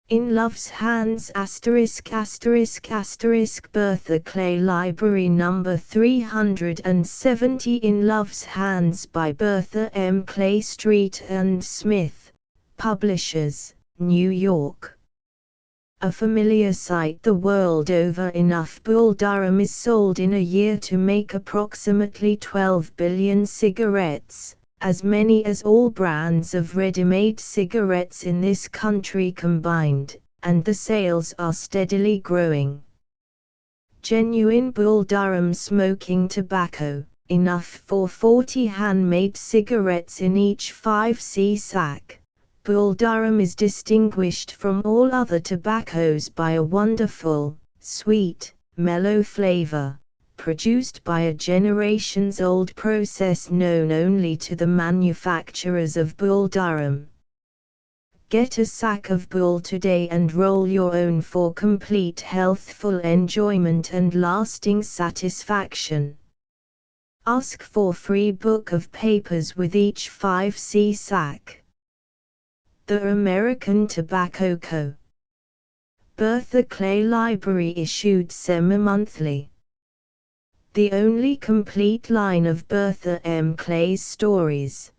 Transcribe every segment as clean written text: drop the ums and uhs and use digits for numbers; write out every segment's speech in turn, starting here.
In Love's Hands **** Bertha Clay Library number 370 In Love's Hands by Bertha M. Clay Street and Smith, Publishers, New York. A familiar sight the world over, enough Bull Durham is sold in a year to make approximately 12 billion cigarettes, as many as all brands of ready-made cigarettes in this country combined, and the sales are steadily growing. Genuine Bull Durham smoking tobacco, enough for 40 handmade cigarettes in each 5C sack. Bull Durham is distinguished from all other tobaccos by a wonderful, sweet, mellow flavor, produced by a generations-old process known only to the manufacturers of Bull Durham. Get a sack of Bull today and roll your own for complete healthful enjoyment and lasting satisfaction. Ask for free book of papers with each 5C sack. The American Tobacco Co. Bertha Clay Library issued semi-monthly. The only complete line of Bertha M. Clay's stories.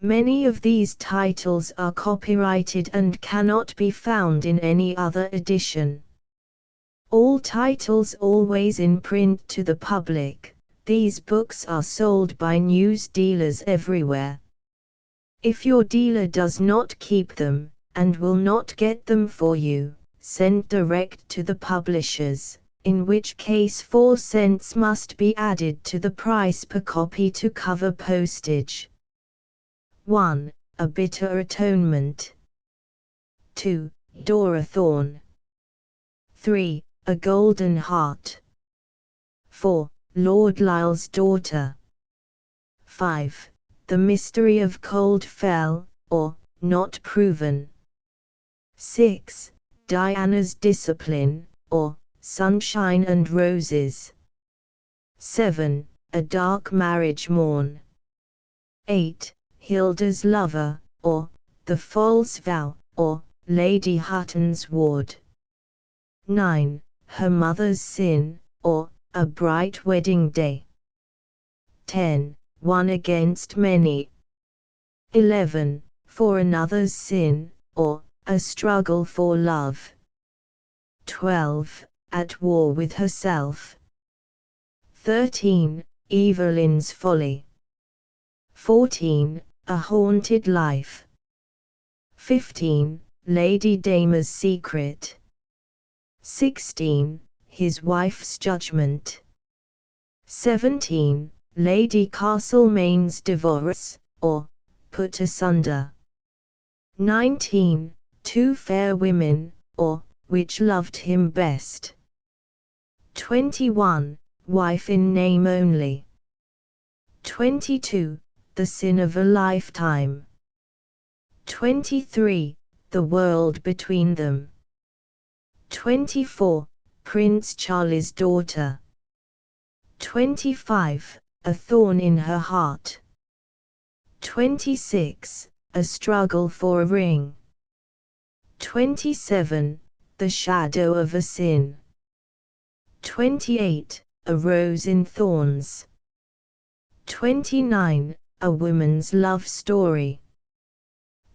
Many of these titles are copyrighted and cannot be found in any other edition. All titles always in print to the public. These books are sold by news dealers everywhere. If your dealer does not keep them, and will not get them for you, send direct to the publishers, in which case 4 cents must be added to the price per copy to cover postage. 1. A Bitter Atonement. 2. Dora Thorne. 3. A Golden Heart. 4. Lord Lisle's Daughter. 5. The Mystery of Cold Fell, or Not Proven. 6. Diana's Discipline, or Sunshine and Roses. 7. A Dark Marriage Morn. 8. Hilda's Lover, or The False Vow, or Lady Hutton's Ward. 9. Her Mother's Sin, or A Bright Wedding Day. 10. One Against Many. 11. For Another's Sin, or A Struggle for Love. 12. At War with Herself. 13. Evelyn's Folly. 14. A Haunted Life. 15. Lady Damer's Secret. 16. His Wife's Judgment. 17. Lady Castlemaine's Divorce, or Put Asunder. 19. Two Fair Women, or Which Loved Him Best. 21. Wife in Name Only. 22. The Sin of a Lifetime. 23. The World Between Them. 24. Prince Charlie's Daughter. 25. A Thorn in Her Heart. 26. A Struggle for a Ring. 27. The Shadow of a Sin. 28. A Rose in Thorns. 29. A Woman's Love Story.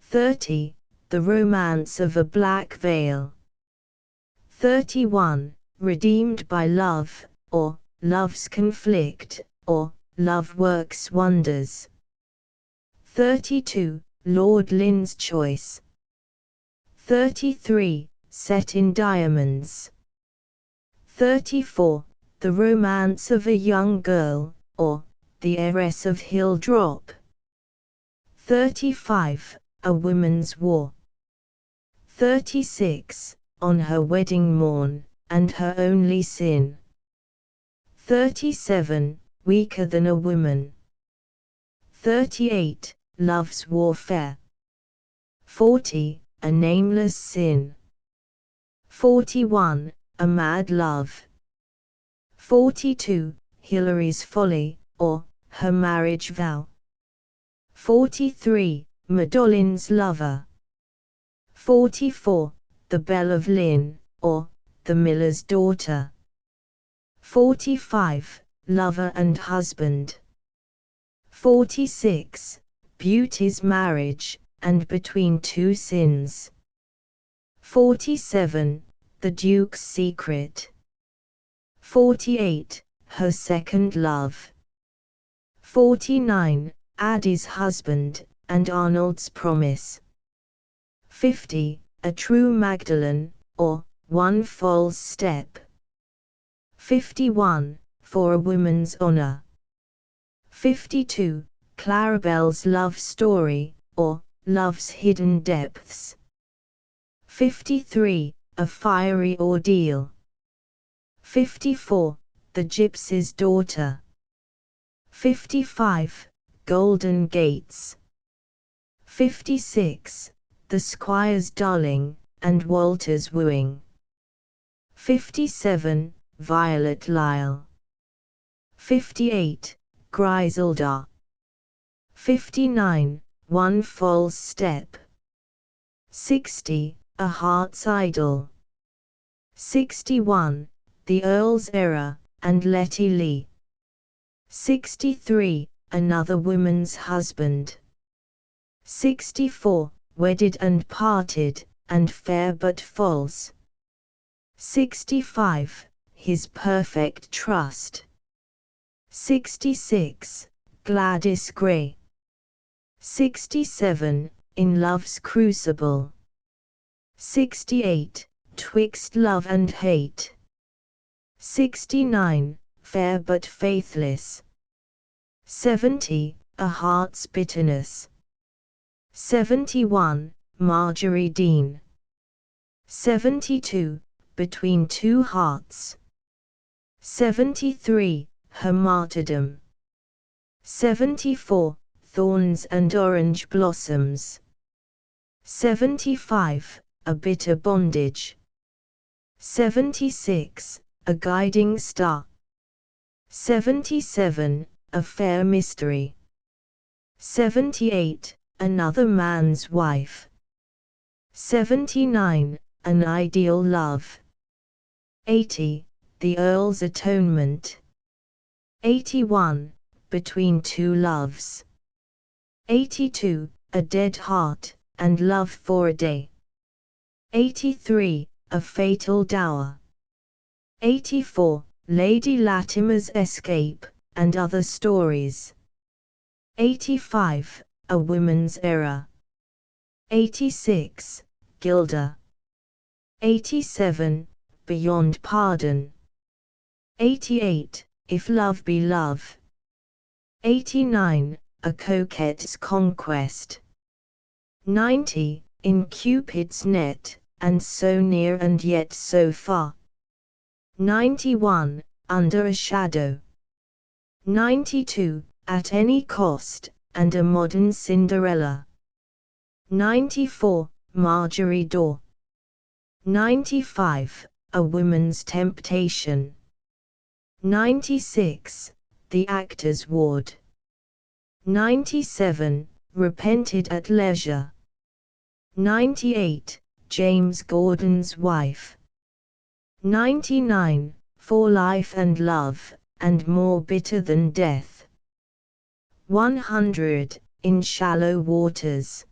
30. The Romance of a Black Veil. 31. Redeemed by Love, or Love's Conflict, or Love Works Wonders. 32. Lord Lynn's Choice. 33. Set in Diamonds. 34. The Romance of a Young Girl, or The Heiress of Hilldrop. 35. A Woman's War. 36. On Her Wedding Morn, and Her Only Sin. 37. Weaker Than a Woman. 38. Love's Warfare. 40. A Nameless Sin. 41. A Mad Love. 42. Hilary's Folly, or Her Marriage Vow. 43. Madoline's Lover. 44. the belle of Lynn, or the miller's daughter. 45. Lover and husband. 46. Beauty's marriage, and between two sins. 47. The Duke's secret. 48. Her second love. 49. Addie's husband, and Arnold's promise. 50. A true Magdalen, or one false step. 51. For a woman's honor. 52. Clarabelle's love story, or love's hidden depths. 53. A fiery ordeal. 54. The gypsy's daughter. 55. Golden gates. 56. The squire's darling, and Walter's wooing. 57. Violet Lyle. 58. Griselda. 59. One false step. 60. A heart's idol. 61. The Earl's error, and Letty Lee. 63. Another woman's husband. 64. Wedded and parted, and fair but false. 65. His perfect trust. 66. Gladys Gray. 67. In love's crucible. 68. Twixt love and hate. 69. Fair but faithless. 70. A heart's bitterness. 71. Marjorie Dean. 72. Between two hearts. 73. Her martyrdom. 74. Thorns and orange blossoms. 75. A bitter bondage. 76. A guiding star. 77. A fair mystery. 78. Another man's wife. 79. An ideal love. 80. The Earl's atonement. 81. Between two loves. 82. A dead heart, and love for a day. 83. A fatal dower. 84. Lady Latimer's escape, and other stories. 85. A woman's error. 86. Gilda. 87. Beyond pardon. 88. If love be love. 89. A coquette's conquest. 90. In Cupid's net, and so near and yet so far. 91. Under a shadow. 92. At any cost, and a modern Cinderella. 94. Marjorie Daw. 95. A woman's temptation. 96. The actor's ward. 97. Repented at leisure. 98. James Gordon's wife. 99. For life and love, and more bitter than death. 100. In shallow waters.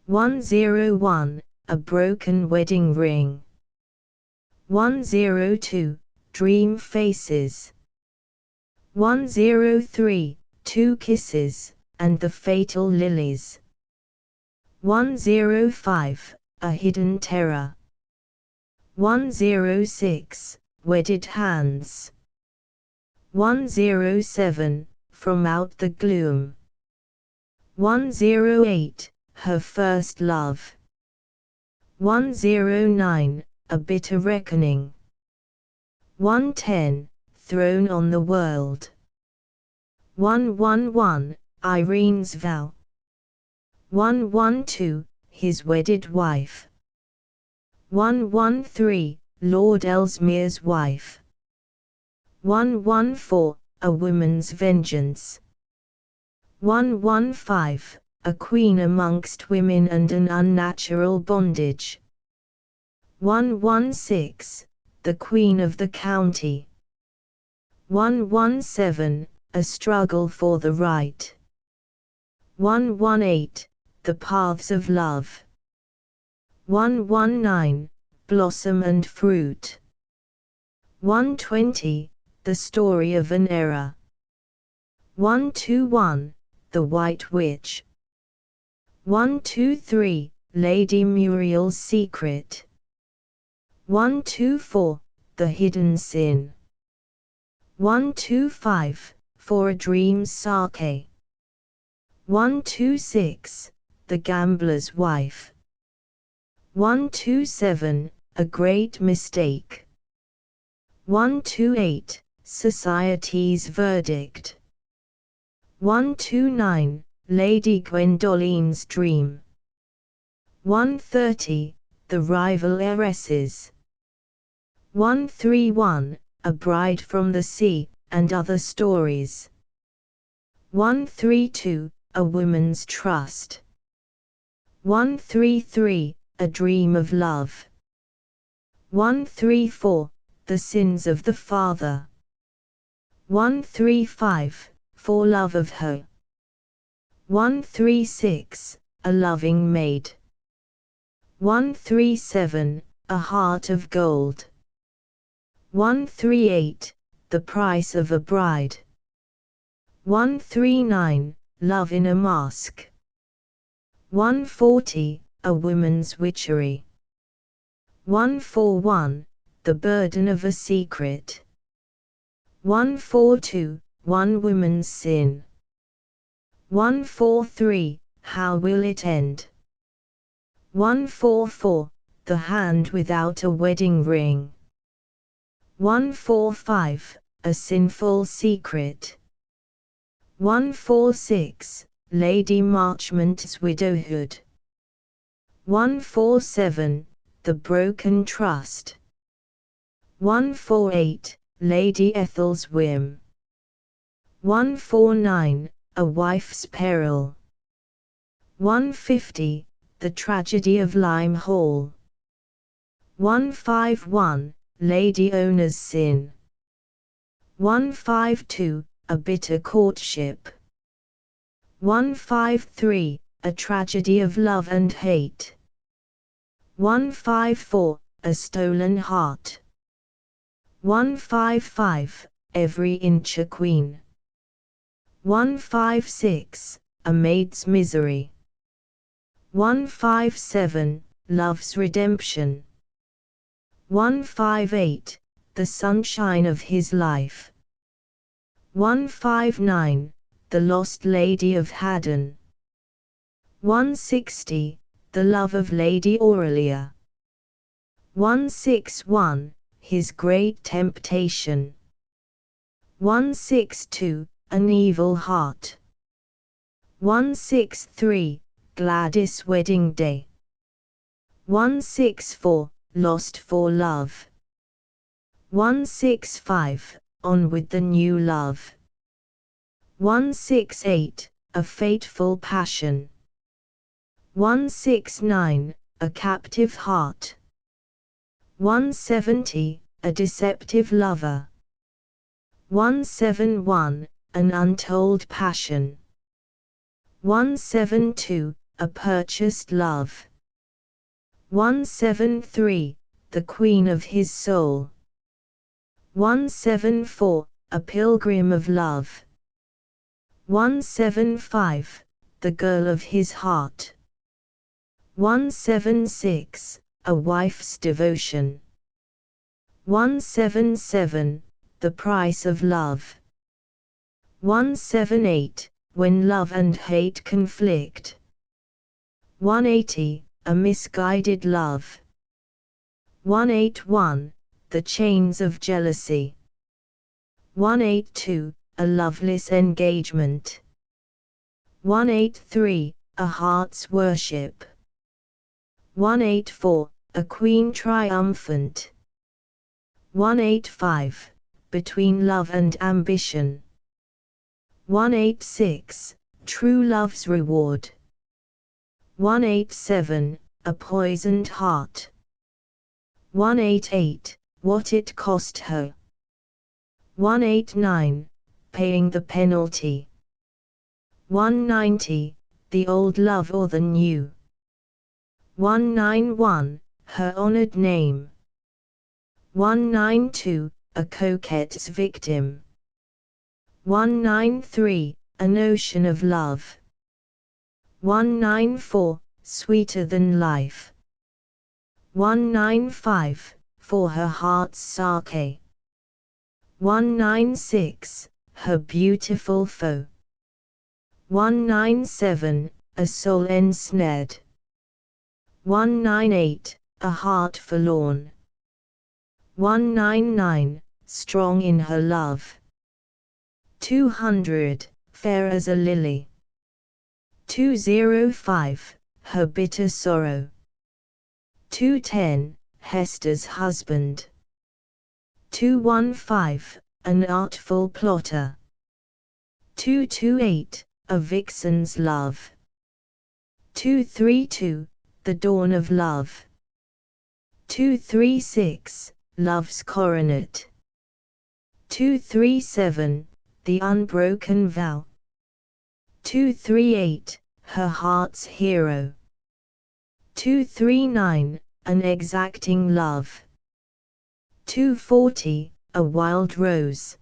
101. A broken wedding ring. 102. Dream faces. 103. Two kisses, and the fatal lilies. 105. A hidden terror. 106. Wedded hands. 107. From out the gloom. 108. Her first love. 109. A bitter reckoning. 110. Throne on the world. 111. Irene's vow. 112. His wedded wife. 113. Lord Ellesmere's wife. 114. A woman's vengeance. 115. A queen amongst women and an unnatural bondage. 116, the Queen of the County. 117, a struggle for the right. 118, the paths of love. 119, blossom and fruit. 120, the story of an era. 121, the White Witch. 123, Lady Muriel's secret. 124, the hidden sin. 125, for a dream's sake. 126, the gambler's wife. 127, a great mistake. 128, society's verdict. 129, Lady Gwendoline's dream. 130, the rival heiresses. 131, a bride from the sea, and other stories. 132, a woman's trust. 133, a dream of love. 134, the sins of the father. 135, for love of her. 136, a loving maid. 137, a heart of gold. 138, the price of a bride. 139, love in a mask. 140, a woman's witchery. 141, the burden of a secret. 142, one woman's sin. 143, how will it end? 144, the hand without a wedding ring. 145, a sinful secret. 146, Lady Marchmont's widowhood. 147, the broken trust. 148, Lady Ethel's whim. 149, a wife's peril. 150, the tragedy of Lime Hall. 151, Lady Ona's sin. 152, a bitter courtship. 153, a tragedy of love and hate. 154, a stolen heart. 155, every inch a queen. 156, a maid's misery. 157, love's redemption. 158, the sunshine of his life. 159, the lost lady of Haddon. 160, the love of Lady Aurelia. 161, his great temptation. 162, an evil heart. 163, Gladys' wedding day. 164, lost for love. 165, on with the new love. 168, a fateful passion. 169, a captive heart. 170, a deceptive lover. 171, an untold passion. 172, a purchased love. 173, the queen of his soul. 174, a pilgrim of love. 175, the girl of his heart. 176, a wife's devotion. 177, the price of love. 178, when love and hate conflict. 180, a misguided love. 181, the chains of jealousy. 182, a loveless engagement. 183, a heart's worship. 184, a queen triumphant. 185, between love and ambition. 186, true love's reward. 187, a poisoned heart. 188, what it cost her. 189, paying the penalty. 190, the old love or the new. 191, her honored name. 192, a coquette's victim. 193, a notion of love. 194, sweeter than life. 195, for her heart's sake. 196, her beautiful foe. 197, a soul ensnared. 198, a heart forlorn. 199, strong in her love. 200, fair as a lily. 205, her bitter sorrow. 210, Hester's husband. 215, an artful plotter. 228, a vixen's love. 232, the dawn of love. 236, love's coronet. 237, the unbroken vow. 238, her heart's hero. 239, an exacting love. 240, a wild rose.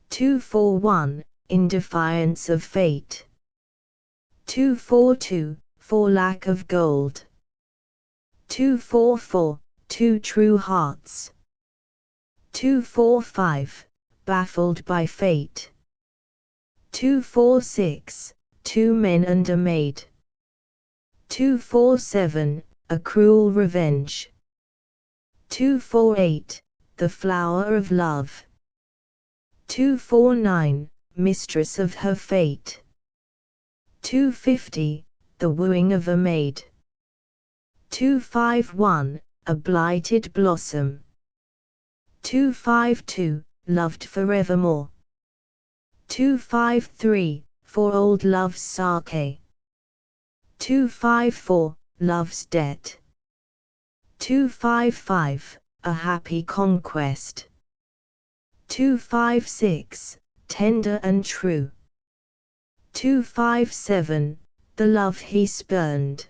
241, in defiance of fate. 242, for lack of gold. 244, two true hearts. 245, baffled by fate. 246, two men and a maid. 247, a cruel revenge. 248, the flower of love. 249, mistress of her fate. 250, the wooing of a maid. 251, a blighted blossom. 252, loved forevermore. 253, for old love's sake. 254, love's debt. 255, a happy conquest. 256, tender and true. 257, the love he spurned.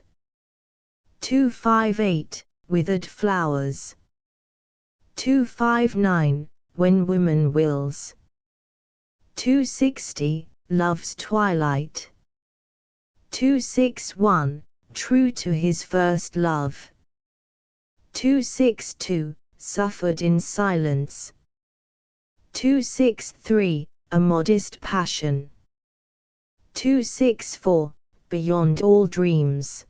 258, withered flowers. 259, when woman wills. 260, love's twilight. 261, true to his first love. 262, suffered in silence. 263, a modest passion. 264, beyond all dreams.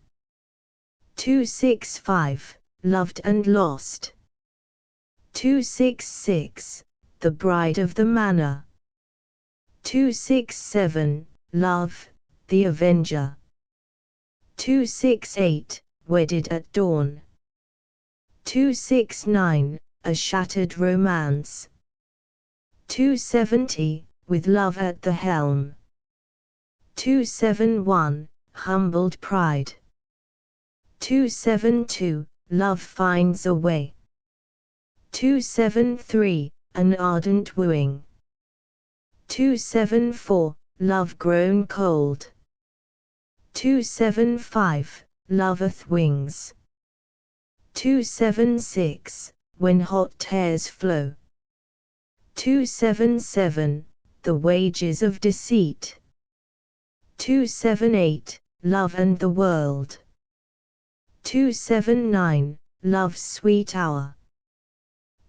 265, loved and lost. 266, the bride of the manor. 267, love, the avenger. 268, wedded at dawn. 269, a shattered romance. 270, with love at the helm. 271, humbled pride. 272, love finds a way. 273, an ardent wooing. 274, love grown cold. 275, loveth wings. 276, when hot tears flow. 277, the wages of deceit. 278, love and the world. 279, love's sweet hour.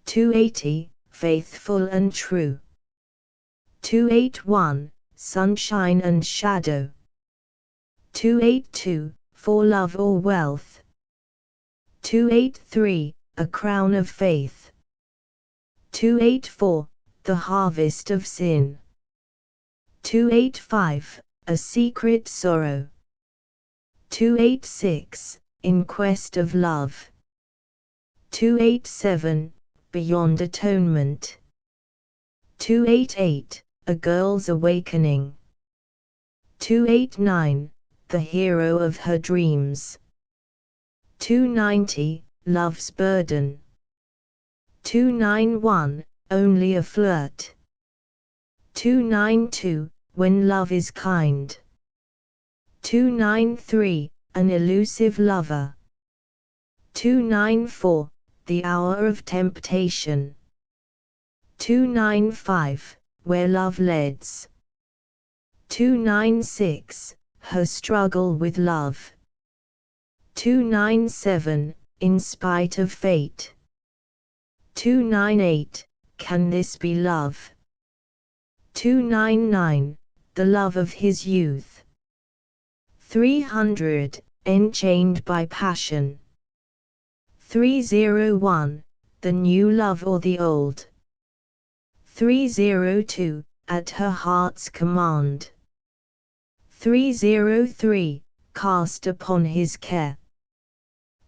280, faithful and true. 281, sunshine and shadow. 282, for love or wealth. 283, a crown of faith. 284, the harvest of sin. 285, a secret sorrow. 286, in quest of love. 287, beyond atonement. 288, a girl's awakening. 289, the hero of her dreams. 290, love's burden. 291, only a flirt. 292, when love is kind. 293, an elusive lover. 294, the hour of temptation. 295, where love leads. 296, her struggle with love. 297, in spite of fate. 298, can this be love? 299, the love of his youth. 300, enchained by passion. 301, the new love or the old. 302, at her heart's command. 303, cast upon his care.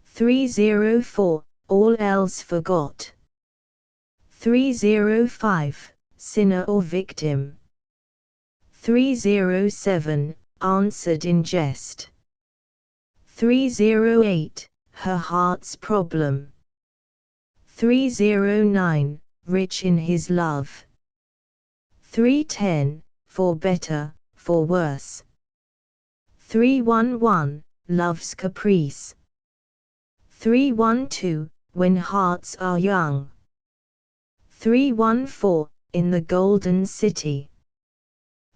304, all else forgot. 305, sinner or victim. 307, answered in jest. 308, her heart's problem. 309, rich in his love. 310, for better, for worse. 311, love's caprice. 312, when hearts are young. 314, in the golden city.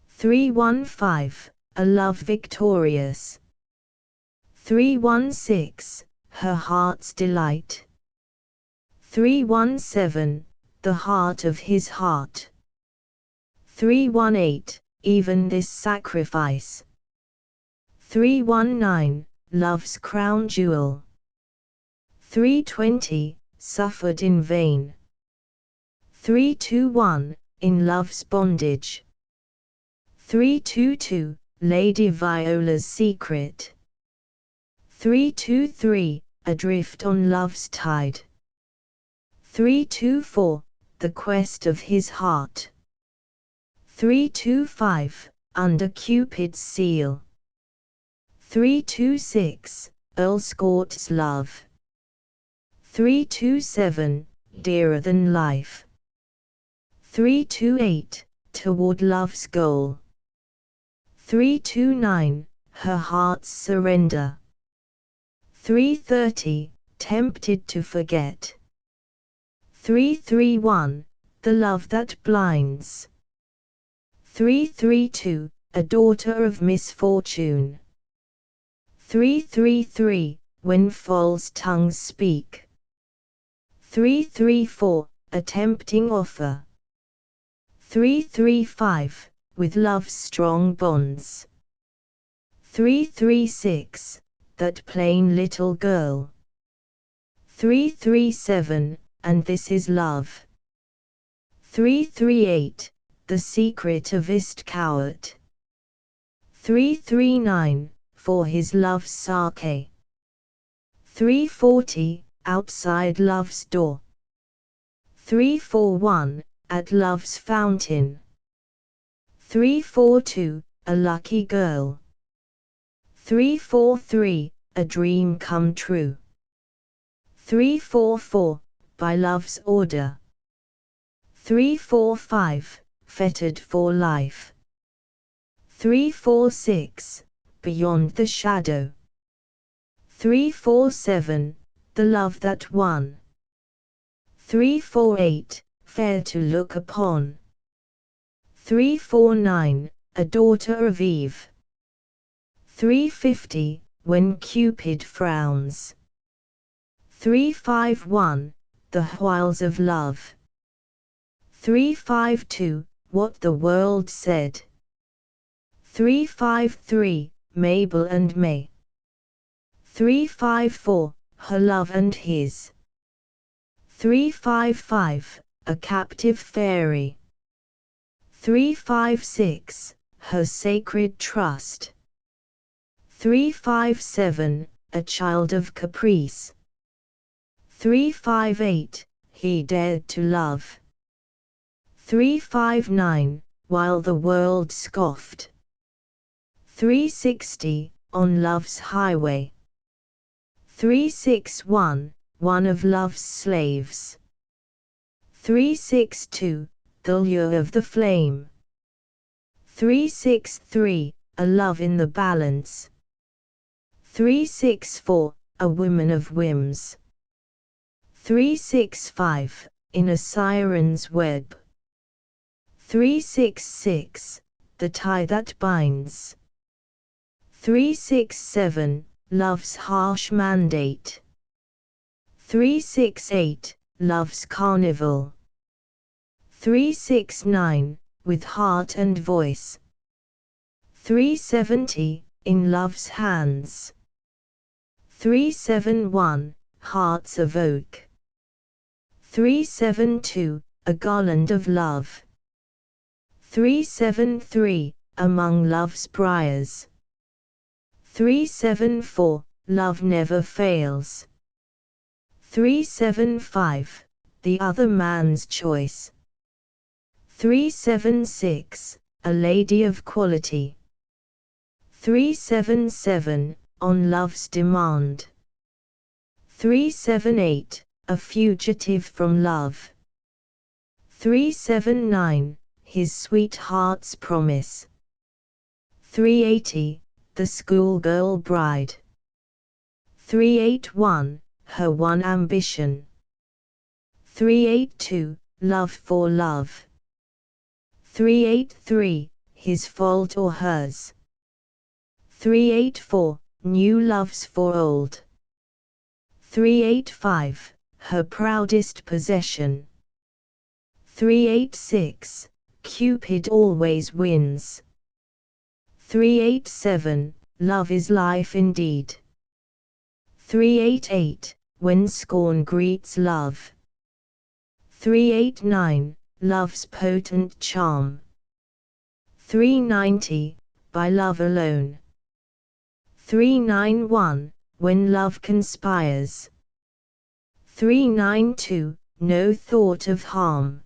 315, a love victorious. 316, her heart's delight. 317, the heart of his heart. 318, even this sacrifice. 319, love's crown jewel. 320, suffered in vain. 321, in love's bondage. 322, Lady Viola's secret. 323, adrift on love's tide. 324, the quest of his heart. 325, under Cupid's seal. 326, Earl Scott's love. 327, dearer than life. 328, toward love's goal. 329, her heart's surrender. 330, tempted to forget. 331, the love that blinds. 332, a daughter of misfortune. 333, when false tongues speak. 334, a tempting offer. 335, with love's strong bonds. 336, that plain little girl. 337, and this is love. 338, the secret of Istcowart. 339, for his love's sake. 340, outside love's door. 341, at love's fountain. 342, a lucky girl. 343, a dream come true. 344, by love's order. 345, fettered for life. 346, beyond the shadow. 347, the love that won. 348, fair to look upon. 349, a daughter of Eve. 350, when Cupid frowns. 351, the wiles of love. 352, what the world said. 353, Mabel and May. 354, her love and his. 355, a captive fairy. 356, her sacred trust. 357, a child of caprice. 358, he dared to love. 359, while the world scoffed. 360, on love's highway. 361, one of love's slaves. 362, the lure of the flame. 363, a love in the balance. 364, a woman of whims. 365, in a siren's web. 366, the tie that binds. 367, love's harsh mandate. 368, love's carnival. 369, with heart and voice. 370, in love's hands. 371, hearts of oak. 372, a garland of love. 373, among love's briars. 374, love never fails. 375, the other man's choice. 376, a lady of quality. 377, on love's demand. 378, a fugitive from love. 379, his sweetheart's promise. 380, the schoolgirl bride. 381, her one ambition. 382, love for love. 383, his fault or hers. 384, new loves for old. 385, her proudest possession. 386, Cupid always wins. 387, love is life indeed. 388, when scorn greets love. 389, love's potent charm. 390, by love alone. 391, when love conspires. 392, no thought of harm.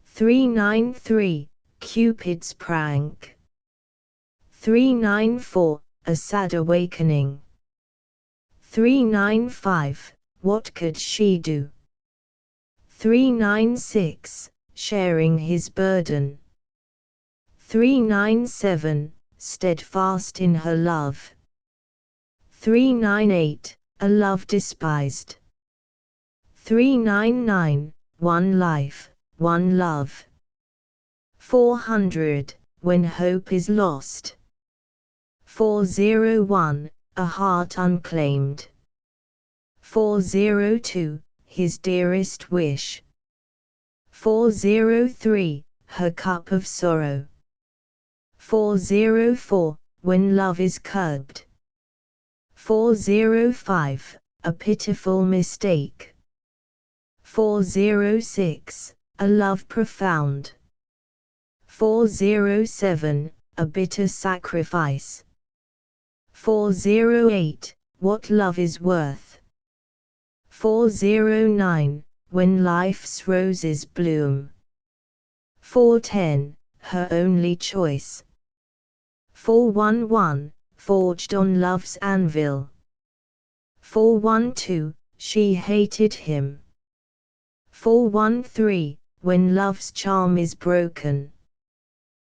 393, Cupid's prank. 394, a sad awakening. 395, what could she do? 396, sharing his burden. 397, steadfast in her love. 398, a love despised. 399, one life, one love. 400, when hope is lost. 401, a heart unclaimed. 402, his dearest wish. 403, her cup of sorrow. 404, when love is curbed. 405, a pitiful mistake. 406, a love profound. 407, a bitter sacrifice. 408, what love is worth. 409, when life's roses bloom. 410, her only choice. 411, forged on love's anvil. 412, she hated him. 413, when love's charm is broken.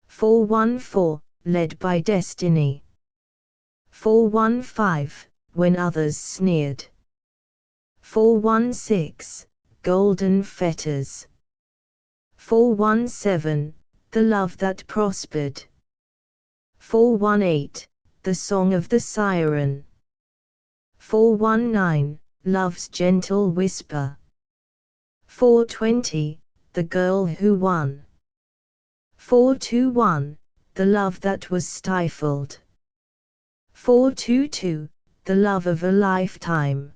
414, led by destiny. 415, when others sneered. 416, golden fetters. 417, the love that prospered. 418, the song of the siren. 419, love's gentle whisper. 420, the girl who won. 421, the love that was stifled. 422, the love of a lifetime.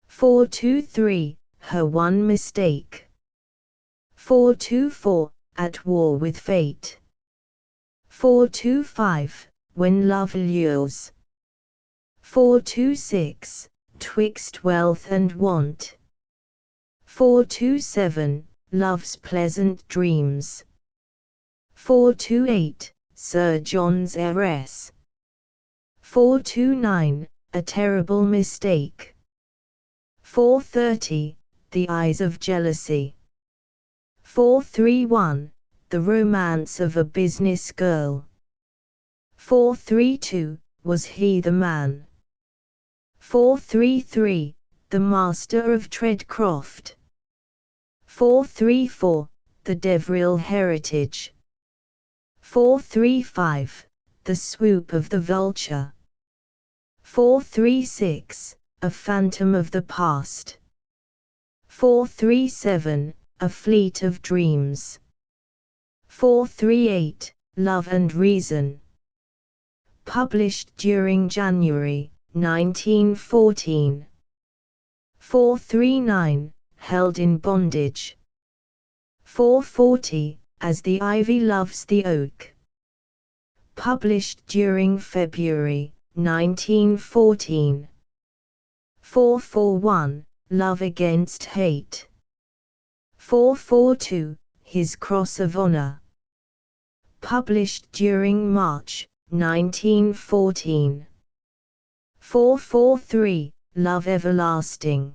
423, her one mistake. 424, at war with fate. 425, when love lures. 426, twixt wealth and want. 427, love's pleasant dreams. 428, Sir John's heiress. 429, a terrible mistake. 430, The Eyes of Jealousy. 431, The Romance of a Business Girl. 432, Was He the Man? 433, The Master of Treadcroft. 434, The Devril Heritage. 435, The Swoop of the Vulture. 436, A Phantom of the Past. 437, A Fleet of Dreams. 438, Love and Reason. Published during January 1914. 439, Held in Bondage. 440, As the Ivy Loves the Oak. Published during February 1914. 441, Love Against Hate. 442, His Cross of Honor. Published during March 1914. 443, Love Everlasting.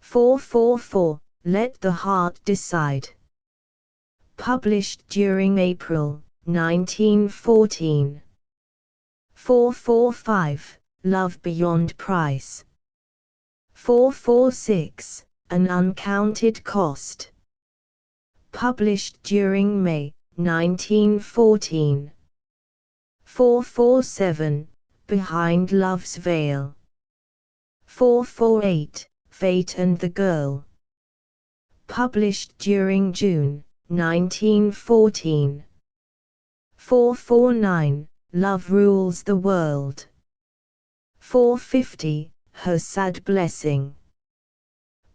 444, Let the Heart Decide. Published during April 1914. 445, Love Beyond Price. 446, An Uncounted Cost. Published during May 1914. 447, Behind Love's Veil. 448, Fate and the Girl. Published during June 1914. 449, Love Rules the World. 450, Her Sad Blessing.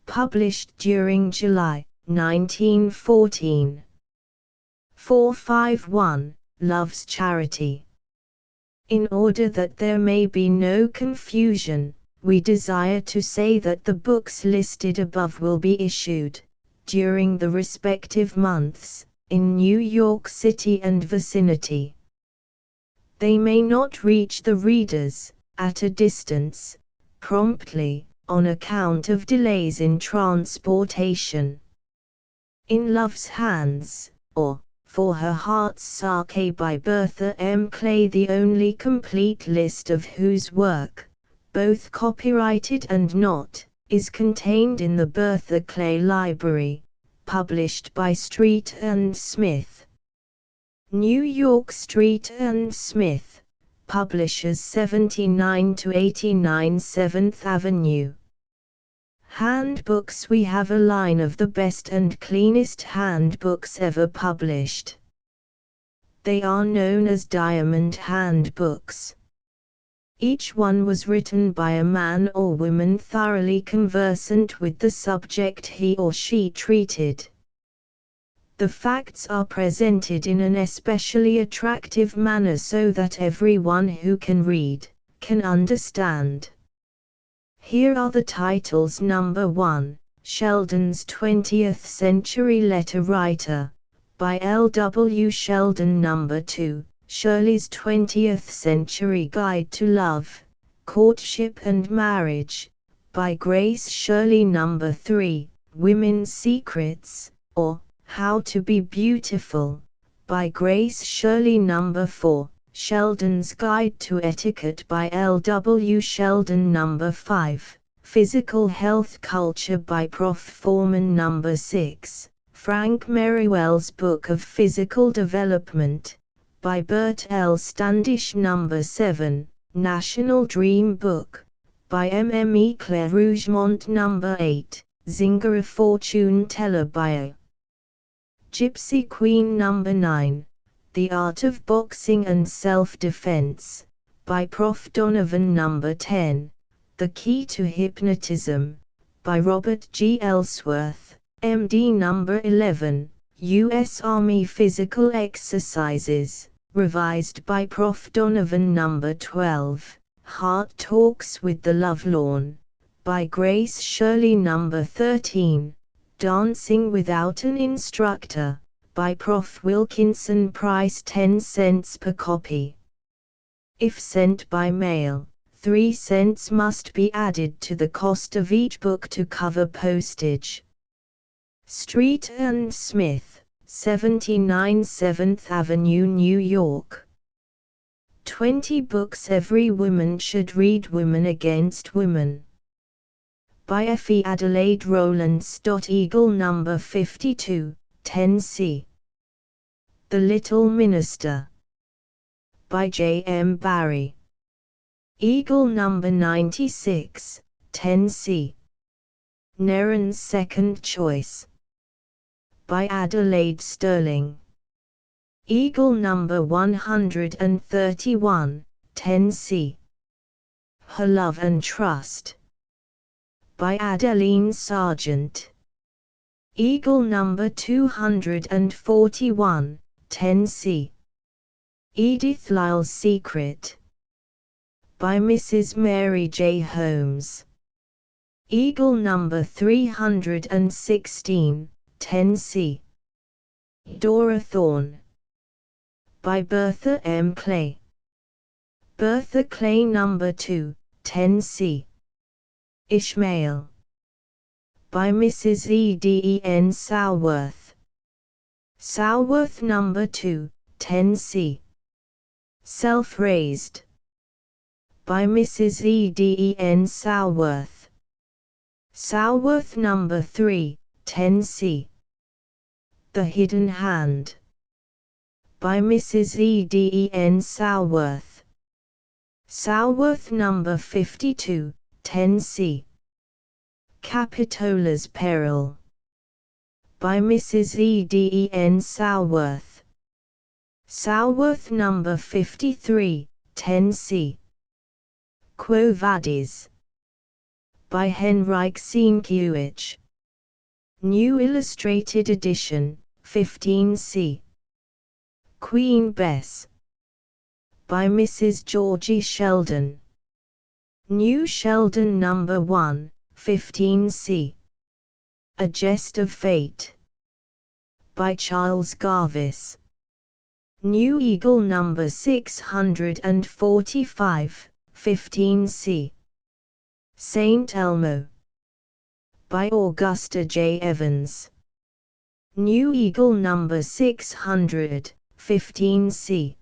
Published during July 1914. 451, Love's Charity. In order that there may be no confusion, we desire to say that the books listed above will be issued, during the respective months, in New York City and vicinity. They may not reach the readers, at a distance, promptly, on account of delays in transportation. In Love's Hands, or For Her Heart's Sake by Bertha M. Clay, the only complete list of whose work, both copyrighted and not, is contained in the Bertha Clay Library, published by Street and Smith. New York, Street and Smith, publishers 79 to 89 7th Avenue. Handbooks. We have a line of the best and cleanest handbooks ever published. They are known as Diamond Handbooks. Each one was written by a man or woman thoroughly conversant with the subject he or she treated. The facts are presented in an especially attractive manner so that everyone who can read, can understand. Here are the titles. Number 1, Sheldon's 20th Century Letter Writer, by L. W. Sheldon. Number 2, Shirley's 20th Century Guide to Love, Courtship and Marriage, by Grace Shirley. Number 3, Women's Secrets, or How to Be Beautiful, by Grace Shirley. Number 4, Sheldon's Guide to Etiquette, by L. W. Sheldon. Number 5, Physical Health Culture, by Prof. Foreman. Number 6, Frank Merriwell's Book of Physical Development, by Bert L. Standish. Number 7, National Dream Book, by M.M.E. Claire Rougemont. Number 8, Zinger, a Fortune Teller, by A. Gypsy Queen. Number 9, The Art of Boxing and Self-Defense, by Prof. Donovan. Number 10, The Key to Hypnotism, by Robert G. Ellsworth, M.D. Number 11, U.S. Army Physical Exercises, revised by Prof. Donovan. Number 12, Heart Talks with the Lovelorn, by Grace Shirley. Number 13, Dancing Without an Instructor, by Prof. Wilkinson. Price 10 cents per copy. If sent by mail, 3 cents must be added to the cost of each book to cover postage. Street and Smith, 79 7th Avenue, New York. 20 books every woman should read. Women Against Women. By F.E. Adelaide Rowlands. Eagle number 52, 10c. The Little Minister. By J. M. Barrie. Eagle number 96, 10c. Neron's Second Choice. By Adelaide Sterling. Eagle number 131, 10c. Her Love and Trust. By Adeline Sargent. Eagle number 241, 10c. Edith Lyle's Secret. By Mrs. Mary J. Holmes. Eagle number 316, 10c. Dora Thorne. By Bertha M. Clay. Bertha Clay number 2, 10c. Ishmael. By Mrs. E.D.E.N. Sourworth. Sourworth number 2, 10c. Self-Raised. By Mrs. E.D.E.N. Sourworth. Sourworth number 3, 10c. The Hidden Hand. By Mrs. E.D.E.N. Sourworth. Sourworth number 52, 10c. Capitola's Peril. By Mrs. E.D.E.N. Sourworth. Sourworth number 53, 10c. Quo Vadis. By Henryk Sienkiewicz. New Illustrated Edition, 15c. Queen Bess. By Mrs. Georgie Sheldon. New Sheldon number 1, 15c. A Jest of Fate. By Charles Garvice. New Eagle number 645, 15c. Saint Elmo. By Augusta J. Evans. New Eagle number 600, 15c.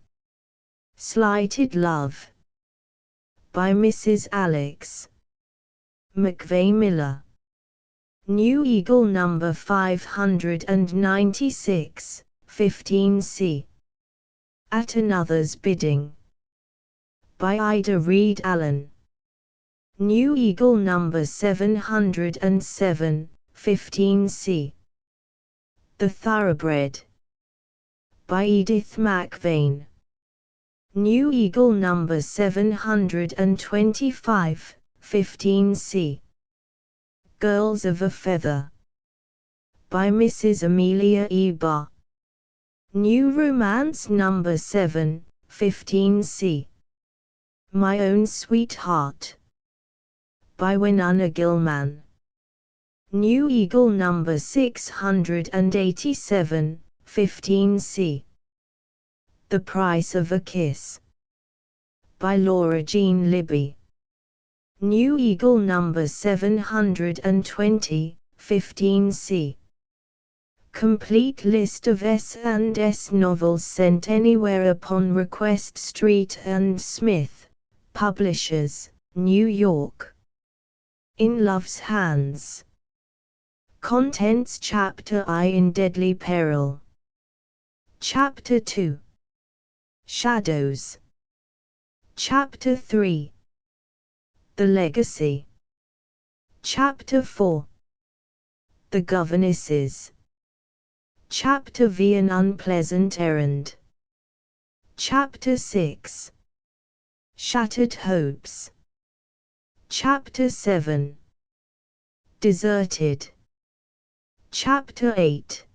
Slighted Love. By Mrs. Alex McVeigh Miller. New Eagle number 596, 15c. At Another's Bidding. By Ida Reed Allen. New Eagle number 707, 15c. The Thoroughbred. By Edith McVeigh. New Eagle number 725, 15c. Girls of a Feather. By Mrs. Amelia E. Barr. New Romance number 7, 15c. My Own Sweetheart. By Winona Gilman. New Eagle number 687, 15c. The Price of a Kiss. By Laura Jean Libby. New Eagle number 720, 15c. Complete list of S&S novels sent anywhere upon request. Street and Smith, Publishers, New York. In Love's Hands. Contents: Chapter I, In Deadly Peril. Chapter 2, Shadows. Chapter 3, The Legacy. Chapter 4, The Governesses. Chapter V, An Unpleasant Errand. Chapter 6, Shattered Hopes. Chapter 7, Deserted. Chapter 8,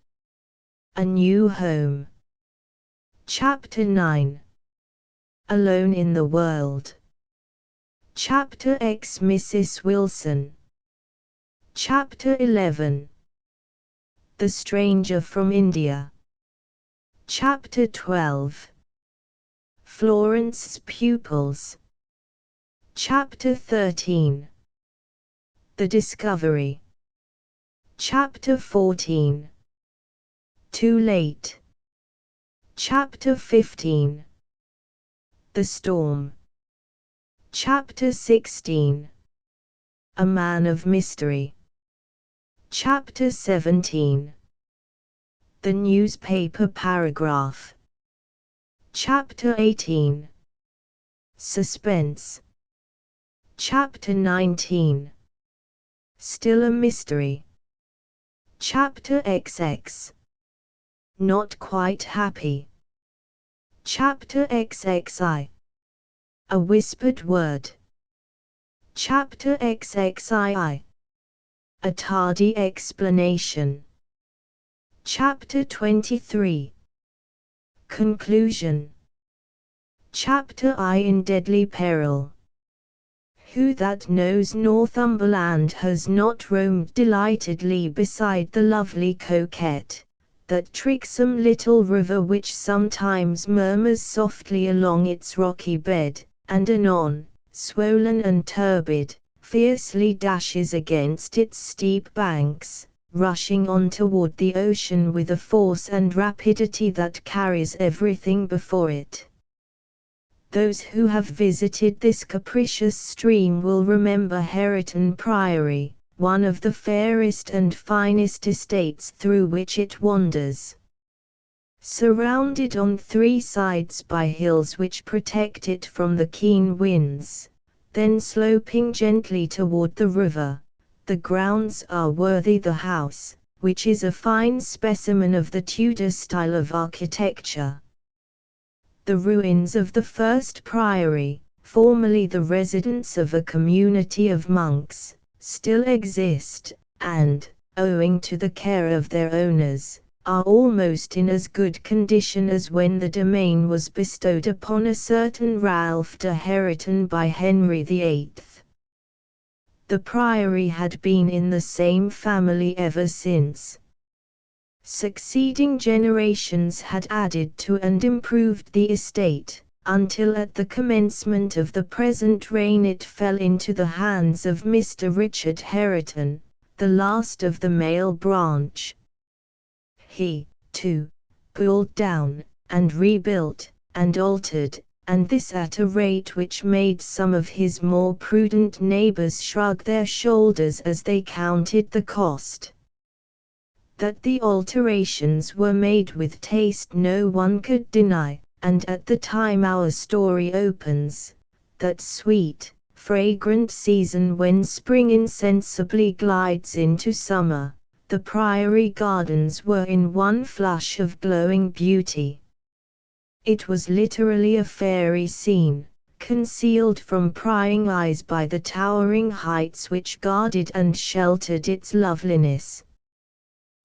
A New Home. Chapter 9, Alone in the World. Chapter X, Mrs. Wilson. Chapter 11, The Stranger from India. Chapter 12, Florence's Pupils. Chapter 13. The Discovery. Chapter 14. Too late. Chapter 15. The Storm. Chapter 16. A Man of Mystery. Chapter 17. The Newspaper Paragraph. Chapter 18. Suspense. Chapter 19. Still a Mystery. Chapter XX. Not Quite Happy. Chapter XXI. A Whispered Word. Chapter XXII. A Tardy Explanation. Chapter 23. Conclusion. Chapter I. In Deadly Peril. Who that knows Northumberland has not roamed delightedly beside the lovely coquette, that tricksome little river which sometimes murmurs softly along its rocky bed, and anon, swollen and turbid, fiercely dashes against its steep banks, rushing on toward the ocean with a force and rapidity that carries everything before it. Those who have visited this capricious stream will remember Heriton Priory, one of the fairest and finest estates through which it wanders. Surrounded on three sides by hills which protect it from the keen winds, then sloping gently toward the river, the grounds are worthy the house, which is a fine specimen of the Tudor style of architecture. The ruins of the first priory, formerly the residence of a community of monks, still exist, and, owing to the care of their owners, are almost in as good condition as when the domain was bestowed upon a certain Ralph de Heriton by Henry VIII. The priory had been in the same family ever since. Succeeding generations had added to and improved the estate, until at the commencement of the present reign it fell into the hands of Mr. Richard Heriton, the last of the male branch. He, too, pulled down, and rebuilt, and altered, and this at a rate which made some of his more prudent neighbors shrug their shoulders as they counted the cost. That the alterations were made with taste no one could deny, and at the time our story opens, that sweet, fragrant season when spring insensibly glides into summer, the priory gardens were in one flush of glowing beauty. It was literally a fairy scene, concealed from prying eyes by the towering heights which guarded and sheltered its loveliness.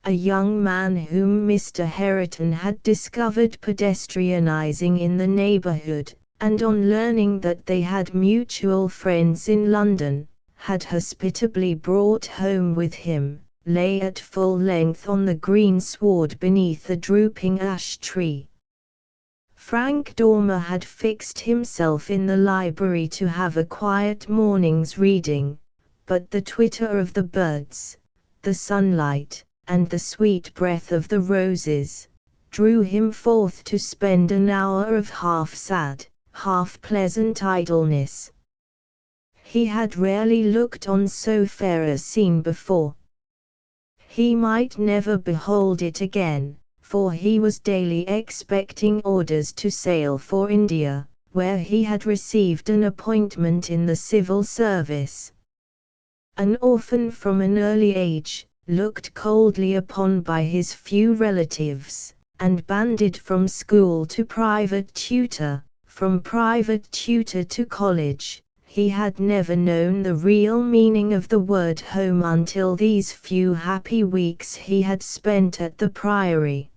A young man whom Mr. Heriton had discovered pedestrianizing in the neighborhood, and on learning that they had mutual friends in London, had hospitably brought home with him, lay at full length on the green sward beneath a drooping ash tree. Frank Dormer had fixed himself in the library to have a quiet morning's reading, but the twitter of the birds, the sunlight, and the sweet breath of the roses, drew him forth to spend an hour of half-sad, half-pleasant idleness. He had rarely looked on so fair a scene before. He might never behold it again, for he was daily expecting orders to sail for India, where he had received an appointment in the civil service. An orphan from an early age, looked coldly upon by his few relatives, and banded from school to private tutor, from private tutor to college, he had never known the real meaning of the word home until these few happy weeks he had spent at the priory.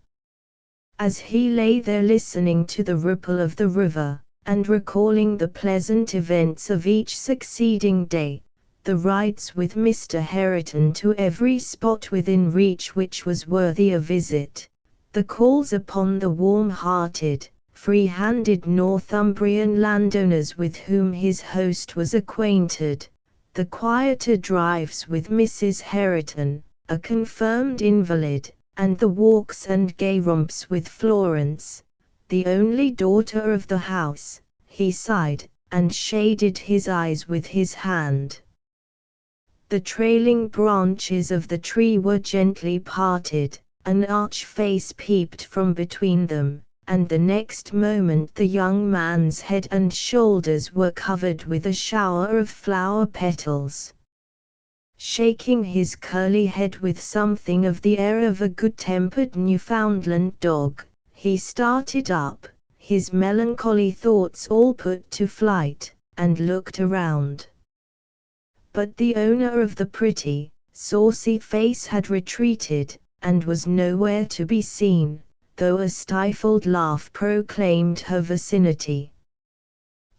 As he lay there listening to the ripple of the river, and recalling the pleasant events of each succeeding day, the rides with Mr. Heriton to every spot within reach which was worthy a visit, the calls upon the warm-hearted, free-handed Northumbrian landowners with whom his host was acquainted, the quieter drives with Mrs. Herriton, a confirmed invalid, and the walks and gay romps with Florence, the only daughter of the house. He sighed, and shaded his eyes with his hand. The trailing branches of the tree were gently parted, an arch face peeped from between them, and the next moment the young man's head and shoulders were covered with a shower of flower petals. Shaking his curly head with something of the air of a good-tempered Newfoundland dog, he started up, his melancholy thoughts all put to flight, and looked around. But the owner of the pretty, saucy face had retreated, and was nowhere to be seen, though a stifled laugh proclaimed her vicinity.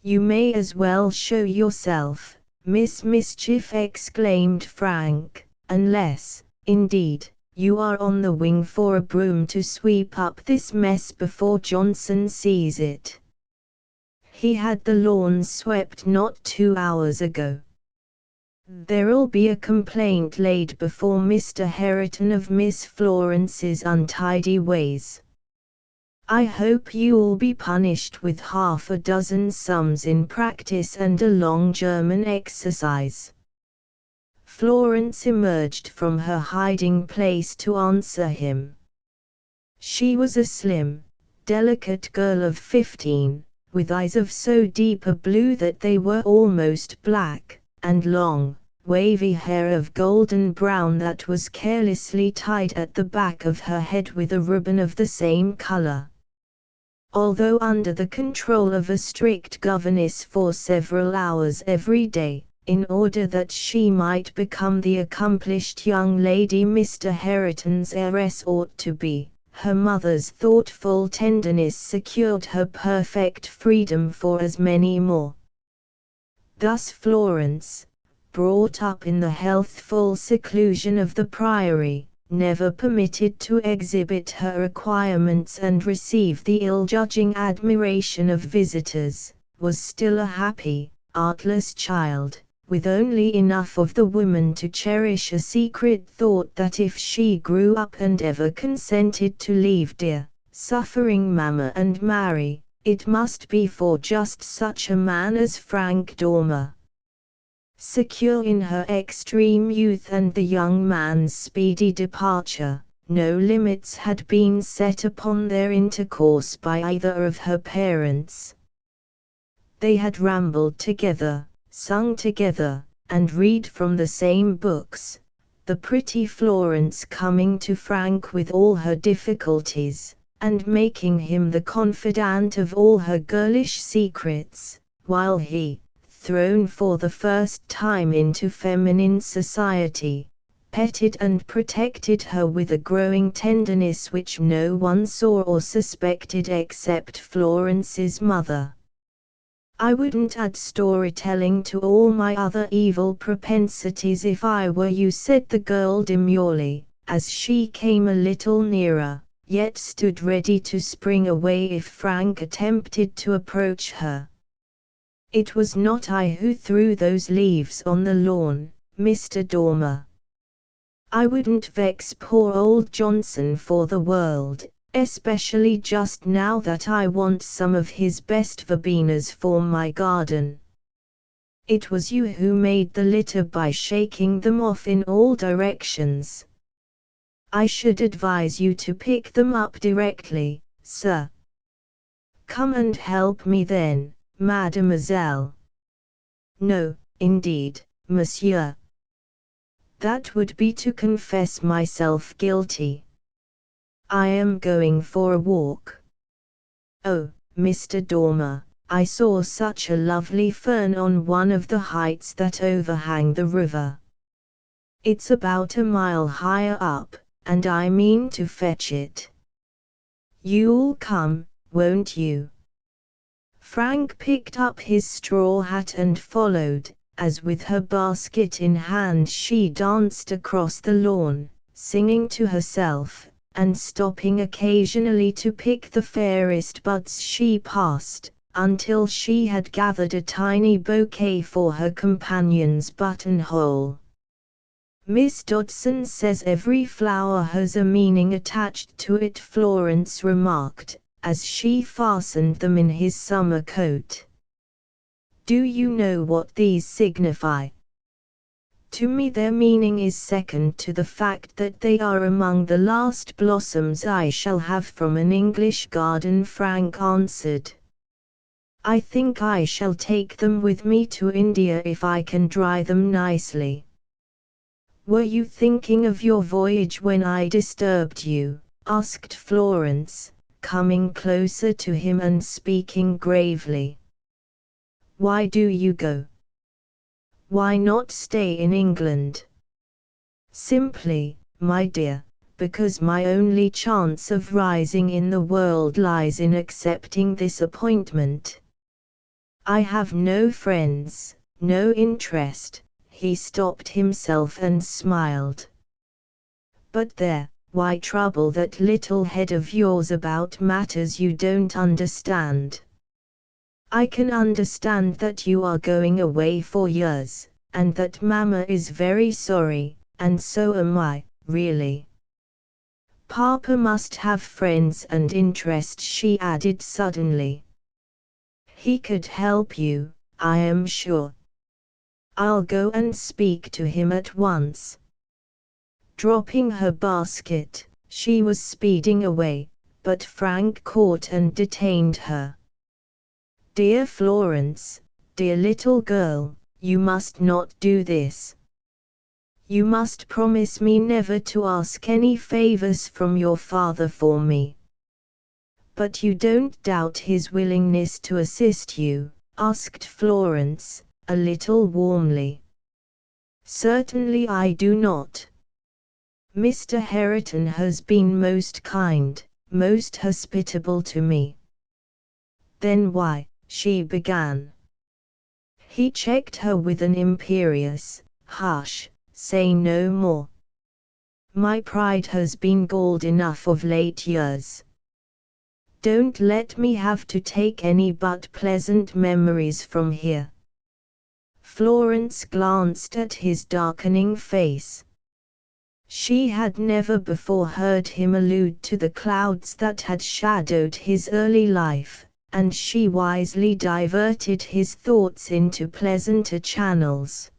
"You may as well show yourself, Miss Mischief," exclaimed Frank, "unless, indeed, you are on the wing for a broom to sweep up this mess before Johnson sees it. He had the lawns swept not 2 hours ago. There'll be a complaint laid before Mr. Herriton of Miss Florence's untidy ways. I hope you'll be punished with half a dozen sums in practice and a long German exercise." Florence emerged from her hiding place to answer him. She was a slim, delicate girl of 15, with eyes of so deep a blue that they were almost black, and long, wavy hair of golden brown that was carelessly tied at the back of her head with a ribbon of the same color. Although under the control of a strict governess for several hours every day, in order that she might become the accomplished young lady Mr. Herriton's heiress ought to be, her mother's thoughtful tenderness secured her perfect freedom for as many more. Thus Florence, brought up in the healthful seclusion of the Priory, never permitted to exhibit her acquirements and receive the ill-judging admiration of visitors, was still a happy, artless child, with only enough of the woman to cherish a secret thought that if she grew up and ever consented to leave dear, suffering mamma and marry, it must be for just such a man as Frank Dormer. Secure in her extreme youth and the young man's speedy departure, no limits had been set upon their intercourse by either of her parents. They had rambled together, sung together, and read from the same books, the pretty Florence coming to Frank with all her difficulties, and making him the confidant of all her girlish secrets, while he, thrown for the first time into feminine society, petted and protected her with a growing tenderness which no one saw or suspected except Florence's mother. "I wouldn't add storytelling to all my other evil propensities if I were you," said the girl demurely, as she came a little nearer, yet stood ready to spring away if Frank attempted to approach her. "It was not I who threw those leaves on the lawn, Mr. Dormer. I wouldn't vex poor old Johnson for the world, especially just now that I want some of his best verbenas for my garden. It was you who made the litter by shaking them off in all directions. I should advise you to pick them up directly, sir. Come and help me then, mademoiselle." "No, indeed, monsieur. That would be to confess myself guilty. I am going for a walk." "Oh, Mr. Dormer, I saw such a lovely fern on one of the heights that overhang the river. It's about a mile higher up, and I mean to fetch it. You'll come, won't you?" Frank picked up his straw hat and followed, as with her basket in hand she danced across the lawn, singing to herself, and stopping occasionally to pick the fairest buds she passed, until she had gathered a tiny bouquet for her companion's buttonhole. "Miss Dodson says every flower has a meaning attached to it," Florence remarked, as she fastened them in his summer coat. "Do you know what these signify?" "To me their meaning is second to the fact that they are among the last blossoms I shall have from an English garden," Frank answered. "I think I shall take them with me to India if I can dry them nicely." "Were you thinking of your voyage when I disturbed you?" asked Florence, coming closer to him and speaking gravely. "Why do you go? Why not stay in England?" "Simply, my dear, because my only chance of rising in the world lies in accepting this appointment. I have no friends, no interest." He stopped himself and smiled. "But there, why trouble that little head of yours about matters you don't understand? I can understand that you are going away for years, and that Mama is very sorry, and so am I, really. Papa must have friends and interests," she added suddenly. "He could help you, I am sure. I'll go and speak to him at once." Dropping her basket, she was speeding away, but Frank caught and detained her. "Dear Florence, dear little girl, you must not do this. You must promise me never to ask any favors from your father for me." "But you don't doubt his willingness to assist you?" asked Florence, a little warmly. "Certainly I do not. Mr. Hareton has been most kind, most hospitable to me." "Then why," she began. He checked her with an imperious, "Hush, say no more. My pride has been galled enough of late years. Don't let me have to take any but pleasant memories from here." Florence glanced at his darkening face. She had never before heard him allude to the clouds that had shadowed his early life, and she wisely diverted his thoughts into pleasanter channels.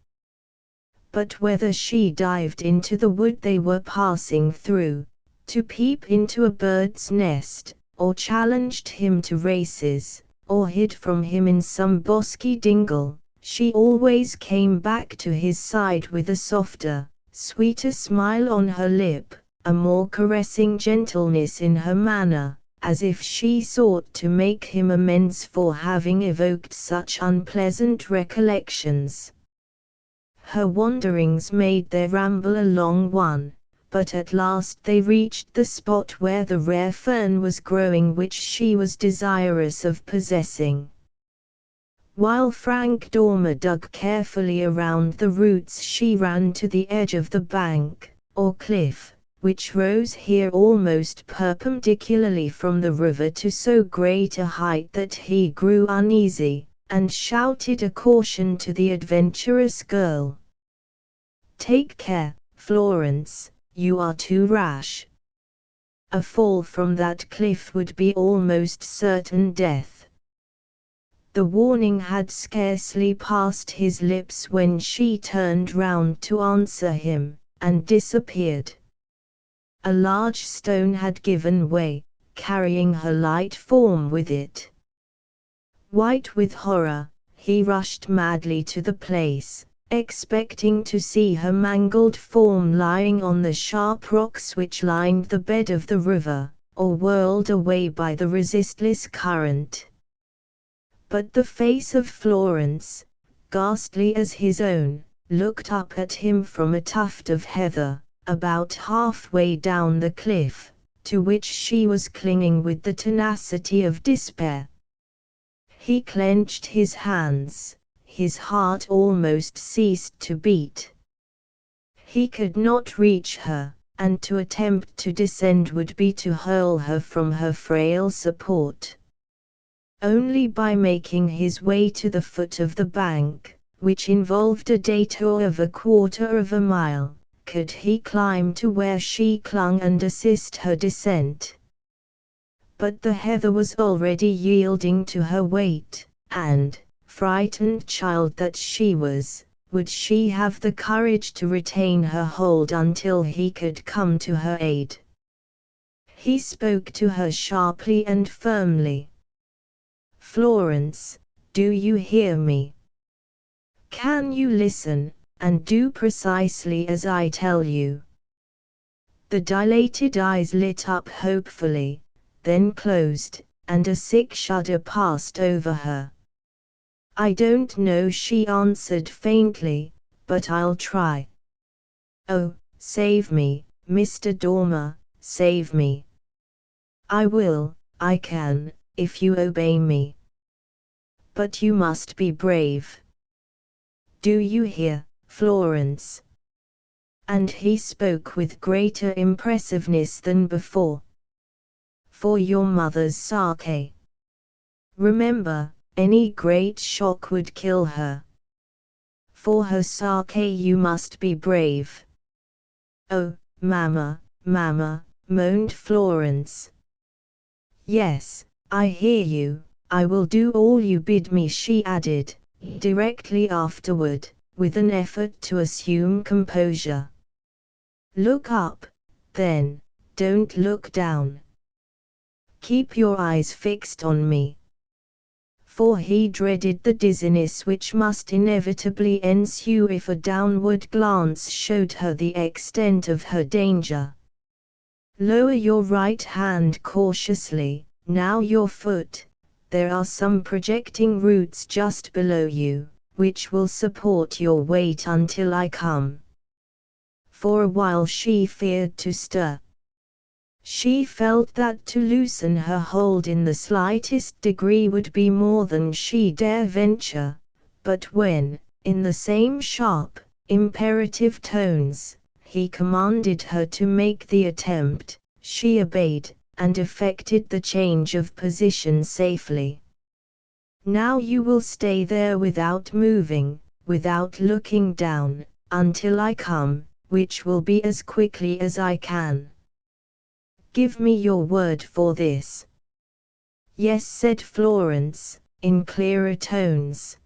But whether she dived into the wood they were passing through, to peep into a bird's nest, or challenged him to races, or hid from him in some bosky dingle, she always came back to his side with a softer, sweeter smile on her lip, a more caressing gentleness in her manner, as if she sought to make him amends for having evoked such unpleasant recollections. Her wanderings made their ramble a long one, but at last they reached the spot where the rare fern was growing which she was desirous of possessing. While Frank Dormer dug carefully around the roots, she ran to the edge of the bank, or cliff, which rose here almost perpendicularly from the river to so great a height that he grew uneasy, and shouted a caution to the adventurous girl. "Take care, Florence, you are too rash. A fall from that cliff would be almost certain death." The warning had scarcely passed his lips when she turned round to answer him, and disappeared. A large stone had given way, carrying her light form with it. White with horror, he rushed madly to the place, expecting to see her mangled form lying on the sharp rocks which lined the bed of the river, or whirled away by the resistless current. But the face of Florence, ghastly as his own, looked up at him from a tuft of heather, about halfway down the cliff, to which she was clinging with the tenacity of despair. He clenched his hands, his heart almost ceased to beat. He could not reach her, and to attempt to descend would be to hurl her from her frail support. Only by making his way to the foot of the bank, which involved a detour of 1/4 mile, could he climb to where she clung and assist her descent. But the heather was already yielding to her weight, and, frightened child that she was, would she have the courage to retain her hold until he could come to her aid? He spoke to her sharply and firmly. "Florence, do you hear me? Can you listen, and do precisely as I tell you?" The dilated eyes lit up hopefully, then closed, and a sick shudder passed over her. "I don't know," she answered faintly, "but I'll try. Oh, save me, Mr. Dormer, save me. I will, I can, if you obey me. But you must be brave. Do you hear, Florence?" And he spoke with greater impressiveness than before. "For your mother's sake. Remember, any great shock would kill her. For her sake you must be brave." "Oh, Mama, Mama," moaned Florence. "Yes, I hear you, I will do all you bid me," she added, directly afterward, with an effort to assume composure. "Look up, then, don't look down. Keep your eyes fixed on me." For he dreaded the dizziness which must inevitably ensue if a downward glance showed her the extent of her danger. "Lower your right hand cautiously, now your foot. There are some projecting roots just below you, which will support your weight until I come." For a while she feared to stir. She felt that to loosen her hold in the slightest degree would be more than she dare venture, but when, in the same sharp, imperative tones, he commanded her to make the attempt, she obeyed, and effected the change of position safely. "Now you will stay there without moving, without looking down, until I come, which will be as quickly as I can. Give me your word for this." "Yes," said Florence, in clearer tones.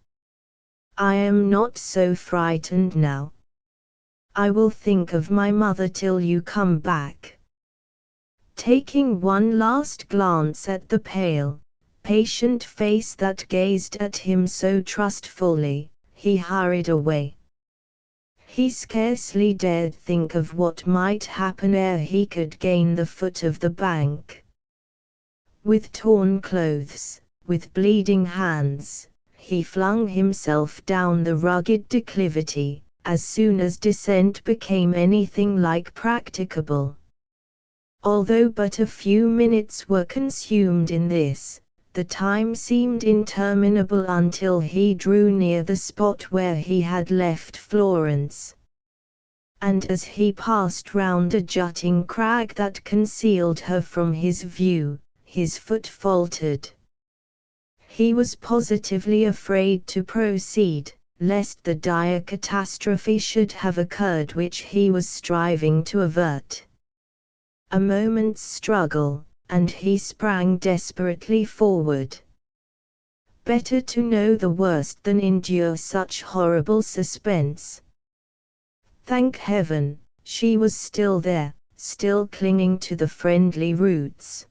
"I am not so frightened now. I will think of my mother till you come back." Taking one last glance at the pale, patient face that gazed at him so trustfully, he hurried away. He scarcely dared think of what might happen ere he could gain the foot of the bank. With torn clothes, with bleeding hands, he flung himself down the rugged declivity, as soon as descent became anything like practicable. Although but a few minutes were consumed in this, the time seemed interminable until he drew near the spot where he had left Florence. And as he passed round a jutting crag that concealed her from his view, his foot faltered. He was positively afraid to proceed, lest the dire catastrophe should have occurred which he was striving to avert. A moment's struggle, and he sprang desperately forward. Better to know the worst than endure such horrible suspense. Thank heaven, she was still there, still clinging to the friendly roots.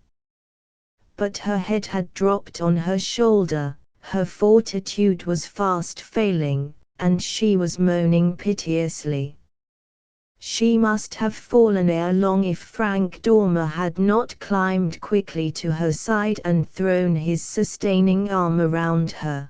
But her head had dropped on her shoulder, her fortitude was fast failing, and she was moaning piteously. She must have fallen ere long if Frank Dormer had not climbed quickly to her side and thrown his sustaining arm around her.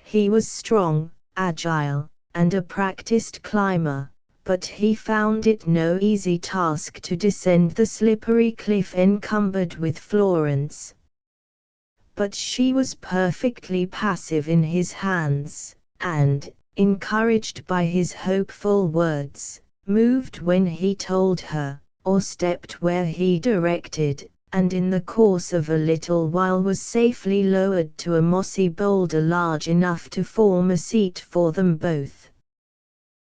He was strong, agile, and a practiced climber, but he found it no easy task to descend the slippery cliff encumbered with Florence. But she was perfectly passive in his hands, and, encouraged by his hopeful words, moved when he told her, or stepped where he directed, and in the course of a little while was safely lowered to a mossy boulder large enough to form a seat for them both.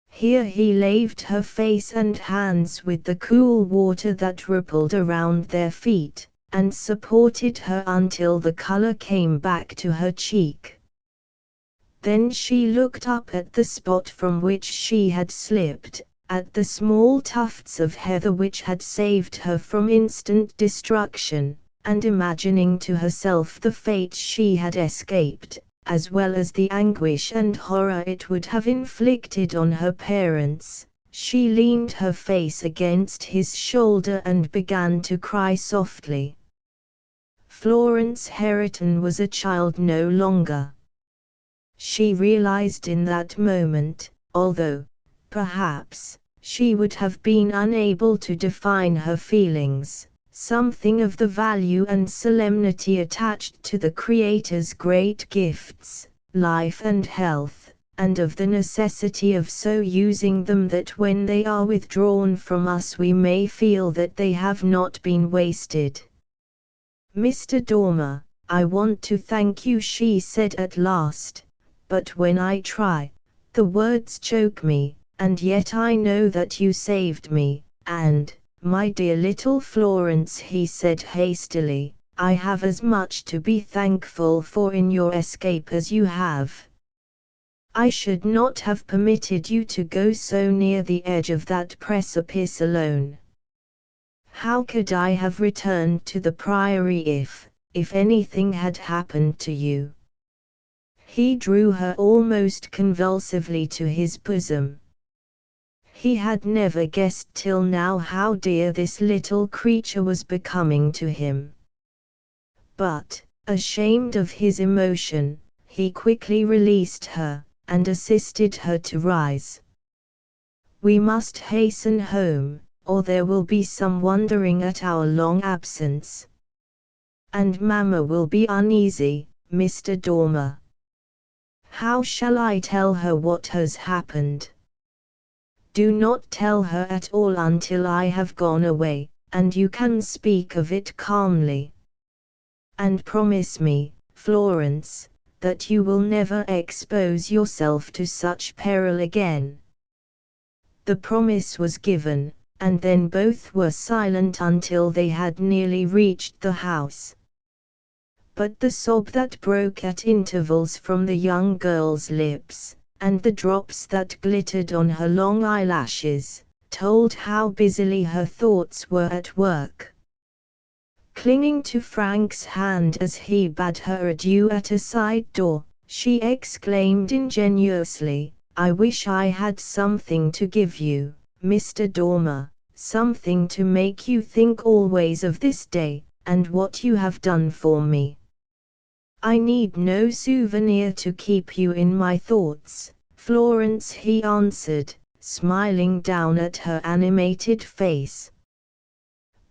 Here he laved her face and hands with the cool water that rippled around their feet, and supported her until the color came back to her cheek. Then she looked up at the spot from which she had slipped, at the small tufts of heather which had saved her from instant destruction, and imagining to herself the fate she had escaped, as well as the anguish and horror it would have inflicted on her parents, she leaned her face against his shoulder and began to cry softly. Florence Herriton was a child no longer. She realized in that moment, although, perhaps, she would have been unable to define her feelings, something of the value and solemnity attached to the Creator's great gifts, life and health, and of the necessity of so using them that when they are withdrawn from us we may feel that they have not been wasted. "Mr. Dormer, I want to thank you," she said at last, "but when I try, the words choke me, and yet I know that you saved me, and, my dear little Florence," he said hastily, "I have as much to be thankful for in your escape as you have. I should not have permitted you to go so near the edge of that precipice alone. How could I have returned to the Priory if anything had happened to you?" He drew her almost convulsively to his bosom. He had never guessed till now how dear this little creature was becoming to him. But, ashamed of his emotion, he quickly released her, and assisted her to rise. "We must hasten home, or there will be some wondering at our long absence. And Mamma will be uneasy, Mr. Dormer. How shall I tell her what has happened?" "Do not tell her at all until I have gone away, and you can speak of it calmly. And promise me, Florence, that you will never expose yourself to such peril again." The promise was given, and then both were silent until they had nearly reached the house. But the sob that broke at intervals from the young girl's lips, and the drops that glittered on her long eyelashes, told how busily her thoughts were at work. Clinging to Frank's hand as he bade her adieu at a side door, she exclaimed ingenuously, "I wish I had something to give you, Mr. Dormer, something to make you think always of this day, and what you have done for me." "I need no souvenir to keep you in my thoughts, Florence," he answered, smiling down at her animated face.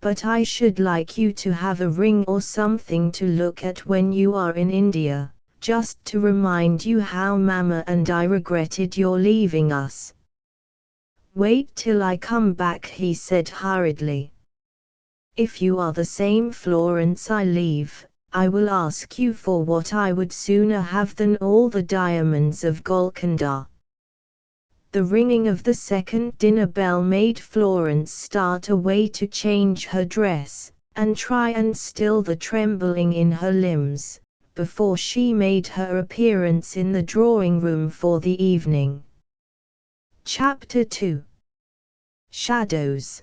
"But I should like you to have a ring or something to look at when you are in India, just to remind you how Mamma and I regretted your leaving us." "Wait till I come back," he said hurriedly. "If you are the same Florence I leave, I will ask you for what I would sooner have than all the diamonds of Golconda." The ringing of the second dinner bell made Florence start away to change her dress, and try and still the trembling in her limbs, before she made her appearance in the drawing-room for the evening. Chapter 2. Shadows.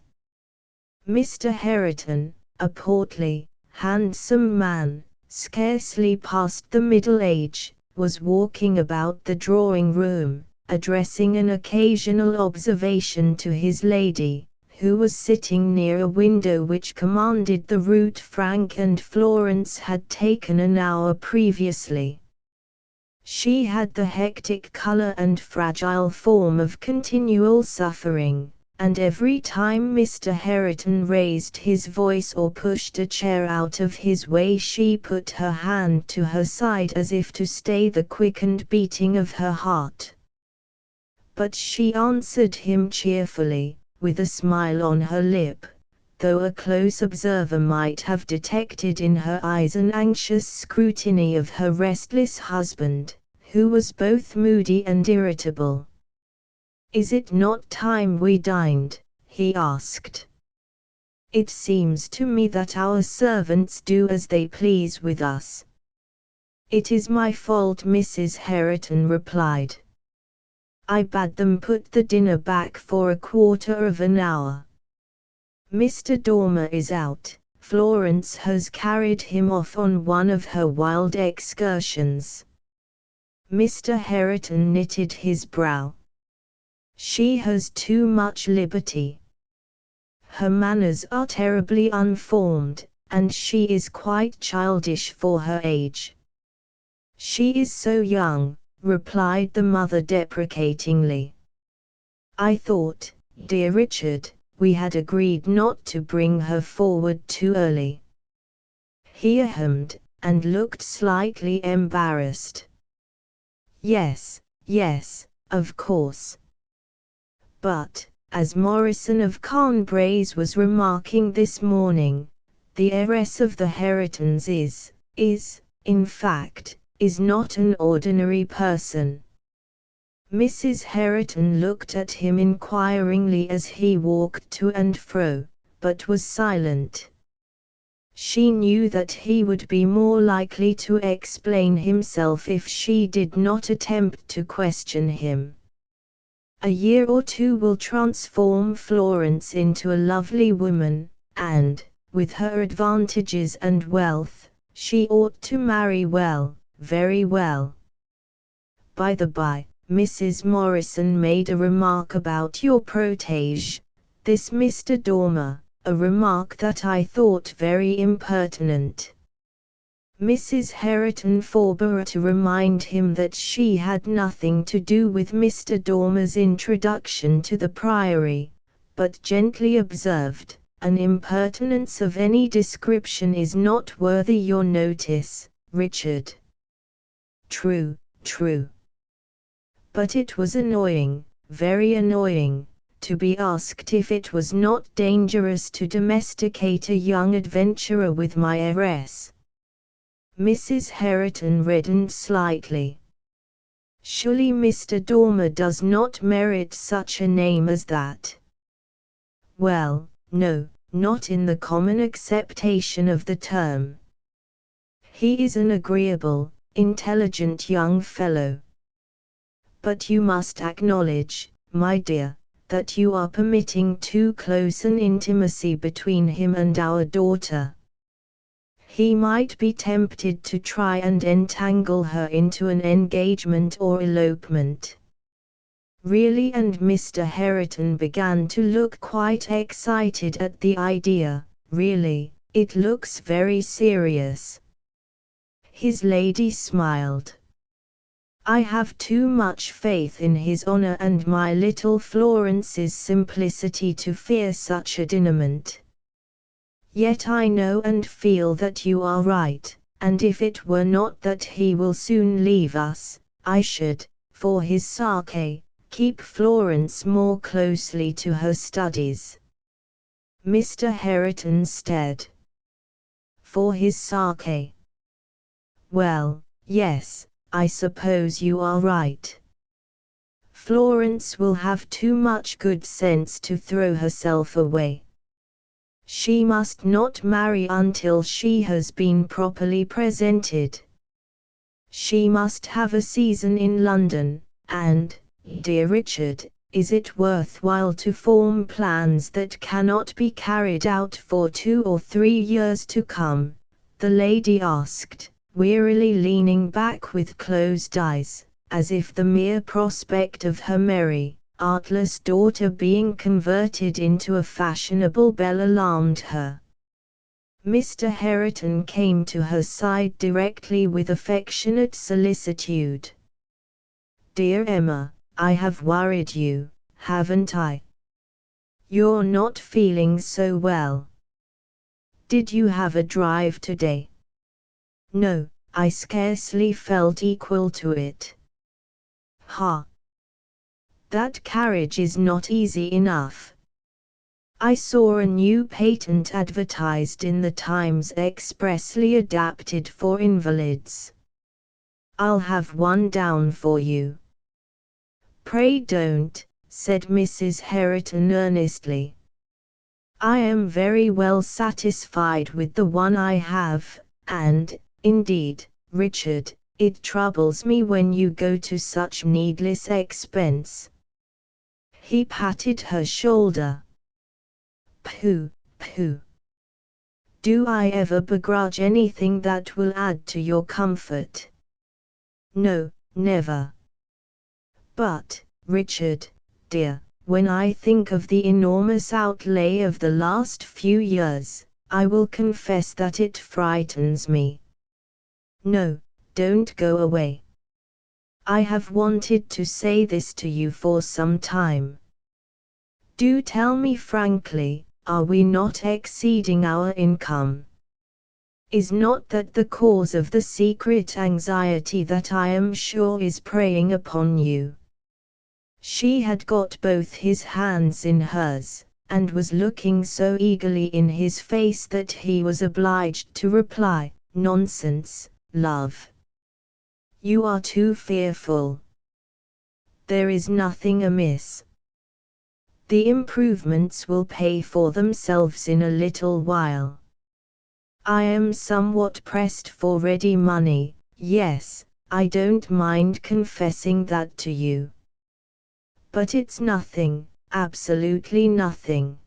Mr. Herriton, a portly, handsome man, scarcely past the middle age, was walking about the drawing-room, addressing an occasional observation to his lady, who was sitting near a window which commanded the route Frank and Florence had taken an hour previously. She had the hectic color and fragile form of continual suffering, and every time Mr. Herriton raised his voice or pushed a chair out of his way she put her hand to her side as if to stay the quickened beating of her heart. But she answered him cheerfully, with a smile on her lip, though a close observer might have detected in her eyes an anxious scrutiny of her restless husband, who was both moody and irritable. "Is it not time we dined?" he asked. "It seems to me that our servants do as they please with us." "It is my fault," Mrs. Hareton replied. "I bade them put the dinner back for a quarter of an hour. Mr. Dormer is out. Florence has carried him off on one of her wild excursions." Mr. Hareton knitted his brow. "She has too much liberty. Her manners are terribly unformed, and she is quite childish for her age." "She is so young," replied the mother deprecatingly. "I thought, dear Richard, we had agreed not to bring her forward too early." He ahemed, and looked slightly embarrassed. Yes, of course. But, as Morrison of Carnbraes was remarking this morning, the heiress of the Haretons in fact, is not an ordinary person. Mrs. Hareton looked at him inquiringly as he walked to and fro, but was silent. She knew that he would be more likely to explain himself if she did not attempt to question him. A year or two will transform Florence into a lovely woman, and, with her advantages and wealth, she ought to marry well, very well. By the by, Mrs. Morrison made a remark about your protege, this Mr. Dormer, a remark that I thought very impertinent." Mrs. Hareton forbore to remind him that she had nothing to do with Mr. Dormer's introduction to the Priory, but gently observed, "An impertinence of any description is not worthy your notice, Richard." True. But it was annoying, very annoying, to be asked if it was not dangerous to domesticate a young adventurer with my heiress. Mrs. Hareton reddened slightly. "Surely Mr. Dormer does not merit such a name as that." "Well, no, not in the common acceptation of the term. He is an agreeable, intelligent young fellow. But you must acknowledge, my dear, that you are permitting too close an intimacy between him and our daughter. He might be tempted to try and entangle her into an engagement or elopement." Really, and Mr. Hareton began to look quite excited at the idea. "Really, it looks very serious." His lady smiled. "I have too much faith in his honor and my little Florence's simplicity to fear such a denouement. Yet I know and feel that you are right, and if it were not that he will soon leave us, I should, for his sake, keep Florence more closely to her studies." Mr. Hareton stared. "For his sake? Well, yes, I suppose you are right. Florence will have too much good sense to throw herself away. She must not marry until she has been properly presented. She must have a season in London, and, dear Richard, is it worthwhile to form plans that cannot be carried out for 2 or 3 years to come?" the lady asked, wearily leaning back with closed eyes, as if the mere prospect of her merry, artless daughter being converted into a fashionable belle alarmed her. Mr. Hareton came to her side directly with affectionate solicitude. "Dear Emma, I have worried you, haven't I? You're not feeling so well. Did you have a drive today?" "No, I scarcely felt equal to it." "Ha! That carriage is not easy enough. I saw a new patent advertised in the Times expressly adapted for invalids. I'll have one down for you." "Pray don't," said Mrs. Herriton earnestly. "I am very well satisfied with the one I have, and, indeed, Richard, it troubles me when you go to such needless expense." He patted her shoulder. "Pooh, pooh. Do I ever begrudge anything that will add to your comfort? No, never. But, Richard, dear, when I think of the enormous outlay of the last few years, I will confess that it frightens me. No, don't go away. I have wanted to say this to you for some time. Do tell me frankly, are we not exceeding our income? Is not that the cause of the secret anxiety that I am sure is preying upon you?" She had got both his hands in hers, and was looking so eagerly in his face that he was obliged to reply, "Nonsense, love. You are too fearful. There is nothing amiss. The improvements will pay for themselves in a little while. I am somewhat pressed for ready money, yes, I don't mind confessing that to you. But it's nothing, absolutely nothing.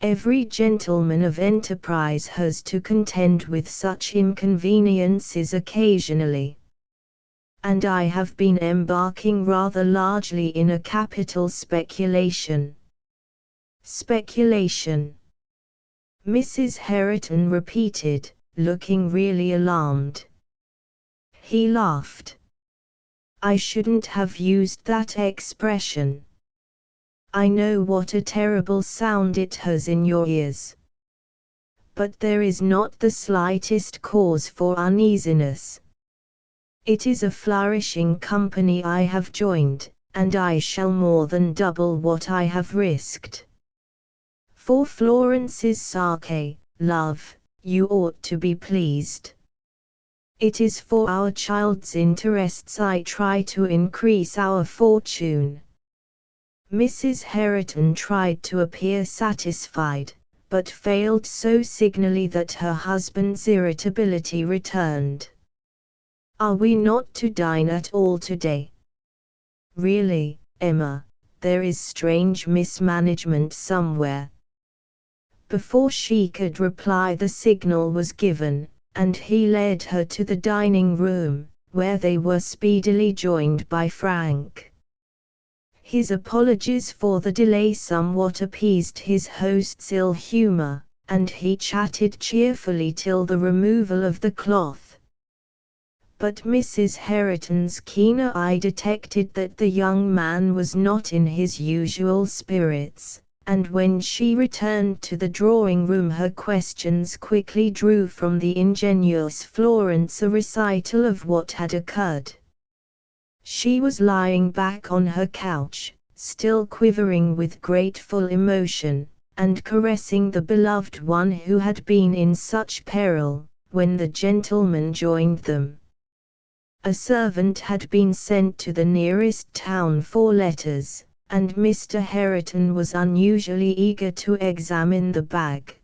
Every gentleman of enterprise has to contend with such inconveniences occasionally. And I have been embarking rather largely in a capital speculation." "Speculation?" Mrs. Herriton repeated, looking really alarmed. He laughed. "I shouldn't have used that expression. I know what a terrible sound it has in your ears. But there is not the slightest cause for uneasiness. It is a flourishing company I have joined, and I shall more than double what I have risked. For Florence's sake, love, you ought to be pleased. It is for our child's interests I try to increase our fortune." Mrs. Herriton tried to appear satisfied, but failed so signally that her husband's irritability returned. "Are we not to dine at all today? Really, Emma, there is strange mismanagement somewhere." Before she could reply the signal was given, and he led her to the dining room, where they were speedily joined by Frank. His apologies for the delay somewhat appeased his host's ill humor, and he chatted cheerfully till the removal of the cloth. But Mrs. Herriton's keener eye detected that the young man was not in his usual spirits, and when she returned to the drawing-room her questions quickly drew from the ingenuous Florence a recital of what had occurred. She was lying back on her couch, still quivering with grateful emotion, and caressing the beloved one who had been in such peril, when the gentleman joined them. A servant had been sent to the nearest town for letters, and Mr. Herriton was unusually eager to examine the bag.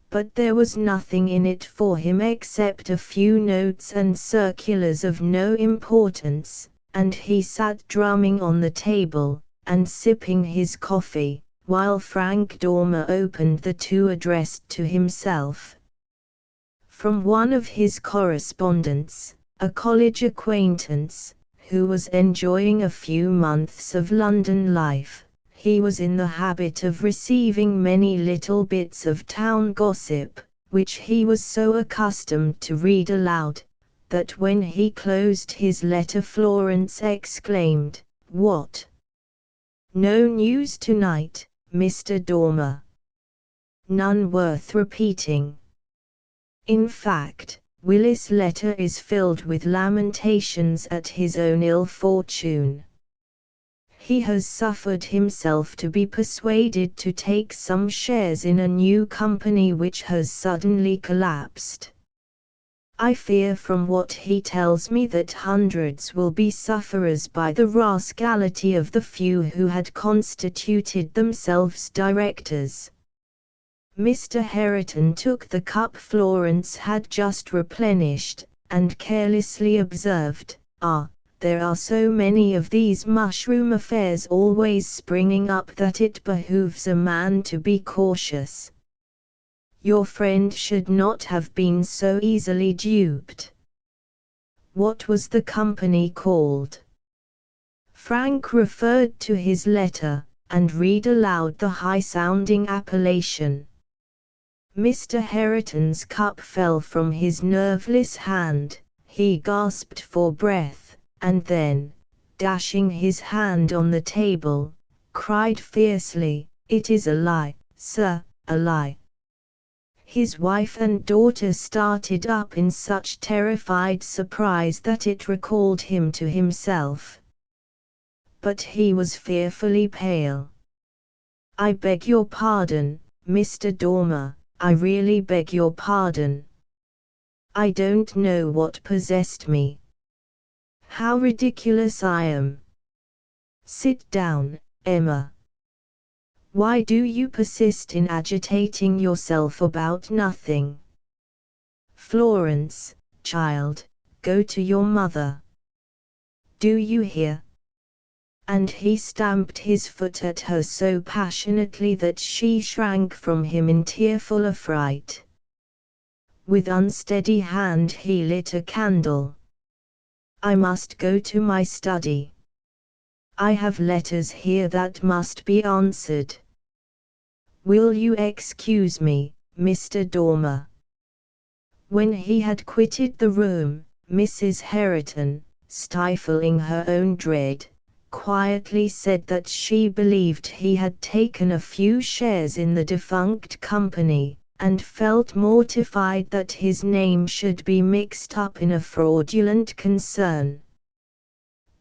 But there was nothing in it for him except a few notes and circulars of no importance, and he sat drumming on the table, and sipping his coffee, while Frank Dormer opened the two addressed to himself. From one of his correspondents, a college acquaintance, who was enjoying a few months of London life, he was in the habit of receiving many little bits of town gossip, which he was so accustomed to read aloud, that when he closed his letter Florence exclaimed, "What? No news tonight, Mr. Dormer? None worth repeating. In fact, Willis' letter is filled with lamentations at his own ill fortune. He has suffered himself to be persuaded to take some shares in a new company which has suddenly collapsed. I fear from what he tells me that hundreds will be sufferers by the rascality of the few who had constituted themselves directors. Mr. Hareton took the cup Florence had just replenished, and carelessly observed, there are so many of these mushroom affairs always springing up that it behooves a man to be cautious. Your friend should not have been so easily duped. What was the company called? Frank referred to his letter, and read aloud the high-sounding appellation. Mr. Hareton's cup fell from his nerveless hand, he gasped for breath, and then, dashing his hand on the table, cried fiercely, "It is a lie, sir, a lie." His wife and daughter started up in such terrified surprise that it recalled him to himself. But he was fearfully pale. "I beg your pardon, Mr. Dormer, I really beg your pardon. I don't know what possessed me. How ridiculous I am. Sit down, Emma. Why do you persist in agitating yourself about nothing? Florence, child, go to your mother. Do you hear?" And he stamped his foot at her so passionately that she shrank from him in tearful affright. With unsteady hand he lit a candle. "I must go to my study. I have letters here that must be answered. Will you excuse me, Mr. Dormer?" When he had quitted the room, Mrs. Hareton, stifling her own dread, quietly said that she believed he had taken a few shares in the defunct company, and felt mortified that his name should be mixed up in a fraudulent concern.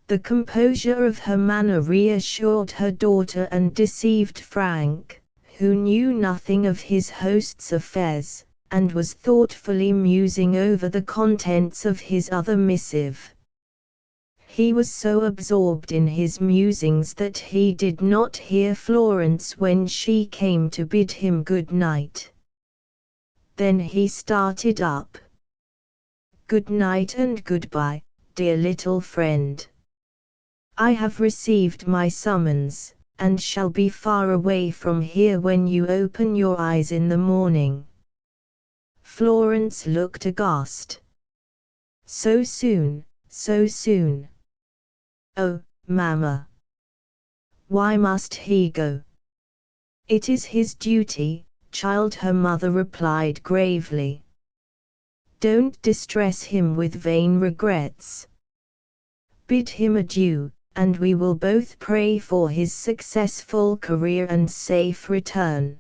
The composure of her manner reassured her daughter and deceived Frank, who knew nothing of his host's affairs, and was thoughtfully musing over the contents of his other missive. He was so absorbed in his musings that he did not hear Florence when she came to bid him good night. Then he started up. "Good night and goodbye, dear little friend. I have received my summons, and shall be far away from here when you open your eyes in the morning." Florence looked aghast. "So soon, so soon? Oh, Mamma! Why must he go?" "It is his duty, child," her mother replied gravely. "Don't distress him with vain regrets. Bid him adieu, and we will both pray for his successful career and safe return."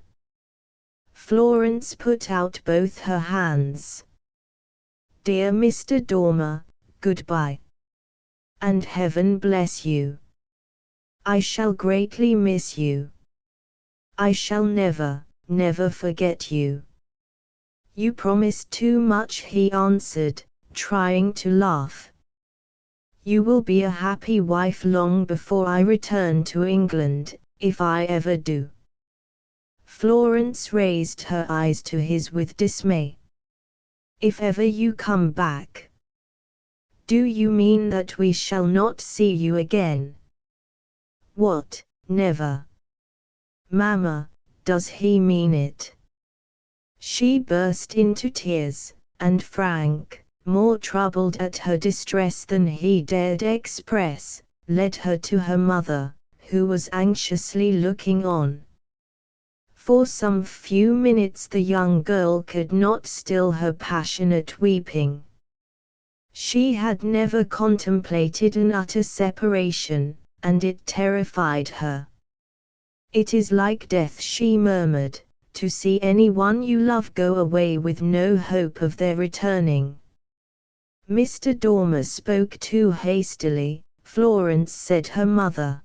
Florence put out both her hands. "Dear Mr. Dormer, goodbye. And heaven bless you. I shall greatly miss you. I shall never, never forget you." "You promised too much," he answered, trying to laugh. "You will be a happy wife long before I return to England, if I ever do." Florence raised her eyes to his with dismay. "If ever you come back? Do you mean that we shall not see you again?" "What, never? Mamma, does he mean it?" She burst into tears, and Frank, more troubled at her distress than he dared express, led her to her mother, who was anxiously looking on. For some few minutes the young girl could not still her passionate weeping. She had never contemplated an utter separation, and it terrified her. "It is like death," she murmured, "to see anyone you love go away with no hope of their returning." "Mr. Dormer spoke too hastily," Florence said her mother.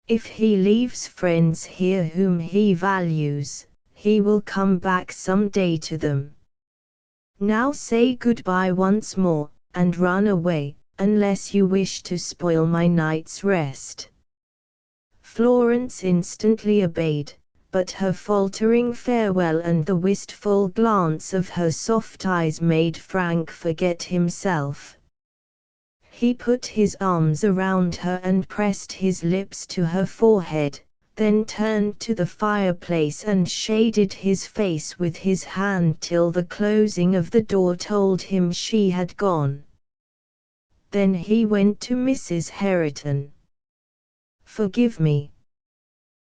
If he leaves friends here whom he values, he will come back some day to them. Now say goodbye once more, and run away, unless you wish to spoil my night's rest." Florence instantly obeyed, but her faltering farewell and the wistful glance of her soft eyes made Frank forget himself. He put his arms around her and pressed his lips to her forehead, then turned to the fireplace and shaded his face with his hand till the closing of the door told him she had gone. Then he went to Mrs. Herriton. "Forgive me.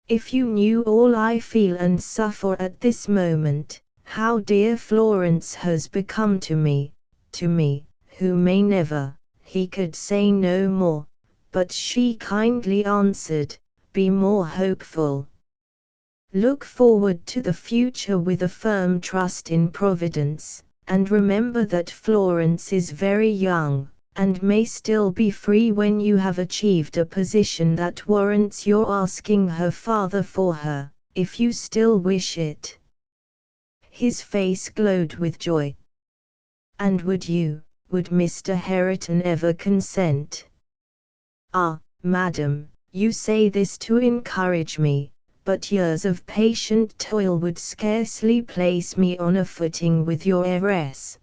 If you knew all I feel and suffer at this moment, how dear Florence has become to me, who may never—" He could say no more, but she kindly answered, "Be more hopeful. Look forward to the future with a firm trust in Providence, and remember that Florence is very young, and may still be free when you have achieved a position that warrants your asking her father for her, if you still wish it." His face glowed with joy. "And would Mr. Herriton ever consent?" "Ah, madam, you say this to encourage me, but years of patient toil would scarcely place me on a footing with your heiress."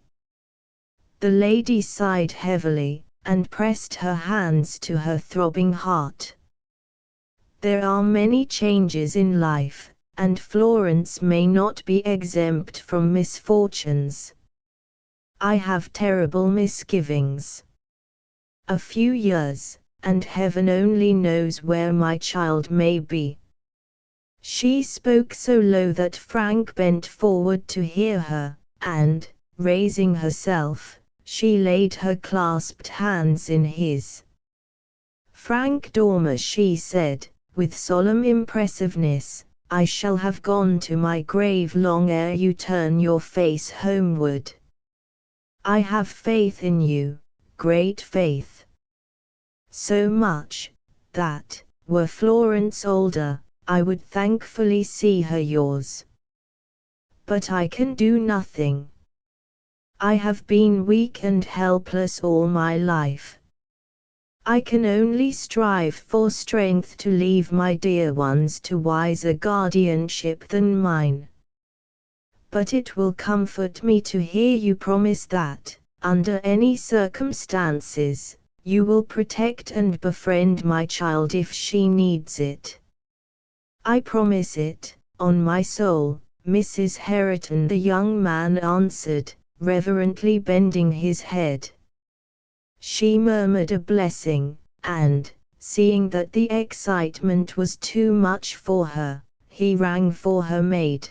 The lady sighed heavily, and pressed her hands to her throbbing heart. "There are many changes in life, and Florence may not be exempt from misfortunes. I have terrible misgivings. A few years, and heaven only knows where my child may be." She spoke so low that Frank bent forward to hear her, and, raising herself, she laid her clasped hands in his. "Frank Dormer," she said, with solemn impressiveness, "I shall have gone to my grave long ere you turn your face homeward. I have faith in you, great faith. So much, that, were Florence older, I would thankfully see her yours. But I can do nothing. I have been weak and helpless all my life. I can only strive for strength to leave my dear ones to wiser guardianship than mine. But it will comfort me to hear you promise that, under any circumstances, you will protect and befriend my child if she needs it." "I promise it, on my soul, Mrs. Herriton," the young man answered, reverently bending his head. She murmured a blessing, and, seeing that the excitement was too much for her, he rang for her maid.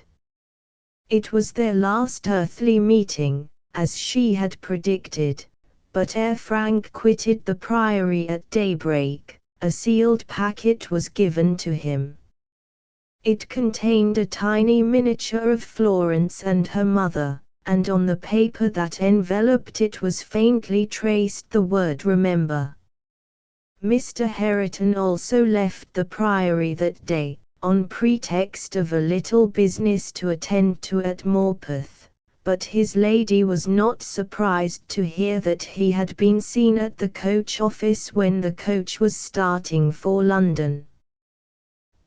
It was their last earthly meeting, as she had predicted, but ere Frank quitted the priory at daybreak, a sealed packet was given to him. It contained a tiny miniature of Florence and her mother, and on the paper that enveloped it was faintly traced the word "Remember." Mr. Herriton also left the priory that day, on pretext of a little business to attend to at Morpeth, but his lady was not surprised to hear that he had been seen at the coach office when the coach was starting for London.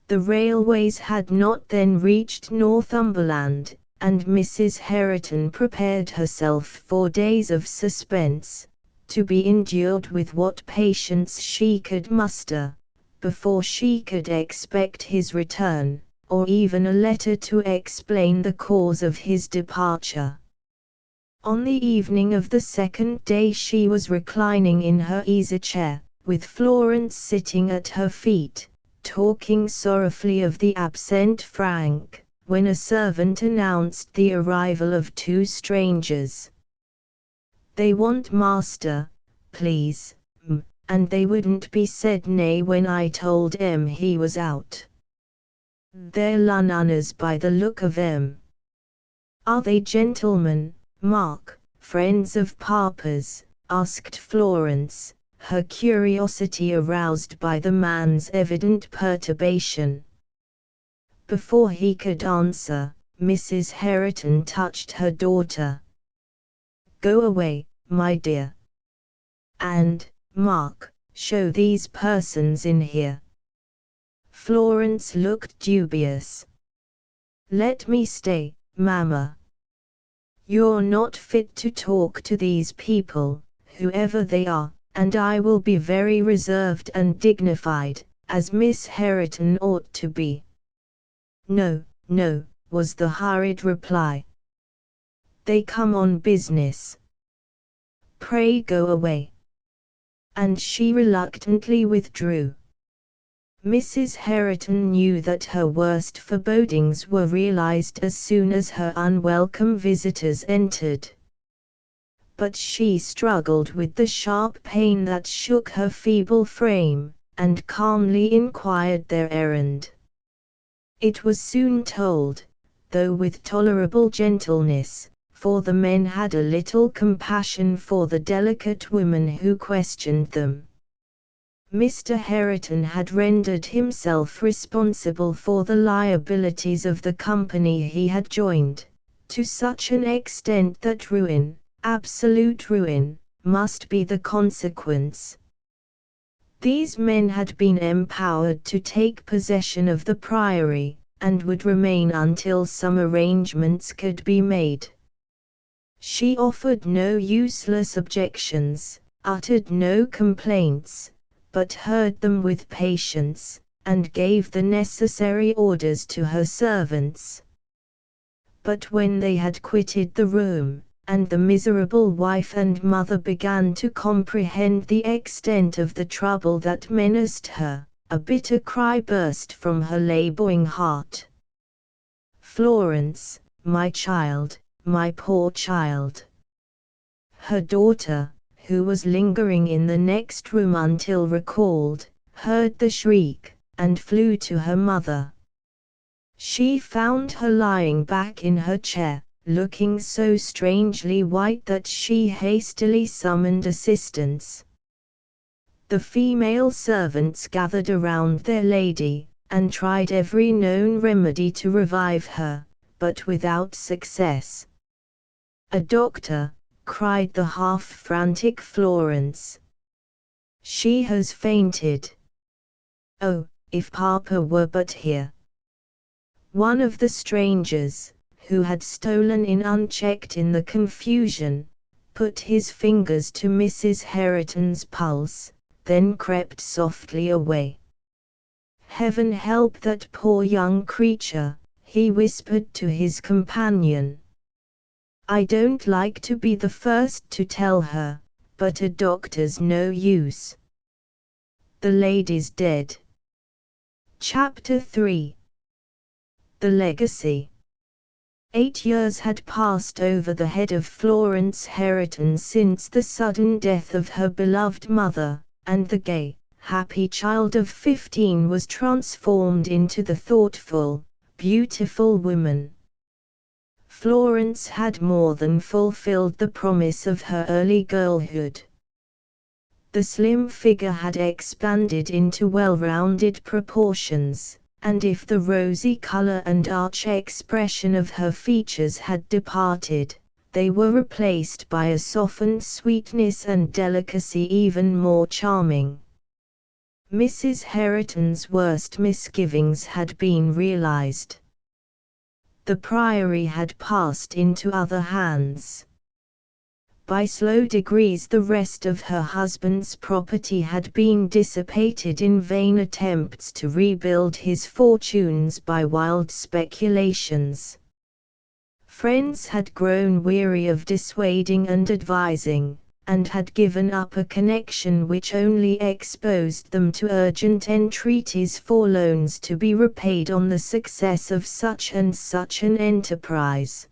The railways had not then reached Northumberland, and Mrs. Herriton prepared herself for days of suspense, to be endured with what patience she could muster, before she could expect his return, or even a letter to explain the cause of his departure. On the evening of the second day she was reclining in her easy-chair, with Florence sitting at her feet, talking sorrowfully of the absent Frank, when a servant announced the arrival of two strangers. "They want master, please, and they wouldn't be said nay when I told M he was out. They're Londoners by the look of 'em." "Are they gentlemen, Mark, friends of Papa's?" asked Florence, her curiosity aroused by the man's evident perturbation. Before he could answer, Mrs. Herriton touched her daughter. "Go away, my dear. And, Mark, show these persons in here." Florence looked dubious. "Let me stay, Mamma. You're not fit to talk to these people, whoever they are, and I will be very reserved and dignified, as Miss Herriton ought to be." "No, no," was the hurried reply. "They come on business. Pray go away." And she reluctantly withdrew. Mrs. Herriton knew that her worst forebodings were realized as soon as her unwelcome visitors entered. But she struggled with the sharp pain that shook her feeble frame, and calmly inquired their errand. It was soon told, though with tolerable gentleness, for the men had a little compassion for the delicate woman who questioned them. Mr. Herriton had rendered himself responsible for the liabilities of the company he had joined, to such an extent that ruin, absolute ruin, must be the consequence. These men had been empowered to take possession of the priory, and would remain until some arrangements could be made. She offered no useless objections, uttered no complaints, but heard them with patience, and gave the necessary orders to her servants. But when they had quitted the room, and the miserable wife and mother began to comprehend the extent of the trouble that menaced her, a bitter cry burst from her laboring heart. "Florence, my child, my poor child!" Her daughter, who was lingering in the next room until recalled, heard the shriek, and flew to her mother. She found her lying back in her chair, looking so strangely white that she hastily summoned assistance. The female servants gathered around their lady, and tried every known remedy to revive her, but without success. "A doctor!" cried the half-frantic Florence. "She has fainted. Oh, if Papa were but here!" One of the strangers, who had stolen in unchecked in the confusion, put his fingers to Mrs. Herriton's pulse, then crept softly away. "Heaven help that poor young creature," he whispered to his companion. "I don't like to be the first to tell her, but a doctor's no use. The lady's dead." Chapter 3. The Legacy. 8 years had passed over the head of Florence Herriton since the sudden death of her beloved mother, and the gay, happy child of 15 was transformed into the thoughtful, beautiful woman. Florence had more than fulfilled the promise of her early girlhood. The slim figure had expanded into well-rounded proportions, and if the rosy color and arch expression of her features had departed, they were replaced by a softened sweetness and delicacy even more charming. Mrs. Herriton's worst misgivings had been realized. The priory had passed into other hands. By slow degrees the rest of her husband's property had been dissipated in vain attempts to rebuild his fortunes by wild speculations. Friends had grown weary of dissuading and advising, and had given up a connection which only exposed them to urgent entreaties for loans to be repaid on the success of such and such an enterprise.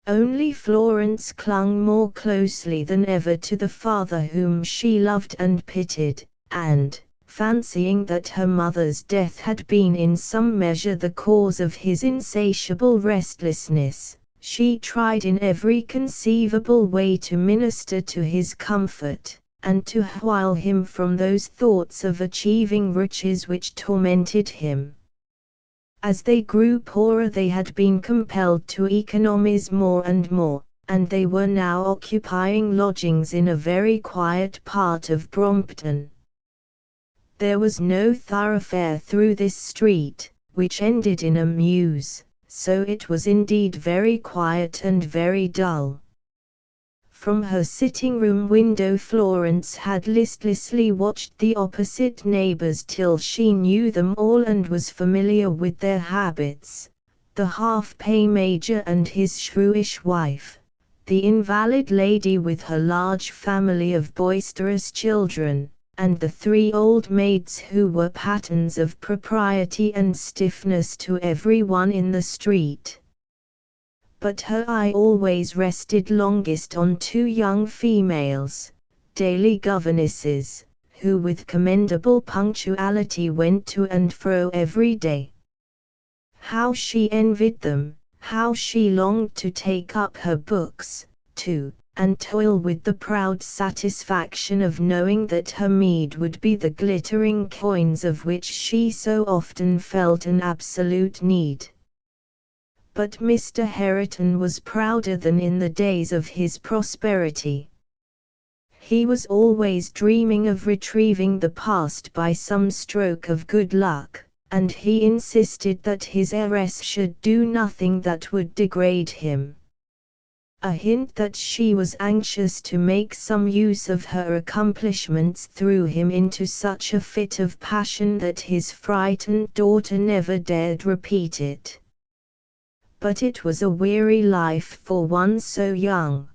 Only Florence clung more closely than ever to the father whom she loved and pitied, and, fancying that her mother's death had been in some measure the cause of his insatiable restlessness, she tried in every conceivable way to minister to his comfort, and to while him from those thoughts of achieving riches which tormented him. As they grew poorer they had been compelled to economize more and more, and they were now occupying lodgings in a very quiet part of Brompton. There was no thoroughfare through this street, which ended in a mews, so it was indeed very quiet and very dull. From her sitting-room window Florence had listlessly watched the opposite neighbors till she knew them all and was familiar with their habits: the half-pay major and his shrewish wife, the invalid lady with her large family of boisterous children, and the 3 old maids who were patterns of propriety and stiffness to every one in the street. But her eye always rested longest on 2 young females, daily governesses, who with commendable punctuality went to and fro every day. How she envied them, how she longed to take up her books, too, and toil with the proud satisfaction of knowing that her meed would be the glittering coins of which she so often felt an absolute need. But Mr. Hareton was prouder than in the days of his prosperity. He was always dreaming of retrieving the past by some stroke of good luck, and he insisted that his heiress should do nothing that would degrade him. A hint that she was anxious to make some use of her accomplishments threw him into such a fit of passion that his frightened daughter never dared repeat it. But it was a weary life for one so young.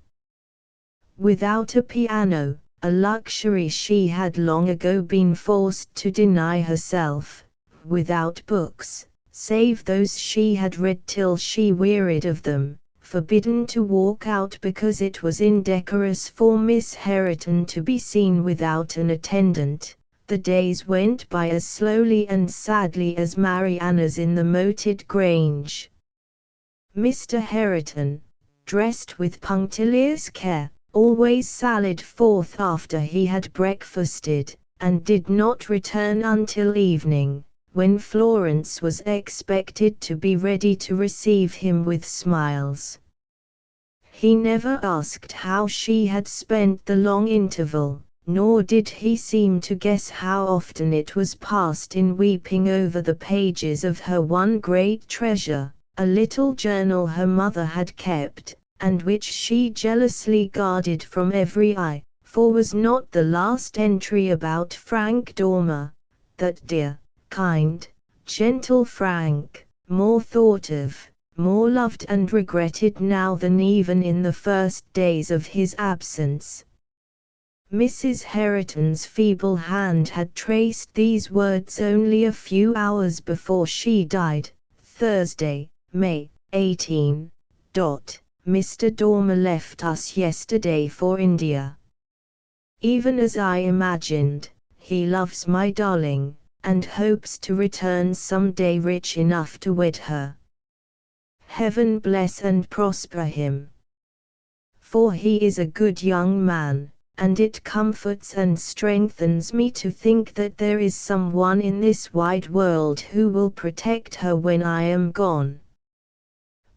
Without a piano, a luxury she had long ago been forced to deny herself, without books, save those she had read till she wearied of them, forbidden to walk out because it was indecorous for Miss Hareton to be seen without an attendant, the days went by as slowly and sadly as Mariana's in the moated grange. Mr. Hareton, dressed with punctilious care, always sallied forth after he had breakfasted, and did not return until evening, when Florence was expected to be ready to receive him with smiles. He never asked how she had spent the long interval, nor did he seem to guess how often it was passed in weeping over the pages of her one great treasure, a little journal her mother had kept, and which she jealously guarded from every eye, for was not the last entry about Frank Dormer, that dear, kind, gentle Frank, more thought of, more loved and regretted now than even in the first days of his absence. Mrs. Hareton's feeble hand had traced these words only a few hours before she died. Thursday, May 18. Mr. Dormer left us yesterday for India. Even as I imagined, he loves my darling, and hopes to return some day rich enough to wed her. Heaven bless and prosper him. For he is a good young man, and it comforts and strengthens me to think that there is someone in this wide world who will protect her when I am gone.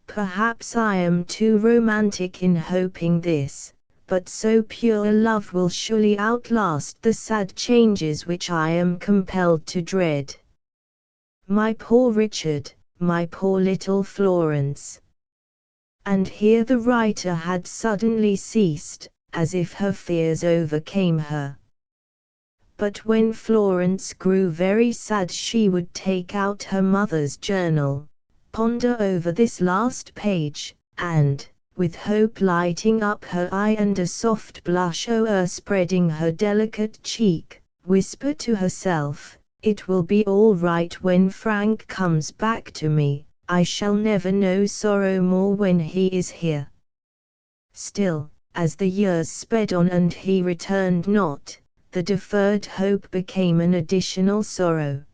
Perhaps I am too romantic in hoping this, but so pure a love will surely outlast the sad changes which I am compelled to dread. My poor Richard, my poor little Florence. And here the writer had suddenly ceased, as if her fears overcame her. But when Florence grew very sad she would take out her mother's journal, ponder over this last page, and, with hope lighting up her eye and a soft blush o'erspreading her delicate cheek, whisper to herself, "It will be all right when Frank comes back to me, I shall never know sorrow more when he is here." Still, as the years sped on and he returned not, the deferred hope became an additional sorrow.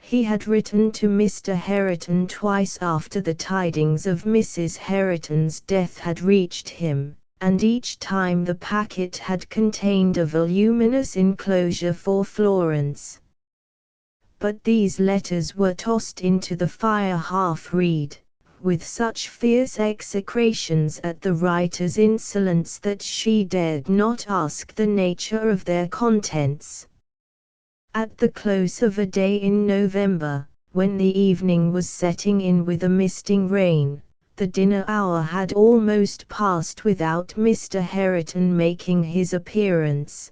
He had written to Mr. Hareton twice after the tidings of Mrs. Hareton's death had reached him, and each time the packet had contained a voluminous enclosure for Florence. But these letters were tossed into the fire half-read, with such fierce execrations at the writer's insolence that she dared not ask the nature of their contents. At the close of a day in November, when the evening was setting in with a misting rain, the dinner hour had almost passed without Mr. Hareton making his appearance.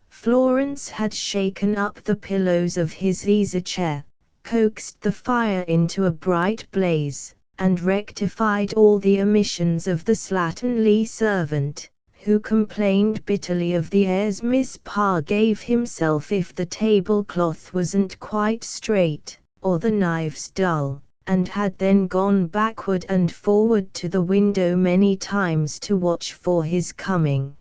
Florence had shaken up the pillows of his easy-chair, coaxed the fire into a bright blaze, and rectified all the omissions of the slatternly servant, who complained bitterly of the airs Miss Parr gave himself if the tablecloth wasn't quite straight, or the knives dull, and had then gone backward and forward to the window many times to watch for his coming.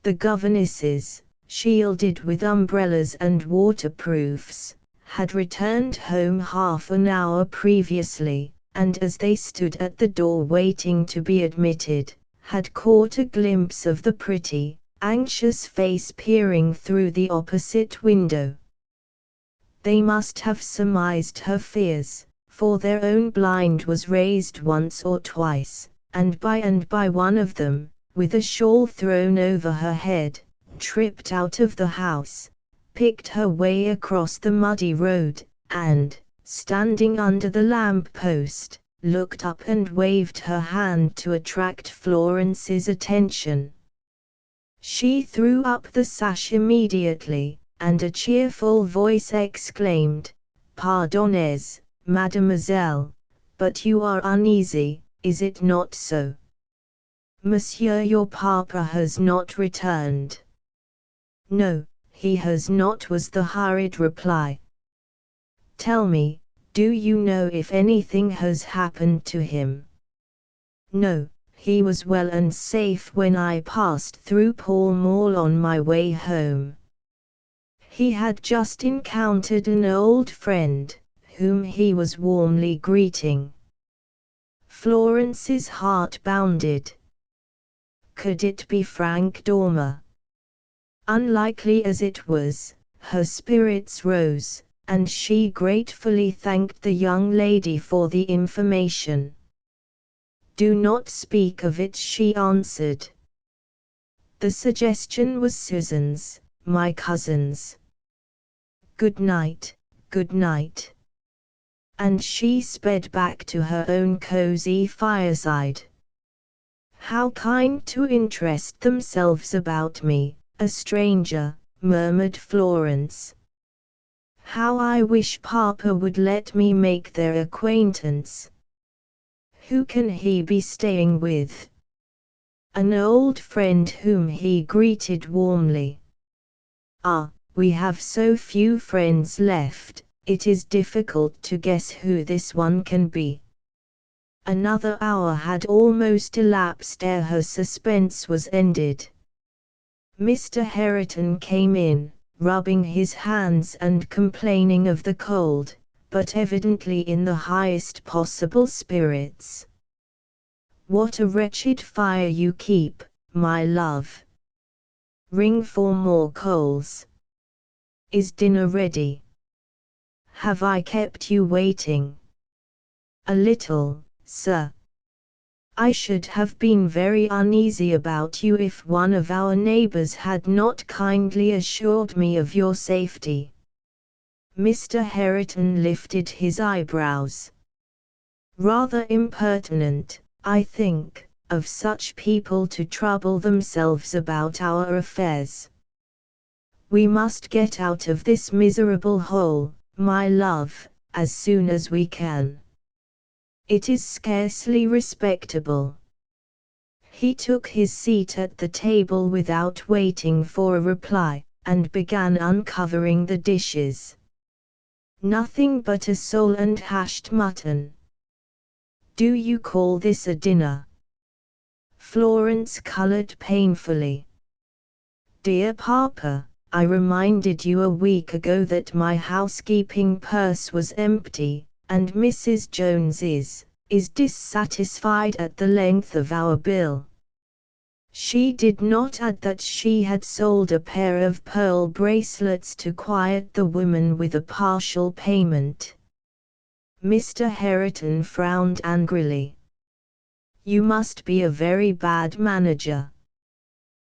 The governesses, shielded with umbrellas and waterproofs, had returned home half an hour previously, and as they stood at the door waiting to be admitted, had caught a glimpse of the pretty, anxious face peering through the opposite window. They must have surmised her fears, for their own blind was raised once or twice, and by one of them, with a shawl thrown over her head, tripped out of the house, picked her way across the muddy road, and, standing under the lamp-post, looked up and waved her hand to attract Florence's attention. She threw up the sash immediately, and a cheerful voice exclaimed, "Pardonnez, mademoiselle, but you are uneasy, is it not so? Monsieur your papa has not returned." "No, he has not," was the hurried reply. "Tell me, do you know if anything has happened to him?" "No, he was well and safe when I passed through Pall Mall on my way home. He had just encountered an old friend, whom he was warmly greeting." Florence's heart bounded. Could it be Frank Dormer? Unlikely as it was, her spirits rose, and she gratefully thanked the young lady for the information. "Do not speak of it," she answered. The suggestion was Susan's, my cousin's. "Good night, good night." And she sped back to her own cozy fireside. "How kind to interest themselves about me, a stranger," murmured Florence. "How I wish Papa would let me make their acquaintance. Who can he be staying with?" "An old friend whom he greeted warmly." "Ah, we have so few friends left, it is difficult to guess who this one can be." Another hour had almost elapsed ere her suspense was ended. Mr. Hareton came in, rubbing his hands and complaining of the cold, but evidently in the highest possible spirits. "What a wretched fire you keep, my love. Ring for more coals. Is dinner ready? Have I kept you waiting?" "A little, sir. I should have been very uneasy about you if one of our neighbors had not kindly assured me of your safety." Mr. Hareton lifted his eyebrows. "Rather impertinent, I think, of such people to trouble themselves about our affairs. We must get out of this miserable hole, my love, as soon as we can. It is scarcely respectable." He took his seat at the table without waiting for a reply, and began uncovering the dishes. "Nothing but a sole and hashed mutton. Do you call this a dinner?" Florence colored painfully. "Dear Papa, I reminded you a week ago that my housekeeping purse was empty, and Mrs. Jones is dissatisfied at the length of our bill. She did not add that she had sold a pair of pearl bracelets to quiet the woman with a partial payment. Mr. Hareton frowned angrily. You must be a very bad manager.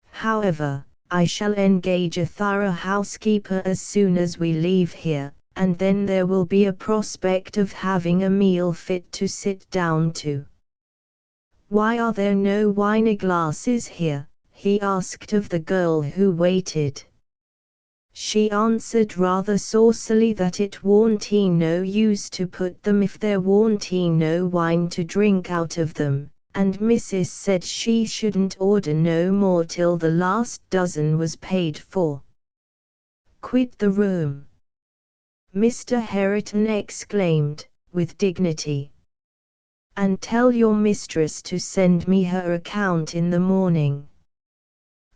However, I shall engage a thorough housekeeper as soon as we leave here, and then there will be a prospect of having a meal fit to sit down to. Why are there no wine glasses here? He asked of the girl who waited. She answered rather saucily that it warn't no use to put them if there warn't no wine to drink out of them, and Mrs. said she shouldn't order no more till the last dozen was paid for. Quit the room, Mr. Hareton exclaimed, with dignity. And tell your mistress to send me her account in the morning.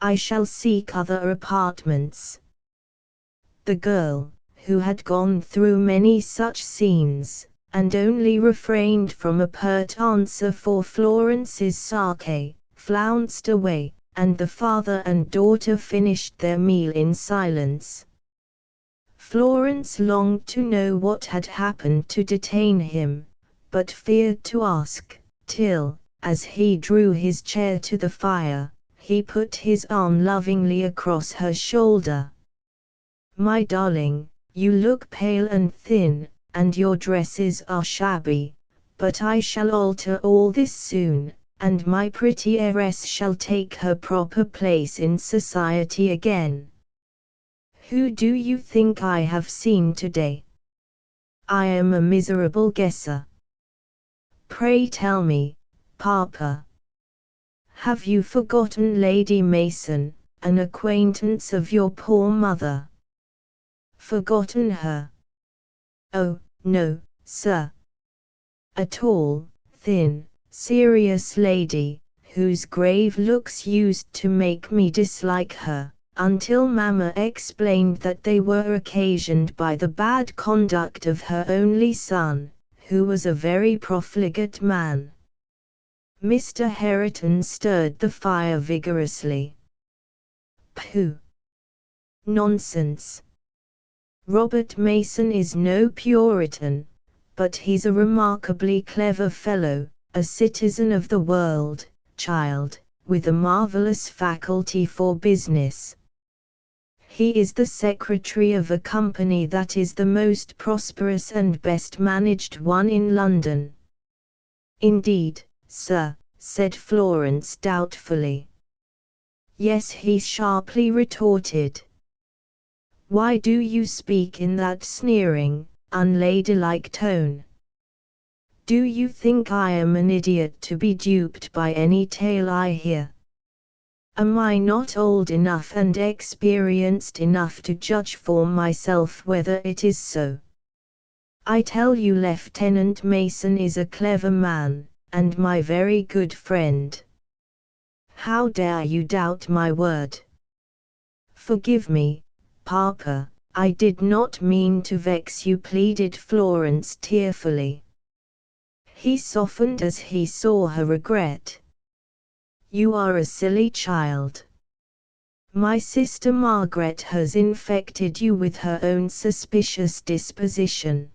I shall seek other apartments. The girl, who had gone through many such scenes, and only refrained from a pert answer for Florence's sake, flounced away, and the father and daughter finished their meal in silence. Florence longed to know what had happened to detain him, but feared to ask, till, as he drew his chair to the fire, he put his arm lovingly across her shoulder. My darling, you look pale and thin, and your dresses are shabby, but I shall alter all this soon, and my pretty heiress shall take her proper place in society again. Who do you think I have seen today? I am a miserable guesser. Pray tell me, Papa. Have you forgotten Lady Mason, an acquaintance of your poor mother? Forgotten her? Oh, no, sir. A tall, thin, serious lady, whose grave looks used to make me dislike her, until Mamma explained that they were occasioned by the bad conduct of her only son, who was a very profligate man. Mr. Hareton stirred the fire vigorously. Pooh! Nonsense! Robert Mason is no Puritan, but he's a remarkably clever fellow, a citizen of the world, child, with a marvelous faculty for business. He is the secretary of a company that is the most prosperous and best managed one in London. Indeed, sir, said Florence doubtfully. Yes, he sharply retorted. Why do you speak in that sneering, unladylike tone? Do you think I am an idiot to be duped by any tale I hear? Am I not old enough and experienced enough to judge for myself whether it is so? I tell you Lieutenant Mason is a clever man, and my very good friend. How dare you doubt my word? Forgive me, Papa, I did not mean to vex you, pleaded Florence tearfully. He softened as he saw her regret. You are a silly child. My sister Margaret has infected you with her own suspicious disposition.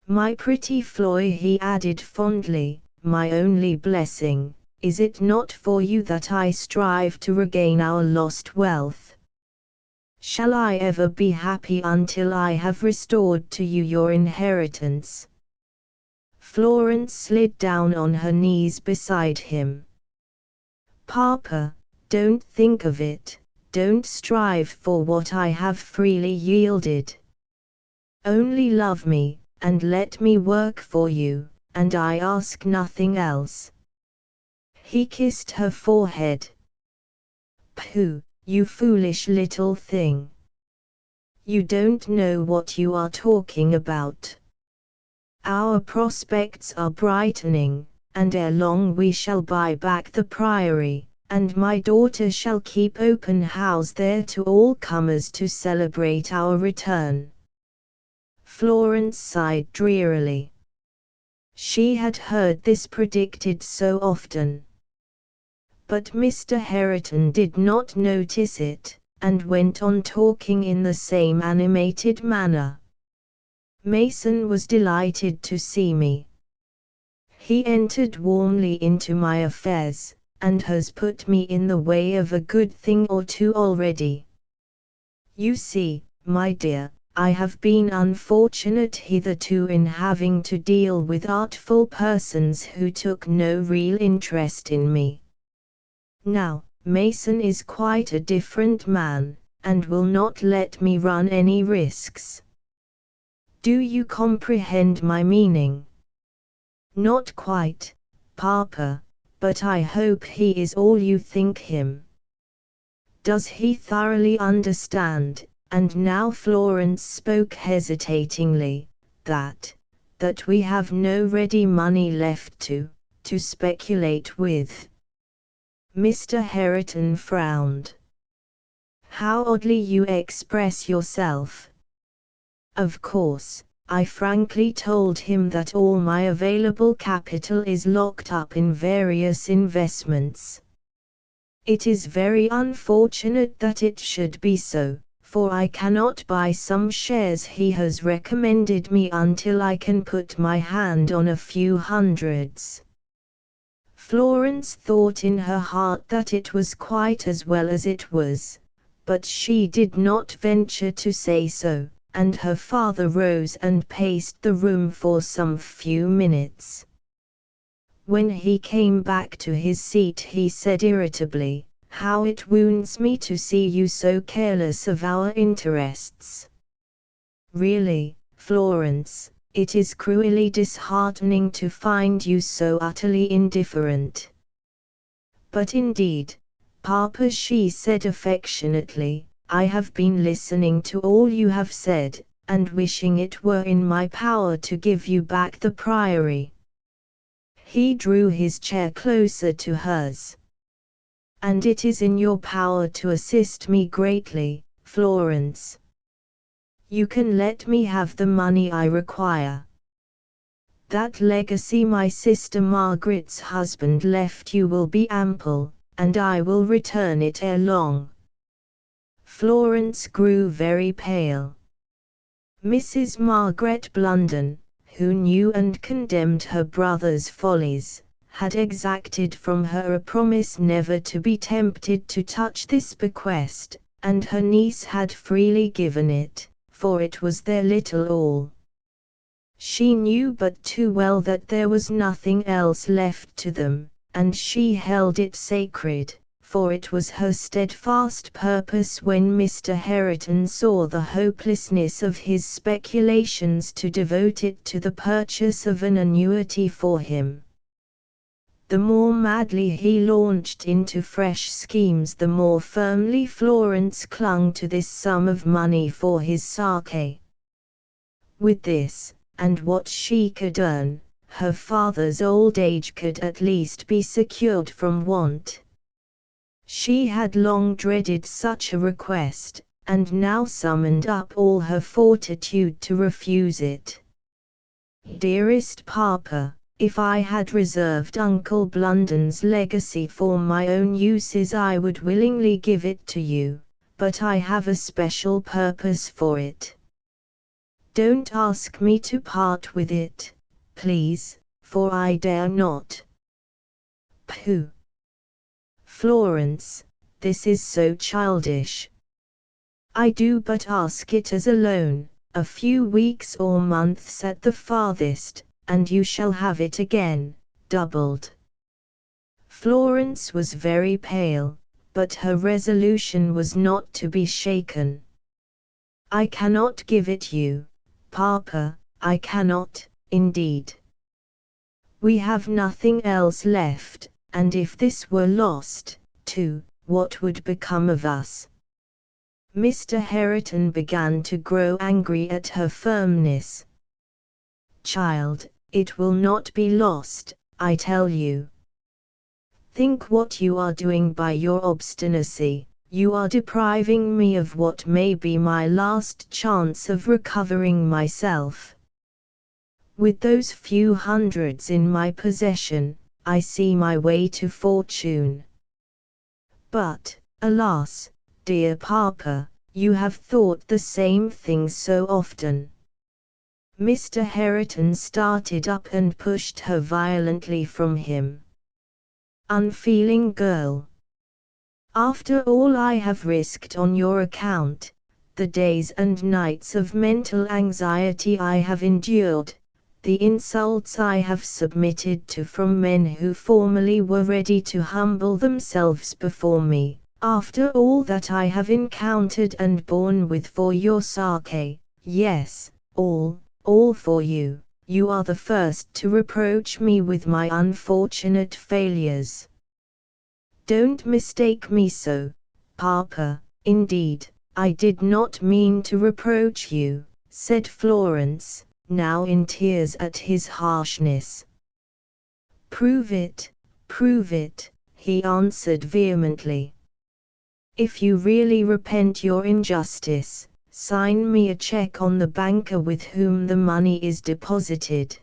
My pretty Floy, he added fondly, my only blessing, is it not for you that I strive to regain our lost wealth? Shall I ever be happy until I have restored to you your inheritance? Florence slid down on her knees beside him. Papa, don't think of it, don't strive for what I have freely yielded. Only love me, and let me work for you, and I ask nothing else. He kissed her forehead. Pooh, you foolish little thing. You don't know what you are talking about. Our prospects are brightening, and ere long we shall buy back the priory, and my daughter shall keep open house there to all comers to celebrate our return. Florence sighed drearily. She had heard this predicted so often. But Mr. Hareton did not notice it, and went on talking in the same animated manner. Mason was delighted to see me. He entered warmly into my affairs, and has put me in the way of a good thing or two already. You see, my dear, I have been unfortunate hitherto in having to deal with artful persons who took no real interest in me. Now, Mason is quite a different man, and will not let me run any risks. Do you comprehend my meaning? Not quite, Papa, but I hope he is all you think him. Does he thoroughly understand, and now Florence spoke hesitatingly, that we have no ready money left to speculate with? Mr. Hareton frowned. How oddly you express yourself. Of course, I frankly told him that all my available capital is locked up in various investments. It is very unfortunate that it should be so, for I cannot buy some shares he has recommended me until I can put my hand on a few hundreds. Florence thought in her heart that it was quite as well as it was, but she did not venture to say so, and her father rose and paced the room for some few minutes. When he came back to his seat he said irritably, "How it wounds me to see you so careless of our interests. Really, Florence, it is cruelly disheartening to find you so utterly indifferent." "But indeed, Papa," she said affectionately, "I have been listening to all you have said, and wishing it were in my power to give you back the priory." He drew his chair closer to hers. "And it is in your power to assist me greatly, Florence. You can let me have the money I require. That legacy my sister Margaret's husband left you will be ample, and I will return it ere long." Florence grew very pale. Mrs. Margaret Blunden, who knew and condemned her brother's follies, had exacted from her a promise never to be tempted to touch this bequest, and her niece had freely given it, for it was their little all. She knew but too well that there was nothing else left to them, and she held it sacred, for it was her steadfast purpose when Mr. Hareton saw the hopelessness of his speculations to devote it to the purchase of an annuity for him. The more madly he launched into fresh schemes, the more firmly Florence clung to this sum of money for his sake. With this, and what she could earn, her father's old age could at least be secured from want. She had long dreaded such a request, and now summoned up all her fortitude to refuse it. "Dearest Papa, if I had reserved Uncle Blunden's legacy for my own uses I would willingly give it to you, but I have a special purpose for it. Don't ask me to part with it, please, for I dare not." "Pooh! Florence, this is so childish. I do but ask it as a loan, a few weeks or months at the farthest, and you shall have it again, doubled." Florence was very pale, but her resolution was not to be shaken. "I cannot give it you, Papa, I cannot, indeed. We have nothing else left, and if this were lost, too, what would become of us?" Mr. Hareton began to grow angry at her firmness. "Child, it will not be lost, I tell you. Think what you are doing by your obstinacy. You are depriving me of what may be my last chance of recovering myself. With those few hundreds in my possession, I see my way to fortune. But, alas, dear Papa, you have thought the same thing so often. Mr. Hareton started up and pushed her violently from him. Unfeeling girl! After all I have risked on your account, the days and nights of mental anxiety I have endured, the insults I have submitted to from men who formerly were ready to humble themselves before me, after all that I have encountered and borne with for your sake, yes, all for you, you are the first to reproach me with my unfortunate failures. Don't mistake me so, Papa, indeed, I did not mean to reproach you, said Florence, now in tears at his harshness. Prove it, he answered vehemently. If you really repent your injustice, sign me a check on the banker with whom the money is deposited.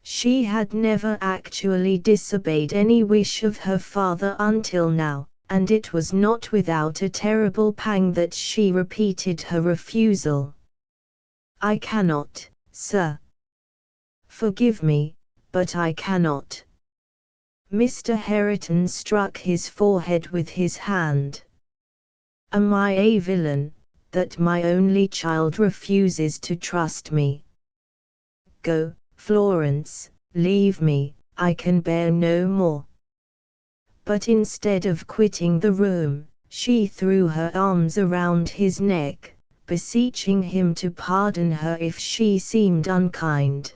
She had never actually disobeyed any wish of her father until now, and it was not without a terrible pang that she repeated her refusal. I cannot, sir. Forgive me, but I cannot. Mr. Hareton struck his forehead with his hand. Am I a villain, that my only child refuses to trust me? Go, Florence, leave me, I can bear no more. But instead of quitting the room, she threw her arms around his neck, beseeching him to pardon her if she seemed unkind.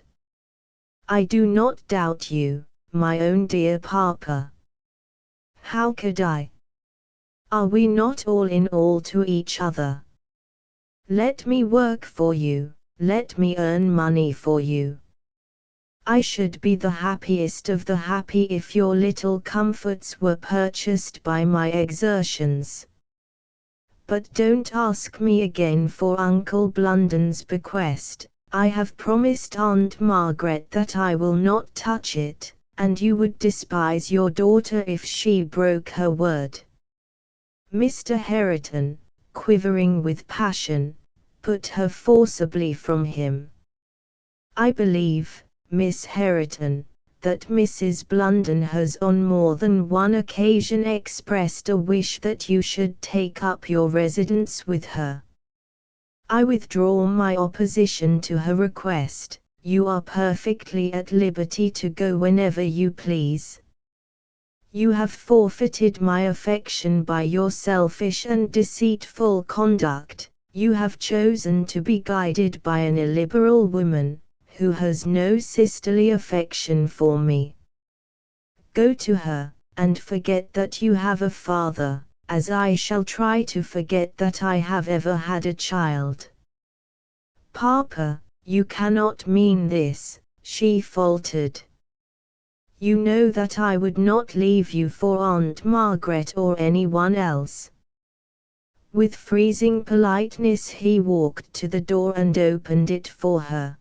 I do not doubt you, my own dear Papa. How could I? Are we not all in all to each other? Let me work for you, let me earn money for you. I should be the happiest of the happy if your little comforts were purchased by my exertions. But don't ask me again for Uncle Blunden's bequest. I have promised Aunt Margaret that I will not touch it, and you would despise your daughter if she broke her word. Mr. Hareton, quivering with passion, put her forcibly from him. I believe, Miss Hareton, that Mrs. Blunden has on more than one occasion expressed a wish that you should take up your residence with her. I withdraw my opposition to her request. You are perfectly at liberty to go whenever you please. You have forfeited my affection by your selfish and deceitful conduct. You have chosen to be guided by an illiberal woman, who has no sisterly affection for me. Go to her, and forget that you have a father, as I shall try to forget that I have ever had a child. Papa, you cannot mean this, she faltered. You know that I would not leave you for Aunt Margaret or anyone else. With freezing politeness he walked to the door and opened it for her.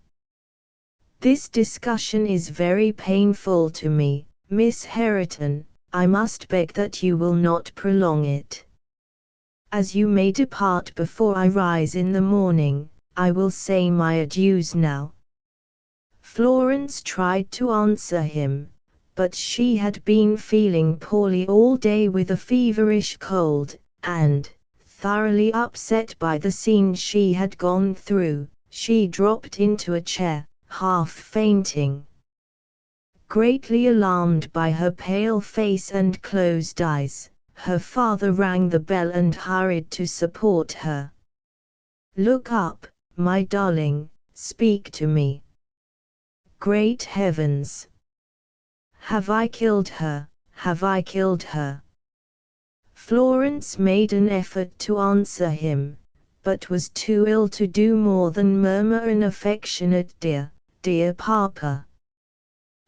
This discussion is very painful to me, Miss Hareton. I must beg that you will not prolong it. As you may depart before I rise in the morning, I will say my adieus now. Florence tried to answer him, but she had been feeling poorly all day with a feverish cold, and, thoroughly upset by the scene she had gone through, she dropped into a chair, half fainting. Greatly alarmed by her pale face and closed eyes, her father rang the bell and hurried to support her. Look up, my darling, speak to me. Great heavens! Have I killed her? Have I killed her? Florence made an effort to answer him, but was too ill to do more than murmur an affectionate dear, dear Papa.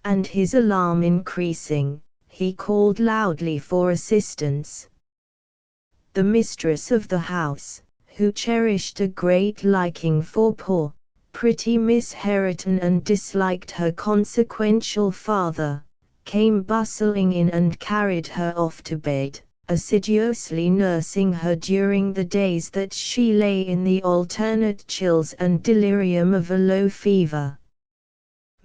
And his alarm increasing, he called loudly for assistance. The mistress of the house, who cherished a great liking for poor, pretty Miss Hareton and disliked her consequential father, came bustling in and carried her off to bed, assiduously nursing her during the days that she lay in the alternate chills and delirium of a low fever.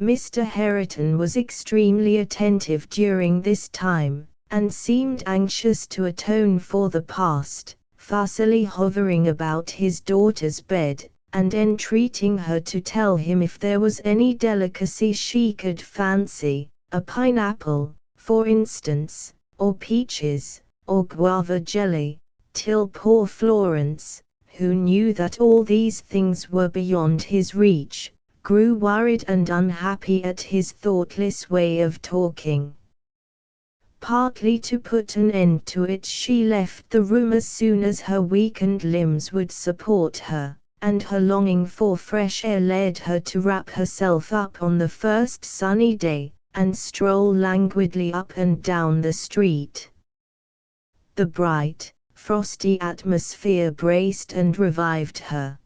Mr. Hareton was extremely attentive during this time, and seemed anxious to atone for the past, fussily hovering about his daughter's bed, and entreating her to tell him if there was any delicacy she could fancy, a pineapple, for instance, or peaches, or guava jelly, till poor Florence, who knew that all these things were beyond his reach, grew worried and unhappy at his thoughtless way of talking. Partly to put an end to it, she left the room as soon as her weakened limbs would support her, and her longing for fresh air led her to wrap herself up on the first sunny day, and stroll languidly up and down the street. The bright, frosty atmosphere braced and revived her.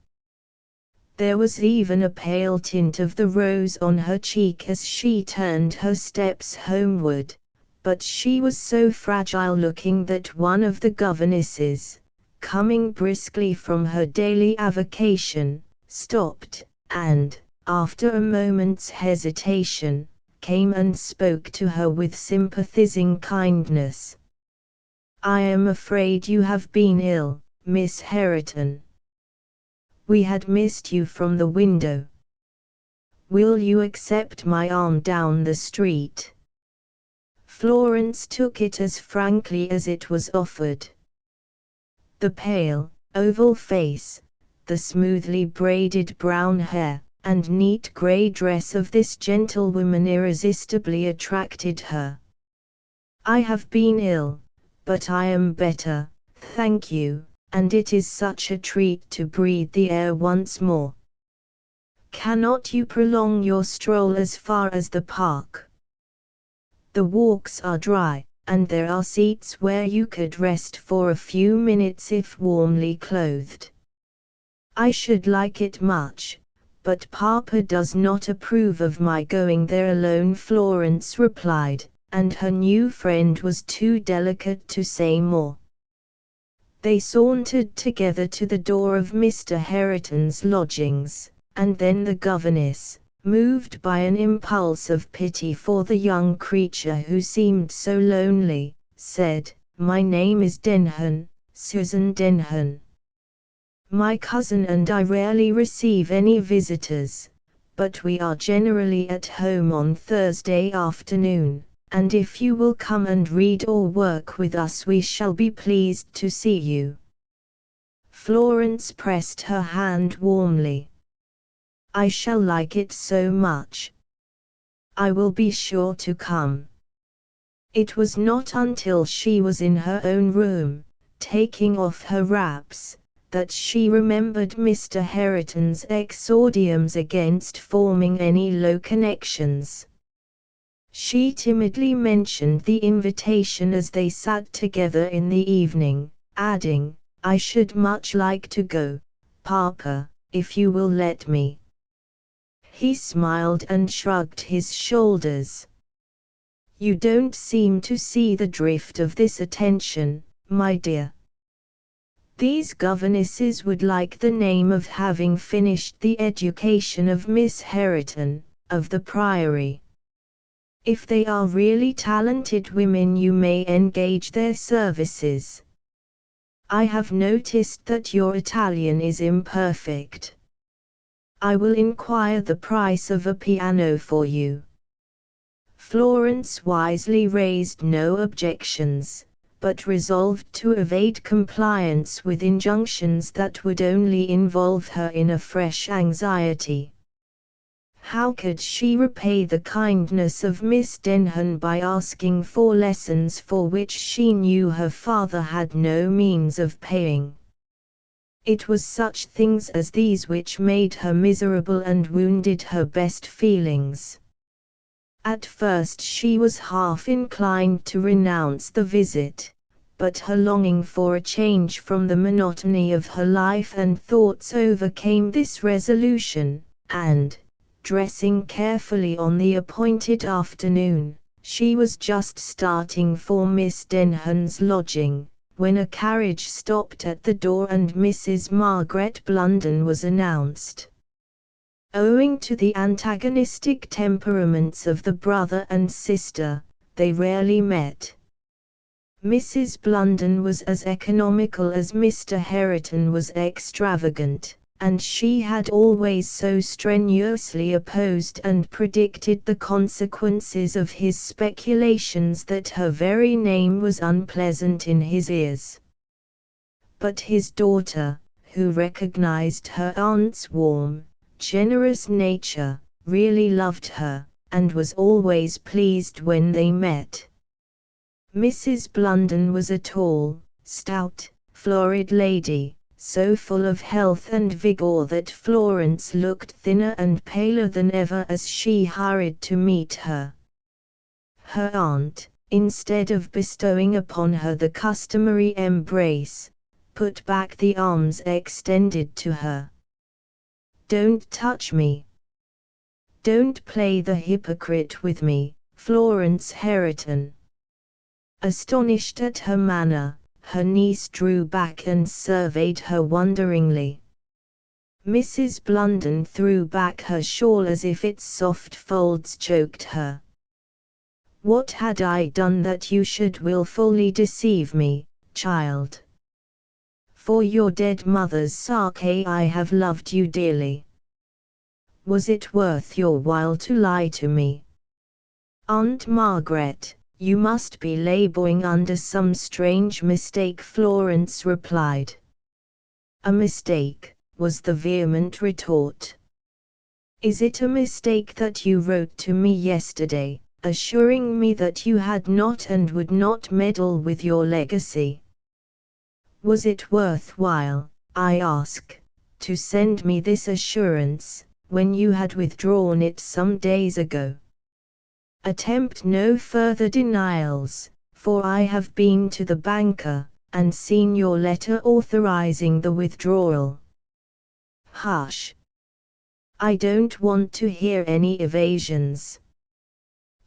There was even a pale tint of the rose on her cheek as she turned her steps homeward, but she was so fragile-looking that one of the governesses, coming briskly from her daily avocation, stopped, and, after a moment's hesitation, came and spoke to her with sympathizing kindness. "I am afraid you have been ill, Miss Hareton. We had missed you from the window. Will you accept my arm down the street?" Florence took it as frankly as it was offered. The pale, oval face, the smoothly braided brown hair, and neat grey dress of this gentlewoman irresistibly attracted her. "I have been ill, but I am better, thank you, and it is such a treat to breathe the air once more. Cannot you prolong your stroll as far as the park? The walks are dry, and there are seats where you could rest for a few minutes if warmly clothed." "I should like it much, but Papa does not approve of my going there alone," Florence replied, and her new friend was too delicate to say more. They sauntered together to the door of Mr. Hareton's lodgings, and then the governess, moved by an impulse of pity for the young creature who seemed so lonely, said, "My name is Denham, Susan Denham. My cousin and I rarely receive any visitors, but we are generally at home on Thursday afternoon, and if you will come and read or work with us we shall be pleased to see you." Florence pressed her hand warmly. "I shall like it so much. I will be sure to come." It was not until she was in her own room, taking off her wraps, that she remembered Mr. Hareton's exordiums against forming any low connections. She timidly mentioned the invitation as they sat together in the evening, adding, "I should much like to go, Papa, if you will let me." He smiled and shrugged his shoulders. "You don't seem to see the drift of this attention, my dear. These governesses would like the name of having finished the education of Miss Hareton, of the Priory. If they are really talented women you may engage their services. I have noticed that your Italian is imperfect. I will inquire the price of a piano for you." Florence wisely raised no objections, but resolved to evade compliance with injunctions that would only involve her in a fresh anxiety. How could she repay the kindness of Miss Denham by asking for lessons for which she knew her father had no means of paying? It was such things as these which made her miserable and wounded her best feelings. At first she was half inclined to renounce the visit, but her longing for a change from the monotony of her life and thoughts overcame this resolution, and, dressing carefully on the appointed afternoon, She was just starting for Miss Denhan's lodging, when a carriage stopped at the door and Mrs. Margaret Blunden was announced. Owing to the antagonistic temperaments of the brother and sister, they rarely met. Mrs. Blunden was as economical as Mr. Hareton was extravagant, and she had always so strenuously opposed and predicted the consequences of his speculations that her very name was unpleasant in his ears. But his daughter, who recognized her aunt's warm, generous nature, really loved her, and was always pleased when they met. Mrs. Blunden was a tall, stout, florid lady, so full of health and vigor that Florence looked thinner and paler than ever as she hurried to meet her. Her aunt, instead of bestowing upon her the customary embrace, put back the arms extended to her. "Don't touch me. Don't play the hypocrite with me, Florence Hareton." Astonished at her manner, her niece drew back and surveyed her wonderingly. Mrs. Blunden threw back her shawl as if its soft folds choked her. "What had I done that you should wilfully deceive me, child? For your dead mother's sake I have loved you dearly. Was it worth your while to lie to me?" "Aunt Margaret, you must be laboring under some strange mistake," Florence replied. "A mistake," was the vehement retort. "Is it a mistake that you wrote to me yesterday, assuring me that you had not and would not meddle with your legacy? Was it worth while, I ask, to send me this assurance, when you had withdrawn it some days ago? Attempt no further denials, for I have been to the banker, and seen your letter authorizing the withdrawal." "Hush! I don't want to hear any evasions.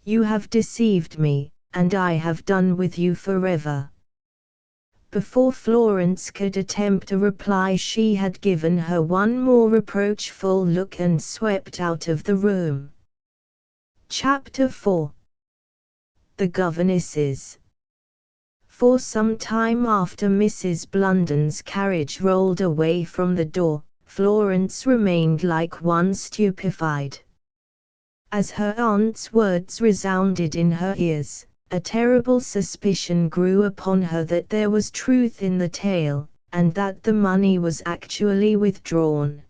You have deceived me, and I have done with you forever." Before Florence could attempt a reply, she had given her one more reproachful look and swept out of the room. Chapter 4. The Governesses. For some time after Mrs. Blunden's carriage rolled away from the door, Florence remained like one stupefied. As her aunt's words resounded in her ears, a terrible suspicion grew upon her that there was truth in the tale, and that the money was actually withdrawn.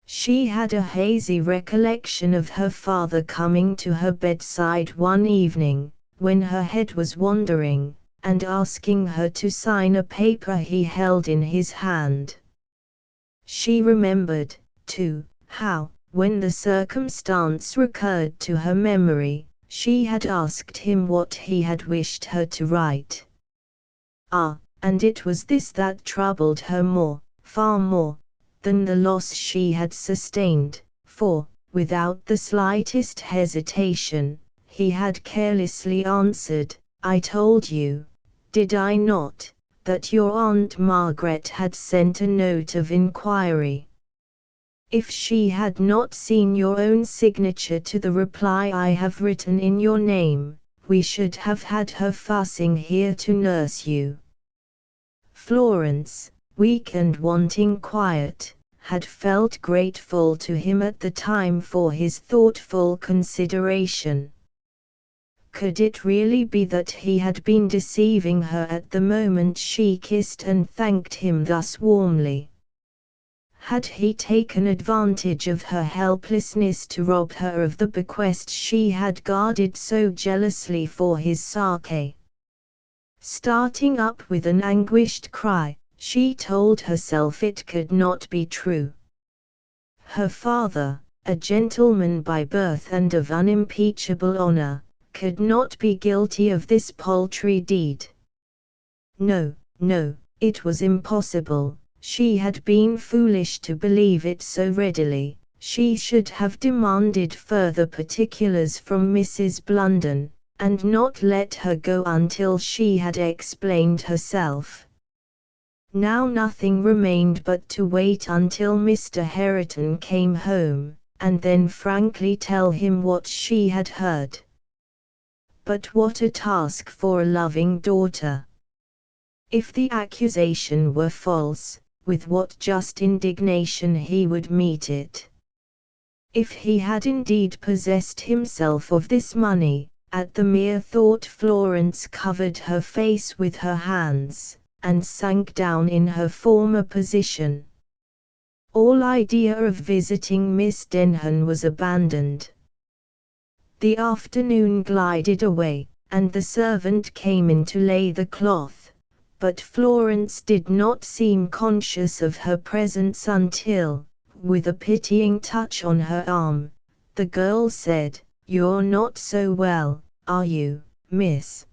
She had a hazy recollection of her father coming to her bedside one evening, when her head was wandering, and asking her to sign a paper he held in his hand. She remembered, too, how, when the circumstance recurred to her memory, she had asked him what he had wished her to write. And it was this that troubled her more, far more, than the loss she had sustained, for, without the slightest hesitation, he had carelessly answered, "I told you, did I not, that your Aunt Margaret had sent a note of inquiry? If she had not seen your own signature to the reply I have written in your name, we should have had her fussing here to nurse you." Florence, weak and wanting quiet, had felt grateful to him at the time for his thoughtful consideration. Could it really be that he had been deceiving her at the moment she kissed and thanked him thus warmly? Had he taken advantage of her helplessness to rob her of the bequest she had guarded so jealously for his sake? Starting up with an anguished cry, she told herself it could not be true. Her father, a gentleman by birth and of unimpeachable honor, could not be guilty of this paltry deed. No, no, it was impossible. She had been foolish to believe it so readily. She should have demanded further particulars from Mrs. Blunden, and not let her go until she had explained herself. Now nothing remained but to wait until Mr. Hareton came home, and then frankly tell him what she had heard. But what a task for a loving daughter! If the accusation were false, with what just indignation he would meet it! If he had indeed possessed himself of this money, at the mere thought Florence covered her face with her hands, and sank down in her former position. All idea of visiting Miss Denham was abandoned. The afternoon glided away, and the servant came in to lay the cloth, but Florence did not seem conscious of her presence until, with a pitying touch on her arm, the girl said, "You're not so well, are you, miss?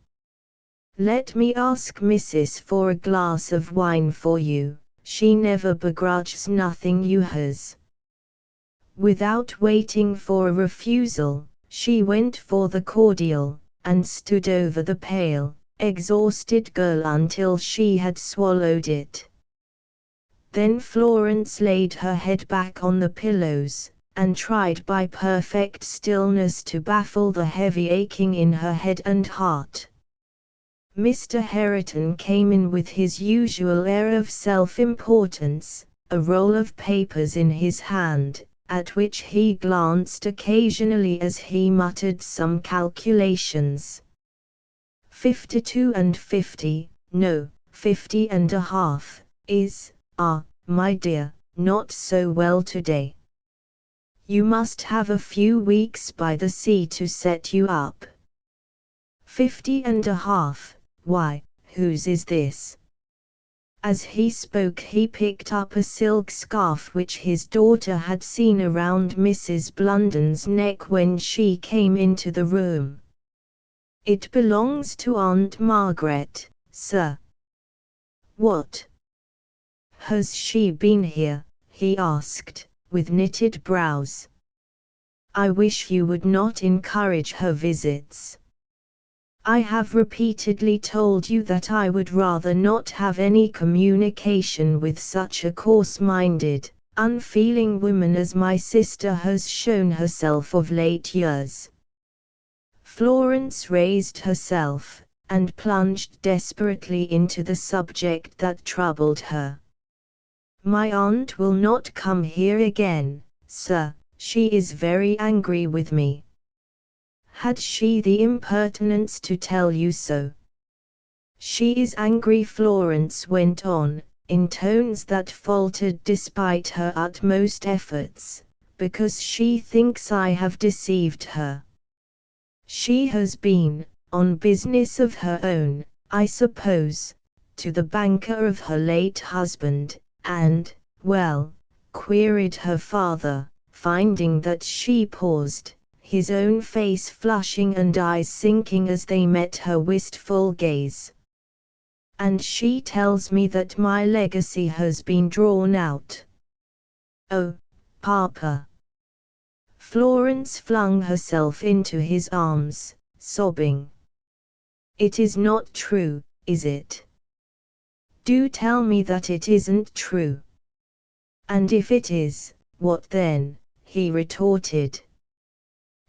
Let me ask missus for a glass of wine for you, she never begrudges nothing you has." Without waiting for a refusal, she went for the cordial, and stood over the pale, exhausted girl until she had swallowed it. Then Florence laid her head back on the pillows, and tried by perfect stillness to baffle the heavy aching in her head and heart. Mr. Hareton came in with his usual air of self-importance, a roll of papers in his hand, at which he glanced occasionally as he muttered some calculations. 52 and 50, no, 50 and a half, is, my dear, not so well today. You must have a few weeks by the sea to set you up. 50 and a half, why, whose is this? As he spoke he picked up a silk scarf which his daughter had seen around Mrs. Blunden's neck when she came into the room. It belongs to Aunt Margaret, sir. What? Has she been here? He asked, with knitted brows. I wish you would not encourage her visits. I have repeatedly told you that I would rather not have any communication with such a coarse-minded, unfeeling woman as my sister has shown herself of late years. Florence raised herself, and plunged desperately into the subject that troubled her. My aunt will not come here again, sir, she is very angry with me. Had she the impertinence to tell you so? She is angry, Florence went on, in tones that faltered despite her utmost efforts, because she thinks I have deceived her. She has been, on business of her own, I suppose, to the banker of her late husband, and, well, queried her father, finding that she paused, his own face flushing and eyes sinking as they met her wistful gaze. And she tells me that my legacy has been drawn out. Oh, Papa! Florence flung herself into his arms, sobbing. It is not true, is it? Do tell me that it isn't true. And if it is, what then? He retorted.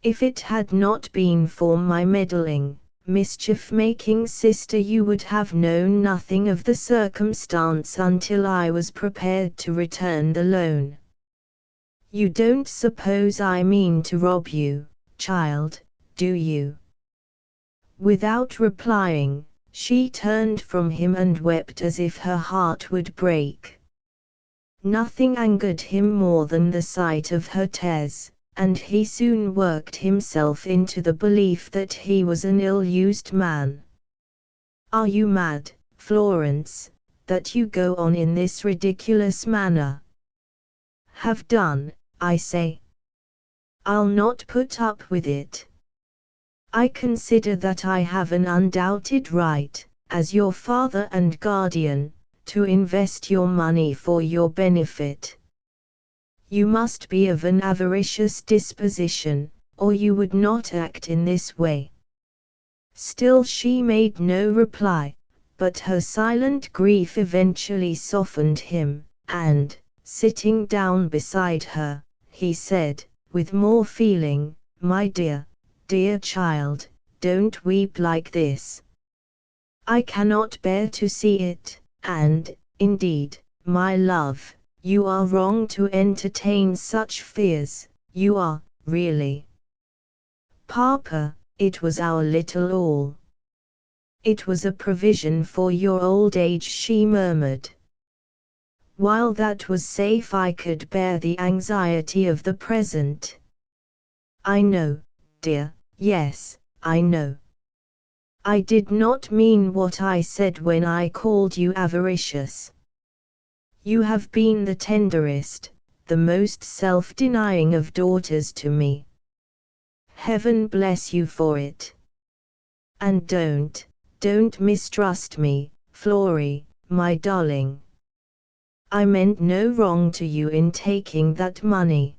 If it had not been for my meddling, mischief-making sister, you would have known nothing of the circumstance until I was prepared to return the loan. You don't suppose I mean to rob you, child, do you? Without replying, she turned from him and wept as if her heart would break. Nothing angered him more than the sight of her tears, and he soon worked himself into the belief that he was an ill-used man. Are you mad, Florence, that you go on in this ridiculous manner? Have done, I say. I'll not put up with it. I consider that I have an undoubted right, as your father and guardian, to invest your money for your benefit. You must be of an avaricious disposition, or you would not act in this way. Still she made no reply, but her silent grief eventually softened him, and, sitting down beside her, he said, with more feeling, "My dear, dear child, don't weep like this. I cannot bear to see it, and, indeed, my love, you are wrong to entertain such fears, you are, really. Papa, it was our little all. It was a provision for your old age," she murmured. "While that was safe I could bear the anxiety of the present." "I know, dear, yes, I know. I did not mean what I said when I called you avaricious. You have been the tenderest, the most self-denying of daughters to me. Heaven bless you for it. And don't mistrust me, Flory, my darling. I meant no wrong to you in taking that money.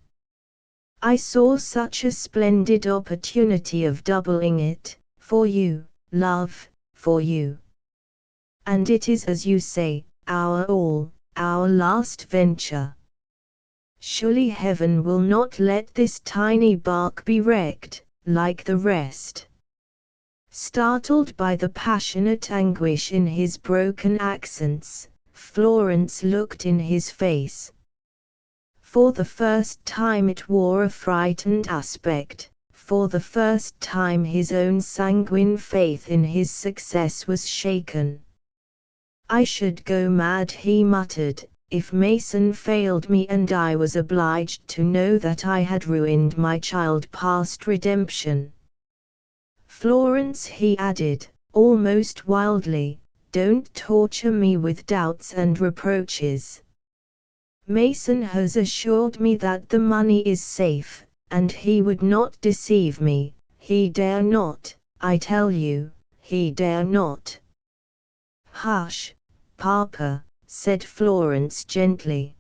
I saw such a splendid opportunity of doubling it, for you, love, for you. And it is, as you say, our all, our last venture. Surely heaven will not let this tiny bark be wrecked, like the rest." Startled by the passionate anguish in his broken accents, Florence looked in his face. For the first time it wore a frightened aspect, for the first time his own sanguine faith in his success was shaken. "I should go mad," he muttered, "if Mason failed me and I was obliged to know that I had ruined my child past redemption. Florence," he added, almost wildly, "don't torture me with doubts and reproaches. Mason has assured me that the money is safe, and he would not deceive me. He dare not, I tell you, he dare not." "Hush, Papa," said Florence gently.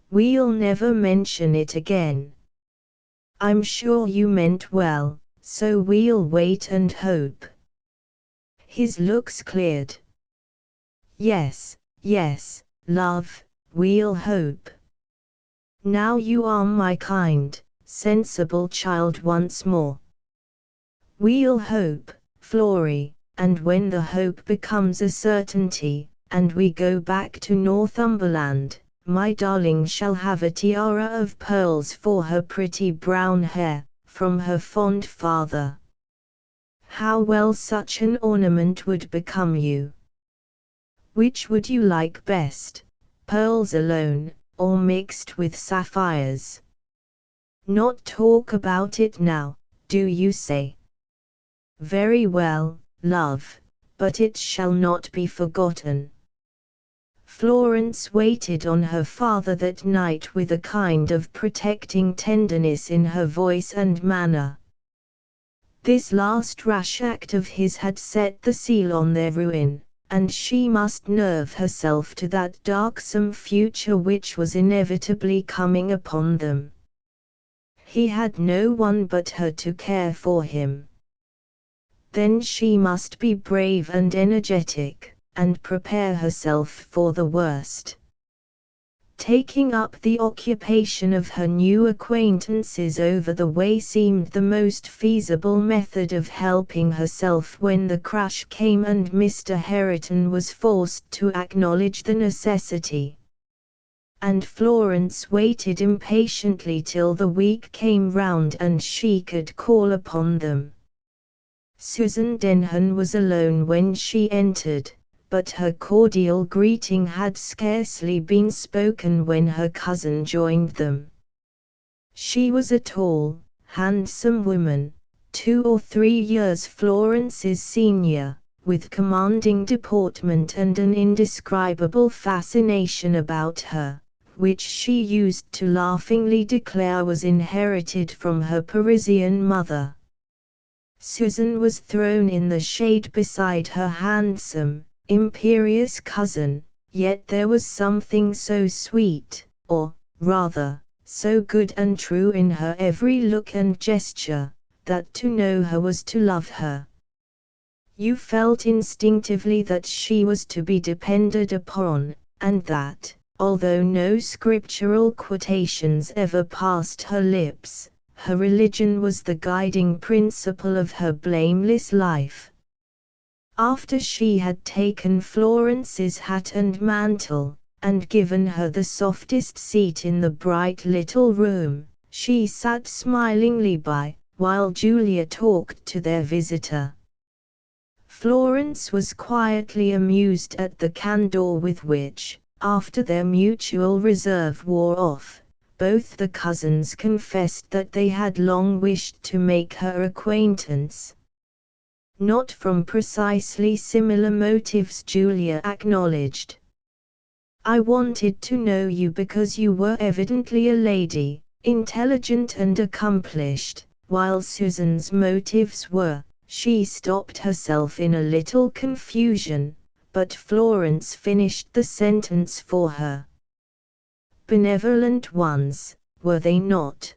"We'll never mention it again. I'm sure you meant well, so we'll wait and hope." His looks cleared. "Yes, yes, love, we'll hope. Now you are my kind, sensible child once more. We'll hope, Flory, and when the hope becomes a certainty, and we go back to Northumberland, my darling shall have a tiara of pearls for her pretty brown hair, from her fond father. How well such an ornament would become you! Which would you like best, pearls alone, or mixed with sapphires? Not talk about it now, do you say? Very well, love, but it shall not be forgotten." Florence waited on her father that night with a kind of protecting tenderness in her voice and manner. This last rash act of his had set the seal on their ruin, and she must nerve herself to that darksome future which was inevitably coming upon them. He had no one but her to care for him. Then she must be brave and energetic, and prepare herself for the worst. Taking up the occupation of her new acquaintances over the way seemed the most feasible method of helping herself when the crash came and Mr. Hareton was forced to acknowledge the necessity. And Florence waited impatiently till the week came round and she could call upon them. Susan Denham was alone when she entered, but her cordial greeting had scarcely been spoken when her cousin joined them. She was a tall, handsome woman, 2 or 3 years Florence's senior, with commanding deportment and an indescribable fascination about her, which she used to laughingly declare was inherited from her Parisian mother. Susan was thrown in the shade beside her handsome, imperious cousin, yet there was something so sweet, or, rather, so good and true in her every look and gesture, that to know her was to love her. You felt instinctively that she was to be depended upon, and that, although no scriptural quotations ever passed her lips, her religion was the guiding principle of her blameless life. After she had taken Florence's hat and mantle, and given her the softest seat in the bright little room, she sat smilingly by, while Julia talked to their visitor. Florence was quietly amused at the candor with which, after their mutual reserve wore off, both the cousins confessed that they had long wished to make her acquaintance. Not from precisely similar motives, Julia acknowledged. I wanted to know you because you were evidently a lady, intelligent and accomplished, while Susan's motives were. She stopped herself in a little confusion, but Florence finished the sentence for her. Benevolent ones, were they not?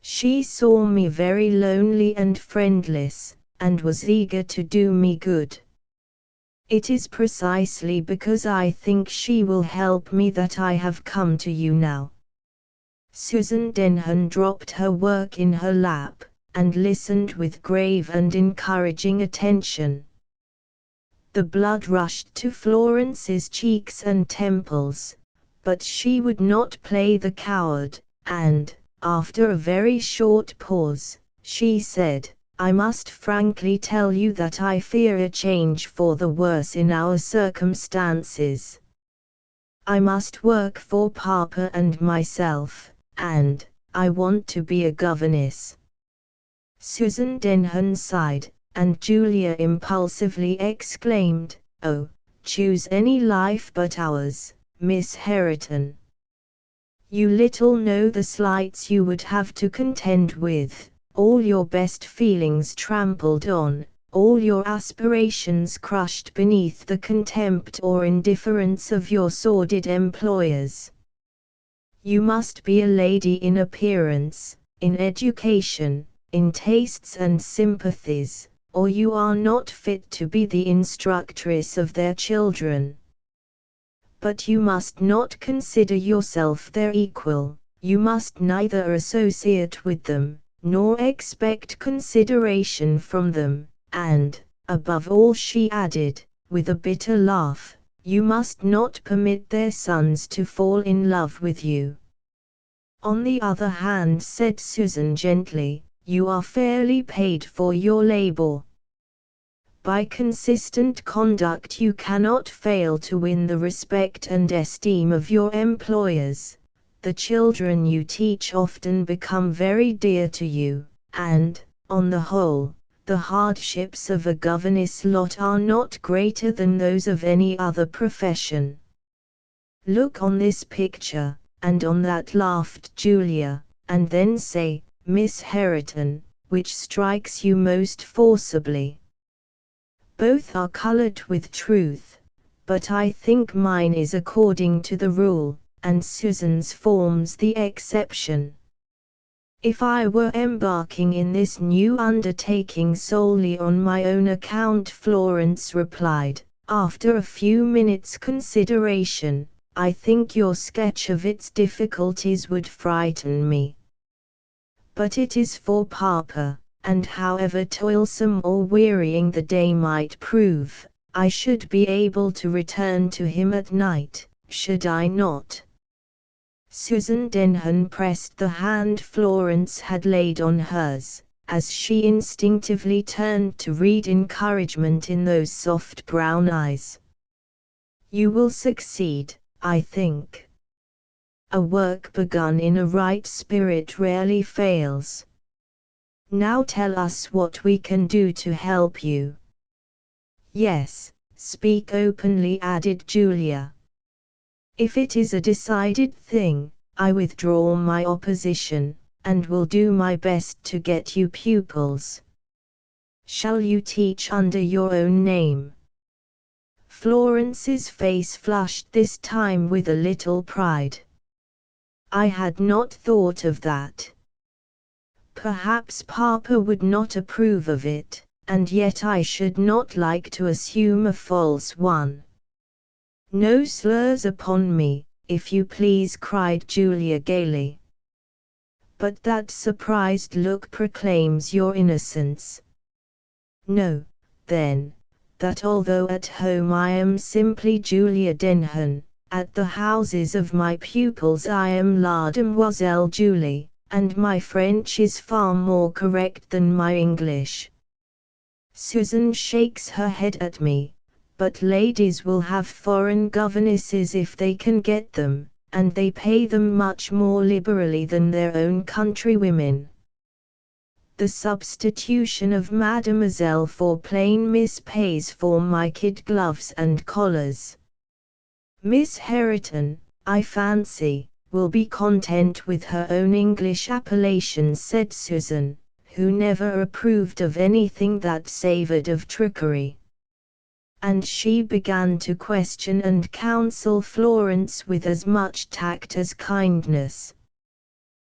She saw me very lonely and friendless, and was eager to do me good. It is precisely because I think she will help me that I have come to you now. Susan Denham dropped her work in her lap, and listened with grave and encouraging attention. The blood rushed to Florence's cheeks and temples, but she would not play the coward, and, after a very short pause, she said, I must frankly tell you that I fear a change for the worse in our circumstances. I must work for Papa and myself, and I want to be a governess. Susan Denham sighed, and Julia impulsively exclaimed, Oh, choose any life but ours, Miss Herriton. You little know the slights you would have to contend with, all your best feelings trampled on, all your aspirations crushed beneath the contempt or indifference of your sordid employers. You must be a lady in appearance, in education, in tastes and sympathies, or you are not fit to be the instructress of their children. But you must not consider yourself their equal, you must neither associate with them, nor expect consideration from them, and, above all, she added, with a bitter laugh, you must not permit their sons to fall in love with you. On the other hand, said Susan gently, you are fairly paid for your labor. By consistent conduct you cannot fail to win the respect and esteem of your employers. The children you teach often become very dear to you, and, on the whole, the hardships of a governess lot are not greater than those of any other profession. Look on this picture, and on that, laughed Julia, and then say, Miss Herriton, which strikes you most forcibly. Both are colored with truth, but I think mine is according to the rule, and Susan's forms the exception. If I were embarking in this new undertaking solely on my own account, Florence replied, after a few minutes' consideration, I think your sketch of its difficulties would frighten me. But it is for Papa, and however toilsome or wearying the day might prove, I should be able to return to him at night, should I not? Susan Denham pressed the hand Florence had laid on hers, as she instinctively turned to read encouragement in those soft brown eyes. You will succeed, I think. A work begun in a right spirit rarely fails. Now tell us what we can do to help you. Yes, speak openly, added Julia. If it is a decided thing, I withdraw my opposition, and will do my best to get you pupils. Shall you teach under your own name? Florence's face flushed this time with a little pride. I had not thought of that. Perhaps Papa would not approve of it, and yet I should not like to assume a false one. No slurs upon me, if you please, cried Julia gaily. But that surprised look proclaims your innocence. Know, then, that although at home I am simply Julia Denham, at the houses of my pupils I am La Demoiselle Julie, and my French is far more correct than my English. Susan shakes her head at me, but ladies will have foreign governesses if they can get them, and they pay them much more liberally than their own countrywomen. The substitution of Mademoiselle for plain Miss pays for my kid gloves and collars. Miss Herriton, I fancy, will be content with her own English appellation, said Susan, who never approved of anything that savoured of trickery. And she began to question and counsel Florence with as much tact as kindness.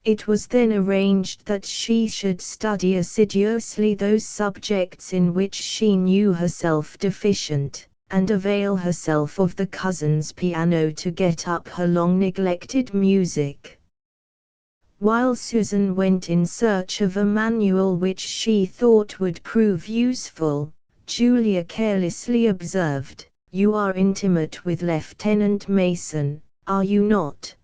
It was then arranged that she should study assiduously those subjects in which she knew herself deficient, and avail herself of the cousin's piano to get up her long-neglected music. While Susan went in search of a manual which she thought would prove useful, Julia carelessly observed, "You are intimate with Lieutenant Mason, are you not?"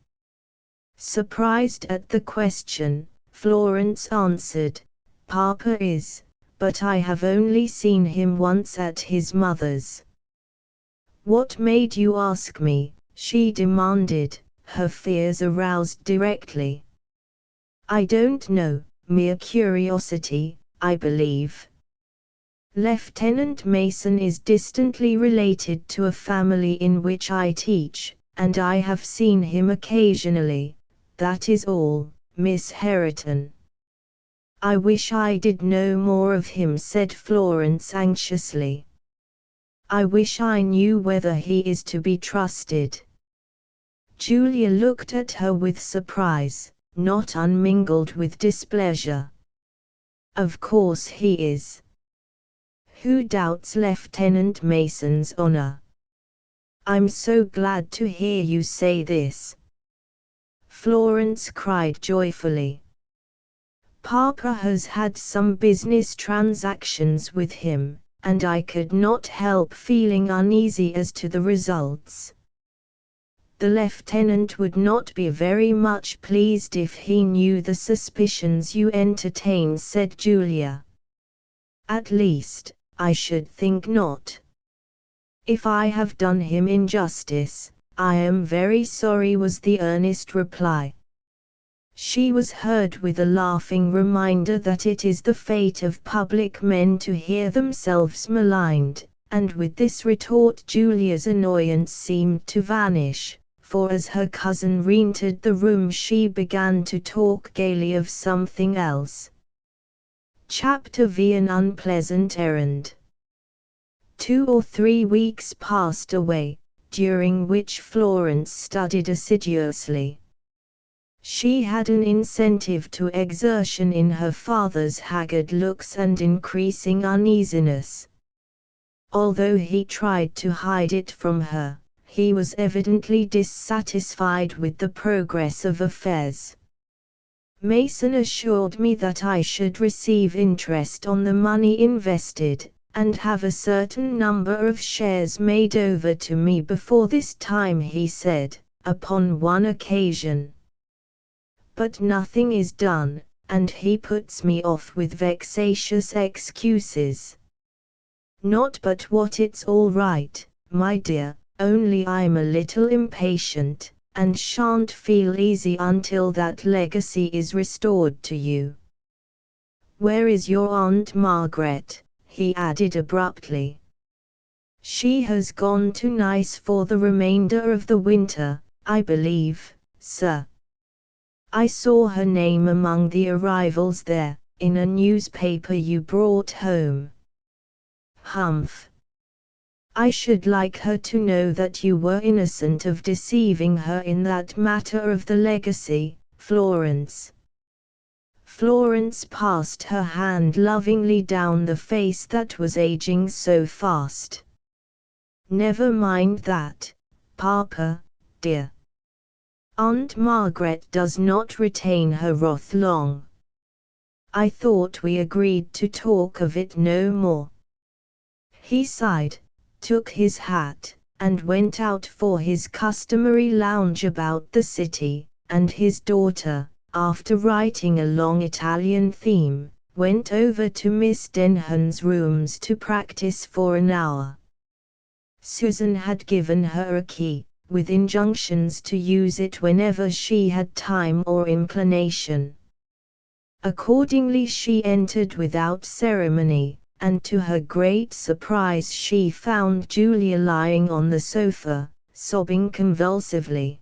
Surprised at the question, Florence answered, "Papa is, but I have only seen him once at his mother's." "What made you ask me?" she demanded, her fears aroused directly. "I don't know, mere curiosity, I believe. Lieutenant Mason is distantly related to a family in which I teach, and I have seen him occasionally. That is all, Miss Herriton." "I wish I did know more of him," said Florence anxiously. "I wish I knew whether he is to be trusted." Julia looked at her with surprise, not unmingled with displeasure. "Of course he is. Who doubts Lieutenant Mason's honor? I'm so glad to hear you say this," Florence cried joyfully. "Papa has had some business transactions with him, and I could not help feeling uneasy as to the results. The lieutenant would not be very much pleased if he knew the suspicions you entertain," said Julia. "At least, I should think not. If I have done him injustice, I am very sorry," was the earnest reply. She was heard with a laughing reminder that it is the fate of public men to hear themselves maligned, and with this retort Julia's annoyance seemed to vanish, for as her cousin re-entered the room she began to talk gaily of something else. Chapter V. An unpleasant errand. 2 or 3 weeks passed away, during which Florence studied assiduously. She had an incentive to exertion in her father's haggard looks and increasing uneasiness. Although he tried to hide it from her, he was evidently dissatisfied with the progress of affairs. "Mason assured me that I should receive interest on the money invested, and have a certain number of shares made over to me before this time," he said, upon one occasion. "But nothing is done, and he puts me off with vexatious excuses. Not but what it's all right, my dear, only I'm a little impatient, and shan't feel easy until that legacy is restored to you. Where is your Aunt Margaret?" he added abruptly. "She has gone to Nice for the remainder of the winter, I believe, sir. I saw her name among the arrivals there, in a newspaper you brought home." "Humph. I should like her to know that you were innocent of deceiving her in that matter of the legacy, Florence." Florence passed her hand lovingly down the face that was aging so fast. "Never mind that, Papa, dear. Aunt Margaret does not retain her wrath long. I thought we agreed to talk of it no more." He sighed, took his hat, and went out for his customary lounge about the city, and his daughter, after writing a long Italian theme, went over to Miss Denhan's rooms to practice for an hour. Susan had given her a key, with injunctions to use it whenever she had time or inclination. Accordingly she entered without ceremony, and to her great surprise she found Julia lying on the sofa, sobbing convulsively.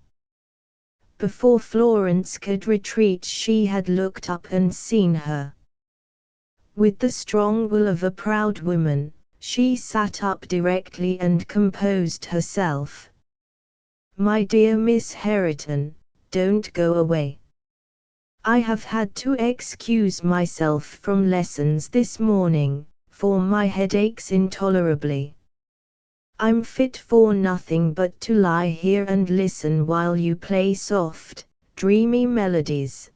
Before Florence could retreat she had looked up and seen her. With the strong will of a proud woman, she sat up directly and composed herself. "My dear Miss Hareton, don't go away. I have had to excuse myself from lessons this morning, for my head aches intolerably. I'm fit for nothing but to lie here and listen while you play soft, dreamy melodies.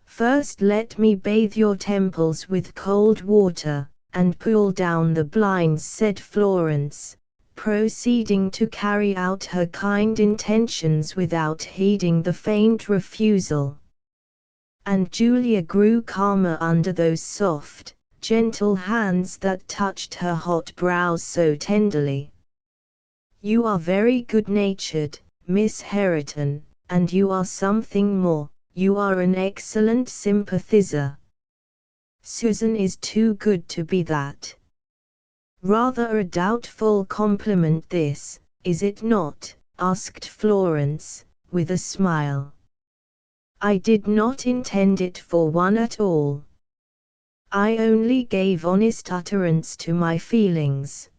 First let me bathe your temples with cold water, and pull down the blinds," said Florence, proceeding to carry out her kind intentions without heeding the faint refusal. And Julia grew calmer under those soft, gentle hands that touched her hot brows so tenderly. "You are very good-natured, Miss Hareton, and you are something more, you are an excellent sympathizer. Susan is too good to be that." "Rather a doubtful compliment this, is it not?" asked Florence, with a smile. "I did not intend it for one at all. I only gave honest utterance to my feelings.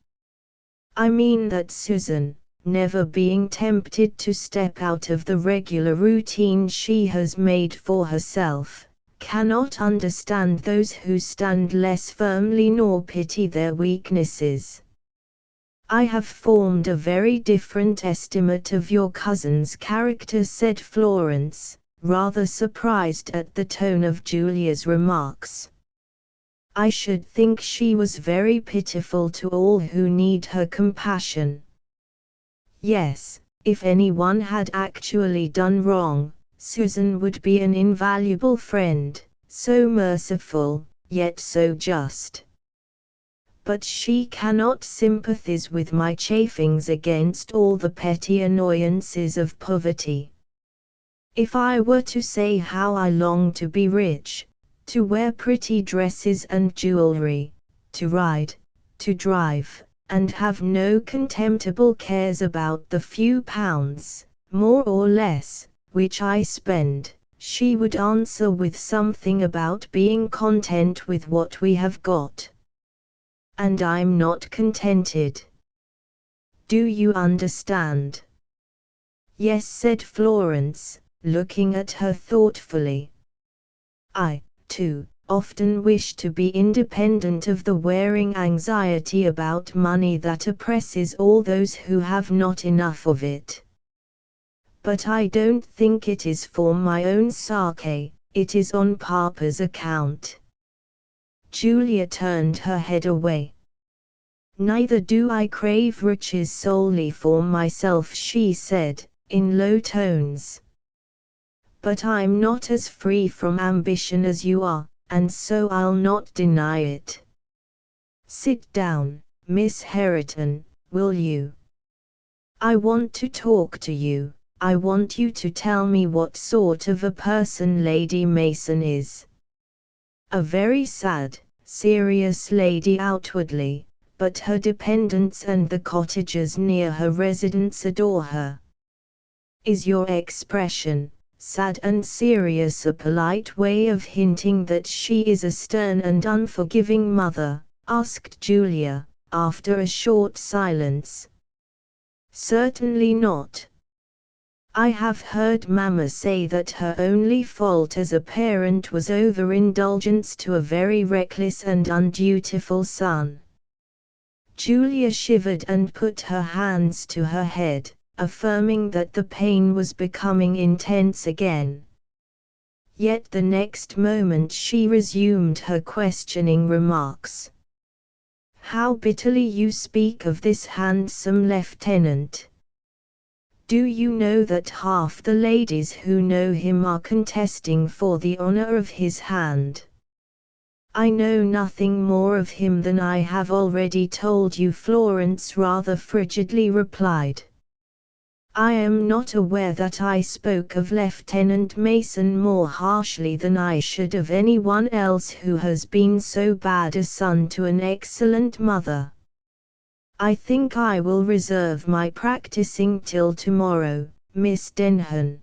I mean that Susan, never being tempted to step out of the regular routine she has made for herself, cannot understand those who stand less firmly nor pity their weaknesses. I have formed a very different estimate of your cousin's character," said Florence, rather surprised at the tone of Julia's remarks. "I should think she was very pitiful to all who need her compassion." "Yes, if anyone had actually done wrong, Susan would be an invaluable friend, so merciful, yet so just. But she cannot sympathize with my chafings against all the petty annoyances of poverty. If I were to say how I long to be rich, to wear pretty dresses and jewelry, to ride, to drive, and have no contemptible cares about the few pounds, more or less, which I spend, she would answer with something about being content with what we have got. And I'm not contented. Do you understand?" "Yes," said Florence, looking at her thoughtfully. "I, too, often wish to be independent of the wearing anxiety about money that oppresses all those who have not enough of it. But I don't think it is for my own sake, it is on Papa's account." Julia turned her head away. "Neither do I crave riches solely for myself," she said, in low tones. "But I'm not as free from ambition as you are, and so I'll not deny it. Sit down, Miss Hareton, will you? I want to talk to you. I want you to tell me what sort of a person Lady Mason is. A very sad, serious lady outwardly, but her dependents and the cottagers near her residence adore her." "Is your expression, sad and serious, a polite way of hinting that she is a stern and unforgiving mother?" asked Julia, after a short silence. "Certainly not. I have heard Mama say that her only fault as a parent was overindulgence to a very reckless and undutiful son. Julia shivered and put her hands to her head, affirming that the pain was becoming intense again. Yet the next moment she resumed her questioning remarks. "How bitterly you speak of this handsome lieutenant. Do you know that half the ladies who know him are contesting for the honor of his hand?" "I know nothing more of him than I have already told you," Florence rather frigidly replied. "I am not aware that I spoke of Lieutenant Mason more harshly than I should of anyone else who has been so bad a son to an excellent mother. I think I will reserve my practicing till tomorrow, Miss Denham."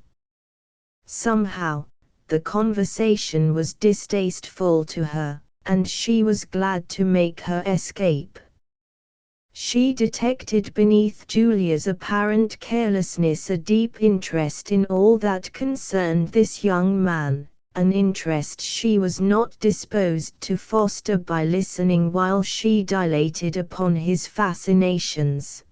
Somehow, the conversation was distasteful to her, and she was glad to make her escape. She detected beneath Julia's apparent carelessness a deep interest in all that concerned this young man, an interest she was not disposed to foster by listening while she dilated upon his fascinations.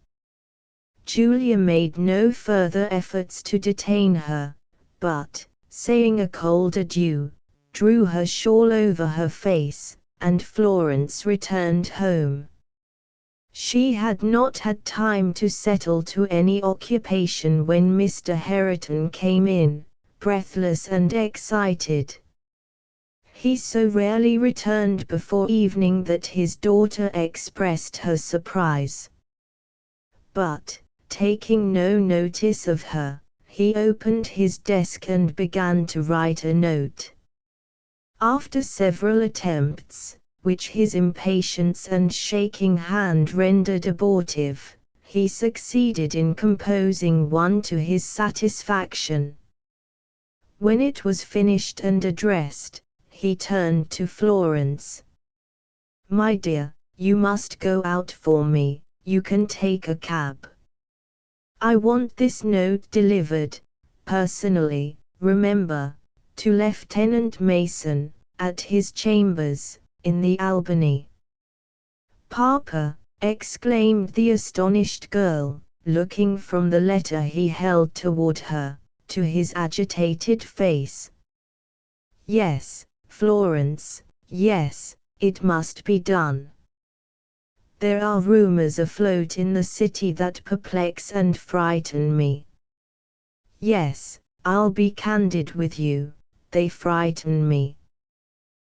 Julia made no further efforts to detain her, but, saying a cold adieu, drew her shawl over her face, and Florence returned home. She had not had time to settle to any occupation when Mr. Hareton came in, breathless and excited. He so rarely returned before evening that his daughter expressed her surprise. But, taking no notice of her, he opened his desk and began to write a note. After several attempts, which his impatience and shaking hand rendered abortive, he succeeded in composing one to his satisfaction. When it was finished and addressed, he turned to Florence. "My dear, you must go out for me, you can take a cab. I want this note delivered, personally, remember, to Lieutenant Mason, at his chambers, in the Albany." "Papa," exclaimed the astonished girl, looking from the letter he held toward her, to his agitated face. "Yes, Florence, yes, it must be done. There are rumors afloat in the city that perplex and frighten me. Yes, I'll be candid with you, they frighten me.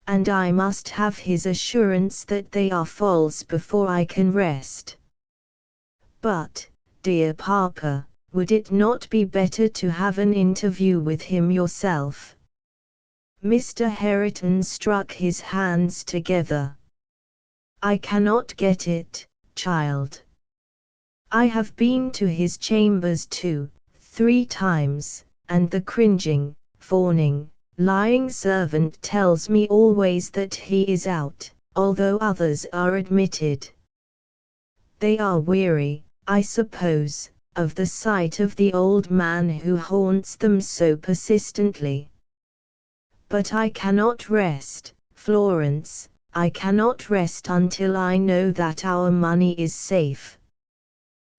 And I must have his assurance that they are false before I can rest. But, dear Papa, would it not be better to have an interview with him yourself?" Mr. Hareton struck his hands together. "I cannot get it, child. I have been to his chambers 2-3 times, and the cringing, fawning, lying servant tells me always that he is out, although others are admitted. They are weary, I suppose, of the sight of the old man who haunts them so persistently. But I cannot rest, Florence, I cannot rest until I know that our money is safe."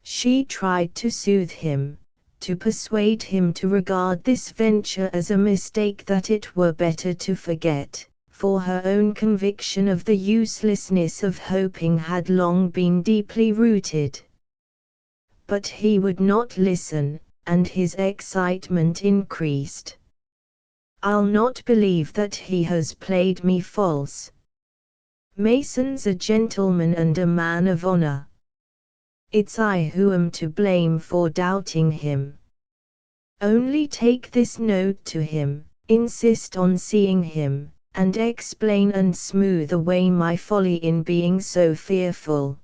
She tried to soothe him, to persuade him to regard this venture as a mistake that it were better to forget, for her own conviction of the uselessness of hoping had long been deeply rooted. But he would not listen, and his excitement increased. "I'll not believe that he has played me false. Mason's a gentleman and a man of honor. It's I who am to blame for doubting him. Only take this note to him, insist on seeing him, and explain and smooth away my folly in being so fearful.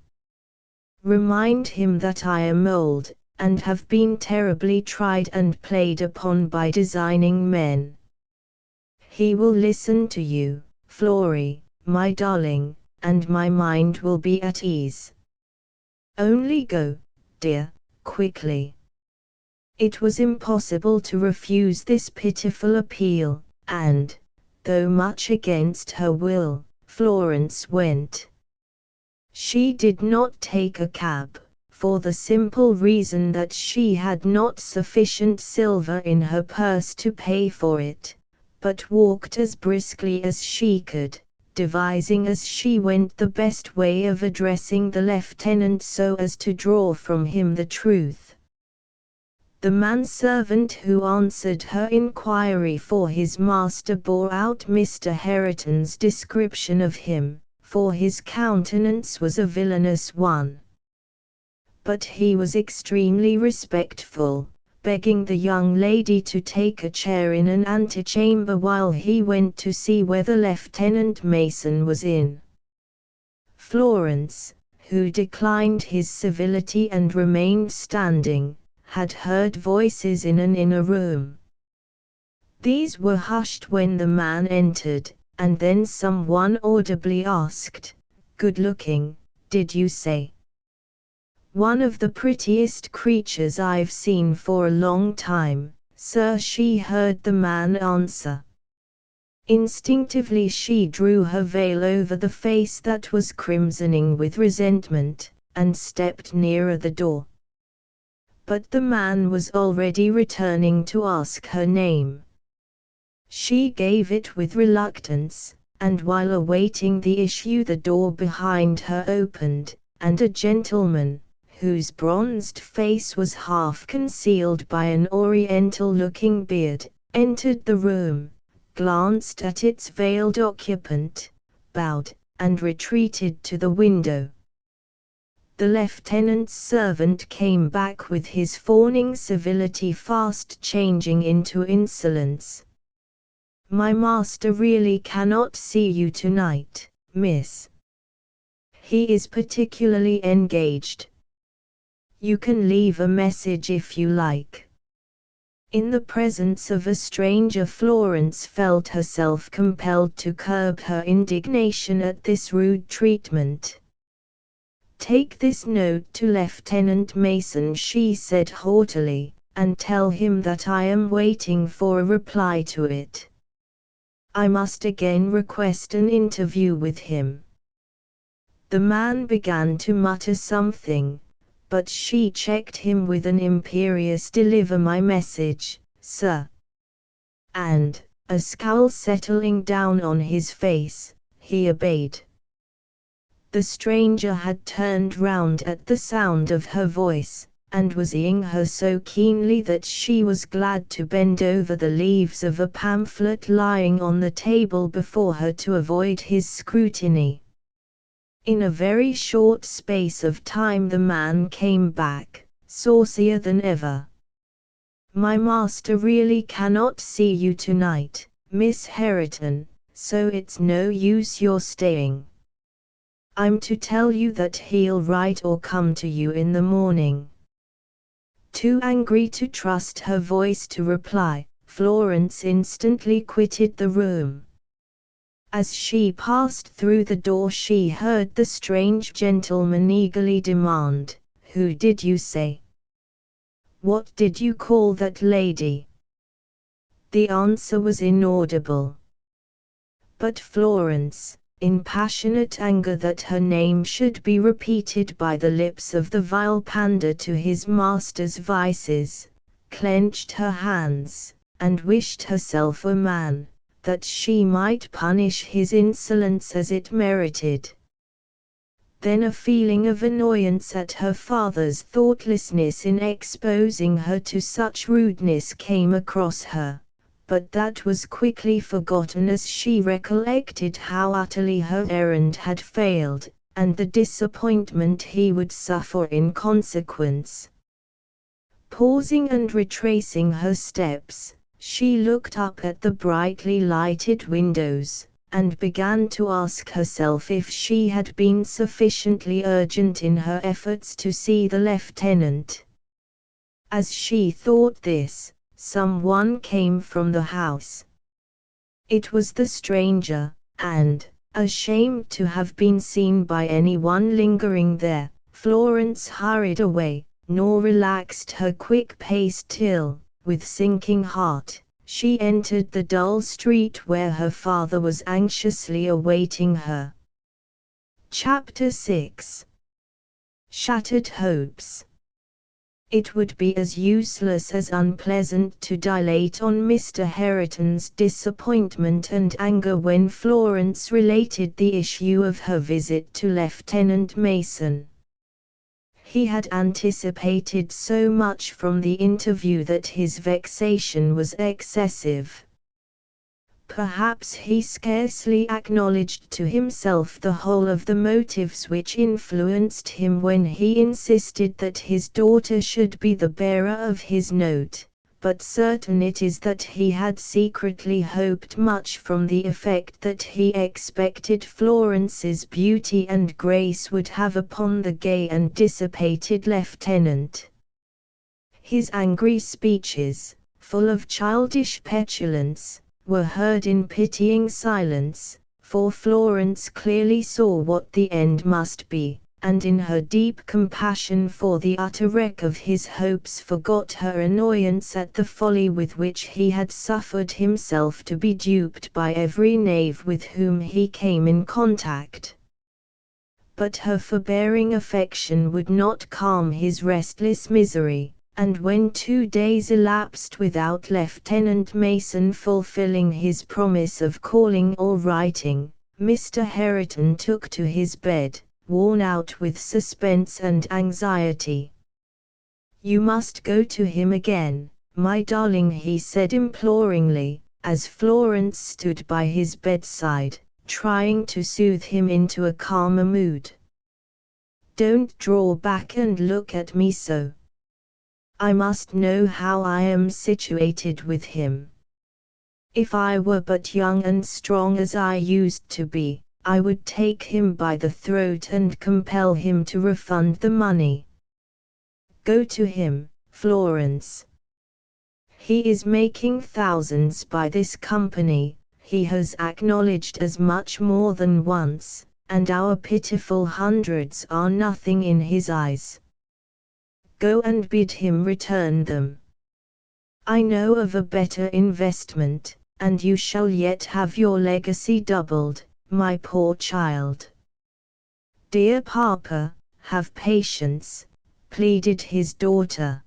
Remind him that I am old, and have been terribly tried and played upon by designing men. He will listen to you, Flory, my darling, and my mind will be at ease. Only go, dear, quickly. It was impossible to refuse this pitiful appeal, and, though much against her will, Florence went. She did not take a cab, for the simple reason that she had not sufficient silver in her purse to pay for it, but walked as briskly as she could, devising as she went the best way of addressing the lieutenant so as to draw from him the truth. The manservant who answered her inquiry for his master bore out Mr. Hareton's description of him, for his countenance was a villainous one. But he was extremely respectful, begging the young lady to take a chair in an antechamber while he went to see whether Lieutenant Mason was in. Florence, who declined his civility and remained standing, had heard voices in an inner room. These were hushed when the man entered, and then someone audibly asked, "Good-looking, did you say?" "One of the prettiest creatures I've seen for a long time, sir," she heard the man answer. Instinctively she drew her veil over the face that was crimsoning with resentment, and stepped nearer the door. But the man was already returning to ask her name. She gave it with reluctance, and while awaiting the issue the door behind her opened, and a gentleman, whose bronzed face was half concealed by an oriental-looking beard, entered the room, glanced at its veiled occupant, bowed, and retreated to the window. The lieutenant's servant came back with his fawning civility fast changing into insolence. "My master really cannot see you tonight, miss. He is particularly engaged. You can leave a message if you like." In the presence of a stranger, Florence felt herself compelled to curb her indignation at this rude treatment. "Take this note to Lieutenant Mason," she said haughtily, "and tell him that I am waiting for a reply to it. I must again request an interview with him." The man began to mutter something, but she checked him with an imperious "Deliver my message, sir." And, a scowl settling down on his face, he obeyed. The stranger had turned round at the sound of her voice, and was eyeing her so keenly that she was glad to bend over the leaves of a pamphlet lying on the table before her to avoid his scrutiny. In a very short space of time the man came back, saucier than ever. "My master really cannot see you tonight, Miss Hareton, so it's no use your staying. I'm to tell you that he'll write or come to you in the morning." Too angry to trust her voice to reply, Florence instantly quitted the room. As she passed through the door she heard the strange gentleman eagerly demand, "Who did you say? What did you call that lady?" The answer was inaudible. But Florence, in passionate anger that her name should be repeated by the lips of the vile pander to his master's vices, clenched her hands, and wished herself a man, that she might punish his insolence as it merited. Then a feeling of annoyance at her father's thoughtlessness in exposing her to such rudeness came across her, but that was quickly forgotten as she recollected how utterly her errand had failed, and the disappointment he would suffer in consequence. Pausing and retracing her steps, she looked up at the brightly lighted windows, and began to ask herself if she had been sufficiently urgent in her efforts to see the lieutenant. As she thought this, someone came from the house. It was the stranger, and, ashamed to have been seen by anyone lingering there, Florence hurried away, nor relaxed her quick pace till, with sinking heart, she entered the dull street where her father was anxiously awaiting her. Chapter 6. Shattered Hopes. It would be as useless as unpleasant to dilate on Mr. Hareton's disappointment and anger when Florence related the issue of her visit to Lieutenant Mason. He had anticipated so much from the interview that his vexation was excessive. Perhaps he scarcely acknowledged to himself the whole of the motives which influenced him when he insisted that his daughter should be the bearer of his note, but certain it is that he had secretly hoped much from the effect that he expected Florence's beauty and grace would have upon the gay and dissipated lieutenant. His angry speeches, full of childish petulance, were heard in pitying silence, for Florence clearly saw what the end must be, and in her deep compassion for the utter wreck of his hopes forgot her annoyance at the folly with which he had suffered himself to be duped by every knave with whom he came in contact. But her forbearing affection would not calm his restless misery, and when 2 days elapsed without Lieutenant Mason fulfilling his promise of calling or writing, Mr. Hareton took to his bed, worn out with suspense and anxiety. "You must go to him again, my darling," he said imploringly, as Florence stood by his bedside, trying to soothe him into a calmer mood. "Don't draw back and look at me so. I must know how I am situated with him. If I were but young and strong as I used to be, I would take him by the throat and compel him to refund the money. Go to him, Florence. He is making thousands by this company, he has acknowledged as much more than once, and our pitiful hundreds are nothing in his eyes. Go and bid him return them. I know of a better investment, and you shall yet have your legacy doubled, my poor child." "Dear papa, have patience," pleaded his daughter.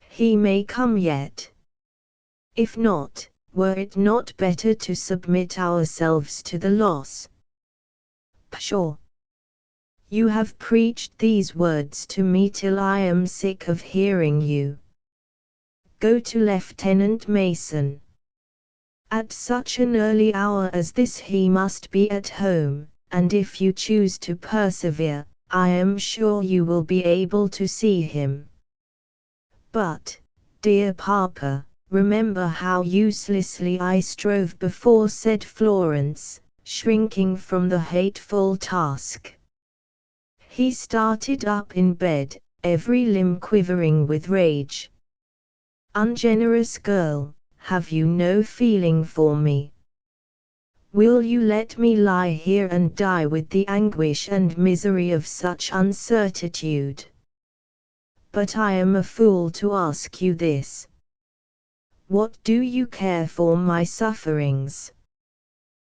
"He may come yet. If not, were it not better to submit ourselves to the loss?" "Pshaw! You have preached these words to me till I am sick of hearing you. Go to Lieutenant Mason. At such an early hour as this he must be at home, and if you choose to persevere, I am sure you will be able to see him. But, dear papa, remember how uselessly I strove before," said Florence, shrinking from the hateful task. He started up in bed, every limb quivering with rage. "Ungenerous girl, have you no feeling for me? Will you let me lie here and die with the anguish and misery of such uncertitude? But I am a fool to ask you this. What do you care for my sufferings?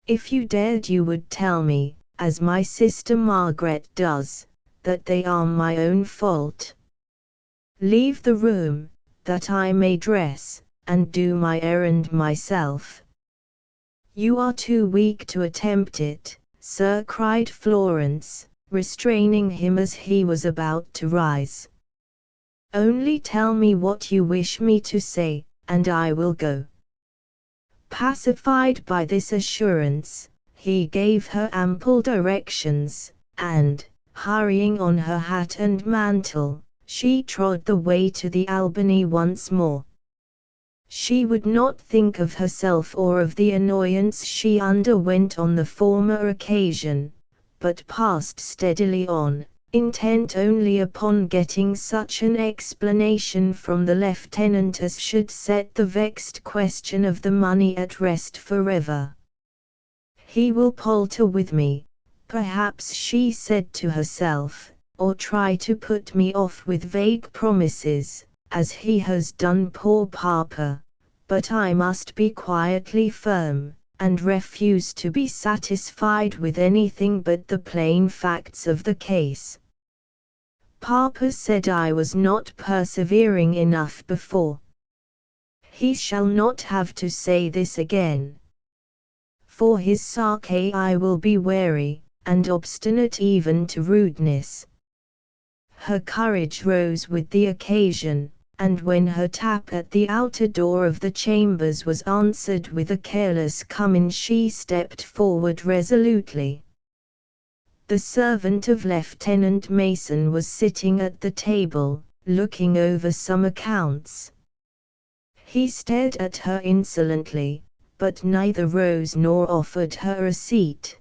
If you dared you would tell me, as my sister Margaret does, that they are my own fault. Leave the room, that I may dress, and do my errand myself." "You are too weak to attempt it, sir," cried Florence, restraining him as he was about to rise. "Only tell me what you wish me to say, and I will go." Pacified by this assurance, he gave her ample directions, and, hurrying on her hat and mantle, she trod the way to the Albany once more. She would not think of herself or of the annoyance she underwent on the former occasion, but passed steadily on, intent only upon getting such an explanation from the lieutenant as should set the vexed question of the money at rest forever. "He will palter with me, perhaps," she said to herself, or try to put me off with vague promises, as he has done poor Papa, but I must be quietly firm, and refuse to be satisfied with anything but the plain facts of the case. Papa said I was not persevering enough before. He shall not have to say this again. For his sake I will be wary, and obstinate even to rudeness. Her courage rose with the occasion, and when her tap at the outer door of the chambers was answered with a careless "come in," she stepped forward resolutely. The servant of Lieutenant Mason was sitting at the table, looking over some accounts. He stared at her insolently, but neither rose nor offered her a seat.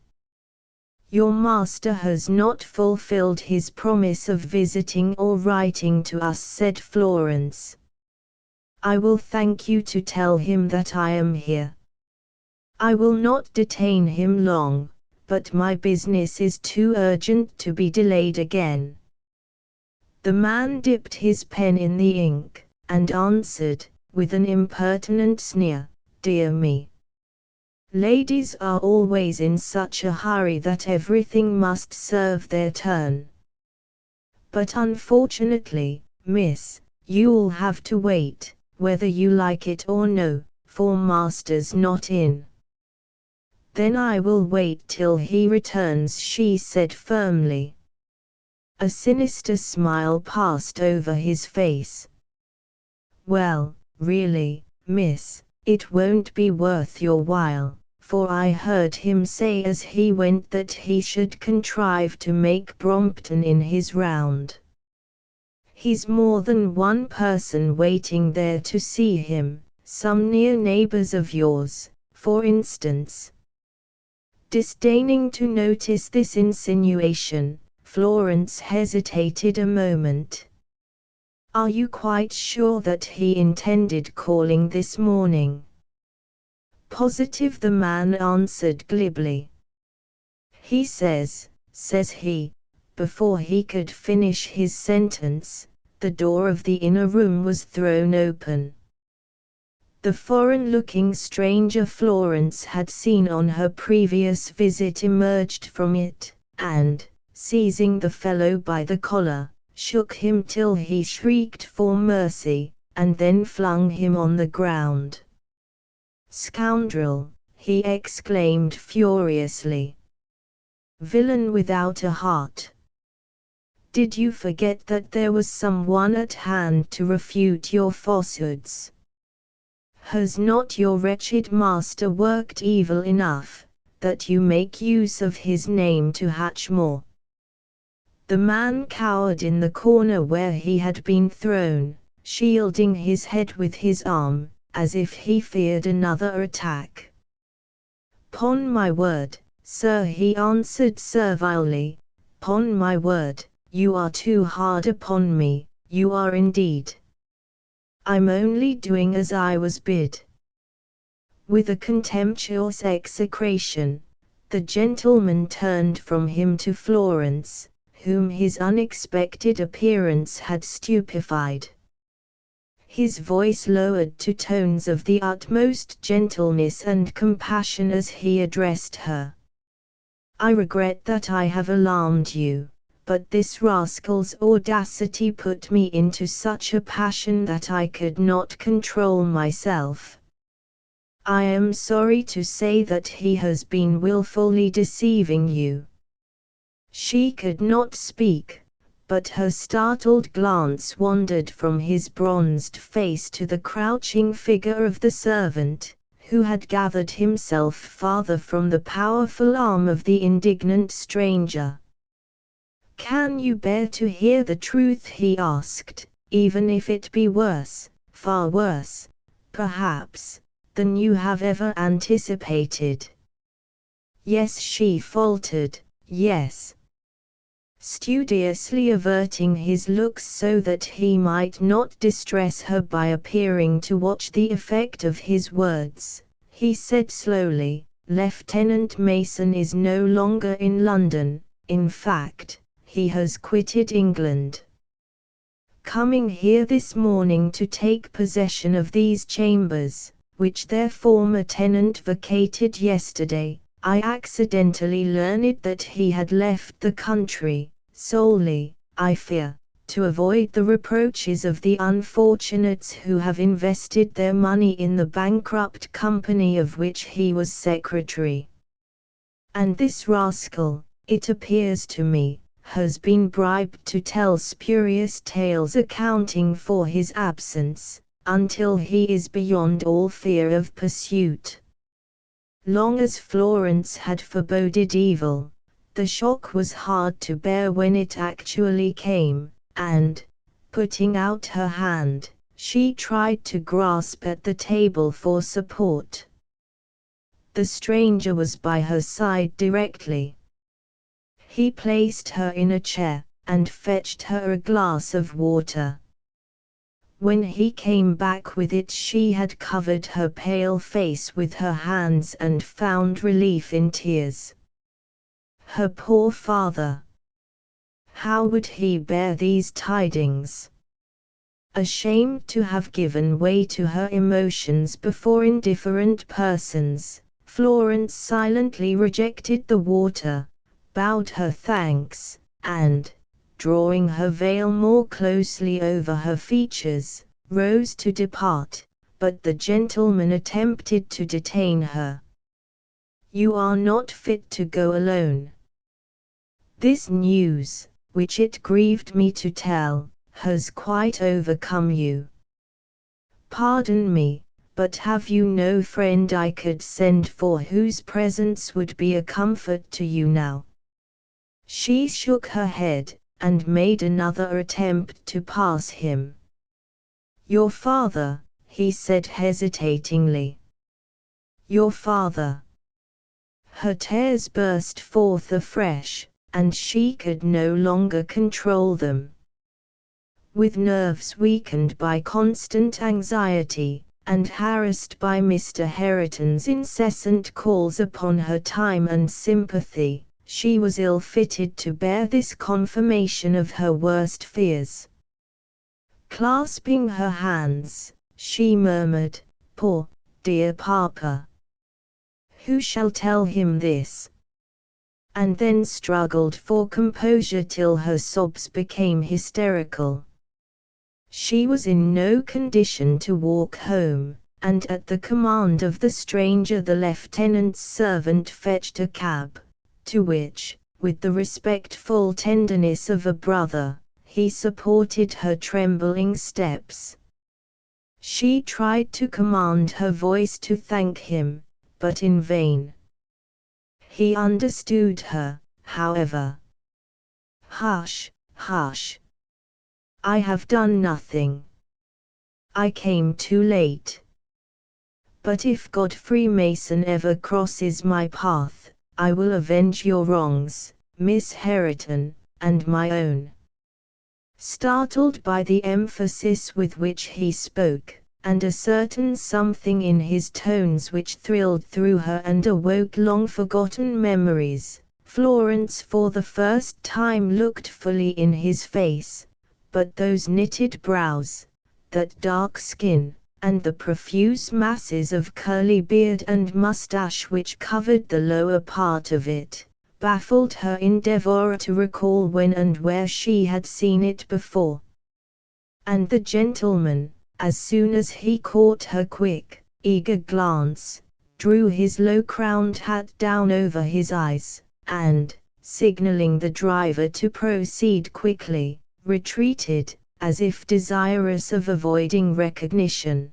"Your master has not fulfilled his promise of visiting or writing to us," said Florence. "I will thank you to tell him that I am here. I will not detain him long, but my business is too urgent to be delayed again." The man dipped his pen in the ink, and answered, with an impertinent sneer, "Dear me! Ladies are always in such a hurry that everything must serve their turn. But unfortunately, miss, you'll have to wait, whether you like it or no, for master's not in." "Then I will wait till he returns," she said firmly. A sinister smile passed over his face. "Well, really, miss, it won't be worth your while, for I heard him say as he went that he should contrive to make Brompton in his round. He's more than one person waiting there to see him, some near neighbours of yours, for instance." Disdaining to notice this insinuation, Florence hesitated a moment. "Are you quite sure that he intended calling this morning?" "Positive," the man answered glibly. "He says he," before he could finish his sentence, the door of the inner room was thrown open. The foreign-looking stranger Florence had seen on her previous visit emerged from it, and, seizing the fellow by the collar, shook him till he shrieked for mercy, and then flung him on the ground. "Scoundrel!" he exclaimed furiously. "Villain without a heart! Did you forget that there was someone at hand to refute your falsehoods? Has not your wretched master worked evil enough, that you make use of his name to hatch more?" The man cowered in the corner where he had been thrown, shielding his head with his arm, as if he feared another attack. "'Pon my word, sir," he answered servilely, "'pon my word, you are too hard upon me, you are indeed. I'm only doing as I was bid." With a contemptuous execration, the gentleman turned from him to Florence, whom his unexpected appearance had stupefied. His voice lowered to tones of the utmost gentleness and compassion as he addressed her. "I regret that I have alarmed you, but this rascal's audacity put me into such a passion that I could not control myself. I am sorry to say that he has been wilfully deceiving you." She could not speak, but her startled glance wandered from his bronzed face to the crouching figure of the servant, who had gathered himself farther from the powerful arm of the indignant stranger. "Can you bear to hear the truth?" he asked, "even if it be worse, far worse, perhaps, than you have ever anticipated?" "Yes," she faltered, "yes." Studiously averting his looks so that he might not distress her by appearing to watch the effect of his words, he said slowly, "Lieutenant Mason is no longer in London. In fact, he has quitted England. Coming here this morning to take possession of these chambers, which their former tenant vacated yesterday, I accidentally learned that he had left the country, solely, I fear, to avoid the reproaches of the unfortunates who have invested their money in the bankrupt company of which he was secretary. And this rascal, it appears to me, has been bribed to tell spurious tales accounting for his absence, until he is beyond all fear of pursuit. Long as Florence had foreboded evil, the shock was hard to bear when it actually came, and, putting out her hand, she tried to grasp at the table for support. The stranger was by her side directly. He placed her in a chair, and fetched her a glass of water. When he came back with it, she had covered her pale face with her hands and found relief in tears. Her poor father! How would he bear these tidings? Ashamed to have given way to her emotions before indifferent persons, Florence silently rejected the water, bowed her thanks, and, drawing her veil more closely over her features, rose to depart, but the gentleman attempted to detain her. "You are not fit to go alone. This news, which it grieved me to tell, has quite overcome you. Pardon me, but have you no friend I could send for whose presence would be a comfort to you now?" She shook her head, and made another attempt to pass him. "Your father," he said hesitatingly. "Your father." Her tears burst forth afresh, and she could no longer control them. With nerves weakened by constant anxiety, and harassed by Mr. Hareton's incessant calls upon her time and sympathy, she was ill-fitted to bear this confirmation of her worst fears. Clasping her hands, she murmured, "Poor, dear papa! Who shall tell him this?" and then struggled for composure till her sobs became hysterical. She was in no condition to walk home, and at the command of the stranger the lieutenant's servant fetched a cab, to which, with the respectful tenderness of a brother, he supported her trembling steps. She tried to command her voice to thank him, but in vain. He understood her, however. "Hush, hush! I have done nothing. I came too late. But if Godfrey Mason ever crosses my path, I will avenge your wrongs, Miss Hareton, and my own." Startled by the emphasis with which he spoke, and a certain something in his tones which thrilled through her and awoke long-forgotten memories, Florence for the first time looked fully in his face, but those knitted brows, that dark skin, and the profuse masses of curly beard and mustache which covered the lower part of it, baffled her endeavor to recall when and where she had seen it before. And the gentleman, as soon as he caught her quick, eager glance, drew his low-crowned hat down over his eyes, and, signaling the driver to proceed quickly, retreated, as if desirous of avoiding recognition.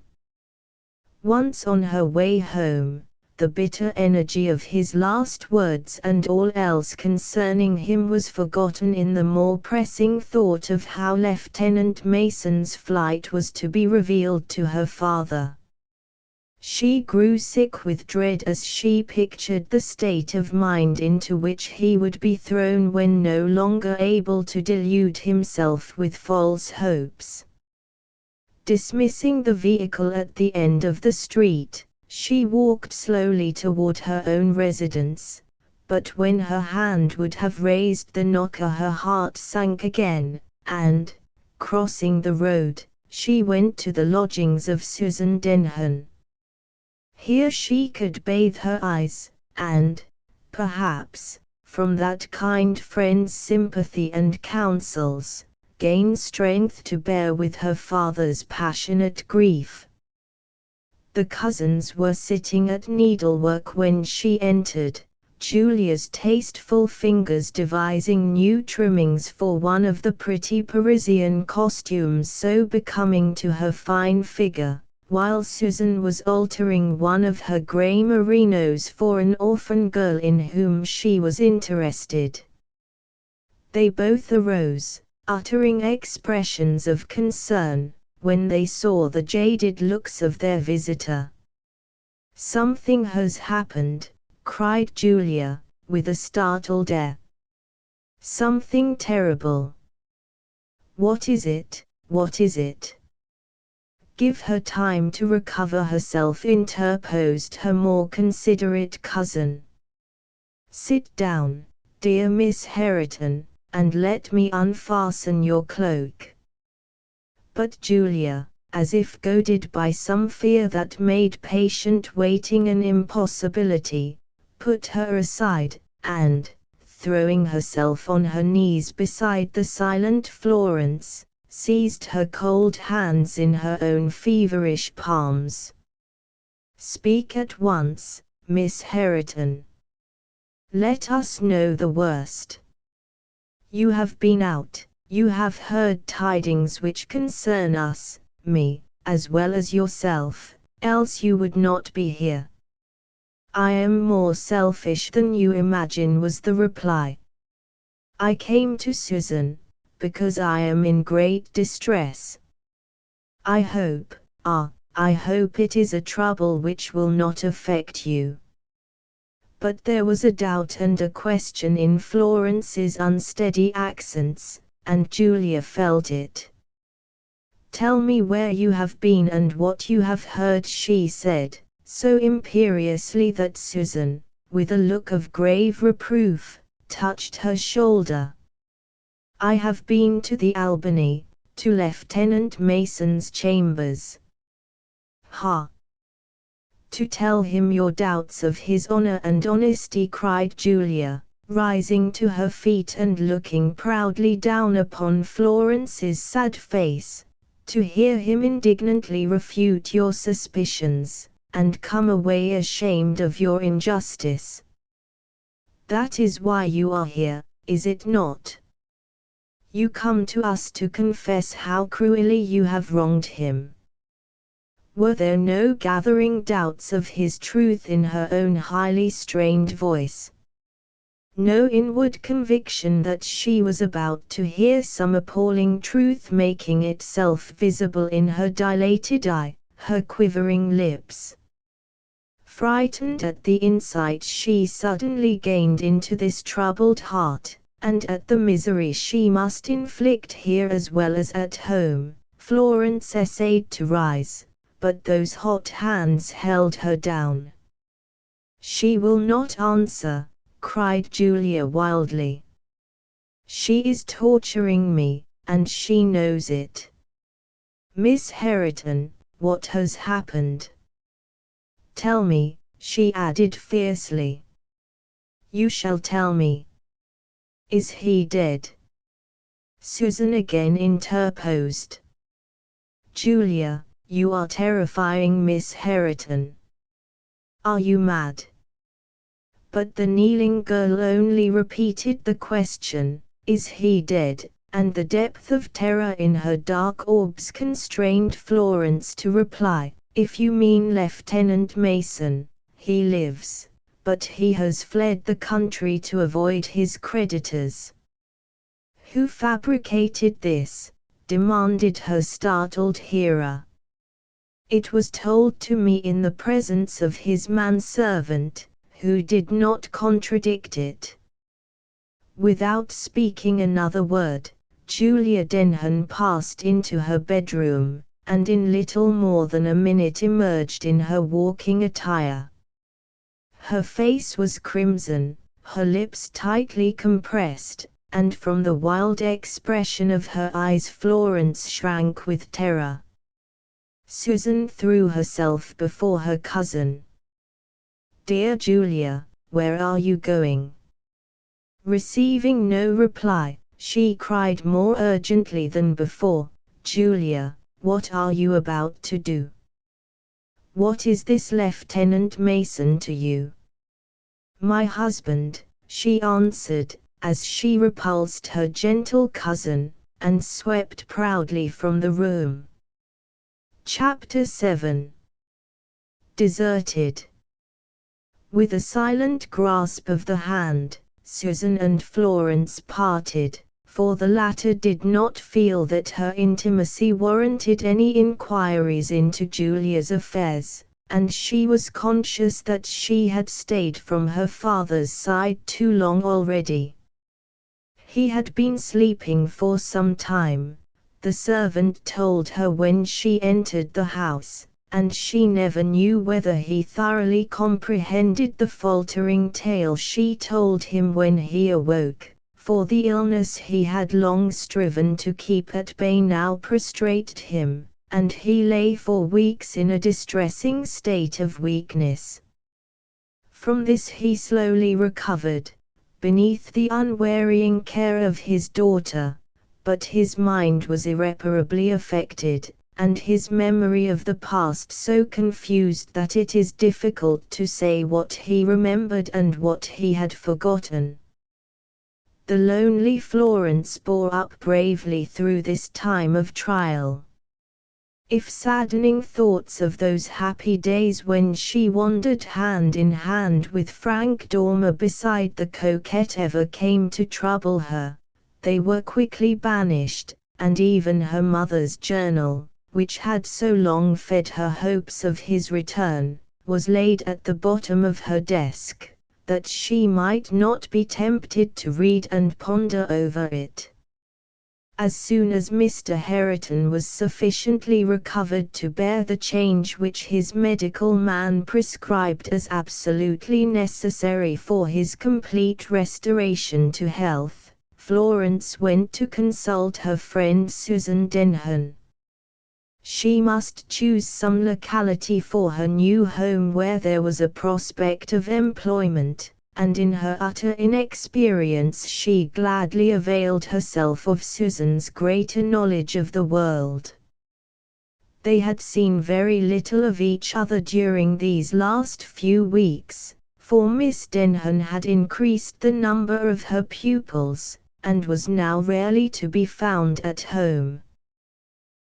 Once on her way home, the bitter energy of his last words and all else concerning him was forgotten in the more pressing thought of how Lieutenant Mason's flight was to be revealed to her father. She grew sick with dread as she pictured the state of mind into which he would be thrown when no longer able to delude himself with false hopes. Dismissing the vehicle at the end of the street, she walked slowly toward her own residence, but when her hand would have raised the knocker her heart sank again, and, crossing the road, she went to the lodgings of Susan Denham. Here she could bathe her eyes, and, perhaps, from that kind friend's sympathy and counsels, gain strength to bear with her father's passionate grief. The cousins were sitting at needlework when she entered, Julia's tasteful fingers devising new trimmings for one of the pretty Parisian costumes so becoming to her fine figure, while Susan was altering one of her grey merinos for an orphan girl in whom she was interested. They both arose, uttering expressions of concern, when they saw the jaded looks of their visitor. "Something has happened," cried Julia, with a startled air. "Something terrible." "What is it? What is it?" "Give her time to recover herself," interposed her more considerate cousin. "Sit down, dear Miss Hareton, and let me unfasten your cloak." But Julia, as if goaded by some fear that made patient waiting an impossibility, put her aside, and, throwing herself on her knees beside the silent Florence, seized her cold hands in her own feverish palms. "Speak at once, Miss Hareton. Let us know the worst. You have been out, you have heard tidings which concern us, me, as well as yourself, else you would not be here." "I am more selfish than you imagine," was the reply. "I came to Susan, because I am in great distress. I hope it is a trouble which will not affect you." But there was a doubt and a question in Florence's unsteady accents, and Julia felt it. "Tell me where you have been and what you have heard," she said, so imperiously that Susan, with a look of grave reproof, touched her shoulder. "I have been to the Albany, to Lieutenant Mason's chambers." "Ha! To tell him your doubts of his honor and honesty," cried Julia, rising to her feet and looking proudly down upon Florence's sad face, "to hear him indignantly refute your suspicions, and come away ashamed of your injustice. That is why you are here, is it not? You come to us to confess how cruelly you have wronged him." Were there no gathering doubts of his truth in her own highly strained voice? No inward conviction that she was about to hear some appalling truth making itself visible in her dilated eye, her quivering lips? Frightened at the insight she suddenly gained into this troubled heart, and at the misery she must inflict here as well as at home, Florence essayed to rise, but those hot hands held her down. "She will not answer," cried Julia wildly. "She is torturing me, and she knows it. Miss Hareton, what has happened? Tell me," she added fiercely. "You shall tell me. Is he dead?" Susan again interposed. "Julia, you are terrifying Miss Hareton. Are you mad?" But the kneeling girl only repeated the question, "Is he dead?" and the depth of terror in her dark orbs constrained Florence to reply, "If you mean Lieutenant Mason, he lives, but he has fled the country to avoid his creditors." "Who fabricated this?" demanded her startled hearer. "It was told to me in the presence of his manservant, who did not contradict it." Without speaking another word, Julia Denham passed into her bedroom, and in little more than a minute emerged in her walking attire. Her face was crimson, her lips tightly compressed, and from the wild expression of her eyes Florence shrank with terror. Susan threw herself before her cousin. "Dear Julia, where are you going?" Receiving no reply, she cried more urgently than before, "Julia, what are you about to do? What is this Lieutenant Mason to you?" "My husband," she answered, as she repulsed her gentle cousin, and swept proudly from the room. Chapter 7. Deserted. With a silent grasp of the hand, Susan and Florence parted, for the latter did not feel that her intimacy warranted any inquiries into Julia's affairs, and she was conscious that she had stayed from her father's side too long already. He had been sleeping for some time, the servant told her when she entered the house, and she never knew whether he thoroughly comprehended the faltering tale she told him when he awoke, for the illness he had long striven to keep at bay now prostrated him, and he lay for weeks in a distressing state of weakness. From this he slowly recovered, beneath the unwearying care of his daughter, but his mind was irreparably affected, and his memory of the past so confused that it is difficult to say what he remembered and what he had forgotten. The lonely Florence bore up bravely through this time of trial. If saddening thoughts of those happy days when she wandered hand in hand with Frank Dormer beside the coquette ever came to trouble her, they were quickly banished, and even her mother's journal, which had so long fed her hopes of his return, was laid at the bottom of her desk, that she might not be tempted to read and ponder over it. As soon as Mr. Hareton was sufficiently recovered to bear the change which his medical man prescribed as absolutely necessary for his complete restoration to health, Florence went to consult her friend Susan Denham. She must choose some locality for her new home where there was a prospect of employment, and in her utter inexperience she gladly availed herself of Susan's greater knowledge of the world. They had seen very little of each other during these last few weeks, for Miss Denham had increased the number of her pupils, and was now rarely to be found at home.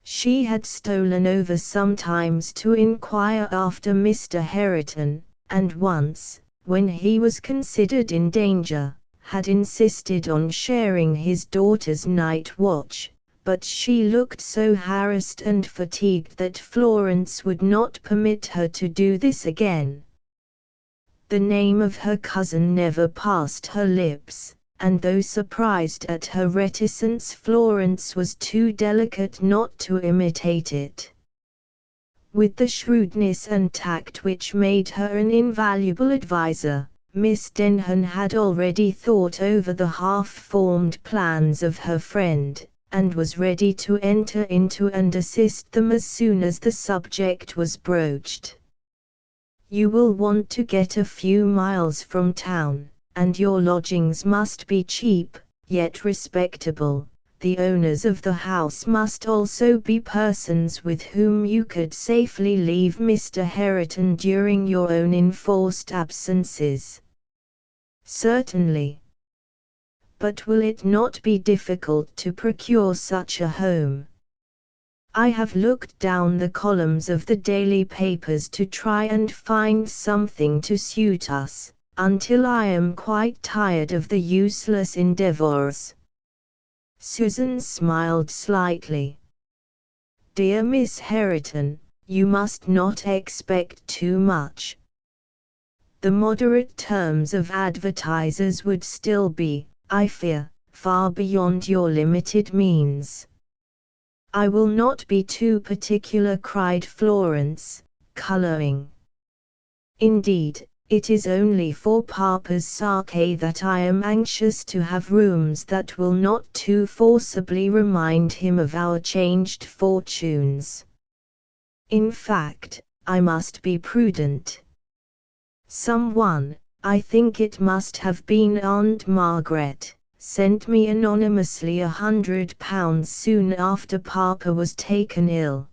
She had stolen over sometimes to inquire after Mr. Hareton, and once, when he was considered in danger, had insisted on sharing his daughter's night watch, but she looked so harassed and fatigued that Florence would not permit her to do this again. The name of her cousin never passed her lips, and though surprised at her reticence, Florence was too delicate not to imitate it. With the shrewdness and tact which made her an invaluable adviser, Miss Denham had already thought over the half-formed plans of her friend, and was ready to enter into and assist them as soon as the subject was broached. "You will want to get a few miles from town, and your lodgings must be cheap, yet respectable. The owners of the house must also be persons with whom you could safely leave Mr. Hareton during your own enforced absences." "Certainly. But will it not be difficult to procure such a home? I have looked down the columns of the daily papers to try and find something to suit us, until I am quite tired of the useless endeavors." Susan smiled slightly. "Dear Miss Hareton, you must not expect too much. The moderate terms of advertisers would still be, I fear, far beyond your limited means." "I will not be too particular," cried Florence, coloring. "Indeed, It is only for Papa's sake that I am anxious to have rooms that will not too forcibly remind him of our changed fortunes. In fact, I must be prudent. Someone, I think it must have been Aunt Margaret, sent me anonymously £100 soon after Papa was taken ill.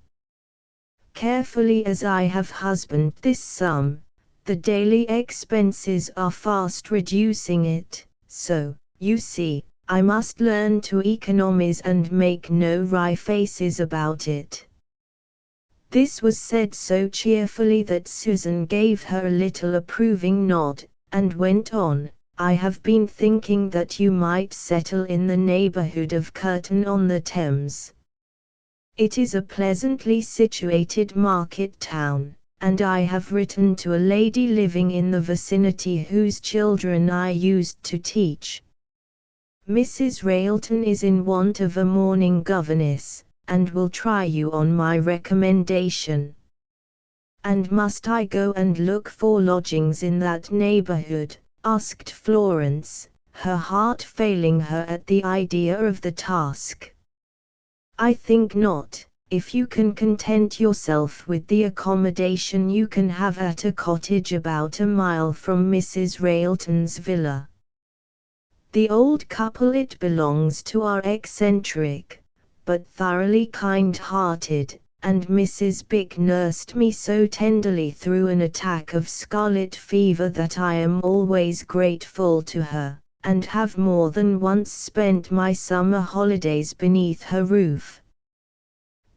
Carefully as I have husbanded this sum, the daily expenses are fast reducing it, so, you see, I must learn to economize and make no wry faces about it. This was said so cheerfully that Susan gave her a little approving nod, and went on, I have been thinking that you might settle in the neighbourhood of Curtain-on-the-Thames. It is a pleasantly situated market town, and I have written to a lady living in the vicinity whose children I used to teach. Mrs. Railton is in want of a morning governess, and will try you on my recommendation. And must I go and look for lodgings in that neighbourhood? Asked Florence, her heart failing her at the idea of the task. I think not, if you can content yourself with the accommodation you can have at a cottage about a mile from Mrs. Railton's villa. The old couple, it belongs to, are eccentric, but thoroughly kind-hearted, and Mrs. Bick nursed me so tenderly through an attack of scarlet fever that I am always grateful to her, and have more than once spent my summer holidays beneath her roof.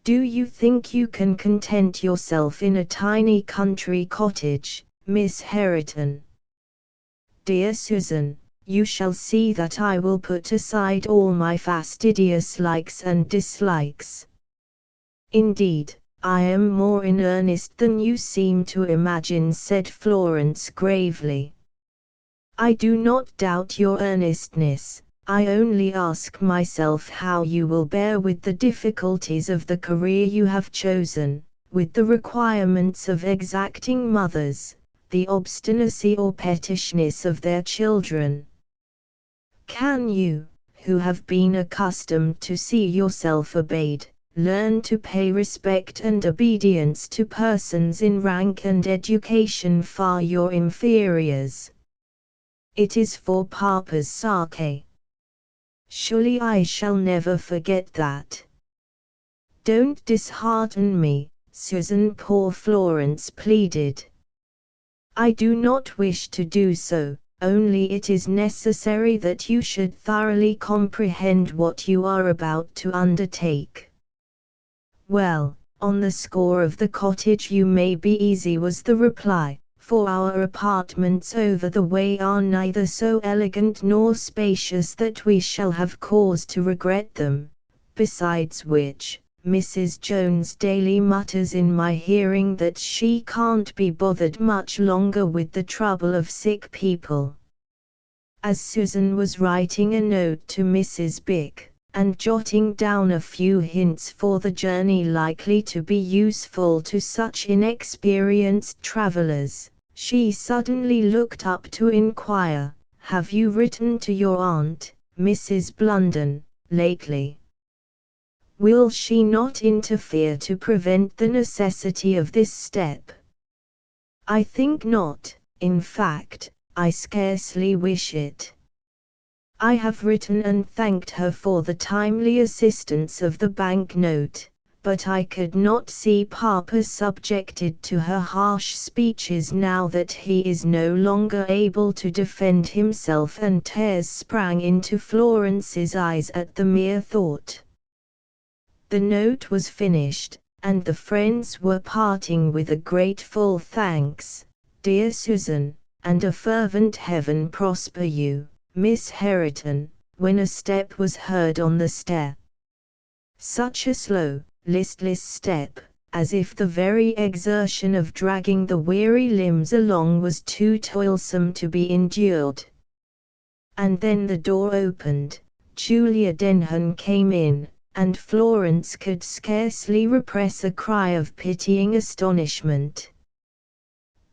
Do you think you can content yourself in a tiny country cottage, Miss Herriton? Dear Susan, you shall see that I will put aside all my fastidious likes and dislikes. Indeed, I am more in earnest than you seem to imagine, said Florence gravely. I do not doubt your earnestness, I only ask myself how you will bear with the difficulties of the career you have chosen, with the requirements of exacting mothers, the obstinacy or pettishness of their children. Can you, who have been accustomed to see yourself obeyed, learn to pay respect and obedience to persons in rank and education far your inferiors? It is for Papa's sake. Surely I shall never forget that. Don't dishearten me, Susan, poor Florence pleaded. I do not wish to do so, only it is necessary that you should thoroughly comprehend what you are about to undertake. Well, on the score of the cottage you may be easy, was the reply, for our apartments over the way are neither so elegant nor spacious that we shall have cause to regret them, besides which, Mrs. Jones daily mutters in my hearing that she can't be bothered much longer with the trouble of sick people. As Susan was writing a note to Mrs. Bick, and jotting down a few hints for the journey likely to be useful to such inexperienced travellers, she suddenly looked up to inquire, have you written to your aunt, Mrs. Blunden, lately? Will she not interfere to prevent the necessity of this step? I think not, in fact, I scarcely wish it. I have written and thanked her for the timely assistance of the bank note, but I could not see Papa subjected to her harsh speeches now that he is no longer able to defend himself, and tears sprang into Florence's eyes at the mere thought. The note was finished, and the friends were parting with a grateful thanks, dear Susan, and a fervent Heaven prosper you, Miss Herriton, when a step was heard on the stair. Such a slow, listless step, as if the very exertion of dragging the weary limbs along was too toilsome to be endured. And then the door opened, Julia Denham came in, and Florence could scarcely repress a cry of pitying astonishment.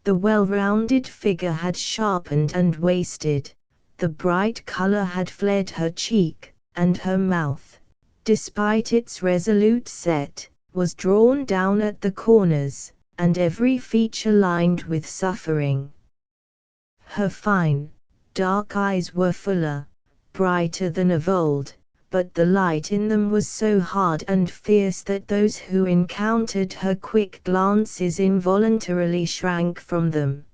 The well-rounded figure had sharpened and wasted, the bright color had fled her cheek, and her mouth, despite its resolute set, was drawn down at the corners, and every feature lined with suffering. Her fine, dark eyes were fuller, brighter than of old, but the light in them was so hard and fierce that those who encountered her quick glances involuntarily shrank from them.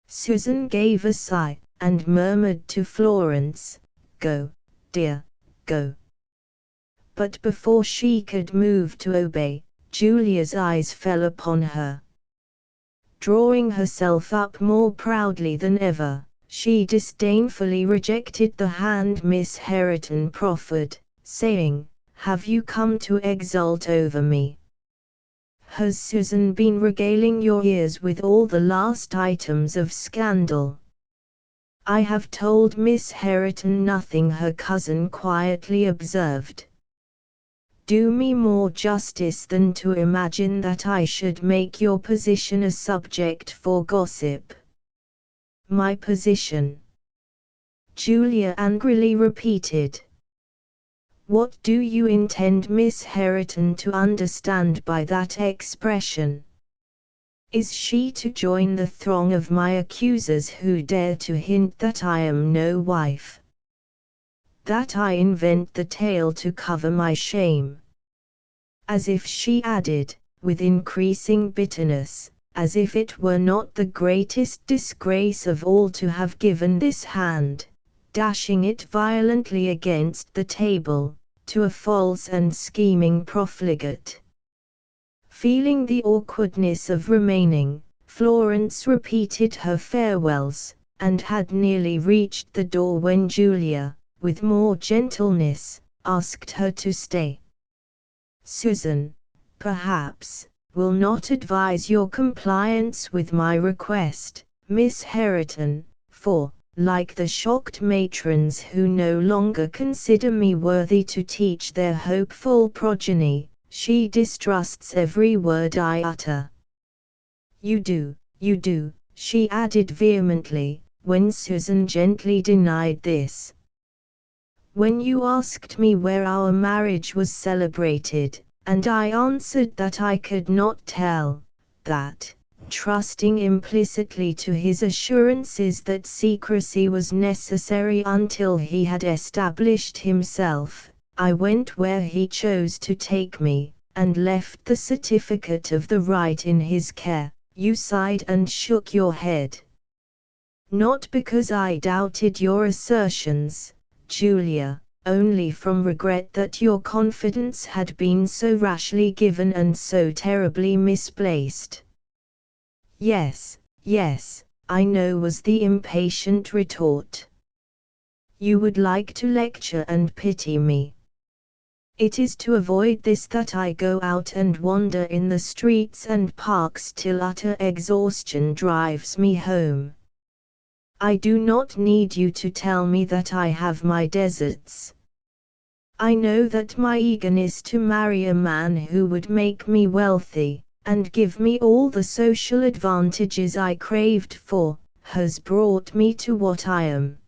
Susan gave a sigh, and murmured to Florence, "Go, dear, go." But before she could move to obey, Julia's eyes fell upon her. Drawing herself up more proudly than ever, she disdainfully rejected the hand Miss Hareton proffered, saying, "Have you come to exult over me? Has Susan been regaling your ears with all the last items of scandal?" "I have told Miss Hareton nothing," her cousin quietly observed. "Do me more justice than to imagine that I should make your position a subject for gossip." "My position?" Julia angrily repeated. "What do you intend Miss Hareton to understand by that expression? Is she to join the throng of my accusers who dare to hint that I am no wife? That I invent the tale to cover my shame?" As if she added, with increasing bitterness, as if it were not the greatest disgrace of all to have given this hand, dashing it violently against the table, to a false and scheming profligate. Feeling the awkwardness of remaining, Florence repeated her farewells, and had nearly reached the door when Julia, with more gentleness, asked her to stay. "Susan, perhaps, will not advise your compliance with my request, Miss Hareton, for, like the shocked matrons who no longer consider me worthy to teach their hopeful progeny, she distrusts every word I utter." You do," she added vehemently, when Susan gently denied this. "When you asked me where our marriage was celebrated, and I answered that I could not tell, that, trusting implicitly to his assurances that secrecy was necessary until he had established himself, I went where he chose to take me, and left the certificate of the right in his care," you sighed and shook your head. "Not because I doubted your assertions, Julia, only from regret that your confidence had been so rashly given and so terribly misplaced." Yes, I know," was the impatient retort. "You would like to lecture and pity me. It is to avoid this that I go out and wander in the streets and parks till utter exhaustion drives me home. I do not need you to tell me that I have my deserts. I know that my eagerness to marry a man who would make me wealthy, and give me all the social advantages I craved for, has brought me to what I am.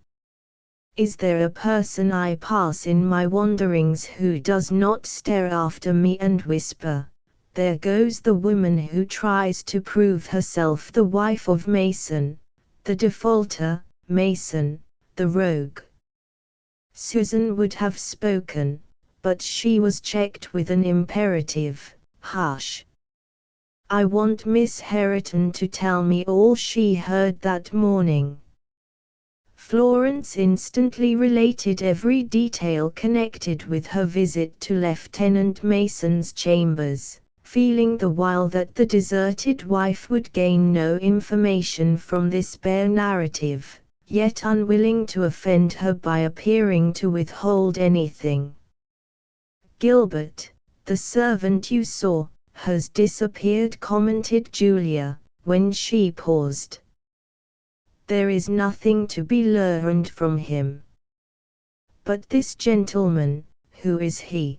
Is there a person I pass in my wanderings who does not stare after me and whisper, 'There goes the woman who tries to prove herself the wife of Mason, the defaulter, Mason, the rogue'?" Susan would have spoken, but she was checked with an imperative, "Hush! I want Miss Hareton to tell me all she heard that morning." Florence instantly related every detail connected with her visit to Lieutenant Mason's chambers, feeling the while that the deserted wife would gain no information from this bare narrative, yet unwilling to offend her by appearing to withhold anything. "Gilbert, the servant you saw, has disappeared," commented Julia, when she paused. "There is nothing to be learned from him." "But this gentleman, who is he?"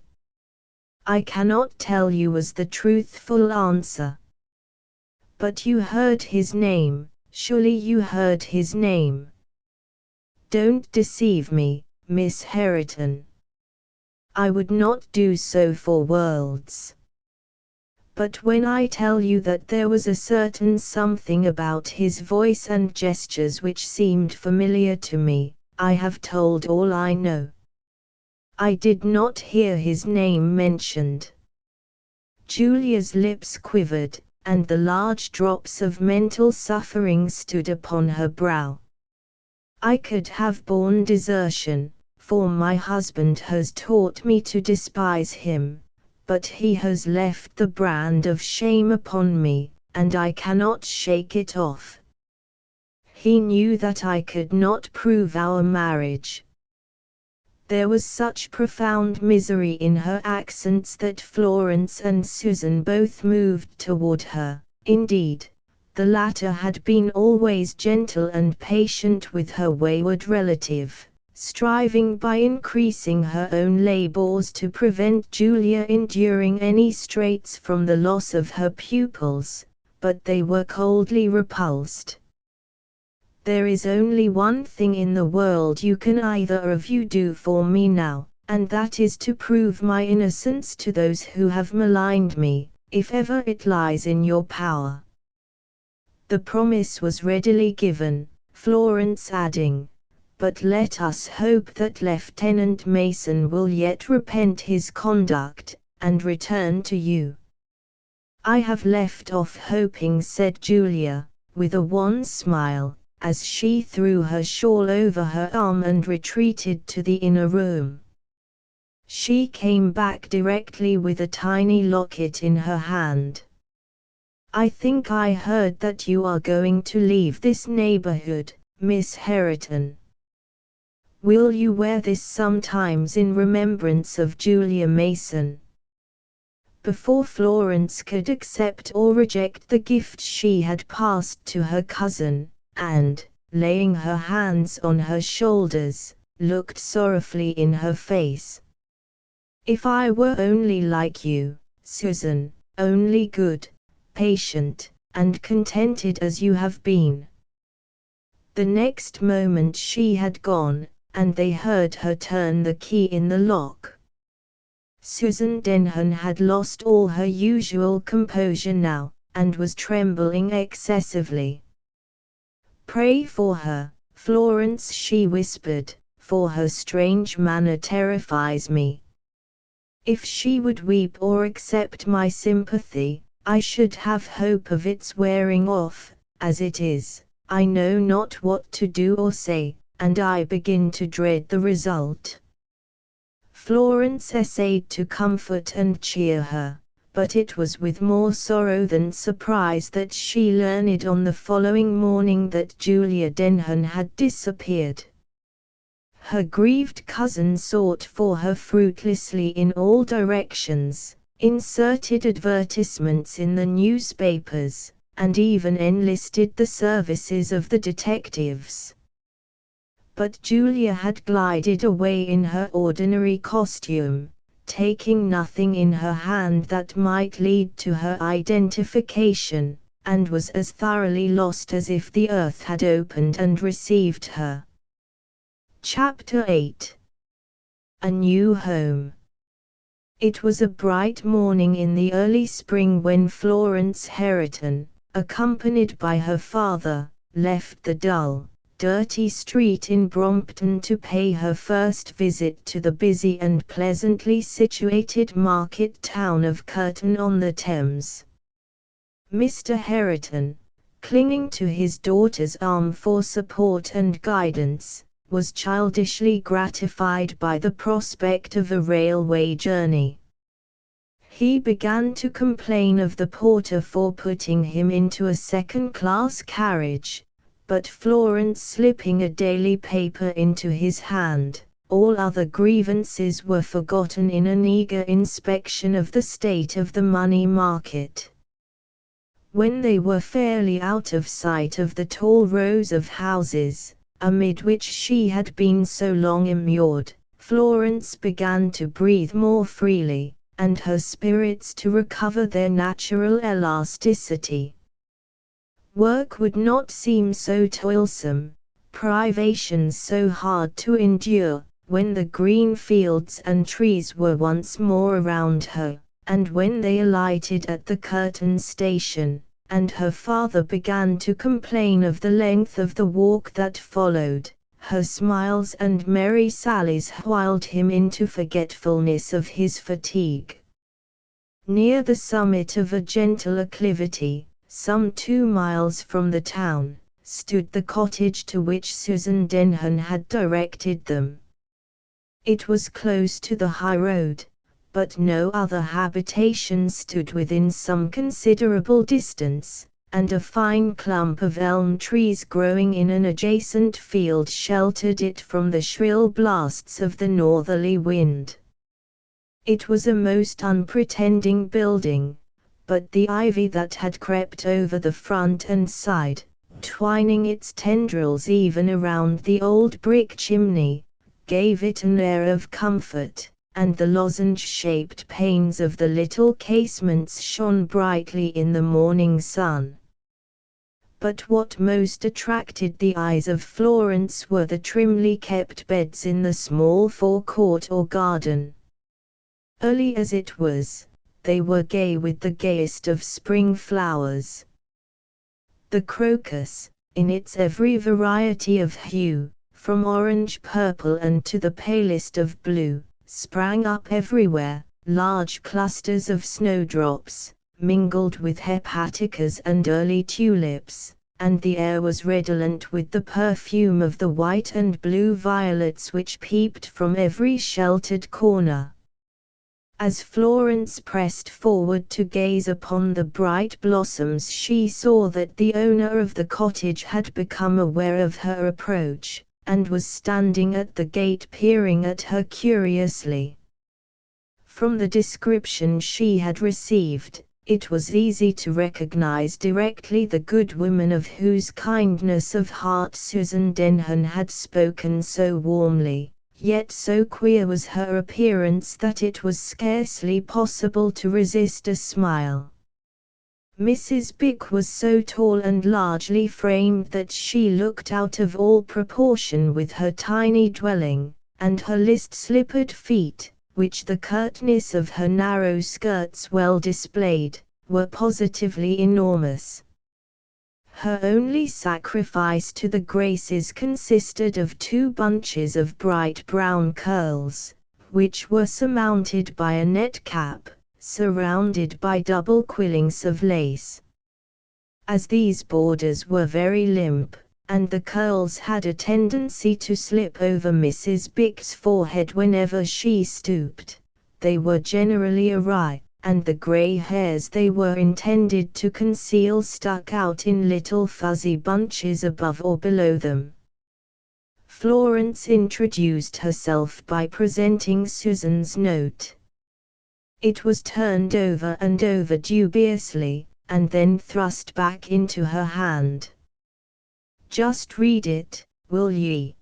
"I cannot tell you," was the truthful answer. But you heard his name, surely you heard his name. Don't deceive me, Miss Hareton. I would not do so for worlds. But when I tell you that there was a certain something about his voice and gestures which seemed familiar to me, I have told all I know. I did not hear his name mentioned. Julia's lips quivered, and the large drops of mental suffering stood upon her brow. I could have borne desertion, for my husband has taught me to despise him, but he has left the brand of shame upon me, and I cannot shake it off. He knew that I could not prove our marriage. There was such profound misery in her accents that Florence and Susan both moved toward her. Indeed, the latter had been always gentle and patient with her wayward relative, striving by increasing her own labors to prevent Julia enduring any straits from the loss of her pupils, but they were coldly repulsed. There is only one thing in the world you can either of you do for me now, and that is to prove my innocence to those who have maligned me, if ever it lies in your power. The promise was readily given, Florence adding, "But let us hope that Lieutenant Mason will yet repent his conduct, and return to you." "I have left off hoping," said Julia, with a wan smile, as she threw her shawl over her arm and retreated to the inner room. She came back directly with a tiny locket in her hand. "I think I heard that you are going to leave this neighborhood, Miss Hareton. Will you wear this sometimes in remembrance of Julia Mason?" Before Florence could accept or reject the gift she had passed to her cousin, and, laying her hands on her shoulders, looked sorrowfully in her face. "If I were only like you, Susan, only good, patient, and contented as you have been." The next moment she had gone, and they heard her turn the key in the lock. Susan Denham had lost all her usual composure now, and was trembling excessively. "Pray for her, Florence," she whispered, "for her strange manner terrifies me. If she would weep or accept my sympathy, I should have hope of its wearing off. As it is, I know not what to do or say, and I begin to dread the result." Florence essayed to comfort and cheer her, but it was with more sorrow than surprise that she learned on the following morning that Julia Denham had disappeared. Her grieved cousin sought for her fruitlessly in all directions, inserted advertisements in the newspapers, and even enlisted the services of the detectives. But Julia had glided away in her ordinary costume, taking nothing in her hand that might lead to her identification, and was as thoroughly lost as if the earth had opened and received her. Chapter 8. A New Home. It was a bright morning in the early spring when Florence Hareton, accompanied by her father, left the dull, dirty street in Brompton to pay her first visit to the busy and pleasantly situated market town of Curtain-on-the-Thames. Mr. Hareton, clinging to his daughter's arm for support and guidance, was childishly gratified by the prospect of a railway journey. He began to complain of the porter for putting him into a second-class carriage, but Florence slipping a daily paper into his hand, all other grievances were forgotten in an eager inspection of the state of the money market. When they were fairly out of sight of the tall rows of houses, amid which she had been so long immured, Florence began to breathe more freely, and her spirits to recover their natural elasticity. Work would not seem so toilsome, privations so hard to endure, when the green fields and trees were once more around her, and when they alighted at the Curtain station, and her father began to complain of the length of the walk that followed. Her smiles and merry sallies whiled him into forgetfulness of his fatigue. Near the summit of a gentle acclivity, some 2 miles from the town, stood the cottage to which Susan Denham had directed them. It was close to the high road, but no other habitation stood within some considerable distance, and a fine clump of elm trees growing in an adjacent field sheltered it from the shrill blasts of the northerly wind. It was a most unpretending building, but the ivy that had crept over the front and side, twining its tendrils even around the old brick chimney, gave it an air of comfort, and the lozenge-shaped panes of the little casements shone brightly in the morning sun. But what most attracted the eyes of Florence were the trimly kept beds in the small forecourt or garden. Early as it was, they were gay with the gayest of spring flowers. The crocus, in its every variety of hue, from orange-purple and to the palest of blue, sprang up everywhere. Large clusters of snowdrops, mingled with hepaticas and early tulips, and the air was redolent with the perfume of the white and blue violets which peeped from every sheltered corner. As Florence pressed forward to gaze upon the bright blossoms, she saw that the owner of the cottage had become aware of her approach, and was standing at the gate peering at her curiously. From the description she had received, it was easy to recognize directly the good woman of whose kindness of heart Susan Denham had spoken so warmly. Yet so queer was her appearance that it was scarcely possible to resist a smile. Mrs. Bick was so tall and largely framed that she looked out of all proportion with her tiny dwelling, and her list-slippered feet, which the curtness of her narrow skirts well displayed, were positively enormous. Her only sacrifice to the Graces consisted of 2 bunches of bright brown curls, which were surmounted by a net cap, surrounded by double quillings of lace. As these borders were very limp, and the curls had a tendency to slip over Mrs. Bick's forehead whenever she stooped, they were generally awry, and the grey hairs they were intended to conceal stuck out in little fuzzy bunches above or below them. Florence introduced herself by presenting Susan's note. It was turned over and over dubiously, and then thrust back into her hand. "Just read it, will ye?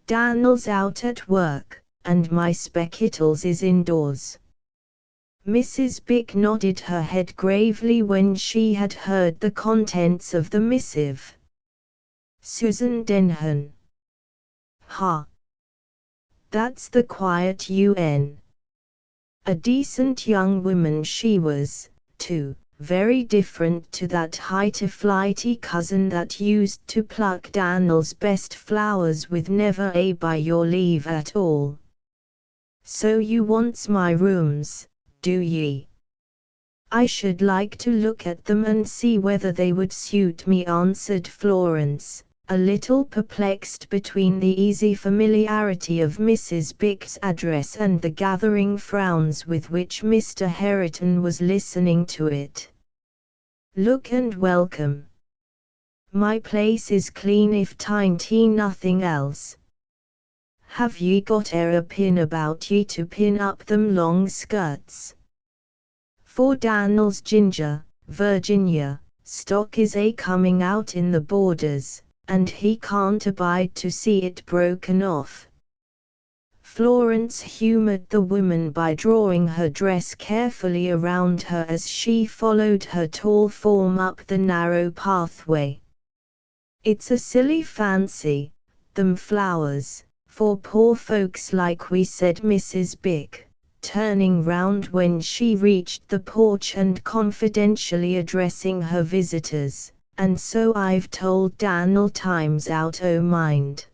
Dan'l's out at work, and my speckitles is indoors." Mrs. Bick nodded her head gravely when she had heard the contents of the missive. Susan Denham. Ha! That's the quiet UN. A decent young woman she was, too, very different to that highty-flighty cousin that used to pluck Dan'l's best flowers with never a by your leave at all. "So you wants my rooms, do ye? I should like to look at them and see whether they would suit me," answered Florence, a little perplexed between the easy familiarity of Mrs. Bick's address and the gathering frowns with which Mr. Herriton was listening to it. "Look and welcome. My place is clean if tinty nothing else. Have ye got a pin about ye to pin up them long skirts? For Dan'l's ginger, Virginia, stock is a coming out in the borders, and he can't abide to see it broken off." Florence humored the woman by drawing her dress carefully around her as she followed her tall form up the narrow pathway. "It's a silly fancy, them flowers, for poor folks like we," said Mrs. Bick, turning round when she reached the porch and confidentially addressing her visitors, "and so I've told Dan'l times out o' mind.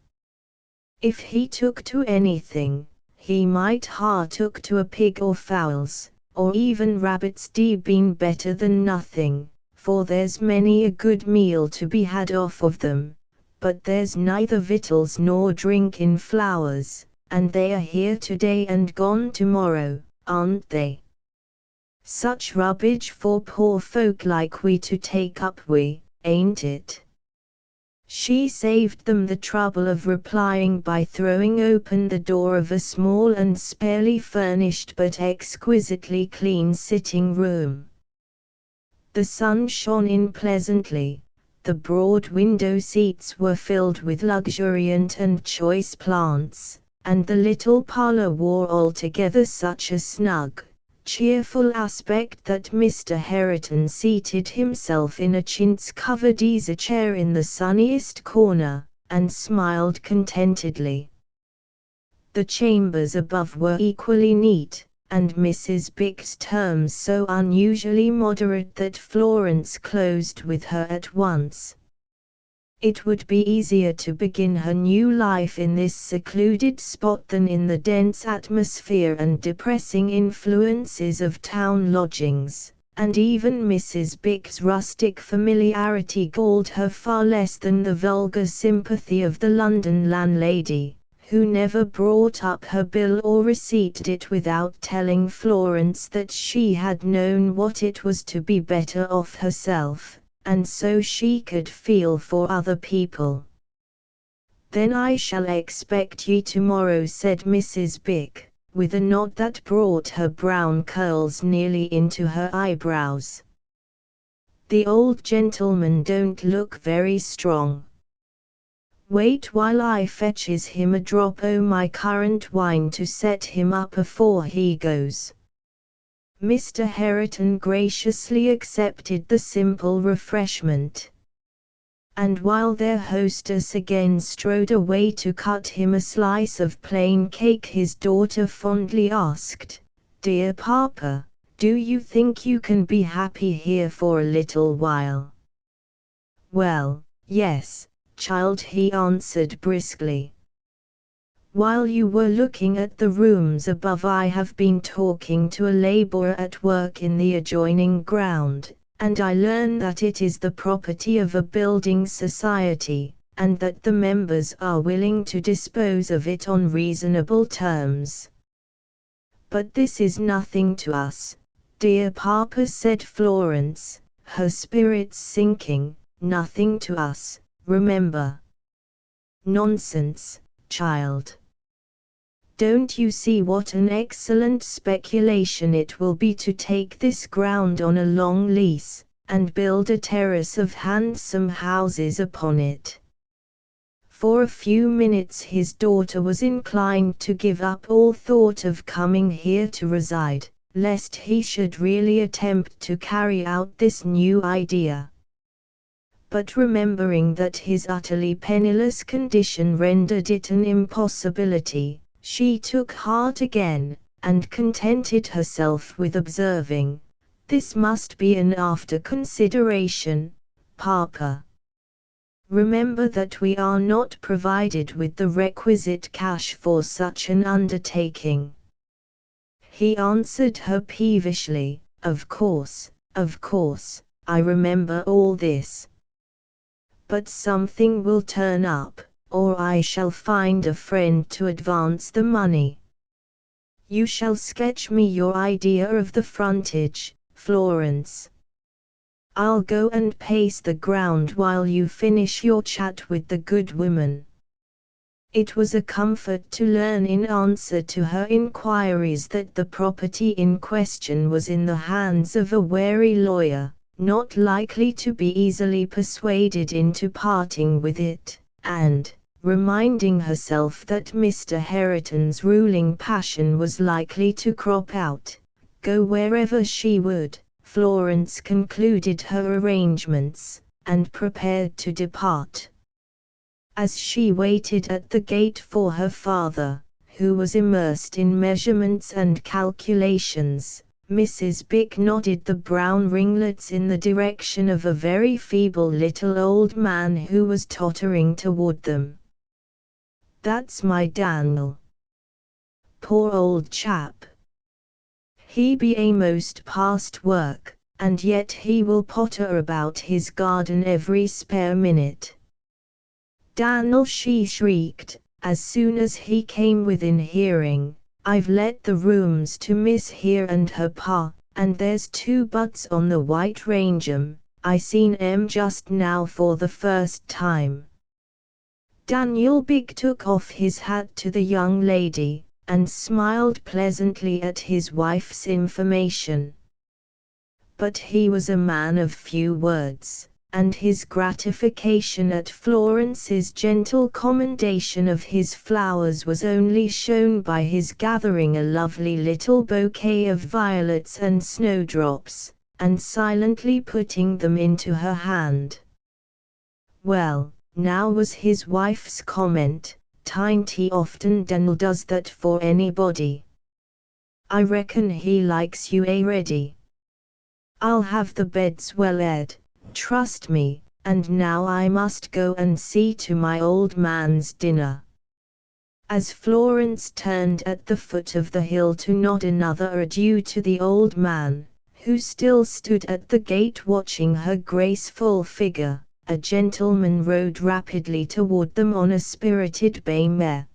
If he took to anything, he might ha' took to a pig or fowls, or even rabbits. 'D been better than nothing, for there's many a good meal to be had off of them, but there's neither victuals nor drink in flowers, and they are here today and gone tomorrow, aren't they? Such rubbish for poor folk like we to take up wi', ain't it?" She saved them the trouble of replying by throwing open the door of a small and sparely furnished but exquisitely clean sitting room. The sun shone in pleasantly, the broad window seats were filled with luxuriant and choice plants, and the little parlor wore altogether such a snug, cheerful aspect that Mr. Herriton seated himself in a chintz-covered easy-chair in the sunniest corner, and smiled contentedly. The chambers above were equally neat, and Mrs. Bick's terms so unusually moderate that Florence closed with her at once. It would be easier to begin her new life in this secluded spot than in the dense atmosphere and depressing influences of town lodgings, and even Mrs. Bick's rustic familiarity galled her far less than the vulgar sympathy of the London landlady, who never brought up her bill or receipted it without telling Florence that she had known what it was to be better off herself, and so she could feel for other people. "Then I shall expect ye tomorrow," said Mrs. Bick, with a nod that brought her brown curls nearly into her eyebrows. "The old gentleman don't look very strong. Wait while I fetches him a drop o' my currant wine to set him up afore he goes." Mr. Herriton graciously accepted the simple refreshment. And while their hostess again strode away to cut him a slice of plain cake, his daughter fondly asked, "Dear Papa, do you think you can be happy here for a little while?" "Well, yes, child," he answered briskly. "While you were looking at the rooms above, I have been talking to a laborer at work in the adjoining ground, and I learn that it is the property of a building society, and that the members are willing to dispose of it on reasonable terms." "But this is nothing to us, dear Papa," said Florence, her spirits sinking. "Nothing to us, remember." "Nonsense, child. Don't you see what an excellent speculation it will be to take this ground on a long lease, and build a terrace of handsome houses upon it?" For a few minutes his daughter was inclined to give up all thought of coming here to reside, lest he should really attempt to carry out this new idea. But remembering that his utterly penniless condition rendered it an impossibility, she took heart again, and contented herself with observing, "This must be an after consideration, Papa. Remember that we are not provided with the requisite cash for such an undertaking." He answered her peevishly, of course, I remember all this. But something will turn up, or I shall find a friend to advance the money. You shall sketch me your idea of the frontage, Florence. I'll go and pace the ground while you finish your chat with the good woman." It was a comfort to learn in answer to her inquiries that the property in question was in the hands of a wary lawyer, not likely to be easily persuaded into parting with it, and, reminding herself that Mr. Hareton's ruling passion was likely to crop out. Go wherever she would, Florence concluded her arrangements, and prepared to depart. As she waited at the gate for her father, who was immersed in measurements and calculations, Mrs. Bick nodded the brown ringlets in the direction of a very feeble little old man who was tottering toward them. "That's my Daniel. Poor old chap. He be a'most past work, and yet he will potter about his garden every spare minute." "Daniel," she shrieked, as soon as he came within hearing, "I've let the rooms to Miss here and her pa, and there's 2 buds on the white rangeum. I seen 'em just now for the first time." Daniel Bick took off his hat to the young lady, and smiled pleasantly at his wife's information. But he was a man of few words, and his gratification at Florence's gentle commendation of his flowers was only shown by his gathering a lovely little bouquet of violets and snowdrops, and silently putting them into her hand. "Well, now," was his wife's comment, "'tain't often Daniel does that for anybody. I reckon he likes you already. I'll have the beds well aired, trust me, and now I must go and see to my old man's dinner." As Florence turned at the foot of the hill to nod another adieu to the old man, who still stood at the gate watching her graceful figure, a gentleman rode rapidly toward them on a spirited bay mare.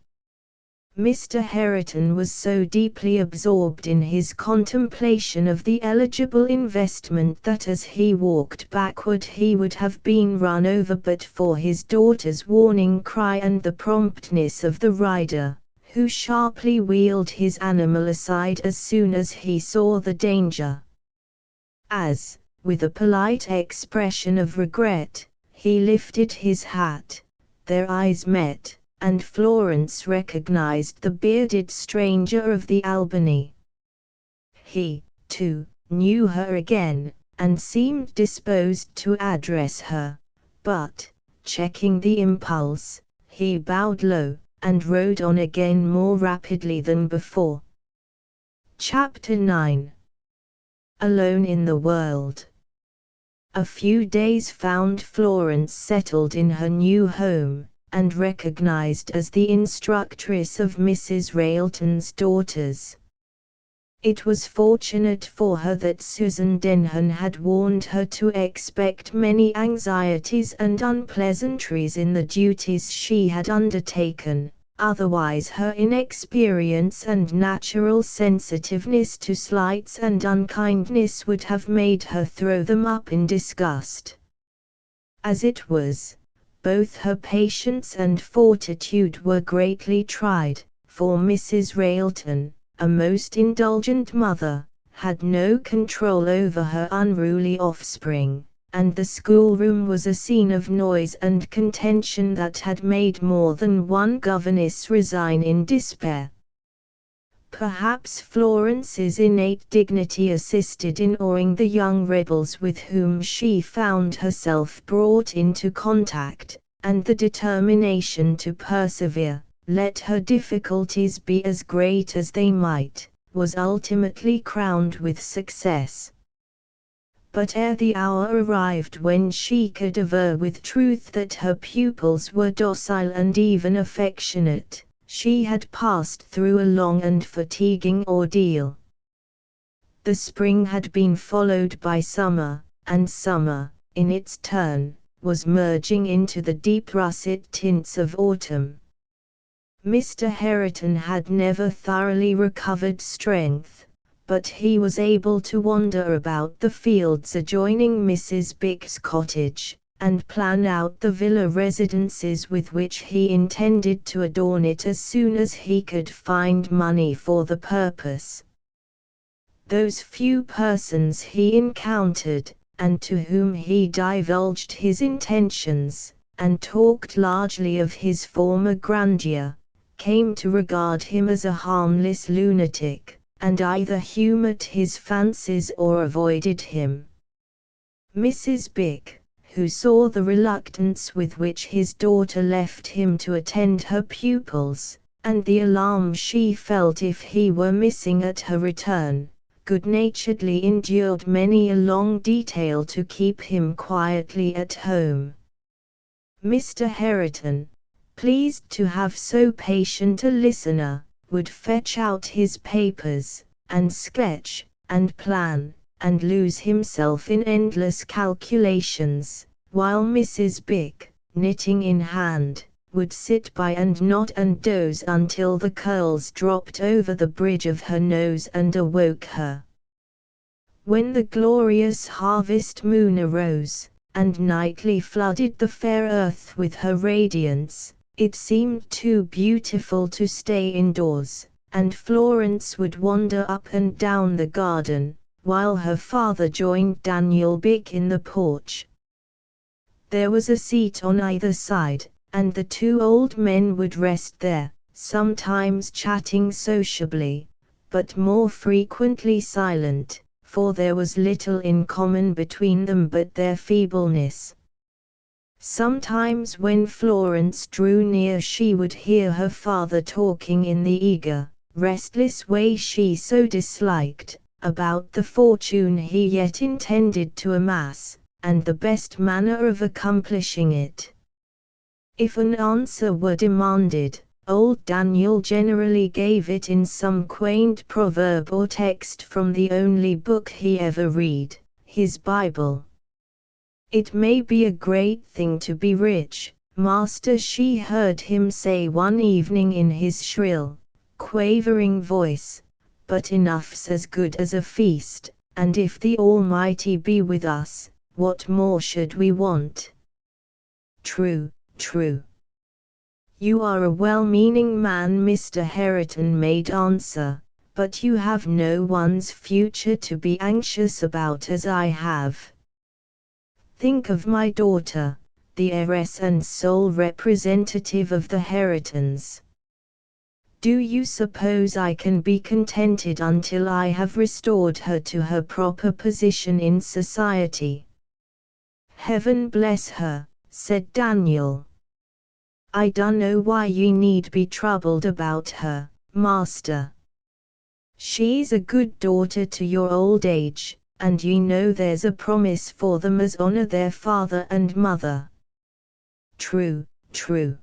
Mr. Hareton was so deeply absorbed in his contemplation of the eligible investment that as he walked backward he would have been run over but for his daughter's warning cry and the promptness of the rider, who sharply wheeled his animal aside as soon as he saw the danger. As, with a polite expression of regret, he lifted his hat, their eyes met, and Florence recognized the bearded stranger of the Albany. He, too, knew her again, and seemed disposed to address her, but, checking the impulse, he bowed low, and rode on again more rapidly than before. Chapter 9. Alone in the world. A few days found Florence settled in her new home, and recognized as the instructress of Mrs. Railton's daughters. It was fortunate for her that Susan Denham had warned her to expect many anxieties and unpleasantries in the duties she had undertaken, otherwise her inexperience and natural sensitiveness to slights and unkindness would have made her throw them up in disgust. As it was, both her patience and fortitude were greatly tried, for Mrs. Railton, a most indulgent mother, had no control over her unruly offspring, and the schoolroom was a scene of noise and contention that had made more than one governess resign in despair. Perhaps Florence's innate dignity assisted in awing the young rebels with whom she found herself brought into contact, and the determination to persevere, let her difficulties be as great as they might, was ultimately crowned with success. But ere the hour arrived when she could aver with truth that her pupils were docile and even affectionate, she had passed through a long and fatiguing ordeal. The spring had been followed by summer, and summer, in its turn, was merging into the deep russet tints of autumn. Mr. Hareton had never thoroughly recovered strength, but he was able to wander about the fields adjoining Mrs. Bick's cottage, and plan out the villa residences with which he intended to adorn it as soon as he could find money for the purpose. Those few persons he encountered, and to whom he divulged his intentions, and talked largely of his former grandeur, came to regard him as a harmless lunatic, and either humoured his fancies or avoided him. Mrs. Bick, who saw the reluctance with which his daughter left him to attend her pupils, and the alarm she felt if he were missing at her return, good-naturedly endured many a long detail to keep him quietly at home. Mr. Hareton, pleased to have so patient a listener, would fetch out his papers, and sketch, and plan, and lose himself in endless calculations, while Mrs. Bick, knitting in hand, would sit by and nod and doze until the curls dropped over the bridge of her nose and awoke her. When the glorious harvest moon arose, and nightly flooded the fair earth with her radiance, it seemed too beautiful to stay indoors, and Florence would wander up and down the garden, while her father joined Daniel Bick in the porch. There was a seat on either side, and the two old men would rest there, sometimes chatting sociably, but more frequently silent, for there was little in common between them but their feebleness. Sometimes when Florence drew near she would hear her father talking in the eager, restless way she so disliked, about the fortune he yet intended to amass, and the best manner of accomplishing it. If an answer were demanded, old Daniel generally gave it in some quaint proverb or text from the only book he ever read, his Bible. "It may be a great thing to be rich, master," she heard him say one evening in his shrill, quavering voice, "but enough's as good as a feast, and if the Almighty be with us, what more should we want?" "True, true. You are a well-meaning man," Mr. Hareton made answer, "but you have no one's future to be anxious about as I have. Think of my daughter, the heiress and sole representative of the Haretons. Do you suppose I can be contented until I have restored her to her proper position in society?" "Heaven bless her," said Daniel. "I dunno why you need be troubled about her, master. She's a good daughter to your old age, and you know there's a promise for them as honor their father and mother." "True, true.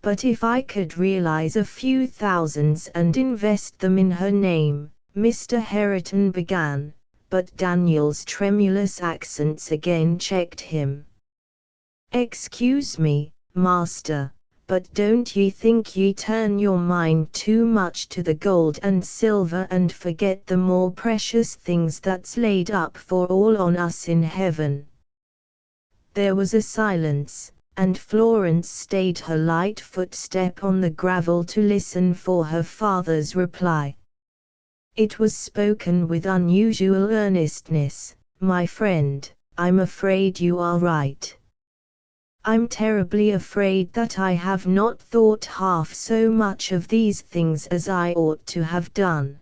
But if I could realize a few thousands and invest them in her name," Mr. Hareton began, but Daniel's tremulous accents again checked him. "Excuse me, master, but don't ye think ye turn your mind too much to the gold and silver and forget the more precious things that's laid up for all on us in heaven?" There was a silence, and Florence stayed her light footstep on the gravel to listen for her father's reply. It was spoken with unusual earnestness. "My friend, I'm afraid you are right. I'm terribly afraid that I have not thought half so much of these things as I ought to have done.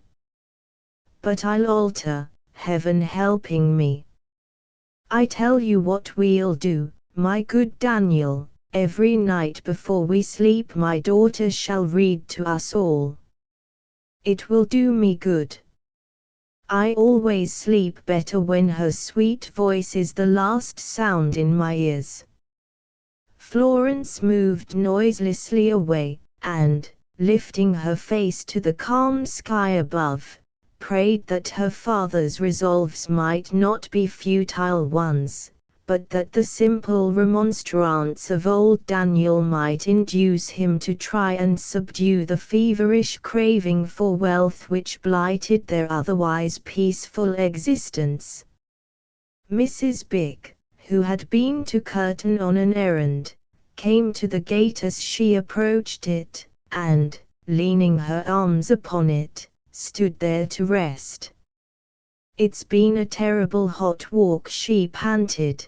But I'll alter, heaven helping me. I tell you what we'll do, my good Daniel, every night before we sleep my daughter shall read to us all. It will do me good. I always sleep better when her sweet voice is the last sound in my ears." Florence moved noiselessly away, and, lifting her face to the calm sky above, prayed that her father's resolves might not be futile ones, but that the simple remonstrance of old Daniel might induce him to try and subdue the feverish craving for wealth which blighted their otherwise peaceful existence. Mrs. Bick, who had been to Curtain on an errand, came to the gate as she approached it, and, leaning her arms upon it, stood there to rest. "It's been a terrible hot walk," she panted.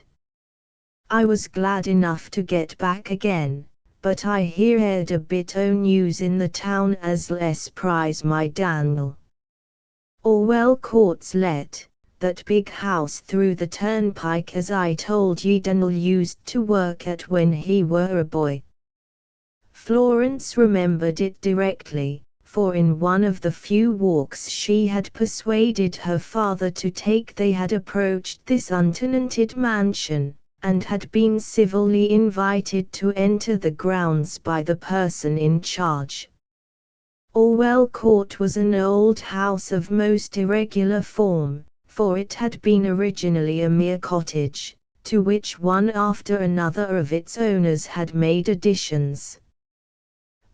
I was glad enough to get back again, but I heard a bit o' news in the town as less prize my Daniel. Orwell Court's let, that big house through the turnpike as I told ye Daniel used to work at when he were a boy. Florence remembered it directly, for in one of the few walks she had persuaded her father to take they had approached this untenanted mansion, and had been civilly invited to enter the grounds by the person in charge. Orwell Court was an old house of most irregular form, for it had been originally a mere cottage, to which one after another of its owners had made additions.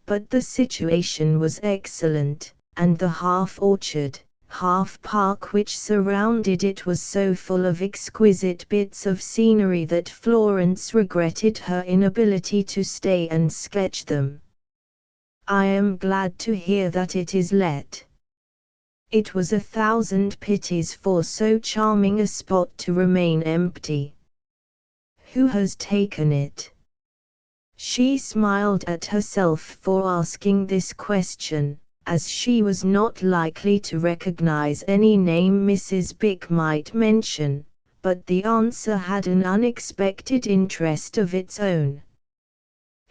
But the situation was excellent, and the half-orchard, half-park which surrounded it was so full of exquisite bits of scenery that Florence regretted her inability to stay and sketch them. I am glad to hear that it is let. It was 1,000 pities for so charming a spot to remain empty. Who has taken it? She smiled at herself for asking this question, as she was not likely to recognize any name Mrs. Bick might mention, but the answer had an unexpected interest of its own.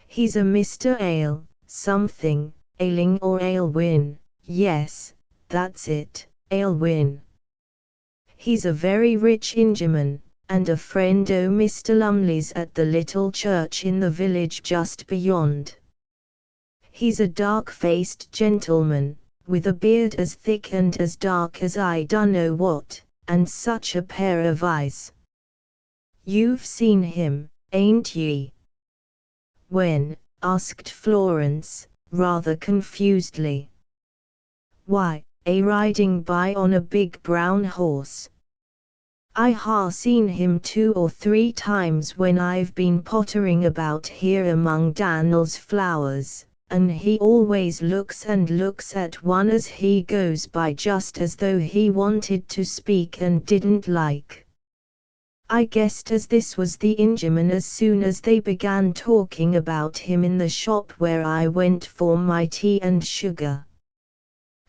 He's a Mr. Ale, something, Ailing or Aylwin, yes, that's it, Aylwin. He's a very rich Ingerman, and a friend o' Mr. Lumley's at the little church in the village just beyond. He's a dark-faced gentleman, with a beard as thick and as dark as I dunno what, and such a pair of eyes. You've seen him, ain't ye? When? Asked Florence, rather confusedly. Why, riding by on a big brown horse. I ha' seen him 2 or 3 times when I've been pottering about here among Daniel's flowers, and he always looks and looks at one as he goes by just as though he wanted to speak and didn't like. I guessed as this was the Ingerman as soon as they began talking about him in the shop where I went for my tea and sugar.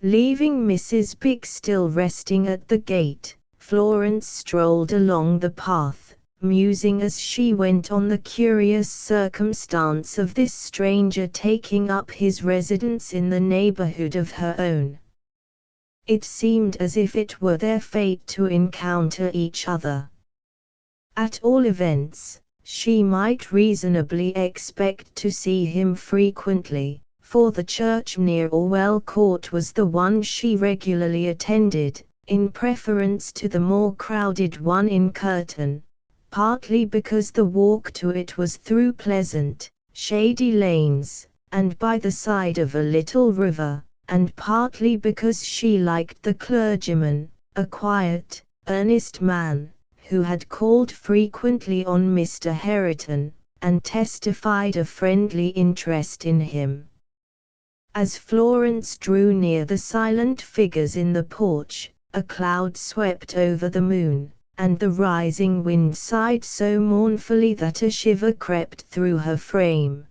Leaving Mrs. Bick still resting at the gate, Florence strolled along the path, musing as she went on the curious circumstance of this stranger taking up his residence in the neighborhood of her own. It seemed as if it were their fate to encounter each other. At all events, she might reasonably expect to see him frequently, for the church near Orwell Court was the one she regularly attended, in preference to the more crowded one in Curtain, partly because the walk to it was through pleasant, shady lanes, and by the side of a little river, and partly because she liked the clergyman, a quiet, earnest man, who had called frequently on Mr. Hareton, and testified a friendly interest in him. As Florence drew near the silent figures in the porch, a cloud swept over the moon, and the rising wind sighed so mournfully that a shiver crept through her frame.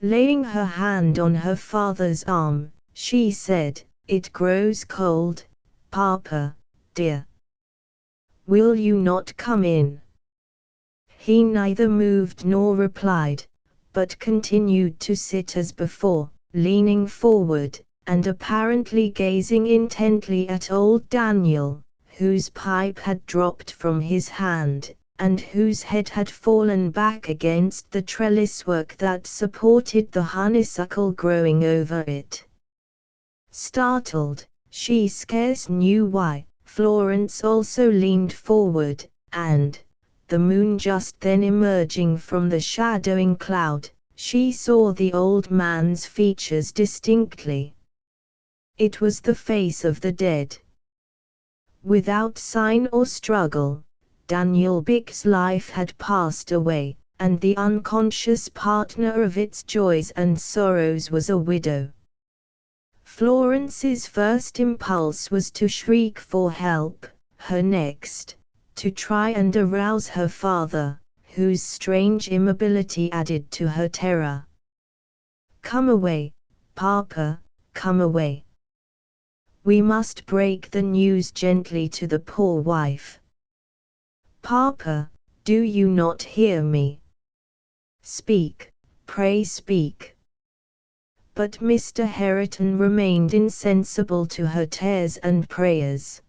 Laying her hand on her father's arm, she said, "It grows cold, Papa, dear. Will you not come in?" He neither moved nor replied, but continued to sit as before, leaning forward, and apparently gazing intently at old Daniel, whose pipe had dropped from his hand, and whose head had fallen back against the trellis-work that supported the honeysuckle growing over it. Startled, she scarce knew why, Florence also leaned forward, and, the moon just then emerging from the shadowing cloud, she saw the old man's features distinctly. It was the face of the dead. Without sign or struggle, Daniel Bick's life had passed away, and the unconscious partner of its joys and sorrows was a widow. Florence's first impulse was to shriek for help, her next, to try and arouse her father, whose strange immobility added to her terror. "Come away, Papa, come away. We must break the news gently to the poor wife. Papa, do you not hear me? Speak, pray speak." But Mr. Hareton remained insensible to her tears and prayers.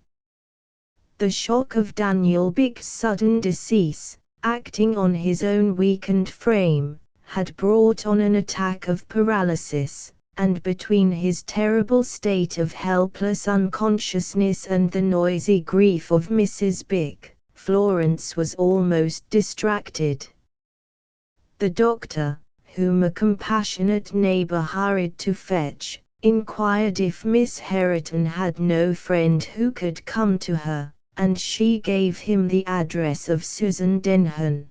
The shock of Daniel Bick's sudden decease, acting on his own weakened frame, had brought on an attack of paralysis, and between his terrible state of helpless unconsciousness and the noisy grief of Mrs. Bick, Florence was almost distracted. The doctor, whom a compassionate neighbor hurried to fetch, inquired if Miss Hareton had no friend who could come to her, and she gave him the address of Susan Denham.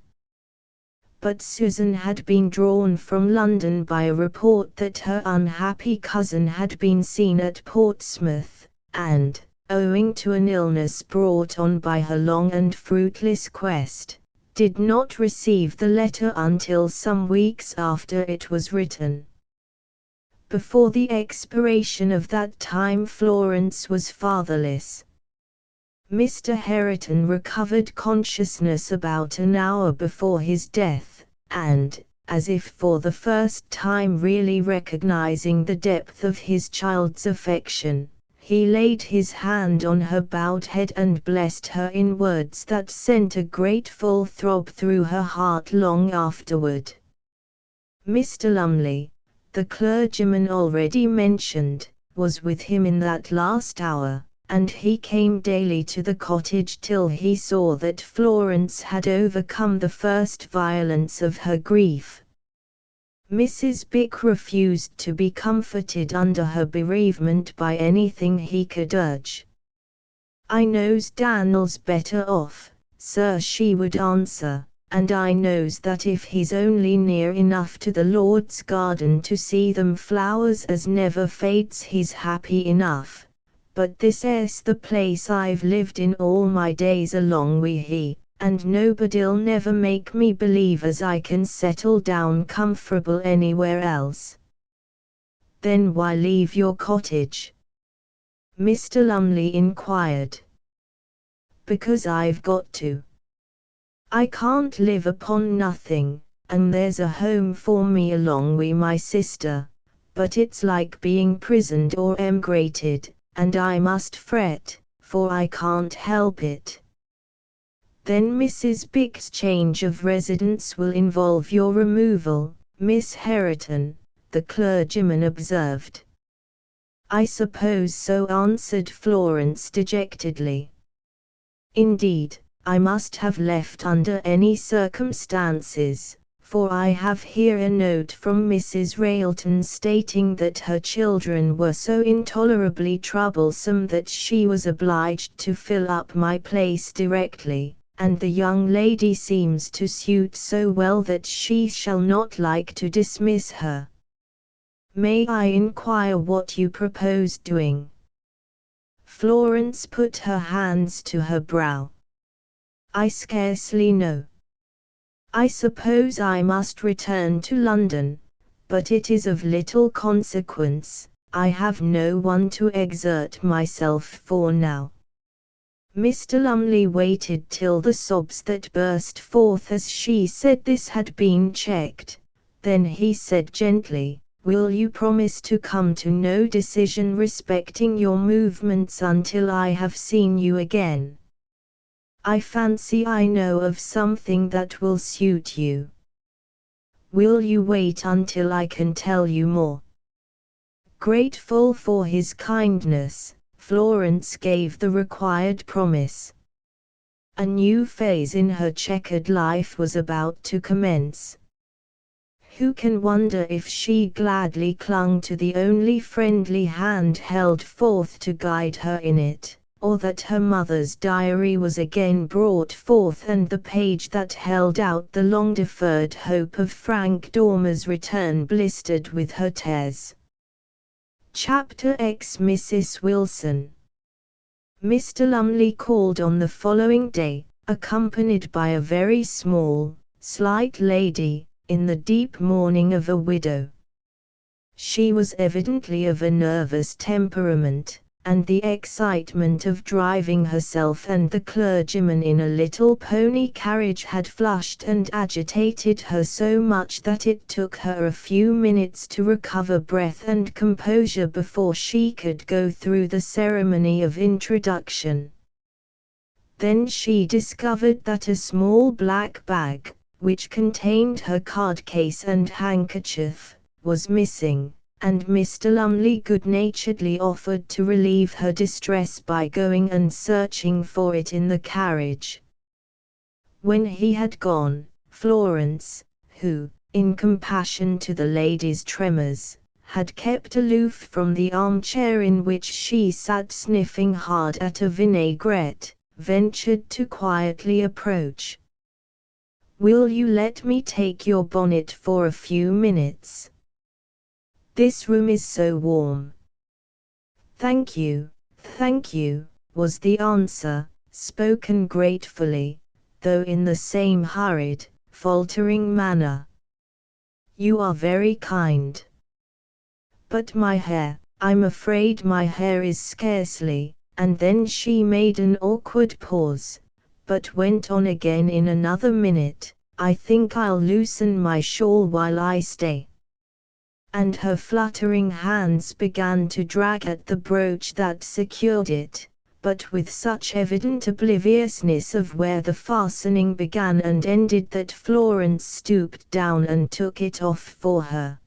But Susan had been drawn from London by a report that her unhappy cousin had been seen at Portsmouth, and, owing to an illness brought on by her long and fruitless quest, did not receive the letter until some weeks after it was written. Before the expiration of that time Florence was fatherless. Mr. Hareton recovered consciousness about an hour before his death, and, as if for the first time really recognizing the depth of his child's affection, he laid his hand on her bowed head and blessed her in words that sent a grateful throb through her heart long afterward. Mr. Lumley, the clergyman already mentioned, was with him in that last hour, and he came daily to the cottage till he saw that Florence had overcome the first violence of her grief. Mrs. Bick refused to be comforted under her bereavement by anything he could urge. "I knows Dan'l's better off, sir," she would answer, "and I knows that if he's only near enough to the Lord's garden to see them flowers as never fades he's happy enough. But this 's the place I've lived in all my days along wi' he, and nobody'll never make me believe as I can settle down comfortable anywhere else." "Then why leave your cottage?" Mr. Lumley inquired. "Because I've got to. I can't live upon nothing, and there's a home for me along wi' my sister, but it's like being prisoned or emigrated, and I must fret, for I can't help it." "Then Mrs. Bick's change of residence will involve your removal, Miss Hareton," the clergyman observed. "I suppose so," answered Florence dejectedly. "Indeed, I must have left under any circumstances, for I have here a note from Mrs. Railton stating that her children were so intolerably troublesome that she was obliged to fill up my place directly, and the young lady seems to suit so well that she shall not like to dismiss her. May I inquire what you propose doing?" Florence put her hands to her brow. "I scarcely know. I suppose I must return to London, but it is of little consequence. I have no one to exert myself for now." Mr. Lumley waited till the sobs that burst forth as she said this had been checked, then he said gently, "Will you promise to come to no decision respecting your movements until I have seen you again? I fancy I know of something that will suit you. Will you wait until I can tell you more?" Grateful for his kindness, Florence gave the required promise. A new phase in her checkered life was about to commence. Who can wonder if she gladly clung to the only friendly hand held forth to guide her in it, or that her mother's diary was again brought forth and the page that held out the long-deferred hope of Frank Dormer's return blistered with her tears. Chapter X. Mrs. Wilson. Mr. Lumley called on the following day, accompanied by a very small, slight lady, in the deep mourning of a widow. She was evidently of a nervous temperament, and the excitement of driving herself and the clergyman in a little pony carriage had flushed and agitated her so much that it took her a few minutes to recover breath and composure before she could go through the ceremony of introduction. Then she discovered that a small black bag, which contained her card case and handkerchief, was missing, and Mr. Lumley good-naturedly offered to relieve her distress by going and searching for it in the carriage. When he had gone, Florence, who, in compassion to the lady's tremors, had kept aloof from the armchair in which she sat sniffing hard at a vinaigrette, ventured to quietly approach. "Will you let me take your bonnet for a few minutes? This room is so warm." "Thank you, was the answer, spoken gratefully, though in the same hurried, faltering manner. "You are very kind. But my hair, I'm afraid my hair is scarcely," and then she made an awkward pause, but went on again in another minute, "I think I'll loosen my shawl while I stay." And her fluttering hands began to drag at the brooch that secured it, but with such evident obliviousness of where the fastening began and ended that Florence stooped down and took it off for her.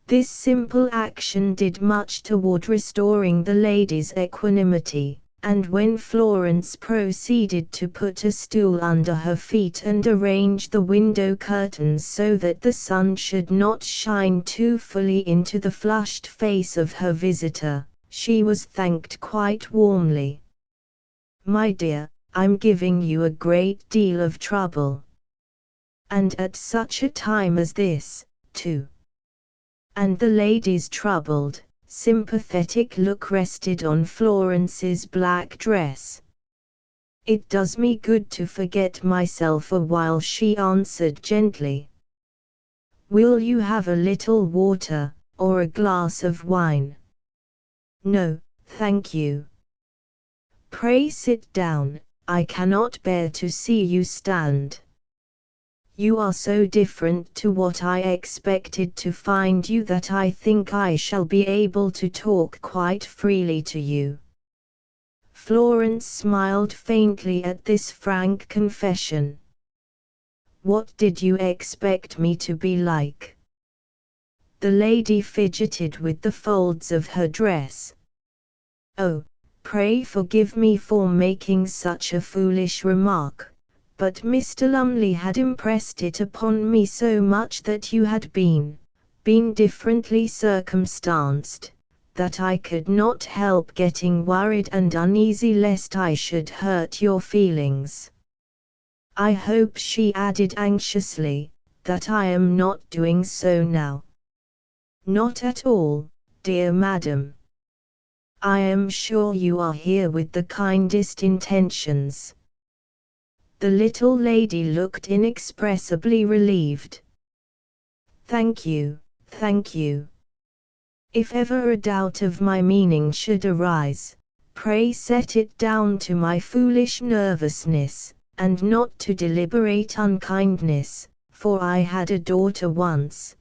This simple action did much toward restoring the lady's equanimity, and when Florence proceeded to put a stool under her feet and arrange the window curtains so that the sun should not shine too fully into the flushed face of her visitor, she was thanked quite warmly. "My dear, I'm giving you a great deal of trouble. And at such a time as this, too." And the lady's troubled, sympathetic look rested on Florence's black dress. "It does me good to forget myself a while," she answered gently. "Will you have a little water, or a glass of wine?" "No, thank you." "Pray sit down, I cannot bear to see you stand. You are so different to what I expected to find you that I think I shall be able to talk quite freely to you." Florence smiled faintly at this frank confession. "What did you expect me to be like?" The lady fidgeted with the folds of her dress. "Oh, pray forgive me for making such a foolish remark, but Mr. Lumley had impressed it upon me so much that you had been differently circumstanced, that I could not help getting worried and uneasy lest I should hurt your feelings. I hope," she added anxiously, "that I am not doing so now." "Not at all, dear madam. I am sure you are here with the kindest intentions." The little lady looked inexpressibly relieved. Thank you. If ever a doubt of my meaning should arise, pray set it down to my foolish nervousness, and not to deliberate unkindness, for I had a daughter once."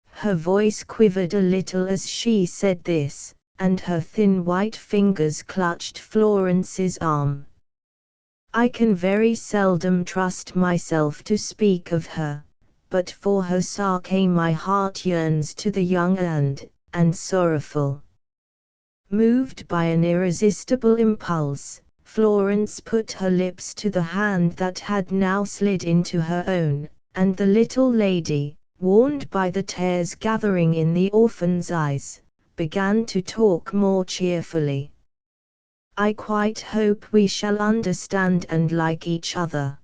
Her voice quivered a little as she said this, and her thin white fingers clutched Florence's arm. "I can very seldom trust myself to speak of her, but for her sake my heart yearns to the young and sorrowful." Moved by an irresistible impulse, Florence put her lips to the hand that had now slid into her own, and the little lady, warned by the tears gathering in the orphan's eyes, began to talk more cheerfully. "I quite hope we shall understand and like each other.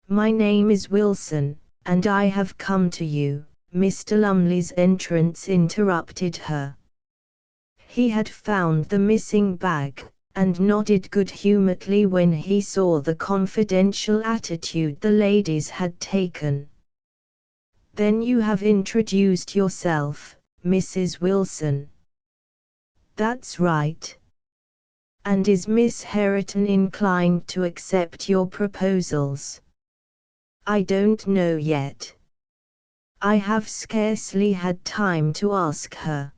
My name is Wilson, and I have come to you." Mr. Lumley's entrance interrupted her. He had found the missing bag, and nodded good-humoredly when he saw the confidential attitude the ladies had taken. "Then you have introduced yourself, Mrs. Wilson?" "That's right." "And is Miss Heriton inclined to accept your proposals?" "I don't know yet. I have scarcely had time to ask her."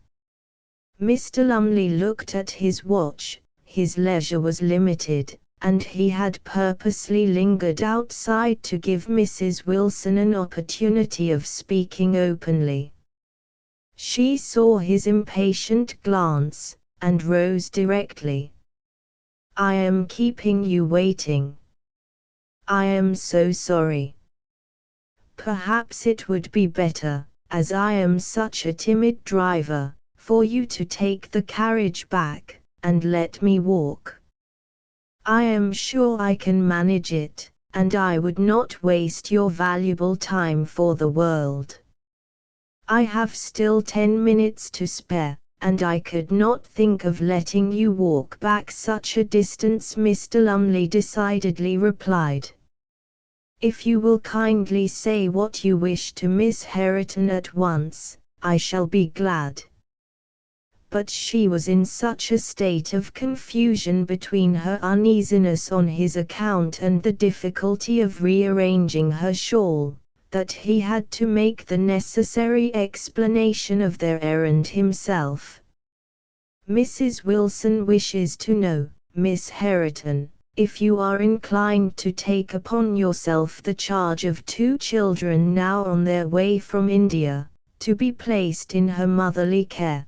Mr. Lumley looked at his watch. His leisure was limited, and he had purposely lingered outside to give Mrs. Wilson an opportunity of speaking openly. She saw his impatient glance, and rose directly. "I am keeping you waiting. I am so sorry. Perhaps it would be better, as I am such a timid driver, for you to take the carriage back, and let me walk. I am sure I can manage it, and I would not waste your valuable time for the world. I have still 10 minutes to spare, and I could not think of letting you walk back such a distance," Mr. Lumley decidedly replied. "If you will kindly say what you wish to Miss Heriton at once, I shall be glad." But she was in such a state of confusion between her uneasiness on his account and the difficulty of rearranging her shawl, that he had to make the necessary explanation of their errand himself. "Mrs. Wilson wishes to know, Miss Heriton, if you are inclined to take upon yourself the charge of 2 children now on their way from India, to be placed in her motherly care.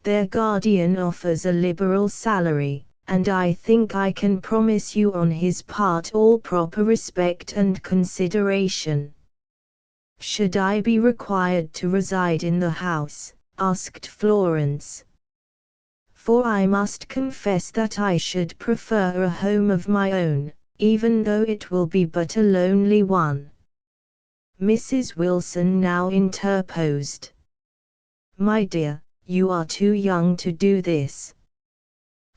Their guardian offers a liberal salary, and I think I can promise you on his part all proper respect and consideration." "Should I be required to reside in the house?" asked Florence. "For I must confess that I should prefer a home of my own, even though it will be but a lonely one." Mrs. Wilson now interposed. "My dear, you are too young to do this.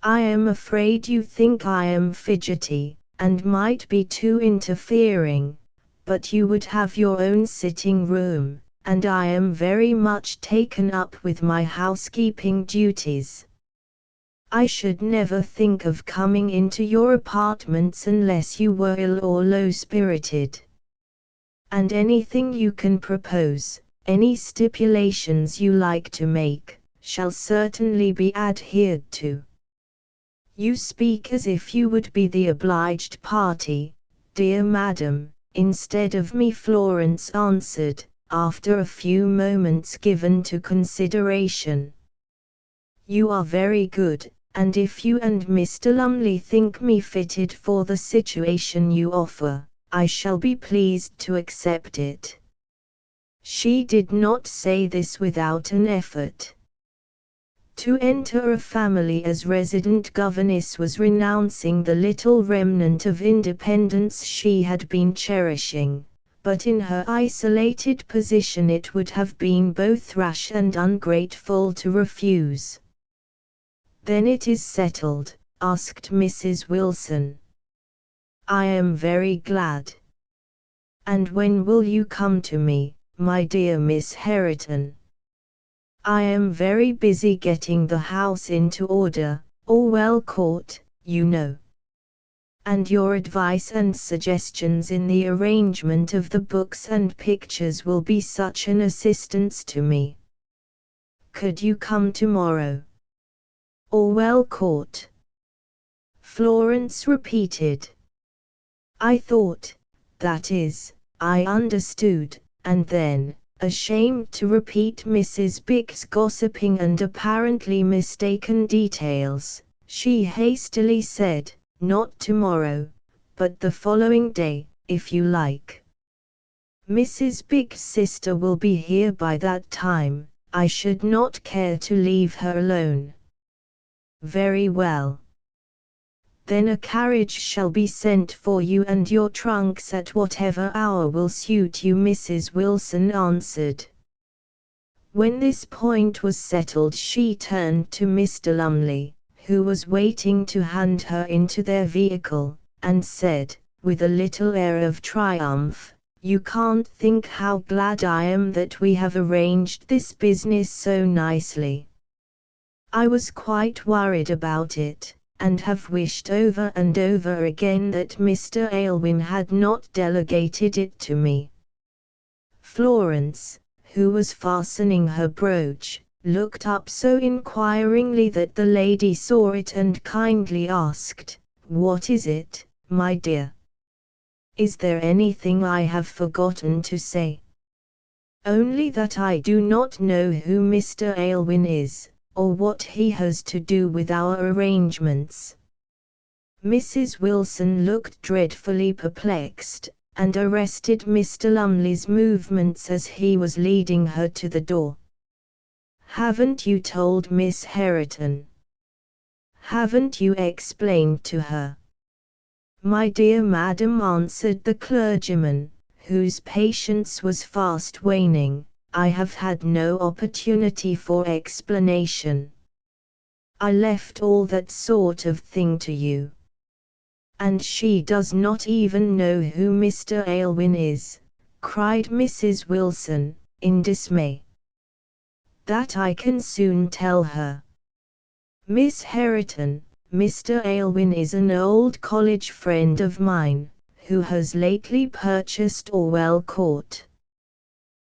I am afraid you think I am fidgety, and might be too interfering, but you would have your own sitting room, and I am very much taken up with my housekeeping duties. I should never think of coming into your apartments unless you were ill or low-spirited. And anything you can propose, any stipulations you like to make, shall certainly be adhered to." "You speak as if you would be the obliged party, dear madam, instead of me," Florence answered, after a few moments given to consideration. "You are very good, and if you and Mr. Lumley think me fitted for the situation you offer, I shall be pleased to accept it." She did not say this without an effort. To enter a family as resident governess was renouncing the little remnant of independence she had been cherishing, but in her isolated position it would have been both rash and ungrateful to refuse. "Then it is settled?" asked Mrs. Wilson. "I am very glad. And when will you come to me, my dear Miss Heriton?" "I am very busy getting the house into order, all well caught, you know. And your advice and suggestions in the arrangement of the books and pictures will be such an assistance to me. Could you come tomorrow?" "All well caught," Florence repeated. "I thought, that is, I understood," and then, ashamed to repeat Mrs. Bick's gossiping and apparently mistaken details, she hastily said, "Not tomorrow, but the following day, if you like. Mrs. Bick's sister will be here by that time. I should not care to leave her alone." "Very well. Then a carriage shall be sent for you and your trunks at whatever hour will suit you," Mrs. Wilson answered. When this point was settled she turned to Mr. Lumley, who was waiting to hand her into their vehicle, and said, with a little air of triumph, "You can't think how glad I am that we have arranged this business so nicely. I was quite worried about it, and have wished over and over again that Mr. Aylwin had not delegated it to me." Florence, who was fastening her brooch, looked up so inquiringly that the lady saw it and kindly asked, "What is it, my dear? Is there anything I have forgotten to say?" "Only that I do not know who Mr. Aylwin is, or what he has to do with our arrangements." Mrs. Wilson looked dreadfully perplexed, and arrested Mr. Lumley's movements as he was leading her to the door. "Haven't you told Miss Herriton? Haven't you explained to her?" "My dear madam," answered the clergyman, whose patience was fast waning, "I have had no opportunity for explanation. I left all that sort of thing to you." "And she does not even know who Mr. Aylwin is," cried Mrs. Wilson, in dismay. "That I can soon tell her. Miss Herriton, Mr. Aylwin is an old college friend of mine, who has lately purchased Orwell Court.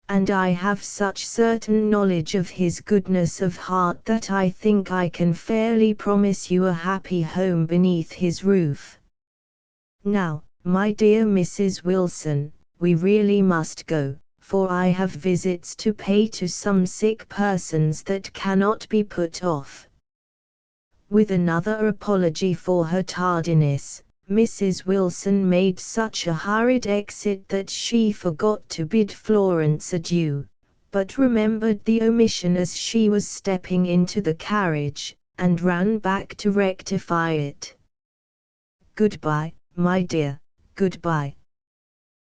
And I have such certain knowledge of his goodness of heart that I think I can fairly promise you a happy home beneath his roof. Now, my dear Mrs. Wilson, we really must go, for I have visits to pay to some sick persons that cannot be put off." With another apology for her tardiness, Mrs. Wilson made such a hurried exit that she forgot to bid Florence adieu, but remembered the omission as she was stepping into the carriage, and ran back to rectify it. "Goodbye, my dear, goodbye.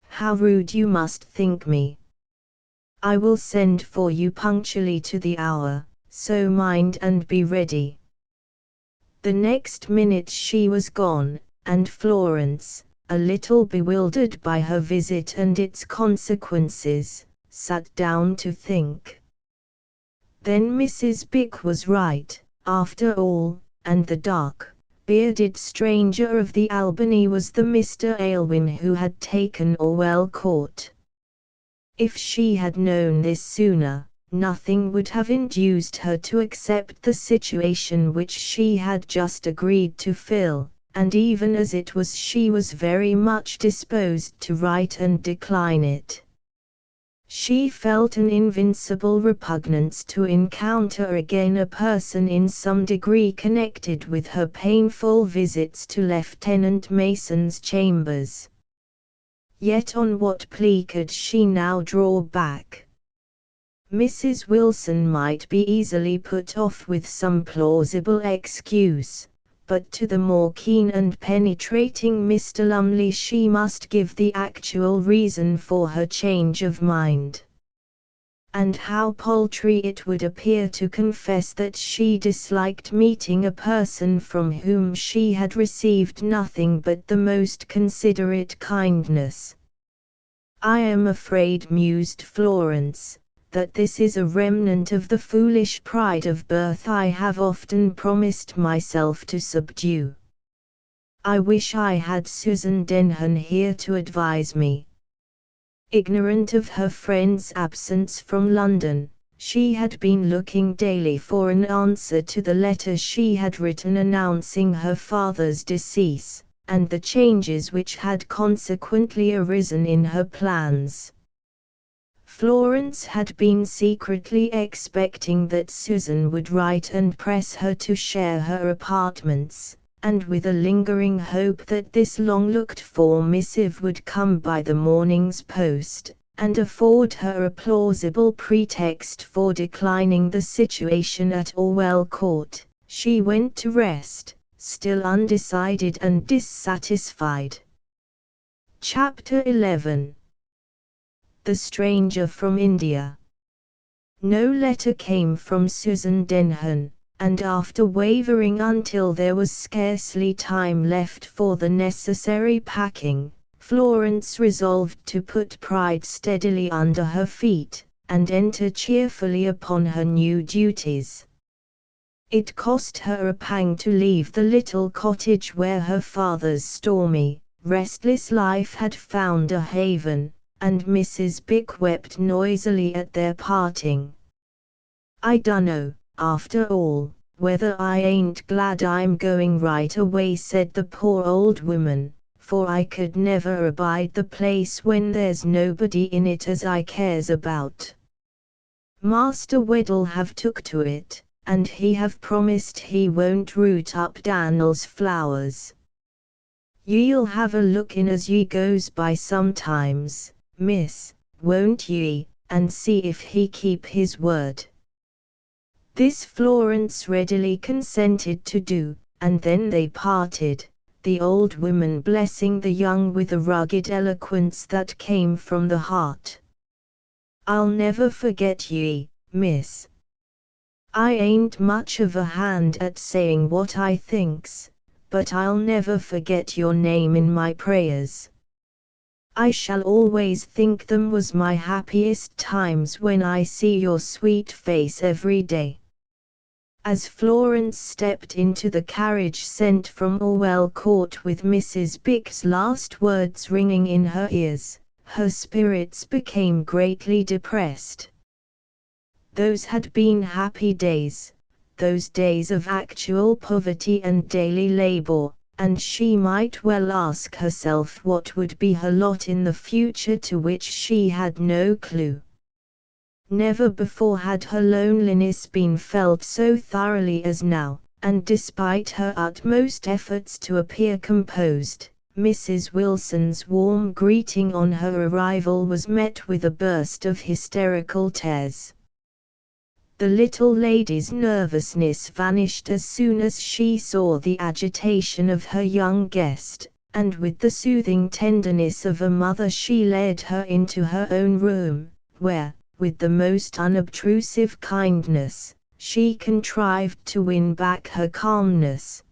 How rude you must think me. I will send for you punctually to the hour, so mind and be ready." The next minute she was gone, and Florence, a little bewildered by her visit and its consequences, sat down to think. Then Mrs. Bick was right, after all, and the dark, bearded stranger of the Albany was the Mr. Aylwin who had taken Orwell Court. If she had known this sooner, nothing would have induced her to accept the situation which she had just agreed to fill, and even as it was she was very much disposed to write and decline it. She felt an invincible repugnance to encounter again a person in some degree connected with her painful visits to Lieutenant Mason's chambers. Yet on what plea could she now draw back? Mrs. Wilson might be easily put off with some plausible excuse, but to the more keen and penetrating Mr. Lumley she must give the actual reason for her change of mind. And how paltry it would appear to confess that she disliked meeting a person from whom she had received nothing but the most considerate kindness. "I am afraid," mused Florence, "that this is a remnant of the foolish pride of birth I have often promised myself to subdue. I wish I had Susan Denham here to advise me." Ignorant of her friend's absence from London, she had been looking daily for an answer to the letter she had written announcing her father's decease, and the changes which had consequently arisen in her plans. Florence had been secretly expecting that Susan would write and press her to share her apartments, and with a lingering hope that this long-looked-for missive would come by the morning's post, and afford her a plausible pretext for declining the situation at Orwell Court, she went to rest, still undecided and dissatisfied. Chapter 11. The Stranger from India. No letter came from Susan Denham, and after wavering until there was scarcely time left for the necessary packing, Florence resolved to put pride steadily under her feet, and enter cheerfully upon her new duties. It cost her a pang to leave the little cottage where her father's stormy, restless life had found a haven, and Mrs. Bick wept noisily at their parting. "I dunno, after all, whether I ain't glad I'm going right away," said the poor old woman, "for I could never abide the place when there's nobody in it as I cares about. Master Weddell have took to it, and he have promised he won't root up Dan'l's flowers. Ye'll have a look in as ye goes by sometimes, miss, won't ye, and see if he keep his word." This Florence readily consented to do, and then they parted, the old woman blessing the young with a rugged eloquence that came from the heart. "I'll never forget ye, miss. I ain't much of a hand at saying what I thinks, but I'll never forget your name in my prayers. I shall always think them was my happiest times when I see your sweet face every day." As Florence stepped into the carriage sent from Orwell Court with Mrs. Bick's last words ringing in her ears, her spirits became greatly depressed. Those had been happy days, those days of actual poverty and daily labor, and she might well ask herself what would be her lot in the future to which she had no clue. Never before had her loneliness been felt so thoroughly as now, and despite her utmost efforts to appear composed, Mrs. Wilson's warm greeting on her arrival was met with a burst of hysterical tears. The little lady's nervousness vanished as soon as she saw the agitation of her young guest, and with the soothing tenderness of a mother she led her into her own room, where, with the most unobtrusive kindness, she contrived to win back her calmness.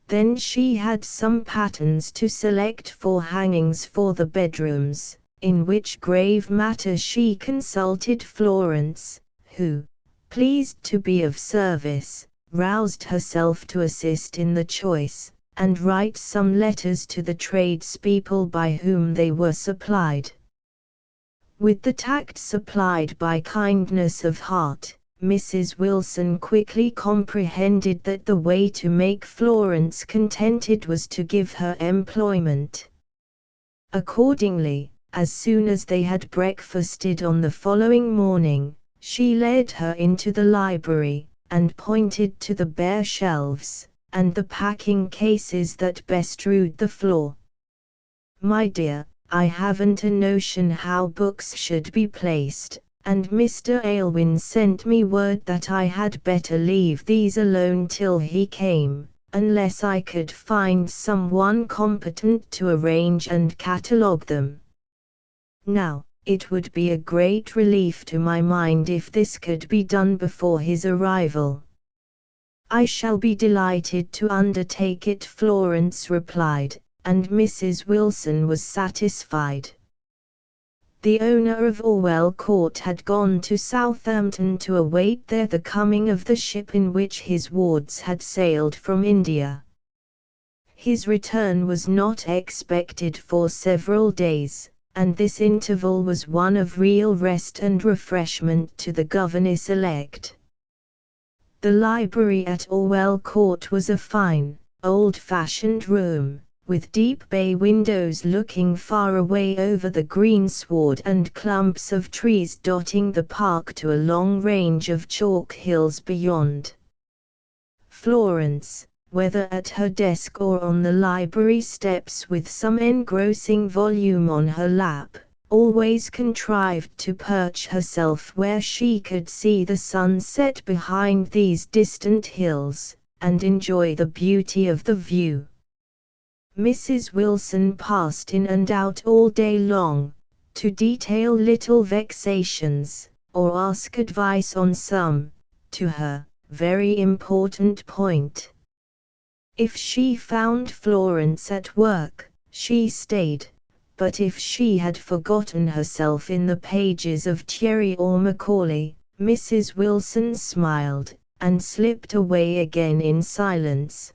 Then she had some patterns to select for hangings for the bedrooms, in which grave matter she consulted Florence, who, pleased to be of service, roused herself to assist in the choice, and write some letters to the tradespeople by whom they were supplied. With the tact supplied by kindness of heart, Mrs. Wilson quickly comprehended that the way to make Florence contented was to give her employment. Accordingly, as soon as they had breakfasted on the following morning, she led her into the library, and pointed to the bare shelves, and the packing cases that bestrewed the floor. "My dear, I haven't a notion how books should be placed, and Mr. Aylwin sent me word that I had better leave these alone till he came, unless I could find someone competent to arrange and catalogue them. Now, it would be a great relief to my mind if this could be done before his arrival." "I shall be delighted to undertake it," Florence replied, and Mrs. Wilson was satisfied. The owner of Orwell Court had gone to Southampton to await there the coming of the ship in which his wards had sailed from India. His return was not expected for several days, and this interval was one of real rest and refreshment to the governess-elect. The library at Orwell Court was a fine, old-fashioned room, with deep bay windows looking far away over the greensward and clumps of trees dotting the park to a long range of chalk hills beyond. Florence, whether at her desk or on the library steps with some engrossing volume on her lap, always contrived to perch herself where she could see the sun set behind these distant hills, and enjoy the beauty of the view. Mrs. Wilson passed in and out all day long, to detail little vexations, or ask advice on some, to her, very important point. If she found Florence at work, she stayed, but if she had forgotten herself in the pages of Thierry or Macaulay, Mrs. Wilson smiled, and slipped away again in silence.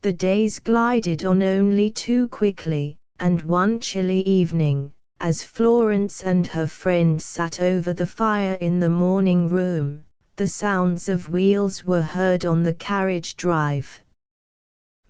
The days glided on only too quickly, and one chilly evening, as Florence and her friend sat over the fire in the morning room, the sounds of wheels were heard on the carriage drive.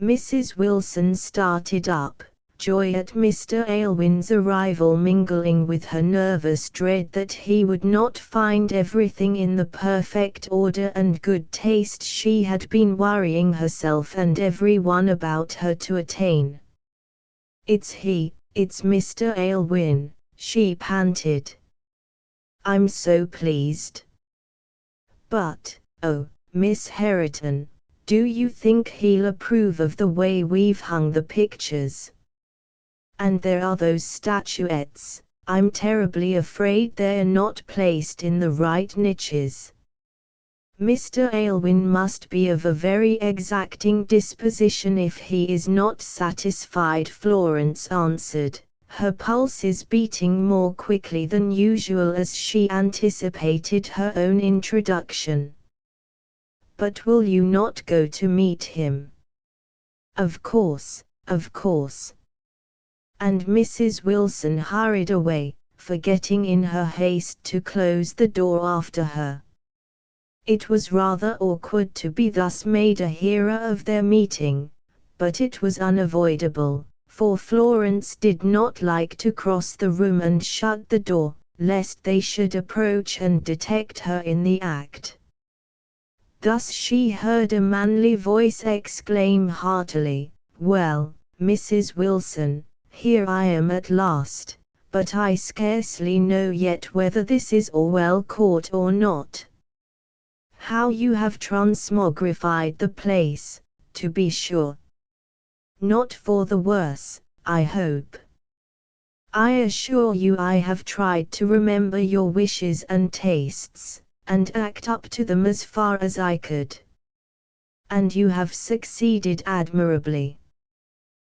Mrs. Wilson started up, joy at Mr. Aylwin's arrival mingling with her nervous dread that he would not find everything in the perfect order and good taste she had been worrying herself and everyone about her to attain. "It's Mr. Aylwin," she panted. "I'm so pleased. But, oh, Miss Heriton, do you think he'll approve of the way we've hung the pictures? And there are those statuettes, I'm terribly afraid they're not placed in the right niches." "Mr. Aylwin must be of a very exacting disposition if he is not satisfied," Florence answered, her pulses beating more quickly than usual as she anticipated her own introduction. "But will you not go to meet him?" Of course." And Mrs. Wilson hurried away, forgetting in her haste to close the door after her. It was rather awkward to be thus made a hero of their meeting, but it was unavoidable, for Florence did not like to cross the room and shut the door, lest they should approach and detect her in the act. Thus she heard a manly voice exclaim heartily, "Well, Mrs. Wilson, here I am at last, but I scarcely know yet whether this is Orwell Court or not. How you have transmogrified the place, to be sure. Not for the worse, I hope. I assure you I have tried to remember your wishes and tastes, and act up to them as far as I could. And you have succeeded admirably.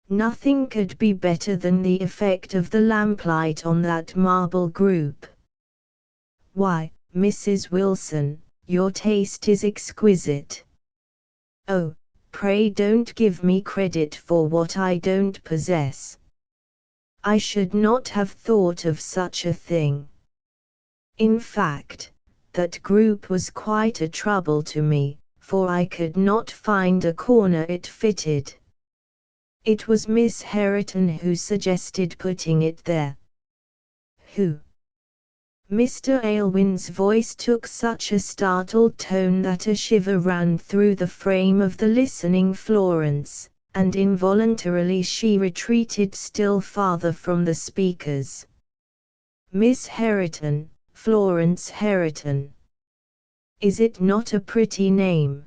Nothing could be better than the effect of the lamplight on that marble group. Why, Mrs. Wilson, your taste is exquisite. Oh, pray don't give me credit for what I don't possess. I should not have thought of such a thing. In fact, that group was quite a trouble to me, for I could not find a corner it fitted. It was Miss Heriton who suggested putting it there." "Who?" Mr. Aylwin's voice took such a startled tone that a shiver ran through the frame of the listening Florence, and involuntarily she retreated still farther from the speakers. "Miss Heriton, Florence Heriton. Is it not a pretty name?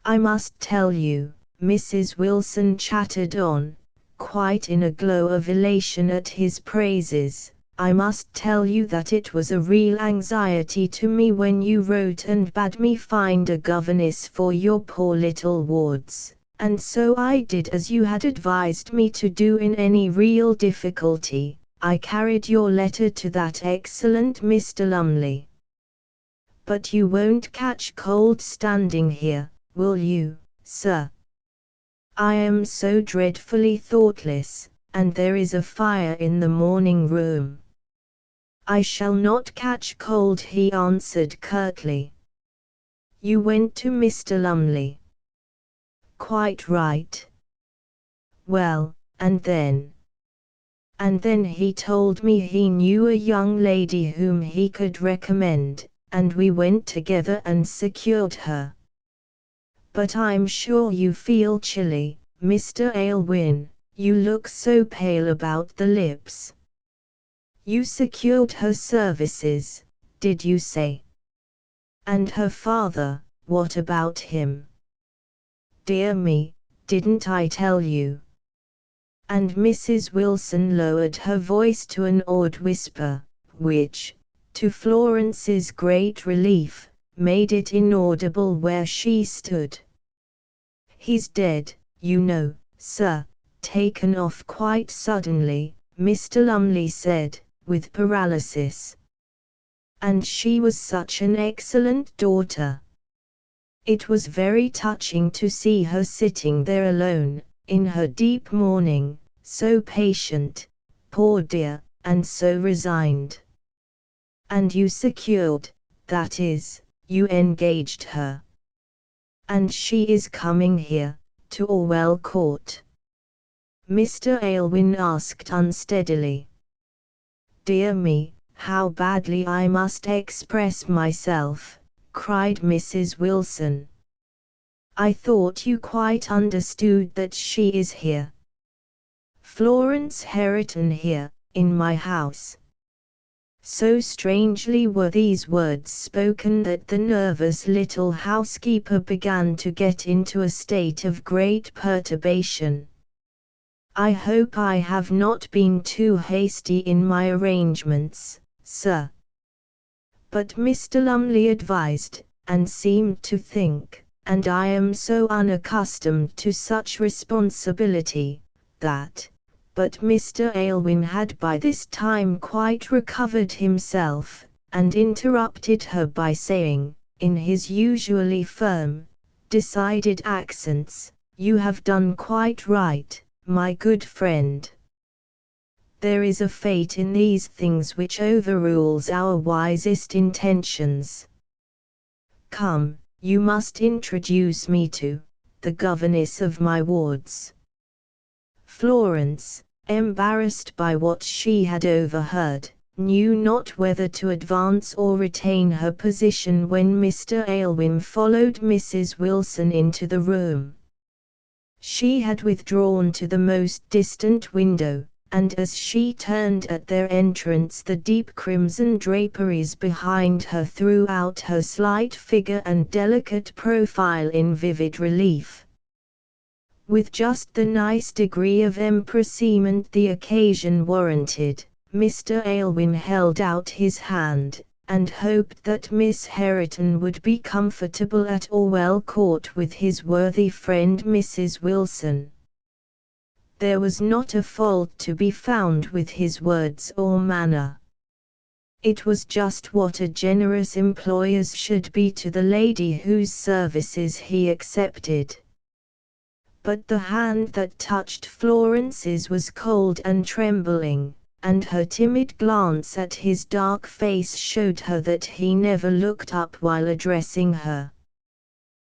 I must tell you," Mrs. Wilson chattered on, quite in a glow of elation at his praises, "I must tell you that it was a real anxiety to me when you wrote and bade me find a governess for your poor little wards, and so I did as you had advised me to do in any real difficulty. I carried your letter to that excellent Mr. Lumley. But you won't catch cold standing here, will you, sir? I am so dreadfully thoughtless, and there is a fire in the morning room." "I shall not catch cold," he answered curtly. "You went to Mr. Lumley." "Quite right." "Well, and then?" "And then he told me he knew a young lady whom he could recommend, and we went together and secured her. But I'm sure you feel chilly, Mr. Aylwin, you look so pale about the lips. You secured her services, did you say? And her father, what about him? Dear me, didn't I tell you?" And Mrs. Wilson lowered her voice to an awed whisper, which, to Florence's great relief, made it inaudible where she stood. "He's dead, you know, sir, taken off quite suddenly," Mr. Lumley said, with paralysis. "And she was such an excellent daughter. It was very touching to see her sitting there alone, in her deep mourning, so patient, poor dear, and so resigned. And you secured, that is, you engaged her. And she is coming here, to Orwell Court?" Mr. Aylwin asked unsteadily. "Dear me, how badly I must express myself," cried Mrs. Wilson. "I thought you quite understood that she is here. Florence Herriton here, in my house." So strangely were these words spoken that the nervous little housekeeper began to get into a state of great perturbation. "I hope I have not been too hasty in my arrangements, sir." But Mr. Lumley advised, and seemed to think, and I am so unaccustomed to such responsibility, that. But Mr. Aylwin had by this time quite recovered himself, and interrupted her by saying, in his usually firm, decided accents, "You have done quite right, my good friend. There is a fate in these things which overrules our wisest intentions. Come, you must introduce me to the governess of my wards." Florence, embarrassed by what she had overheard, knew not whether to advance or retain her position when Mr. Aylwin followed Mrs. Wilson into the room. She had withdrawn to the most distant window, and as she turned at their entrance the deep crimson draperies behind her threw out her slight figure and delicate profile in vivid relief. With just the nice degree of empressement the occasion warranted, Mr. Aylwin held out his hand, and hoped that Miss Herriton would be comfortable at Orwell Court with his worthy friend Mrs. Wilson. There was not a fault to be found with his words or manner. It was just what a generous employer should be to the lady whose services he accepted. But the hand that touched Florence's was cold and trembling, and her timid glance at his dark face showed her that he never looked up while addressing her.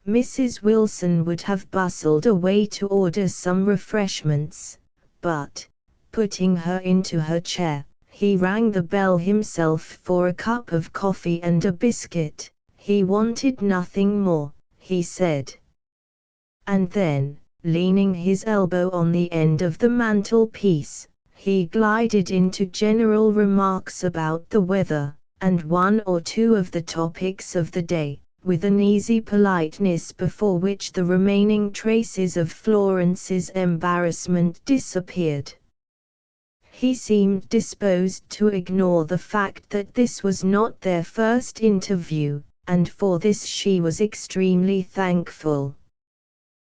Mrs. Wilson would have bustled away to order some refreshments, but, putting her into her chair, he rang the bell himself for a cup of coffee and a biscuit. He wanted nothing more, he said. And then, leaning his elbow on the end of the mantelpiece, he glided into general remarks about the weather, and one or two of the topics of the day, with an easy politeness before which the remaining traces of Florence's embarrassment disappeared. He seemed disposed to ignore the fact that this was not their first interview, and for this she was extremely thankful.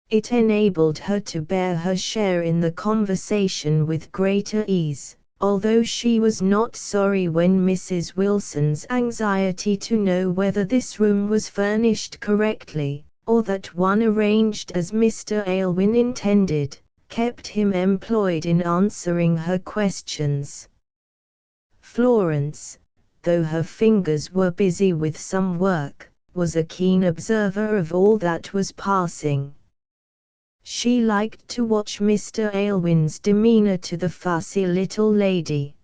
It enabled her to bear her share in the conversation with greater ease, although she was not sorry when Mrs. Wilson's anxiety to know whether this room was furnished correctly, or that one arranged as Mr. Aylwin intended, kept him employed in answering her questions. Florence, though her fingers were busy with some work, was a keen observer of all that was passing. She liked to watch Mr. Aylwin's demeanor to the fussy little lady.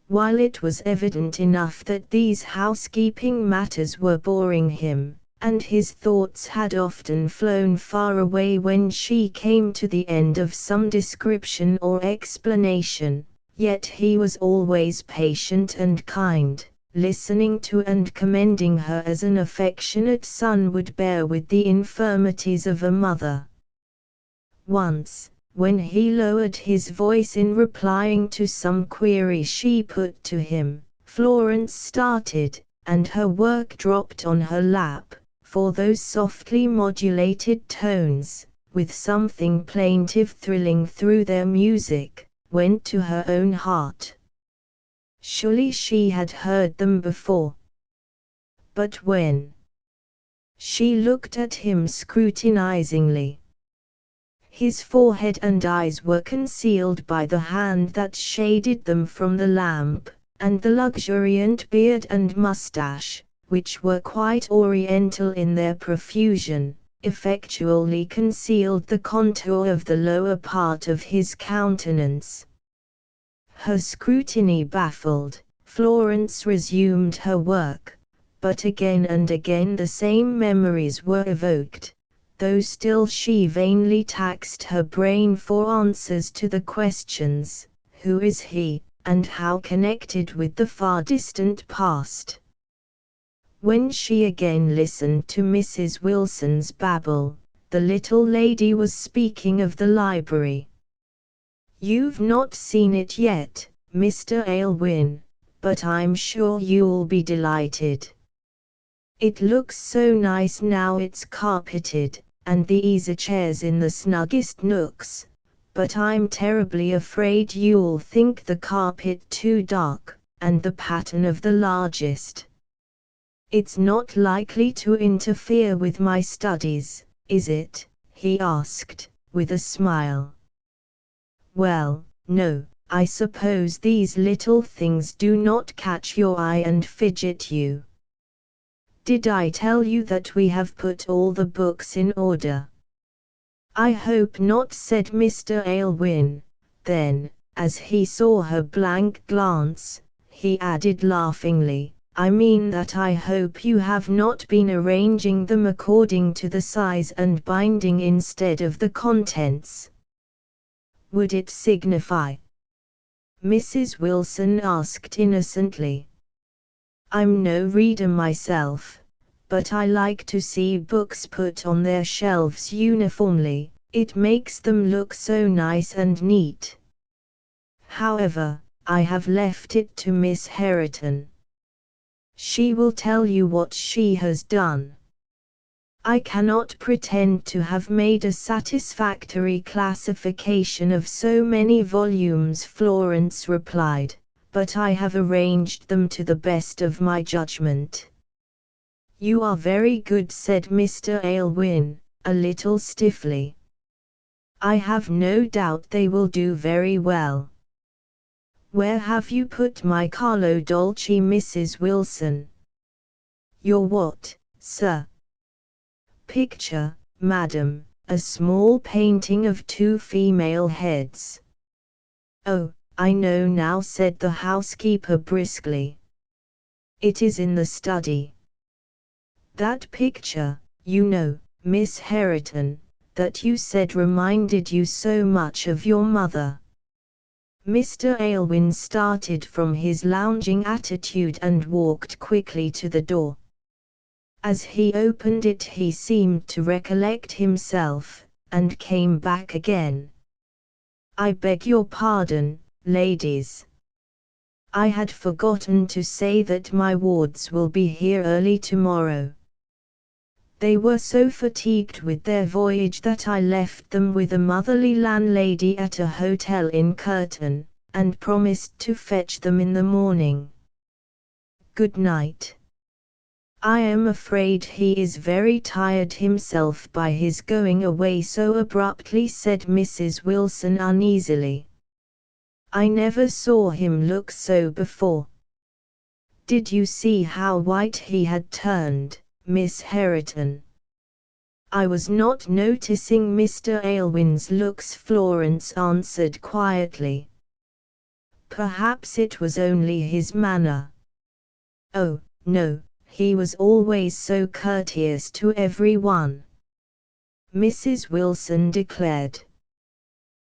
While it was evident enough that these housekeeping matters were boring him, and his thoughts had often flown far away when she came to the end of some description or explanation, yet he was always patient and kind, listening to and commending her as an affectionate son would bear with the infirmities of a mother. Once, when he lowered his voice in replying to some query she put to him, Florence started, and her work dropped on her lap, for those softly modulated tones, with something plaintive thrilling through their music, went to her own heart. Surely she had heard them before. But when? She looked at him scrutinizingly. His forehead and eyes were concealed by the hand that shaded them from the lamp, and the luxuriant beard and mustache, which were quite oriental in their profusion, effectually concealed the contour of the lower part of his countenance. Her scrutiny baffled, Florence resumed her work, but again and again the same memories were evoked, though still she vainly taxed her brain for answers to the questions, who is he, and how connected with the far-distant past? When she again listened to Mrs. Wilson's babble, the little lady was speaking of the library. "You've not seen it yet, Mr. Aylwin, but I'm sure you'll be delighted. It looks so nice now it's carpeted, and the easy chairs in the snuggest nooks, but I'm terribly afraid you'll think the carpet too dark, and the pattern of the largest. It's not likely to interfere with my studies, is it?" he asked, with a smile. "Well, no, I suppose these little things do not catch your eye and fidget you. Did I tell you that we have put all the books in order?" "I hope not," said Mr. Aylwin. Then, as he saw her blank glance, he added laughingly, "I mean that I hope you have not been arranging them according to the size and binding instead of the contents." "Would it signify?" Mrs. Wilson asked innocently. "I'm no reader myself, but I like to see books put on their shelves uniformly, it makes them look so nice and neat. However, I have left it to Miss Hareton. She will tell you what she has done." "I cannot pretend to have made a satisfactory classification of so many volumes," Florence replied, "but I have arranged them to the best of my judgment." "You are very good," said Mr. Aylwin, a little stiffly. "I have no doubt they will do very well. Where have you put my Carlo Dolci, Mrs. Wilson?" "Your what, sir?" "Picture, madam, a small painting of two female heads." "Oh, I know now," said the housekeeper briskly. "It is in the study. That picture, you know, Miss Hareton, that you said reminded you so much of your mother." Mr. Aylwin started from his lounging attitude and walked quickly to the door. As he opened it he seemed to recollect himself, and came back again. "I beg your pardon, ladies. I had forgotten to say that my wards will be here early tomorrow. They were so fatigued with their voyage that I left them with a motherly landlady at a hotel in Curton, and promised to fetch them in the morning. Good night." "I am afraid he is very tired himself by his going away so abruptly," said Mrs. Wilson uneasily. "I never saw him look so before. Did you see how white he had turned, Miss Hareton?" "I was not noticing Mr. Aylwin's looks," Florence answered quietly. "Perhaps it was only his manner." "Oh, no, he was always so courteous to everyone," Mrs. Wilson declared.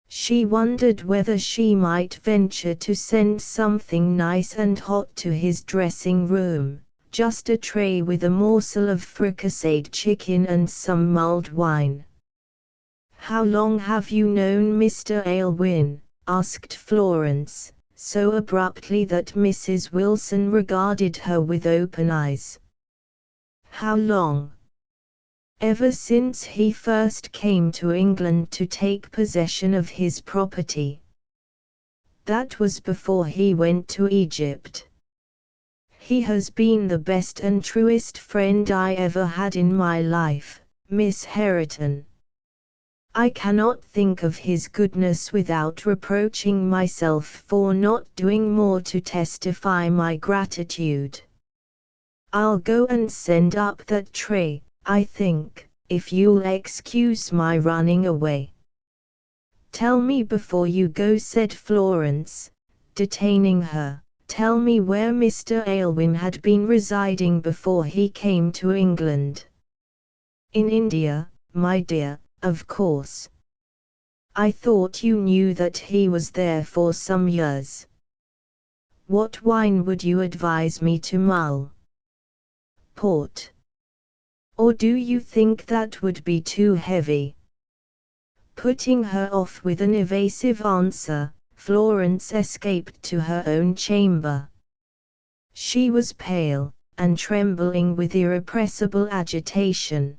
She wondered whether she might venture to send something nice and hot to his dressing room. Just a tray with a morsel of fricasseed chicken and some mulled wine. "How long have you known Mr. Aylwin?" asked Florence, so abruptly that Mrs. Wilson regarded her with open eyes. "How long?" "Ever since he first came to England to take possession of his property. That was before he went to Egypt. He has been the best and truest friend I ever had in my life, Miss Hareton. I cannot think of his goodness without reproaching myself for not doing more to testify my gratitude. I'll go and send up that tray, I think, if you'll excuse my running away." "Tell me before you go," said Florence, detaining her. "Tell me where Mr. Aylwin had been residing before he came to England." "In India, my dear, of course. I thought you knew that he was there for some years. What wine would you advise me to mull? Port? Or do you think that would be too heavy?" Putting her off with an evasive answer, Florence escaped to her own chamber. She was pale, and trembling with irrepressible agitation.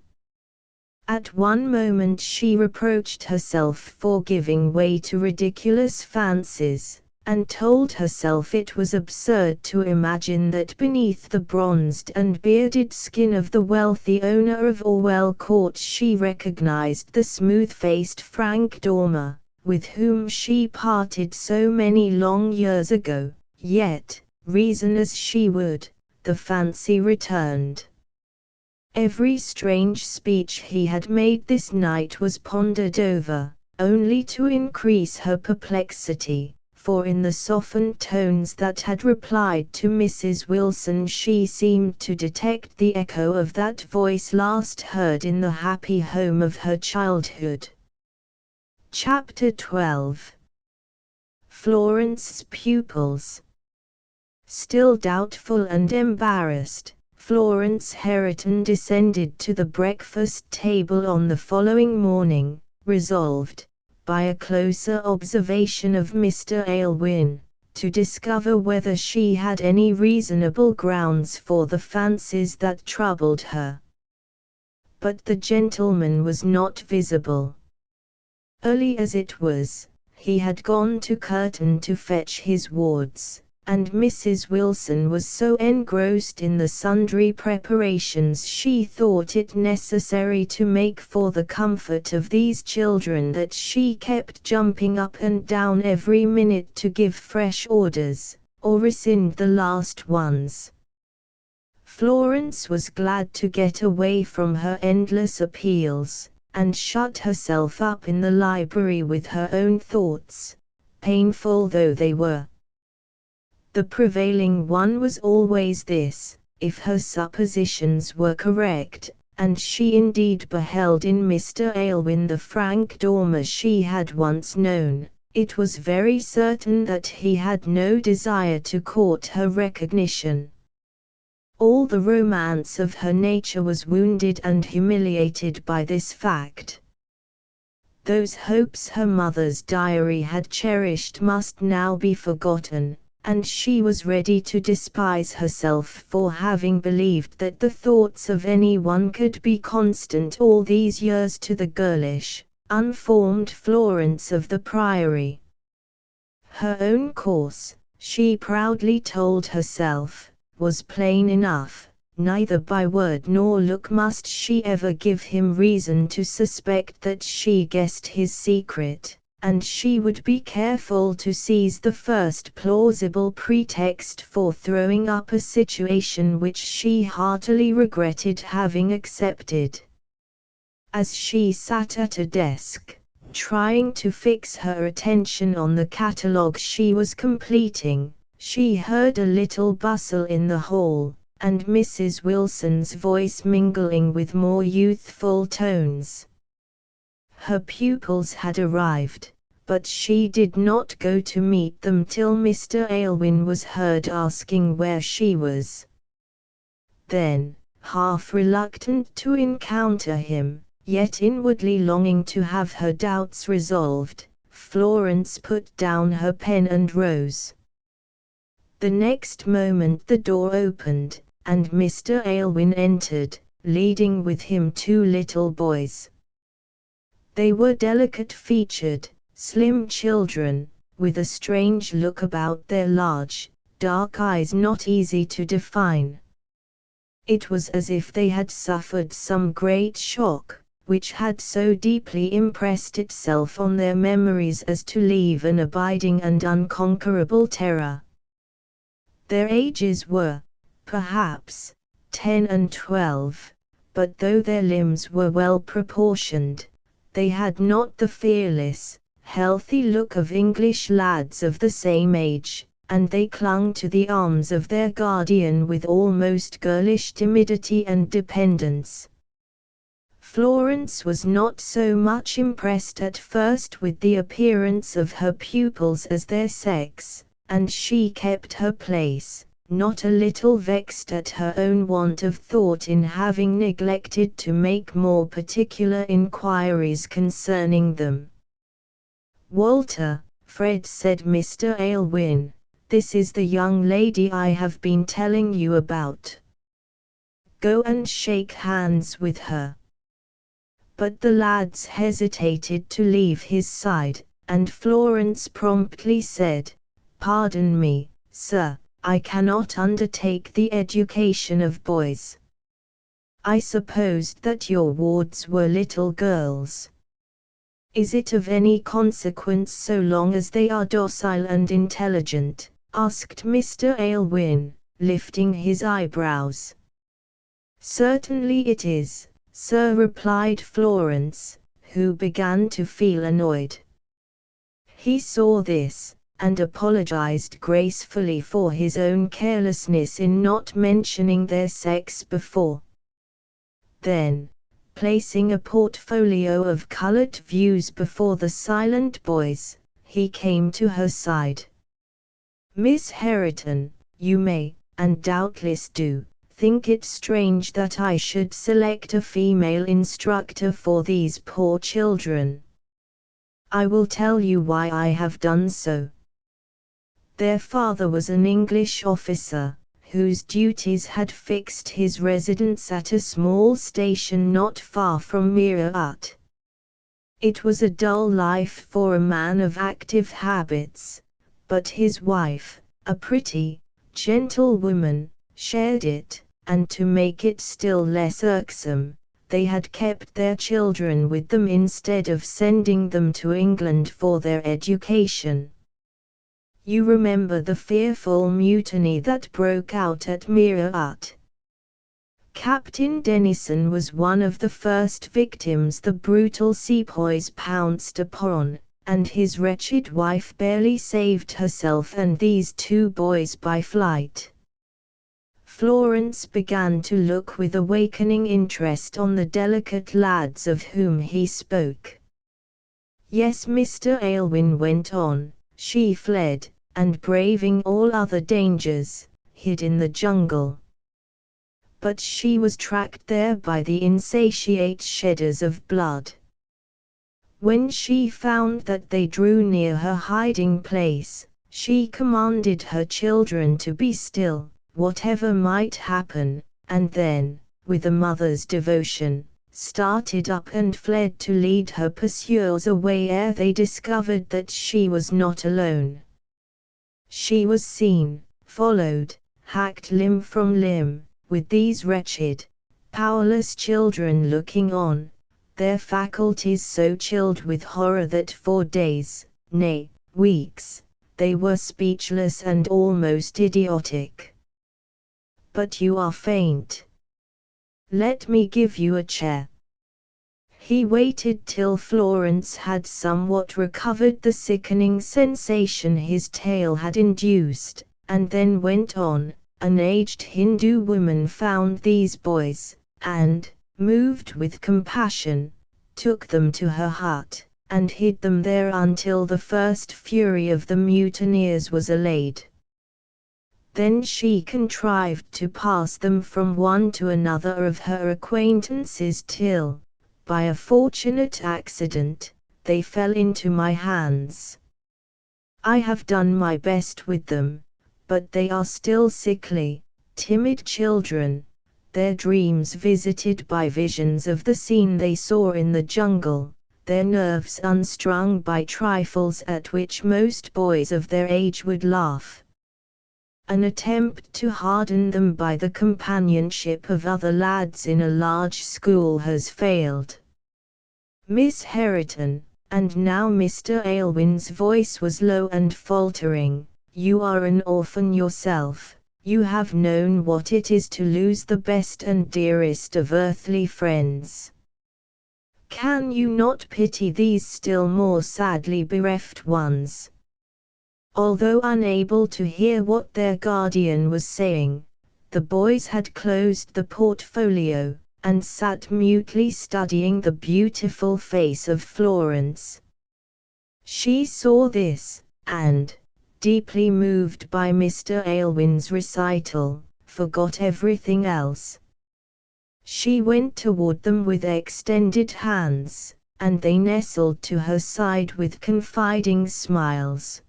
At one moment she reproached herself for giving way to ridiculous fancies, and told herself it was absurd to imagine that beneath the bronzed and bearded skin of the wealthy owner of Orwell Court she recognized the smooth-faced Frank Dormer, with whom she parted so many long years ago. Yet, reason as she would, the fancy returned. Every strange speech he had made this night was pondered over, only to increase her perplexity, for in the softened tones that had replied to Mrs. Wilson she seemed to detect the echo of that voice last heard in the happy home of her childhood. Chapter 12. Florence's pupils. Still doubtful and embarrassed, Florence Hareton descended to the breakfast table on the following morning, resolved, by a closer observation of Mr. Aylwin, to discover whether she had any reasonable grounds for the fancies that troubled her. But the gentleman was not visible. Early as it was, he had gone to Curtain to fetch his wards, and Mrs. Wilson was so engrossed in the sundry preparations she thought it necessary to make for the comfort of these children that she kept jumping up and down every minute to give fresh orders, or rescind the last ones. Florence was glad to get away from her endless appeals, and shut herself up in the library with her own thoughts, painful though they were. The prevailing one was always this: if her suppositions were correct, and she indeed beheld in Mr. Aylwin the Frank Dormer she had once known, it was very certain that he had no desire to court her recognition. All the romance of her nature was wounded and humiliated by this fact. Those hopes her mother's diary had cherished must now be forgotten, and she was ready to despise herself for having believed that the thoughts of anyone could be constant all these years to the girlish, unformed Florence of the Priory. Her own course, she proudly told herself, was plain enough. Neither by word nor look must she ever give him reason to suspect that she guessed his secret, and she would be careful to seize the first plausible pretext for throwing up a situation which she heartily regretted having accepted. As she sat at a desk, trying to fix her attention on the catalogue she was completing, she heard a little bustle in the hall, and Mrs. Wilson's voice mingling with more youthful tones. Her pupils had arrived, but she did not go to meet them till Mr. Aylwin was heard asking where she was. Then, half reluctant to encounter him, yet inwardly longing to have her doubts resolved, Florence put down her pen and rose. The next moment the door opened, and Mr. Aylwin entered, leading with him two little boys. They were delicate-featured, slim children, with a strange look about their large, dark eyes not easy to define. It was as if they had suffered some great shock, which had so deeply impressed itself on their memories as to leave an abiding and unconquerable terror. Their ages were, perhaps, 10 and 12, but though their limbs were well proportioned, they had not the fearless, healthy look of English lads of the same age, and they clung to the arms of their guardian with almost girlish timidity and dependence. Florence was not so much impressed at first with the appearance of her pupils as their sex, and she kept her place, not a little vexed at her own want of thought in having neglected to make more particular inquiries concerning them. "Walter," Fred said Mr. Aylwin, "this is the young lady I have been telling you about. Go and shake hands with her." But the lads hesitated to leave his side, and Florence promptly said, "Pardon me, sir, I cannot undertake the education of boys. I supposed that your wards were little girls." "Is it of any consequence so long as they are docile and intelligent?" asked Mr. Aylwin, lifting his eyebrows. "Certainly it is, sir," replied Florence, who began to feel annoyed. He saw this, and apologized gracefully for his own carelessness in not mentioning their sex before. Then, placing a portfolio of colored views before the silent boys, he came to her side. "Miss Herriton, you may, and doubtless do, think it strange that I should select a female instructor for these poor children. I will tell you why I have done so. Their father was an English officer, whose duties had fixed his residence at a small station not far from Meerut. It was a dull life for a man of active habits, but his wife, a pretty, gentle woman, shared it, and to make it still less irksome, they had kept their children with them instead of sending them to England for their education. You remember the fearful mutiny that broke out at Meerut. Captain Denison was one of the first victims the brutal sepoys pounced upon, and his wretched wife barely saved herself and these two boys by flight." Florence began to look with awakening interest on the delicate lads of whom he spoke. "Yes," Mr. Aylwin went on, "she fled, and braving all other dangers, hid in the jungle. But she was tracked there by the insatiate shedders of blood. When she found that they drew near her hiding place, she commanded her children to be still, whatever might happen, and then, with a mother's devotion, started up and fled to lead her pursuers away ere they discovered that she was not alone. She was seen, followed, hacked limb from limb, with these wretched, powerless children looking on, their faculties so chilled with horror that for days, nay, weeks, they were speechless and almost idiotic. But you are faint. Let me give you a chair." He waited till Florence had somewhat recovered the sickening sensation his tale had induced, and then went on. "An aged Hindu woman found these boys, and, moved with compassion, took them to her hut, and hid them there until the first fury of the mutineers was allayed. Then she contrived to pass them from one to another of her acquaintances till, by a fortunate accident, they fell into my hands. I have done my best with them, but they are still sickly, timid children, their dreams visited by visions of the scene they saw in the jungle, their nerves unstrung by trifles at which most boys of their age would laugh. An attempt to harden them by the companionship of other lads in a large school has failed. Miss Herriton, and now Mr. Aylwin's voice was low and faltering, you are an orphan yourself, you have known what it is to lose the best and dearest of earthly friends. Can you not pity these still more sadly bereft ones? Although unable to hear what their guardian was saying, the boys had closed the portfolio, and sat mutely studying the beautiful face of Florence. She saw this, and, deeply moved by Mr. Aylwin's recital, forgot everything else. She went toward them with extended hands, and they nestled to her side with confiding smiles.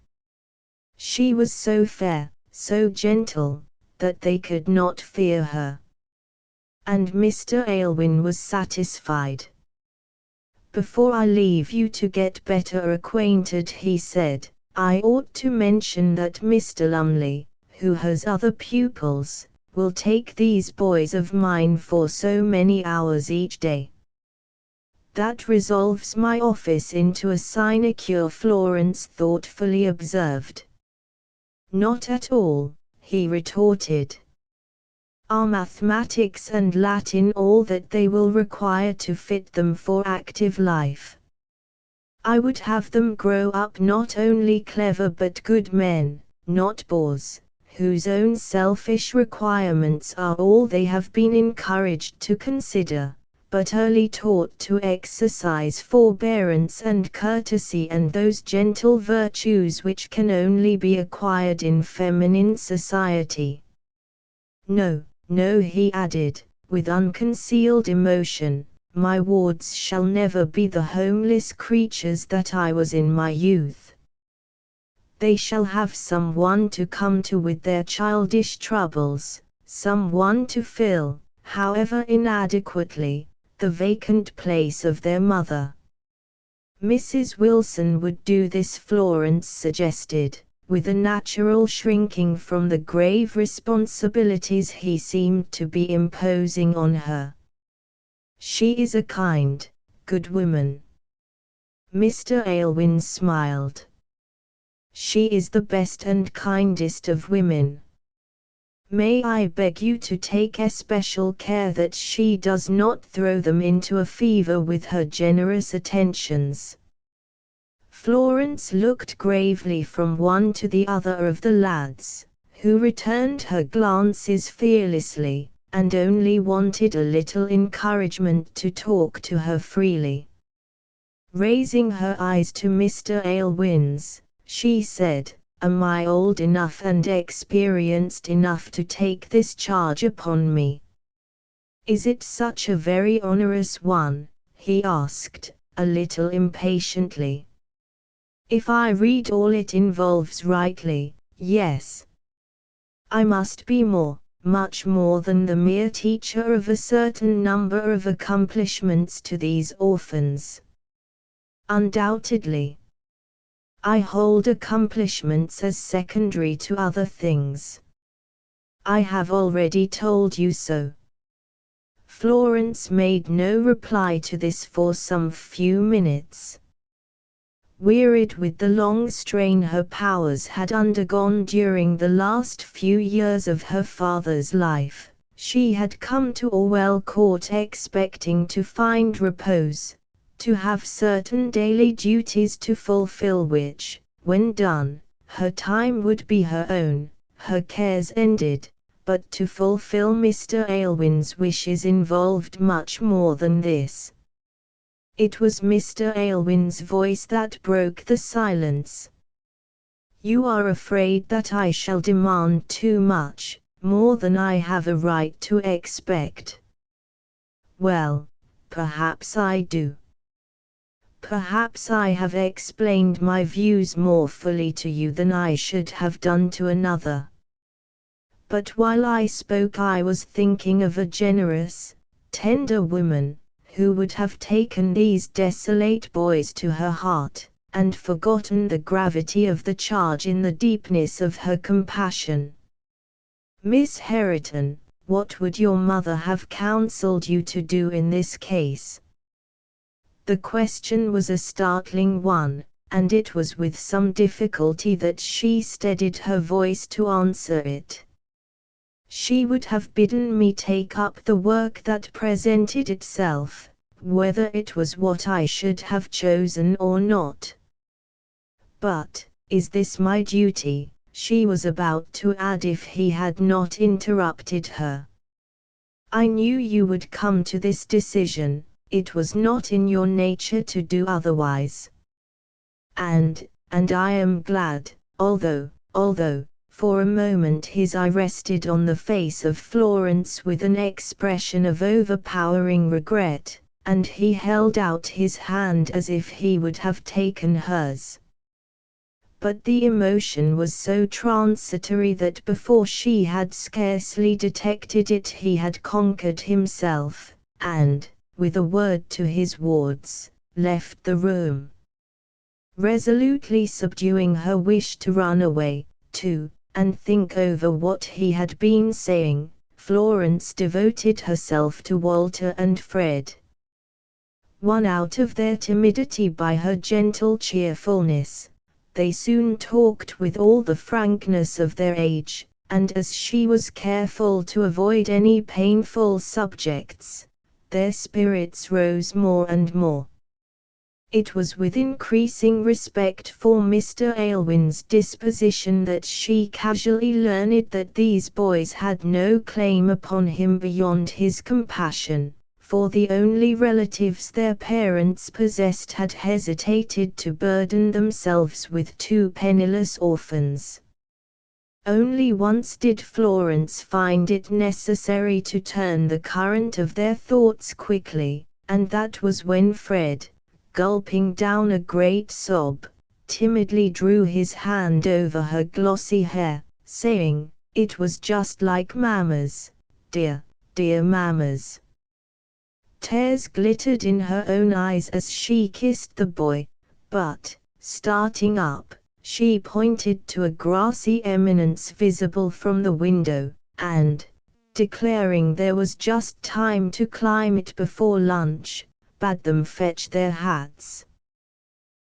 She was so fair, so gentle, that they could not fear her. And Mr. Aylwin was satisfied. Before I leave you to get better acquainted, he said, I ought to mention that Mr. Lumley, who has other pupils, will take these boys of mine for so many hours each day. That resolves my office into a sinecure, Florence thoughtfully observed. Not at all, he retorted. Are mathematics and Latin all that they will require to fit them for active life? I would have them grow up not only clever but good men, not bores, whose own selfish requirements are all they have been encouraged to consider, but early taught to exercise forbearance and courtesy and those gentle virtues which can only be acquired in feminine society. No, no, he added, with unconcealed emotion, my wards shall never be the homeless creatures that I was in my youth. They shall have someone to come to with their childish troubles, someone to fill, however inadequately, the vacant place of their mother. Mrs. Wilson would do this, Florence suggested, with a natural shrinking from the grave responsibilities he seemed to be imposing on her. She is a kind, good woman. Mr. Aylwin smiled. She is the best and kindest of women. May I beg you to take especial care that she does not throw them into a fever with her generous attentions. Florence looked gravely from one to the other of the lads, who returned her glances fearlessly, and only wanted a little encouragement to talk to her freely. Raising her eyes to Mr. Aylwin's, she said, Am I old enough and experienced enough to take this charge upon me? Is it such a very onerous one? He asked, a little impatiently. If I read all it involves rightly, yes. I must be more, much more than the mere teacher of a certain number of accomplishments to these orphans. Undoubtedly. I hold accomplishments as secondary to other things. I have already told you so. Florence made no reply to this for some few minutes. Wearied with the long strain her powers had undergone during the last few years of her father's life, she had come to Orwell Court expecting to find repose, to have certain daily duties to fulfill which, when done, her time would be her own, her cares ended, but to fulfill Mr. Aylwin's wishes involved much more than this. It was Mr. Aylwin's voice that broke the silence. You are afraid that I shall demand too much, more than I have a right to expect. Well, perhaps I do. Perhaps I have explained my views more fully to you than I should have done to another. but while I spoke I was thinking of a generous, tender woman, who would have taken these desolate boys to her heart, and forgotten the gravity of the charge in the deepness of her compassion. Miss Herriton, what would your mother have counseled you to do in this case? The question was a startling one, and it was with some difficulty that she steadied her voice to answer it. She would have bidden me take up the work that presented itself, whether it was what I should have chosen or not. But, is this my duty? She was about to add if he had not interrupted her. I knew you would come to this decision, it was not in your nature to do otherwise. And I am glad, although, for a moment his eye rested on the face of Florence with an expression of overpowering regret, and he held out his hand as if he would have taken hers. But the emotion was so transitory that before she had scarcely detected it he had conquered himself, and, with a word to his wards, left the room. Resolutely subduing her wish to run away, and think over what he had been saying, Florence devoted herself to Walter and Fred. Won out of their timidity by her gentle cheerfulness, they soon talked with all the frankness of their age, and as she was careful to avoid any painful subjects, their spirits rose more and more. It was with increasing respect for Mr. Aylwin's disposition that she casually learned that these boys had no claim upon him beyond his compassion, for the only relatives their parents possessed had hesitated to burden themselves with two penniless orphans. Only once did Florence find it necessary to turn the current of their thoughts quickly, and that was when Fred, gulping down a great sob, timidly drew his hand over her glossy hair, saying, "It was just like Mamma's, dear, dear Mamma's." Tears glittered in her own eyes as she kissed the boy, but, starting up, she pointed to a grassy eminence visible from the window, and, declaring there was just time to climb it before lunch, bade them fetch their hats.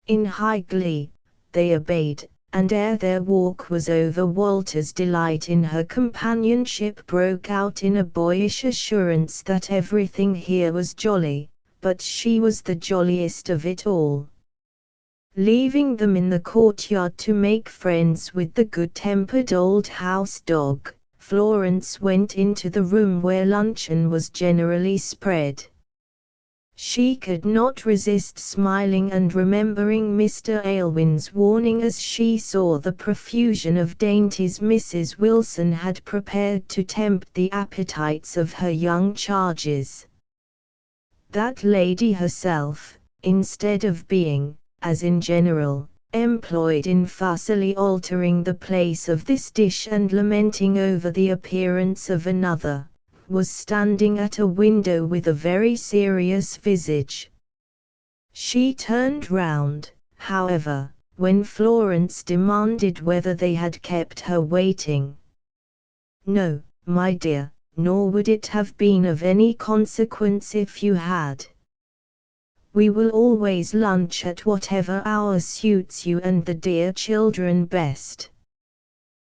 In high glee, they obeyed, and ere their walk was over Walter's delight in her companionship broke out in a boyish assurance that everything here was jolly, but she was the jolliest of it all. Leaving them in the courtyard to make friends with the good-tempered old house dog, Florence went into the room where luncheon was generally spread. She could not resist smiling and remembering Mr. Aylwin's warning as she saw the profusion of dainties Mrs. Wilson had prepared to tempt the appetites of her young charges. That lady herself, instead of being, as in general, employed in fussily altering the place of this dish and lamenting over the appearance of another, was standing at a window with a very serious visage. She turned round, however, when Florence demanded whether they had kept her waiting. "No, my dear, nor would it have been of any consequence if you had. We will always lunch at whatever hour suits you and the dear children best."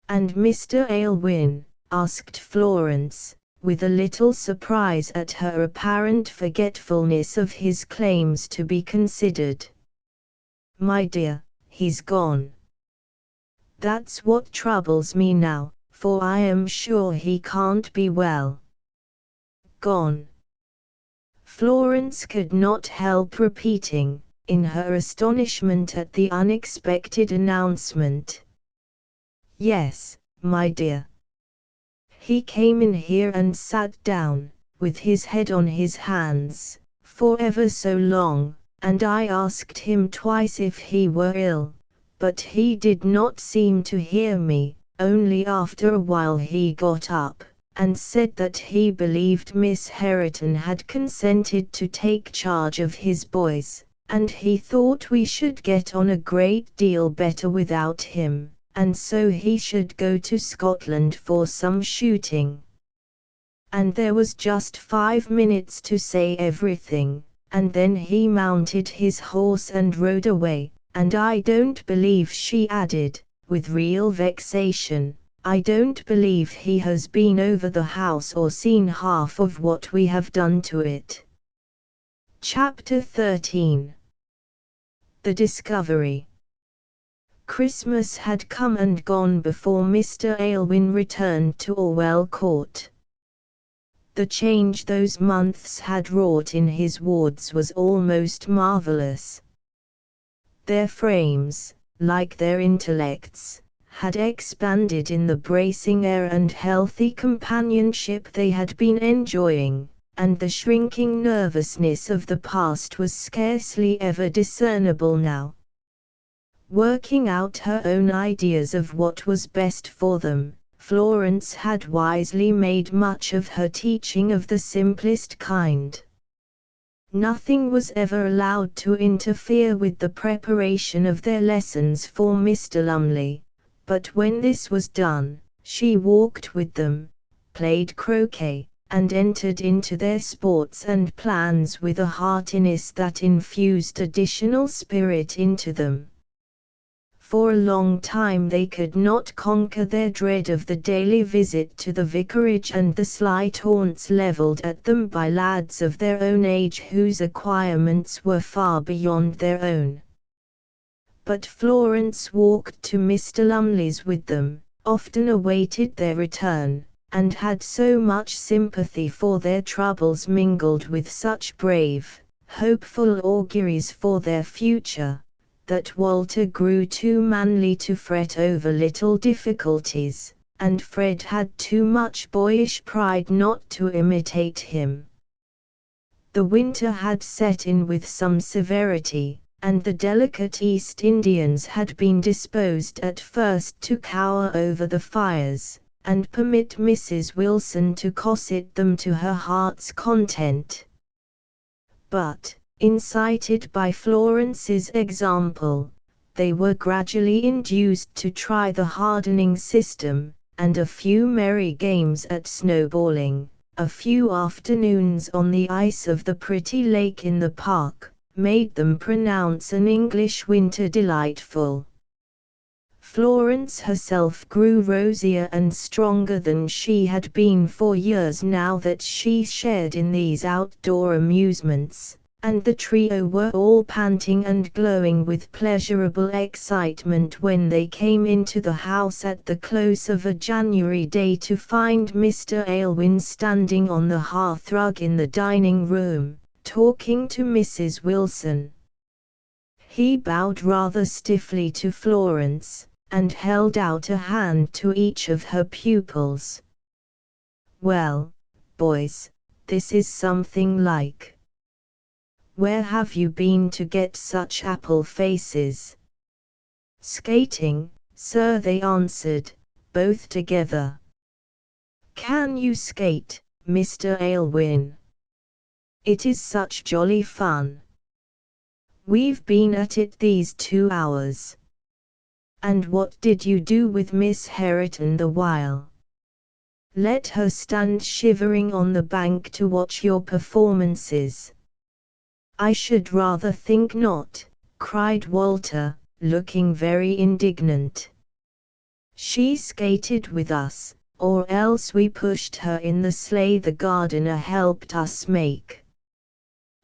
"And Mr. Aylwin?" asked Florence, with a little surprise at her apparent forgetfulness of his claims to be considered. "My dear, he's gone. That's what troubles me now, for I am sure he can't be well." "Gone?" Florence could not help repeating, in her astonishment at the unexpected announcement. "Yes, my dear. He came in here and sat down, with his head on his hands, for ever so long, and I asked him twice if he were ill, but he did not seem to hear me, Only after a while he got up, and said that he believed Miss Hareton had consented to take charge of his boys, and he thought we should get on a great deal better without him, and so he should go to Scotland for some shooting. And there was just 5 minutes to say everything, and then he mounted his horse and rode away, and I don't believe, she added, with real vexation, I don't believe he has been over the house or seen half of what we have done to it. Chapter 13. The Discovery. Christmas had come and gone before Mr. Aylwin returned to Orwell Court. The change those months had wrought in his wards was almost marvelous. Their frames, like their intellects, had expanded in the bracing air and healthy companionship they had been enjoying, and the shrinking nervousness of the past was scarcely ever discernible now. Working out her own ideas of what was best for them, Florence had wisely made much of her teaching of the simplest kind. Nothing was ever allowed to interfere with the preparation of their lessons for Mr. Lumley, but when this was done, she walked with them, played croquet, and entered into their sports and plans with a heartiness that infused additional spirit into them. For a long time they could not conquer their dread of the daily visit to the vicarage and the sly taunts levelled at them by lads of their own age whose acquirements were far beyond their own. But Florence walked to Mr. Lumley's with them, often awaited their return, and had so much sympathy for their troubles mingled with such brave, hopeful auguries for their future, that Walter grew too manly to fret over little difficulties, and Fred had too much boyish pride not to imitate him. The winter had set in with some severity, and the delicate East Indians had been disposed at first to cower over the fires, and permit Mrs. Wilson to cosset them to her heart's content. But, incited by Florence's example, they were gradually induced to try the hardening system, and a few merry games at snowballing, a few afternoons on the ice of the pretty lake in the park, made them pronounce an English winter delightful. Florence herself grew rosier and stronger than she had been for years now that she shared in these outdoor amusements, and the trio were all panting and glowing with pleasurable excitement when they came into the house at the close of a January day to find Mr. Aylwin standing on the hearthrug in the dining room, talking to Mrs. Wilson. He bowed rather stiffly to Florence, and held out a hand to each of her pupils. "Well, boys, this is something like. Where have you been to get such apple faces?" "Skating, sir," they answered, both together. "Can you skate, Mr. Aylwin? It is such jolly fun. We've been at it these 2 hours. And what did you do with Miss Hareton the while? Let her stand shivering on the bank to watch your performances?" "I should rather think not," cried Walter, looking very indignant. "She skated with us, or else we pushed her in the sleigh the gardener helped us make."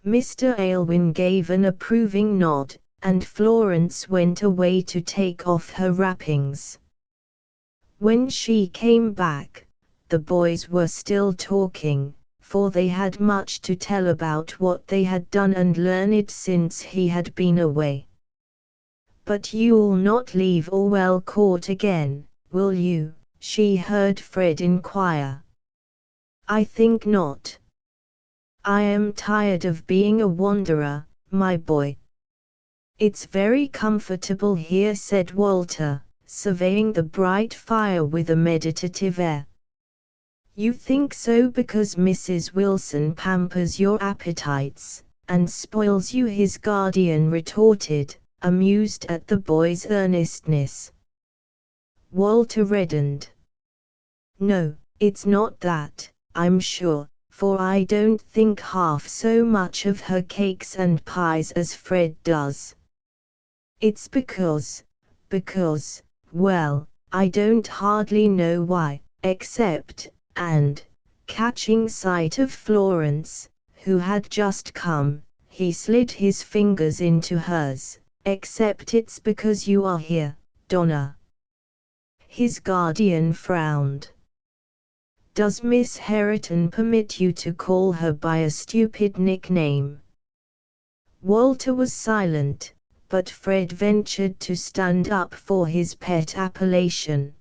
Mr. Aylwin gave an approving nod, and Florence went away to take off her wrappings. When she came back, the boys were still talking, for they had much to tell about what they had done and learned since he had been away. "But you'll not leave Orwell Court again, will you?" she heard Fred inquire. "I think not. I am tired of being a wanderer, my boy." "It's very comfortable here," said Walter, surveying the bright fire with a meditative air. "You think so because Mrs. Wilson pampers your appetites, and spoils you," his guardian retorted, amused at the boy's earnestness. Walter reddened. "No, it's not that, I'm sure, for I don't think half so much of her cakes and pies as Fred does. It's because, well, I don't hardly know why, except," and, catching sight of Florence, who had just come, he slid his fingers into hers, "except it's because you are here, Donna." His guardian frowned. "Does Miss Herriton permit you to call her by a stupid nickname?" Walter was silent, but Fred ventured to stand up for his pet appellation.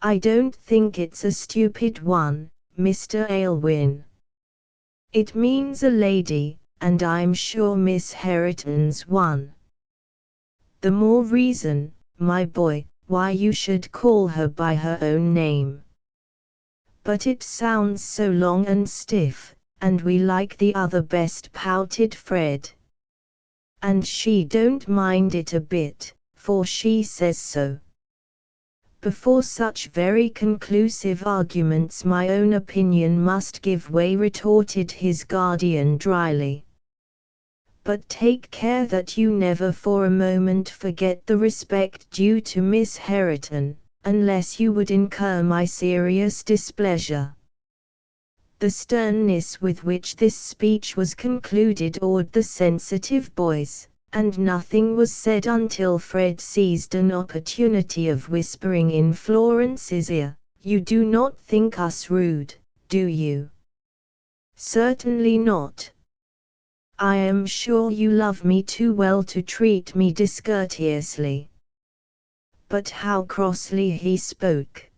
"I don't think it's a stupid one, Mr. Aylwin. It means a lady, and I'm sure Miss Herriton's one. The more reason, my boy, why you should call her by her own name." "But it sounds so long and stiff, and we like the other best," pouted Fred. "And she don't mind it a bit, for she says so." "Before such very conclusive arguments my own opinion must give way," retorted his guardian dryly. "But take care that you never for a moment forget the respect due to Miss Herriton, unless you would incur my serious displeasure." The sternness with which this speech was concluded awed the sensitive boys, and nothing was said until Fred seized an opportunity of whispering in Florence's ear, "You do not think us rude, do you?" "Certainly not. I am sure you love me too well to treat me discourteously." But how crossly he spoke!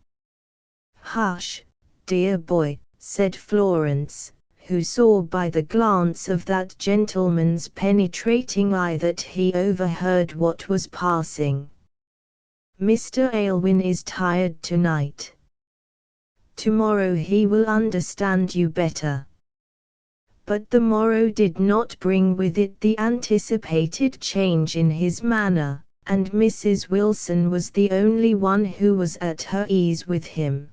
"Hush, dear boy," said Florence, who saw by the glance of that gentleman's penetrating eye that he overheard what was passing. "Mr. Aylwin is tired tonight. Tomorrow he will understand you better." But the morrow did not bring with it the anticipated change in his manner, and Mrs. Wilson was the only one who was at her ease with him.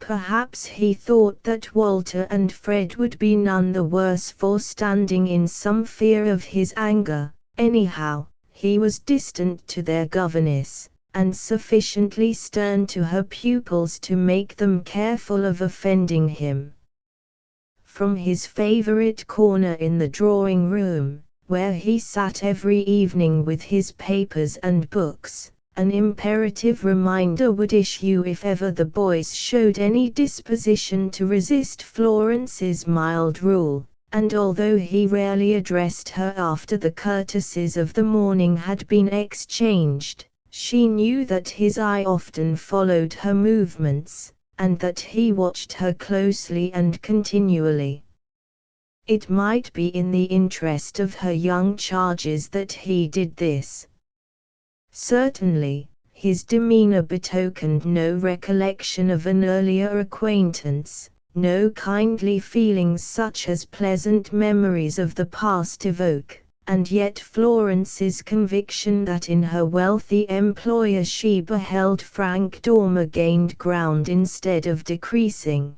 Perhaps he thought that Walter and Fred would be none the worse for standing in some fear of his anger. Anyhow, he was distant to their governess, and sufficiently stern to her pupils to make them careful of offending him. From his favorite corner in the drawing-room, where he sat every evening with his papers and books, an imperative reminder would issue if ever the boys showed any disposition to resist Florence's mild rule, and although he rarely addressed her after the courtesies of the morning had been exchanged, she knew that his eye often followed her movements, and that he watched her closely and continually. It might be in the interest of her young charges that he did this. Certainly, his demeanor betokened no recollection of an earlier acquaintance, no kindly feelings such as pleasant memories of the past evoke, and yet Florence's conviction that in her wealthy employer she beheld Frank Dormer gained ground instead of decreasing.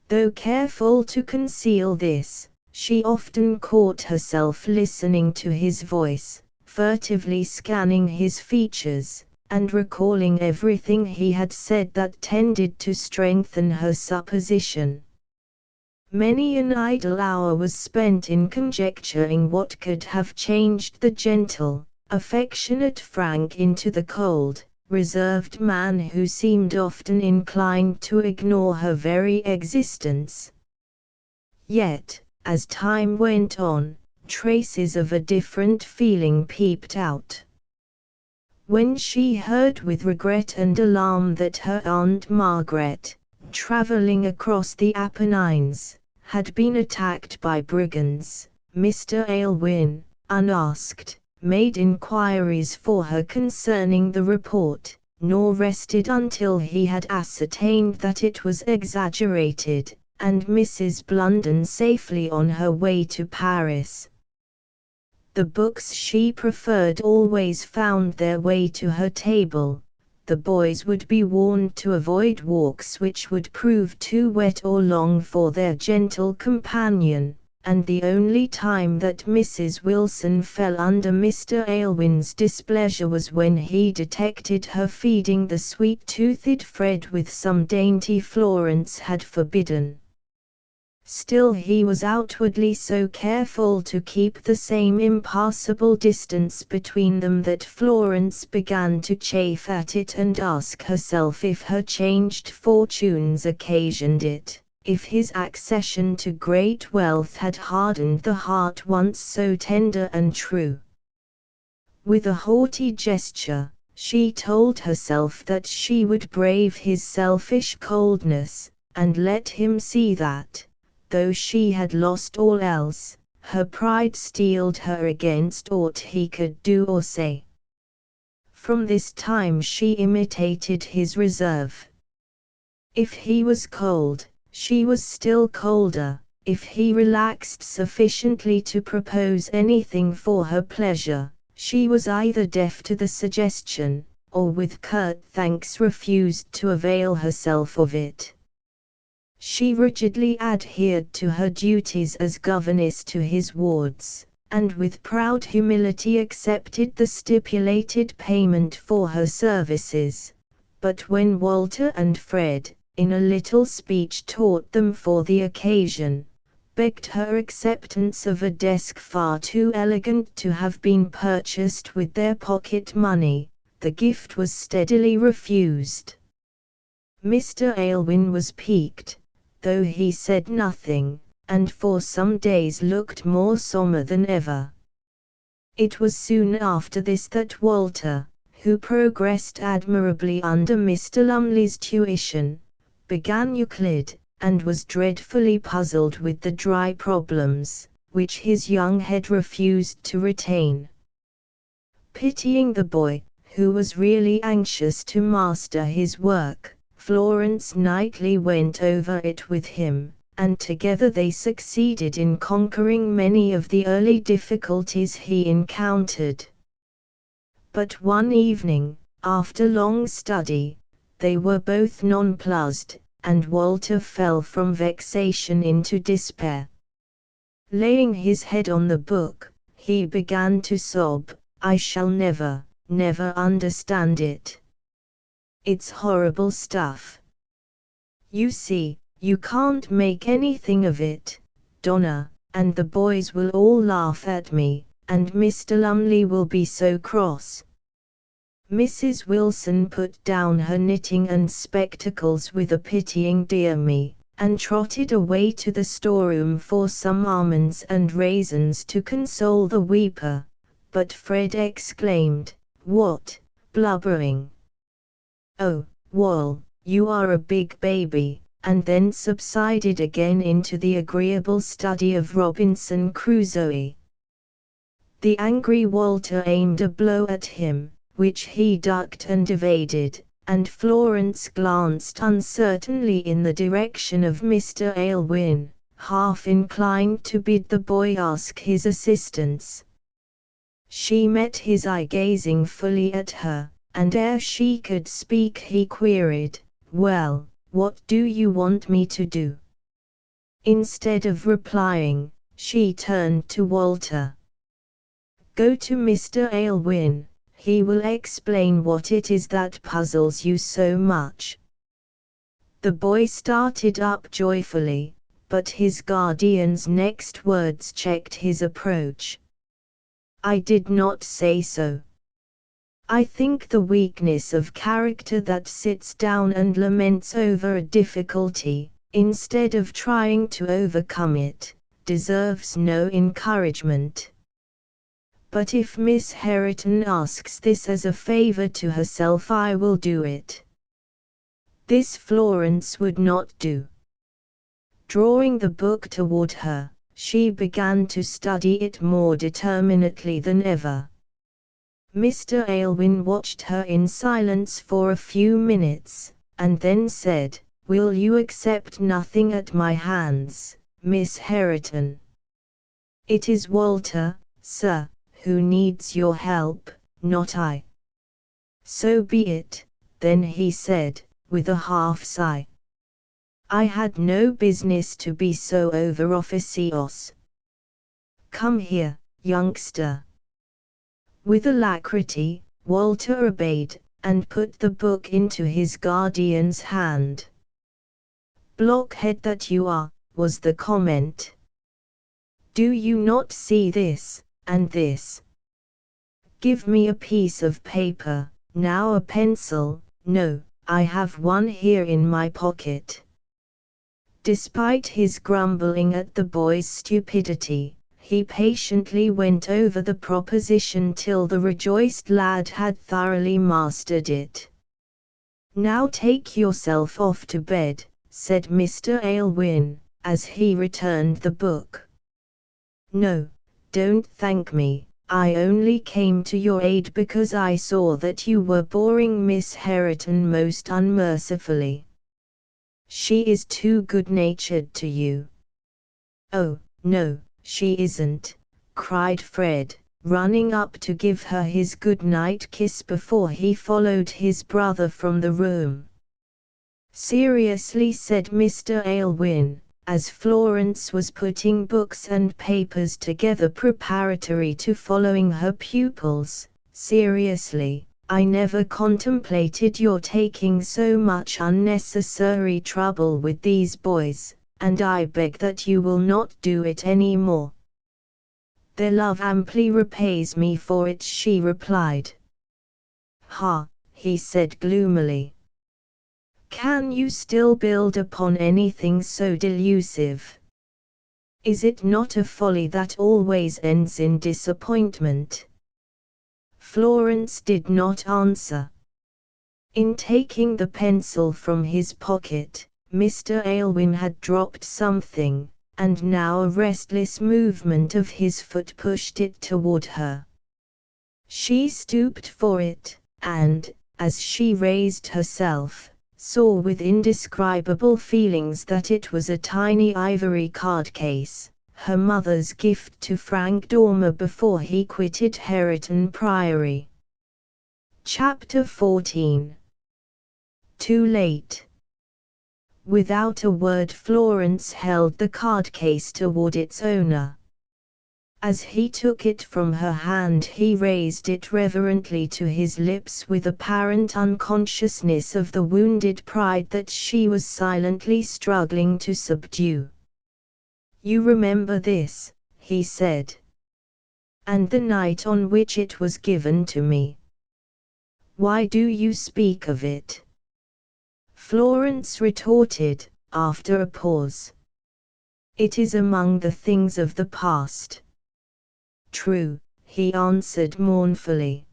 Though careful to conceal this, she often caught herself listening to his voice, furtively scanning his features, and recalling everything he had said that tended to strengthen her supposition. Many an idle hour was spent in conjecturing what could have changed the gentle, affectionate Frank into the cold, reserved man who seemed often inclined to ignore her very existence. Yet, as time went on, traces of a different feeling peeped out. When she heard with regret and alarm that her Aunt Margaret, travelling across the Apennines, had been attacked by brigands, Mr. Aylwin, unasked, made inquiries for her concerning the report, nor rested until he had ascertained that it was exaggerated, and Mrs. Blunden safely on her way to Paris. The books she preferred always found their way to her table. The boys would be warned to avoid walks which would prove too wet or long for their gentle companion, and the only time that Mrs. Wilson fell under Mr. Aylwin's displeasure was when he detected her feeding the sweet-toothed Fred with some dainty Florence had forbidden. Still he was outwardly so careful to keep the same impassable distance between them that Florence began to chafe at it and ask herself if her changed fortunes occasioned it, if his accession to great wealth had hardened the heart once so tender and true. With a haughty gesture, she told herself that she would brave his selfish coldness, and let him see that, though she had lost all else, her pride steeled her against aught he could do or say. From this time she imitated his reserve. If he was cold, she was still colder. If he relaxed sufficiently to propose anything for her pleasure, she was either deaf to the suggestion, or with curt thanks refused to avail herself of it. She rigidly adhered to her duties as governess to his wards, and with proud humility accepted the stipulated payment for her services. But when Walter and Fred, in a little speech taught them for the occasion, begged her acceptance of a desk far too elegant to have been purchased with their pocket money, the gift was steadily refused. Mr. Aylwin was piqued, though he said nothing, and for some days looked more sombre than ever. It was soon after this that Walter, who progressed admirably under Mr. Lumley's tuition, began Euclid, and was dreadfully puzzled with the dry problems, which his young head refused to retain. Pitying the boy, who was really anxious to master his work, Florence nightly went over it with him, and together they succeeded in conquering many of the early difficulties he encountered. But one evening, after long study, they were both nonplussed, and Walter fell from vexation into despair. Laying his head on the book, he began to sob, "I shall never, never understand it. It's horrible stuff. You see, you can't make anything of it, Donna, and the boys will all laugh at me, and Mr. Lumley will be so cross." Mrs. Wilson put down her knitting and spectacles with a pitying "Dear me," and trotted away to the storeroom for some almonds and raisins to console the weeper, but Fred exclaimed, "What, blubbering? Oh, Wal, you are a big baby," and then subsided again into the agreeable study of Robinson Crusoe. The angry Walter aimed a blow at him, which he ducked and evaded, and Florence glanced uncertainly in the direction of Mr. Aylwin, half inclined to bid the boy ask his assistance. She met his eye gazing fully at her, and ere she could speak he queried, "Well, what do you want me to do?" Instead of replying, she turned to Walter. "Go to Mr. Aylwin, he will explain what it is that puzzles you so much." The boy started up joyfully, but his guardian's next words checked his approach. "I did not say so. I think the weakness of character that sits down and laments over a difficulty, instead of trying to overcome it, deserves no encouragement. But if Miss Hareton asks this as a favor to herself, I will do it." This Florence would not do. Drawing the book toward her, she began to study it more determinately than ever. Mr. Aylwin watched her in silence for a few minutes, and then said, "Will you accept nothing at my hands, Miss Hareton? It is Walter, sir, who needs your help, not I." "So be it, then," he said, with a half sigh. "I had no business to be so over-officious. Come here, youngster." With alacrity, Walter obeyed, and put the book into his guardian's hand. "Blockhead that you are," was the comment. "Do you not see this, and this? Give me a piece of paper, now a pencil." "No, I have one here in my pocket." Despite his grumbling at the boy's stupidity, he patiently went over the proposition till the rejoiced lad had thoroughly mastered it. "Now take yourself off to bed," said Mr. Aylwin, as he returned the book. "No, don't thank me. I only came to your aid because I saw that you were boring Miss Hareton most unmercifully. She is too good-natured to you." "Oh, no, she isn't," cried Fred, running up to give her his good-night kiss before he followed his brother from the room. "Seriously," said Mr. Aylwin, as Florence was putting books and papers together preparatory to following her pupils, "seriously, I never contemplated your taking so much unnecessary trouble with these boys, and I beg that you will not do it any more." "Their love amply repays me for it," she replied. "Ha," he said gloomily. "Can you still build upon anything so delusive? Is it not a folly that always ends in disappointment?" Florence did not answer. In taking the pencil from his pocket, Mr. Aylwin had dropped something, and now a restless movement of his foot pushed it toward her. She stooped for it, and, as she raised herself, saw with indescribable feelings that it was a tiny ivory card case, her mother's gift to Frank Dormer before he quitted Hareton Priory. Chapter 14. Too late. Without a word, Florence held the card case toward its owner. As he took it from her hand, he raised it reverently to his lips with apparent unconsciousness of the wounded pride that she was silently struggling to subdue. "You remember this," he said. "And the night on which it was given to me. Why do you speak of it?" Florence retorted, after a pause. "It is among the things of the past." "True," he answered mournfully.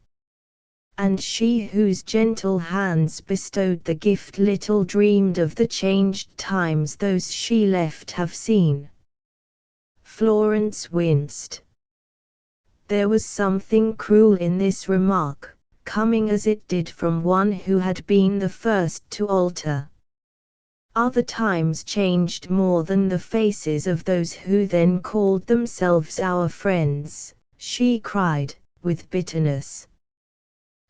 "And she whose gentle hands bestowed the gift little dreamed of the changed times those she left have seen." Florence winced. There was something cruel in this remark, coming as it did from one who had been the first to alter. "Other times changed more than the faces of those who then called themselves our friends," she cried, with bitterness.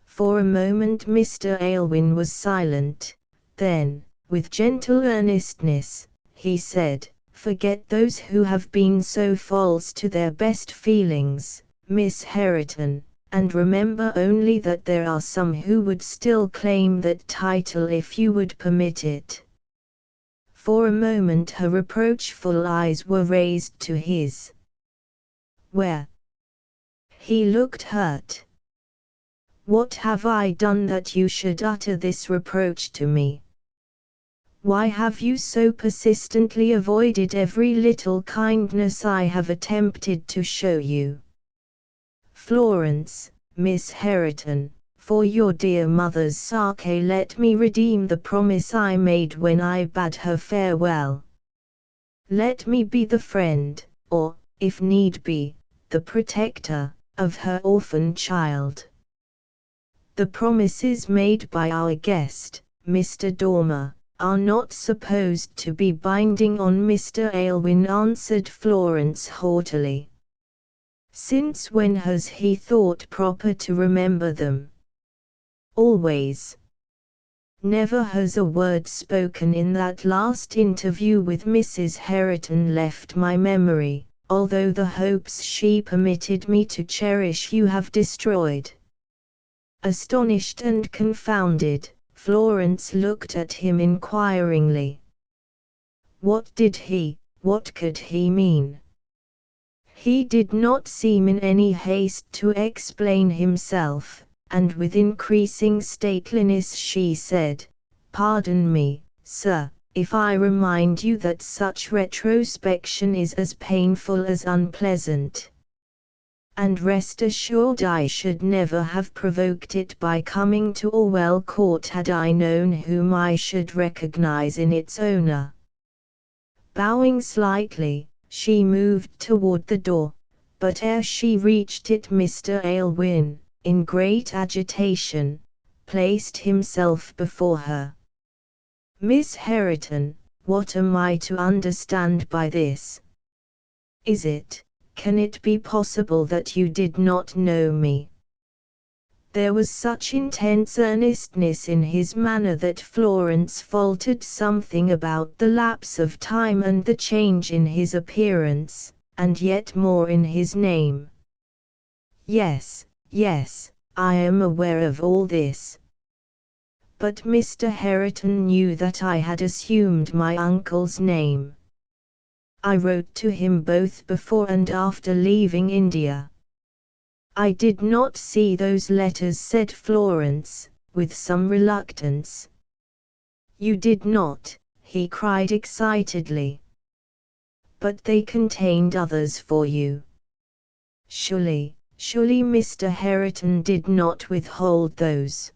For a moment Mr. Aylwin was silent, then, with gentle earnestness, he said, "Forget those who have been so false to their best feelings, Miss Hareton, and remember only that there are some who would still claim that title if you would permit it." For a moment her reproachful eyes were raised to his. "Where?" He looked hurt. "What have I done that you should utter this reproach to me? Why have you so persistently avoided every little kindness I have attempted to show you? Florence, Miss Hareton, for your dear mother's sake let me redeem the promise I made when I bade her farewell. Let me be the friend, or, if need be, the protector, of her orphan child. The promises made by our guest, Mr. Dormer, are not supposed to be binding on Mr. Aylwin, answered Florence haughtily. Since when has he thought proper to remember them? Always. Never has a word spoken in that last interview with Mrs. Herriton left my memory, although the hopes she permitted me to cherish you have destroyed. Astonished and confounded, Florence looked at him inquiringly. What could he mean? He did not seem in any haste to explain himself, and with increasing stateliness she said, "Pardon me, sir, if I remind you that such retrospection is as painful as unpleasant. And rest assured I should never have provoked it by coming to Orwell Court had I known whom I should recognize in its owner." Bowing slightly, she moved toward the door, but ere she reached it Mr. Aylwin, in great agitation, placed himself before her. "Miss Herriton, what am I to understand by this? Can it be possible that you did not know me?" There was such intense earnestness in his manner that Florence faltered something about the lapse of time and the change in his appearance, and yet more in his name. Yes, I am aware of all this. But Mr. Herriton knew that I had assumed my uncle's name. I wrote to him both before and after leaving India. I did not see those letters, said Florence, with some reluctance. You did not, he cried excitedly. But they contained others for you. Surely Mr. Herriton did not withhold those.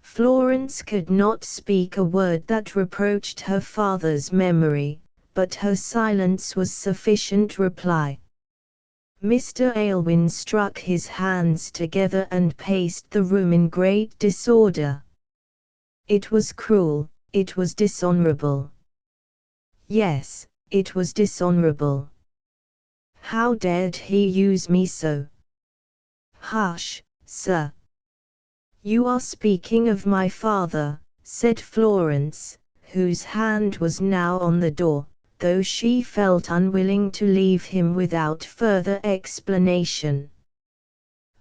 Florence could not speak a word that reproached her father's memory, but her silence was sufficient reply. Mr. Aylwin struck his hands together and paced the room in great disorder. It was cruel, it was dishonorable. Yes, it was dishonorable. How dared he use me so? Hush, sir. You are speaking of my father, said Florence, whose hand was now on the door, though she felt unwilling to leave him without further explanation.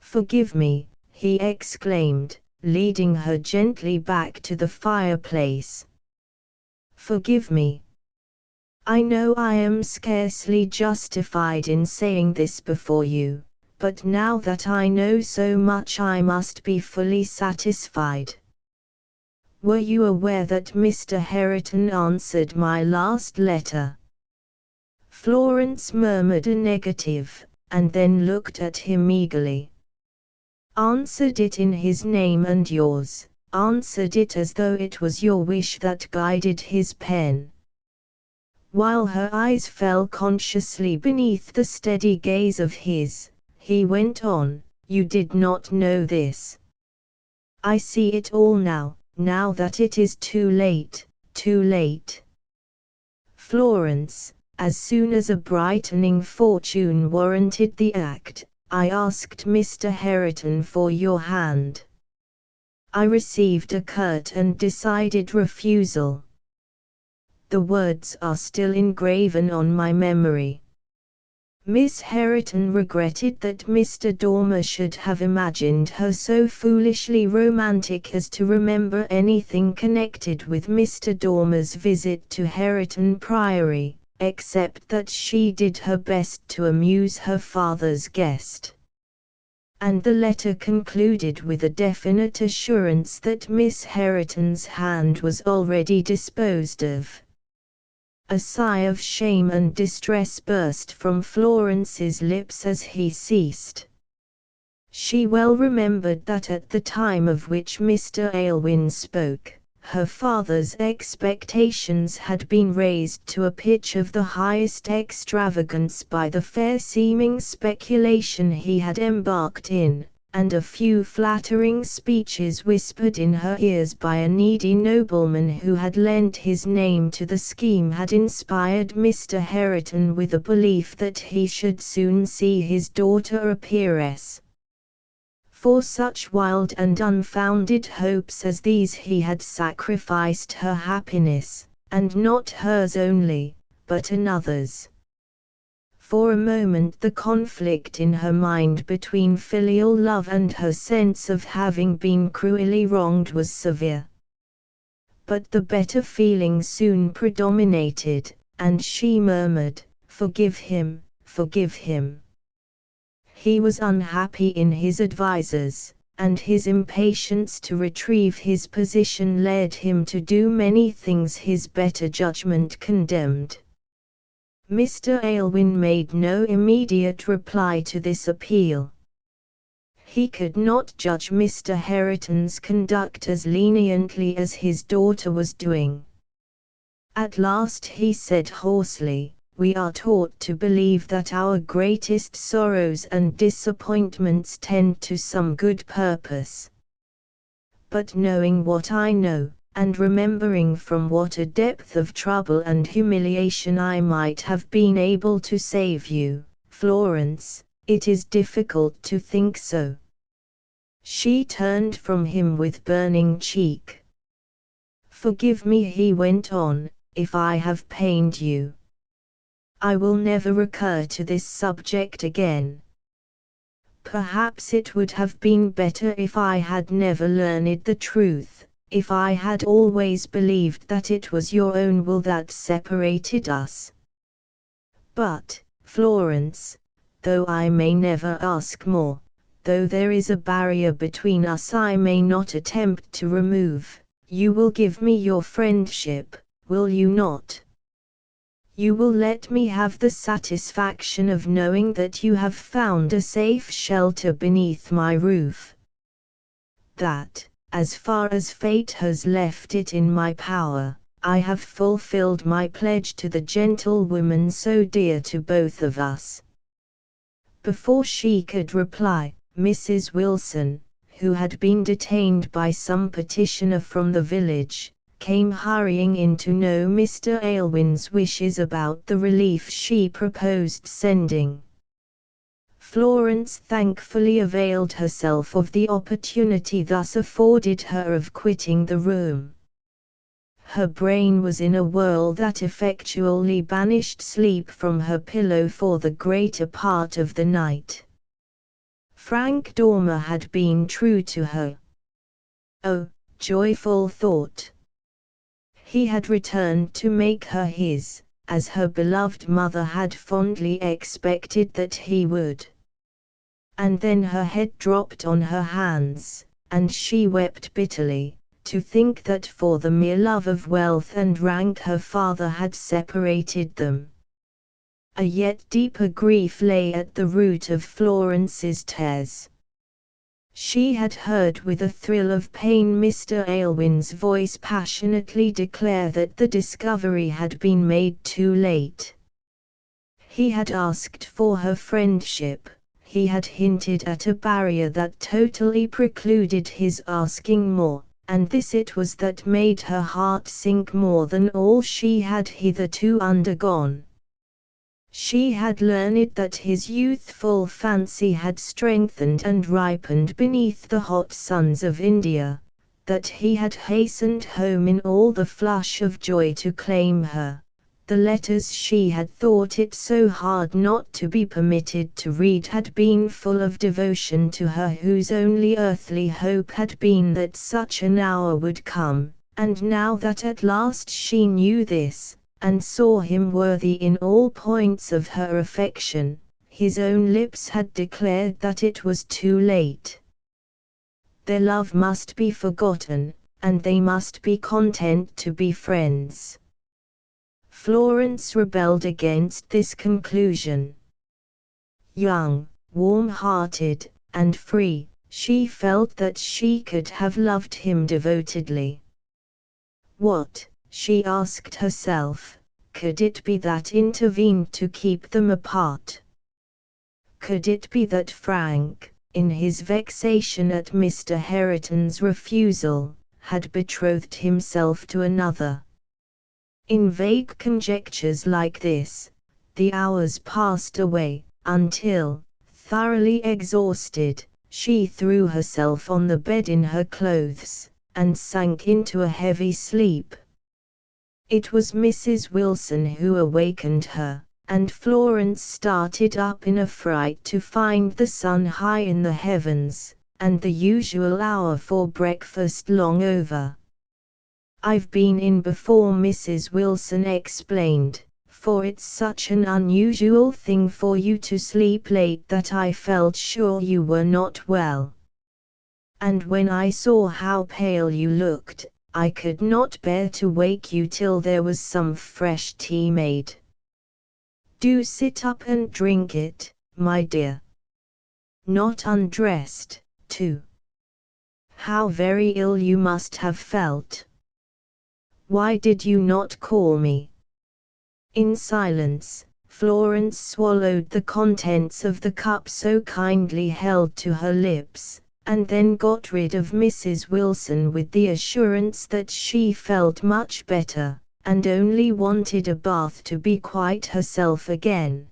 Forgive me, he exclaimed, leading her gently back to the fireplace. Forgive me. I know I am scarcely justified in saying this before you, but now that I know so much I must be fully satisfied. Were you aware that Mr. Herriton answered my last letter? Florence murmured a negative, and then looked at him eagerly. Answered it in his name and yours, answered it as though it was your wish that guided his pen. While her eyes fell consciously beneath the steady gaze of his, he went on, you did not know this. I see it all now that it is too late. Florence, as soon as a brightening fortune warranted the act, I asked Mr. Herriton for your hand. I received a curt and decided refusal. The words are still engraven on my memory. Miss Herriton regretted that Mr. Dormer should have imagined her so foolishly romantic as to remember anything connected with Mr. Dormer's visit to Herriton Priory, except that she did her best to amuse her father's guest. And the letter concluded with a definite assurance that Miss Herriton's hand was already disposed of. A sigh of shame and distress burst from Florence's lips as he ceased. She well remembered that at the time of which Mr. Aylwin spoke, her father's expectations had been raised to a pitch of the highest extravagance by the fair-seeming speculation he had embarked in, and a few flattering speeches whispered in her ears by a needy nobleman who had lent his name to the scheme had inspired Mr. Hareton with a belief that he should soon see his daughter a peeress. For such wild and unfounded hopes as these he had sacrificed her happiness, and not hers only, but another's. For a moment the conflict in her mind between filial love and her sense of having been cruelly wronged was severe. But the better feeling soon predominated, and she murmured, "Forgive him, forgive him." He was unhappy in his advisers, and his impatience to retrieve his position led him to do many things his better judgment condemned. Mr. Aylwin made no immediate reply to this appeal. He could not judge Mr. Hareton's conduct as leniently as his daughter was doing. At last he said hoarsely, "We are taught to believe that our greatest sorrows and disappointments tend to some good purpose. But knowing what I know, and remembering from what a depth of trouble and humiliation I might have been able to save you, Florence, it is difficult to think so." She turned from him with burning cheek. "Forgive me," he went on, "if I have pained you. I will never recur to this subject again. Perhaps it would have been better if I had never learned the truth, if I had always believed that it was your own will that separated us. But, Florence, though I may never ask more, though there is a barrier between us I may not attempt to remove, you will give me your friendship, will you not? You will let me have the satisfaction of knowing that you have found a safe shelter beneath my roof. That, as far as fate has left it in my power, I have fulfilled my pledge to the gentlewoman so dear to both of us." Before she could reply, Mrs. Wilson, who had been detained by some petitioner from the village, came hurrying in to know Mr. Aylwin's wishes about the relief she proposed sending. Florence thankfully availed herself of the opportunity thus afforded her of quitting the room. Her brain was in a whirl that effectually banished sleep from her pillow for the greater part of the night. Frank Dormer had been true to her. Oh, joyful thought! He had returned to make her his, as her beloved mother had fondly expected that he would. And then her head dropped on her hands, and she wept bitterly, to think that for the mere love of wealth and rank her father had separated them. A yet deeper grief lay at the root of Florence's tears. She had heard with a thrill of pain Mr. Aylwin's voice passionately declare that the discovery had been made too late. He had asked for her friendship. He had hinted at a barrier that totally precluded his asking more, and this it was that made her heart sink more than all she had hitherto undergone. She had learned that his youthful fancy had strengthened and ripened beneath the hot suns of India, that he had hastened home in all the flush of joy to claim her. The letters she had thought it so hard not to be permitted to read had been full of devotion to her whose only earthly hope had been that such an hour would come, and now that at last she knew this, and saw him worthy in all points of her affection, his own lips had declared that it was too late. Their love must be forgotten, and they must be content to be friends. Florence rebelled against this conclusion. Young, warm-hearted, and free, she felt that she could have loved him devotedly. What, she asked herself, could it be that intervened to keep them apart? Could it be that Frank, in his vexation at Mr. Hareton's refusal, had betrothed himself to another. In vague conjectures like this, the hours passed away, until, thoroughly exhausted, she threw herself on the bed in her clothes, and sank into a heavy sleep. It was Mrs. Wilson who awakened her, and Florence started up in a fright to find the sun high in the heavens, and the usual hour for breakfast long over. "I've been in before," Mrs. Wilson explained, "for it's such an unusual thing for you to sleep late that I felt sure you were not well. And when I saw how pale you looked, I could not bear to wake you till there was some fresh tea made. Do sit up and drink it, my dear. Not undressed, too. How very ill you must have felt. Why did you not call me?" In silence, Florence swallowed the contents of the cup so kindly held to her lips, and then got rid of Mrs. Wilson with the assurance that she felt much better, and only wanted a bath to be quite herself again.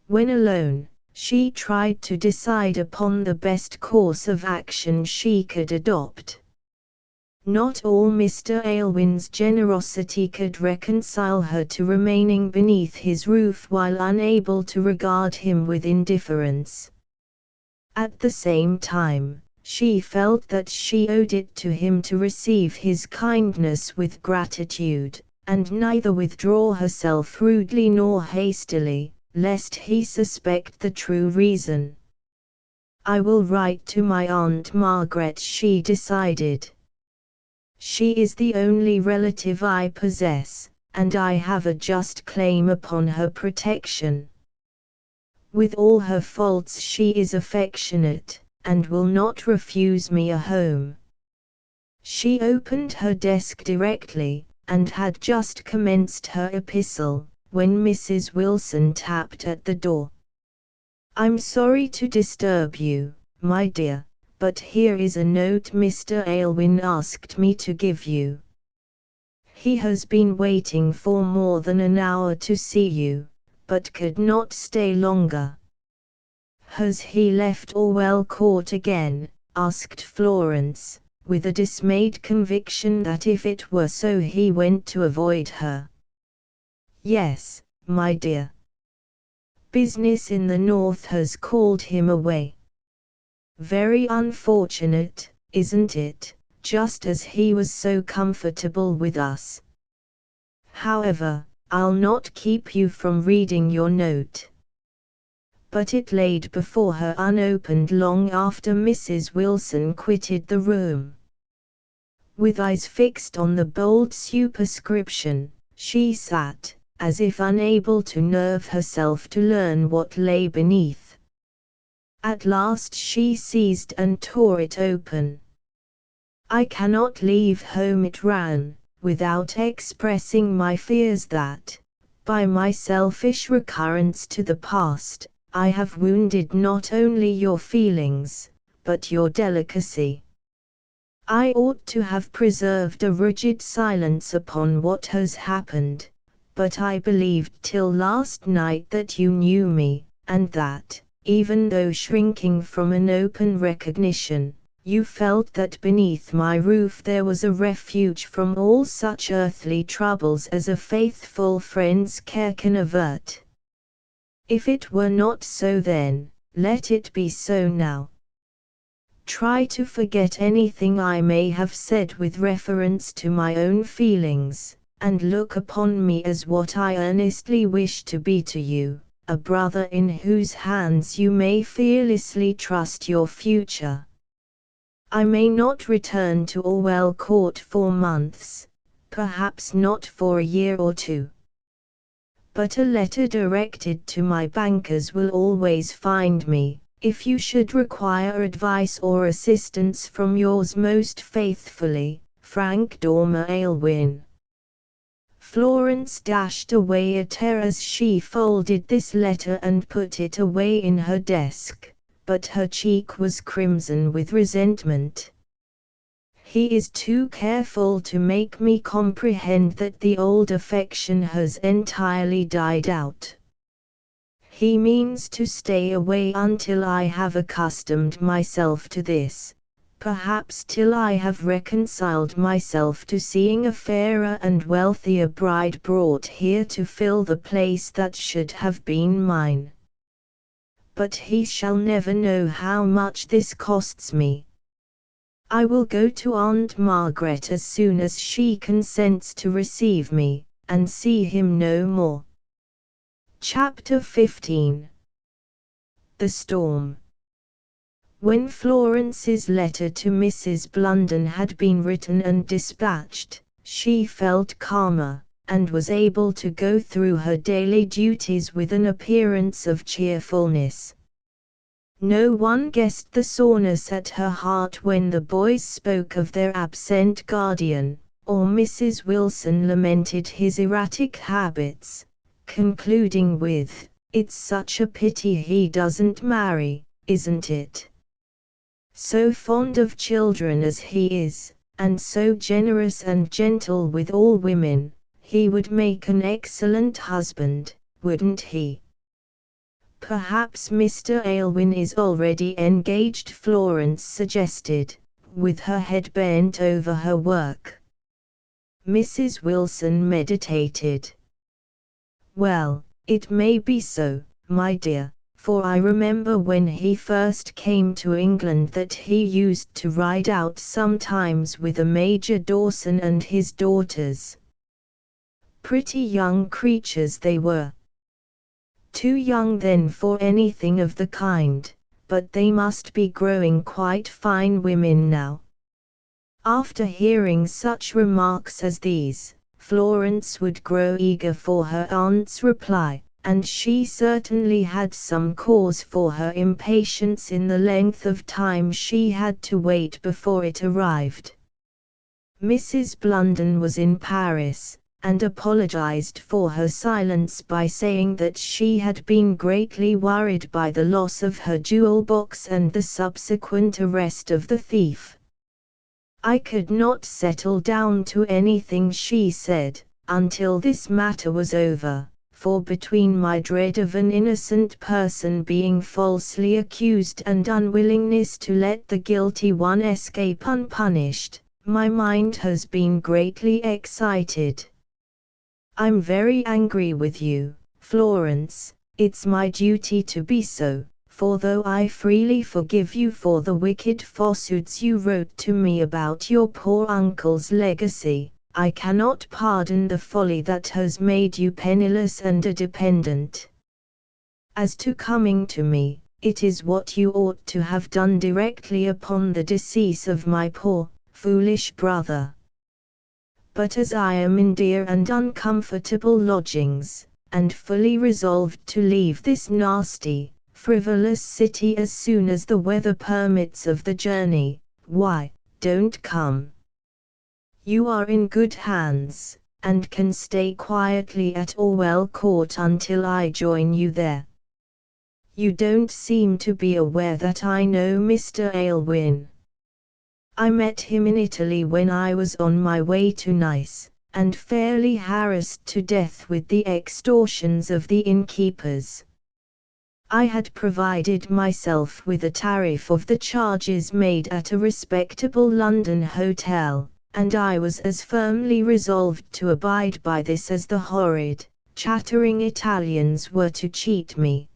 When alone, she tried to decide upon the best course of action she could adopt. Not all Mr. Aylwin's generosity could reconcile her to remaining beneath his roof while unable to regard him with indifference. At the same time, she felt that she owed it to him to receive his kindness with gratitude, and neither withdraw herself rudely nor hastily, lest he suspect the true reason. "I will write to my Aunt Margaret," she decided. "She is the only relative I possess, and I have a just claim upon her protection. With all her faults she is affectionate, and will not refuse me a home." She opened her desk directly, and had just commenced her epistle, when Mrs. Wilson tapped at the door. "I'm sorry to disturb you, my dear, but here is a note Mr. Aylwin asked me to give you. He has been waiting for more than an hour to see you, but could not stay longer." "Has he left Orwell Court again?" asked Florence, with a dismayed conviction that if it were so he went to avoid her. "Yes, my dear. Business in the north has called him away. Very unfortunate, isn't it, just as he was so comfortable with us? However, I'll not keep you from reading your note." But it laid before her unopened long after Mrs. Wilson quitted the room. With eyes fixed on the bold superscription, she sat, as if unable to nerve herself to learn what lay beneath. At last she seized and tore it open. "I cannot leave home," it ran, "without expressing my fears that, by my selfish recurrence to the past, I have wounded not only your feelings, but your delicacy. I ought to have preserved a rigid silence upon what has happened, but I believed till last night that you knew me, and that, even though shrinking from an open recognition, you felt that beneath my roof there was a refuge from all such earthly troubles as a faithful friend's care can avert. If it were not so then, let it be so now. Try to forget anything I may have said with reference to my own feelings, and look upon me as what I earnestly wish to be to you, a brother in whose hands you may fearlessly trust your future. I may not return to Orwell Court for months, perhaps not for a year or two. But a letter directed to my bankers will always find me, if you should require advice or assistance from yours most faithfully, Frank Dormer Aylwin." Florence dashed away a tear as she folded this letter and put it away in her desk, but her cheek was crimson with resentment. He is too careful to make me comprehend that the old affection has entirely died out. He means to stay away until I have accustomed myself to this, perhaps till I have reconciled myself to seeing a fairer and wealthier bride brought here to fill the place that should have been mine. But he shall never know how much this costs me. I will go to Aunt Margaret as soon as she consents to receive me, and see him no more. Chapter 15. The Storm. When Florence's letter to Mrs. Blunden had been written and dispatched, she felt calmer, and was able to go through her daily duties with an appearance of cheerfulness. No one guessed the soreness at her heart when the boys spoke of their absent guardian, or Mrs. Wilson lamented his erratic habits, concluding with, "It's such a pity he doesn't marry, isn't it? So fond of children as he is, and so generous and gentle with all women, he would make an excellent husband, wouldn't he?" "Perhaps Mr. Aylwin is already engaged," Florence suggested, with her head bent over her work. Mrs. Wilson meditated. "Well, it may be so, my dear, for I remember when he first came to England that he used to ride out sometimes with a Major Dawson and his daughters. Pretty young creatures they were. Too young then for anything of the kind, but they must be growing quite fine women now." After hearing such remarks as these, Florence would grow eager for her aunt's reply, and she certainly had some cause for her impatience in the length of time she had to wait before it arrived. Mrs. Blunden was in Paris, and apologized for her silence by saying that she had been greatly worried by the loss of her jewel box and the subsequent arrest of the thief. "I could not settle down to anything," she said, "until this matter was over, for between my dread of an innocent person being falsely accused and unwillingness to let the guilty one escape unpunished, my mind has been greatly excited. I'm very angry with you, Florence. It's my duty to be so, for though I freely forgive you for the wicked falsehoods you wrote to me about your poor uncle's legacy, I cannot pardon the folly that has made you penniless and a dependent. As to coming to me, it is what you ought to have done directly upon the decease of my poor, foolish brother. But as I am in dear and uncomfortable lodgings, and fully resolved to leave this nasty, frivolous city as soon as the weather permits of the journey, why, don't come. You are in good hands, and can stay quietly at Orwell Court until I join you there. You don't seem to be aware that I know Mr. Aylwin. I met him in Italy when I was on my way to Nice, and fairly harassed to death with the extortions of the innkeepers. I had provided myself with a tariff of the charges made at a respectable London hotel, and I was as firmly resolved to abide by this as the horrid, chattering Italians were to cheat me.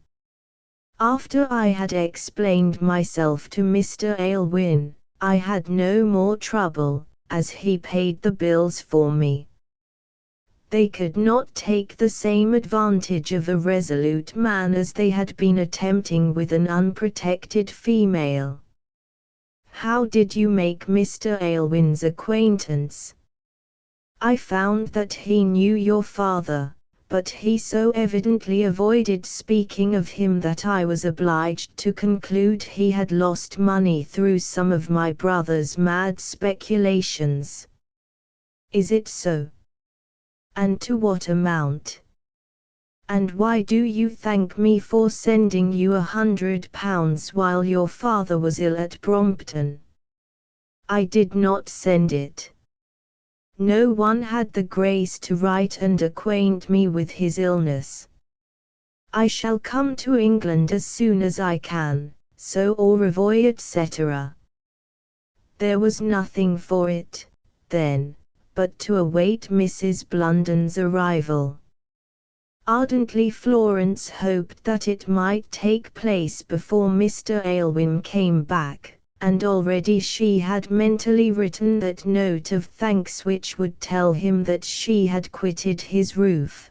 After I had explained myself to Mr. Aylwin, I had no more trouble, as he paid the bills for me. They could not take the same advantage of a resolute man as they had been attempting with an unprotected female. How did you make Mr. Aylwin's acquaintance? I found that he knew your father, but he so evidently avoided speaking of him that I was obliged to conclude he had lost money through some of my brother's mad speculations. Is it so? And to what amount? And why do you thank me for sending you £100 while your father was ill at Brompton? I did not send it. No one had the grace to write and acquaint me with his illness. I shall come to England as soon as I can, so au revoir etc. There was nothing for it, then, but to await Mrs. Blunden's arrival. Ardently Florence hoped that it might take place before Mr. Aylwin came back, and already she had mentally written that note of thanks which would tell him that she had quitted his roof.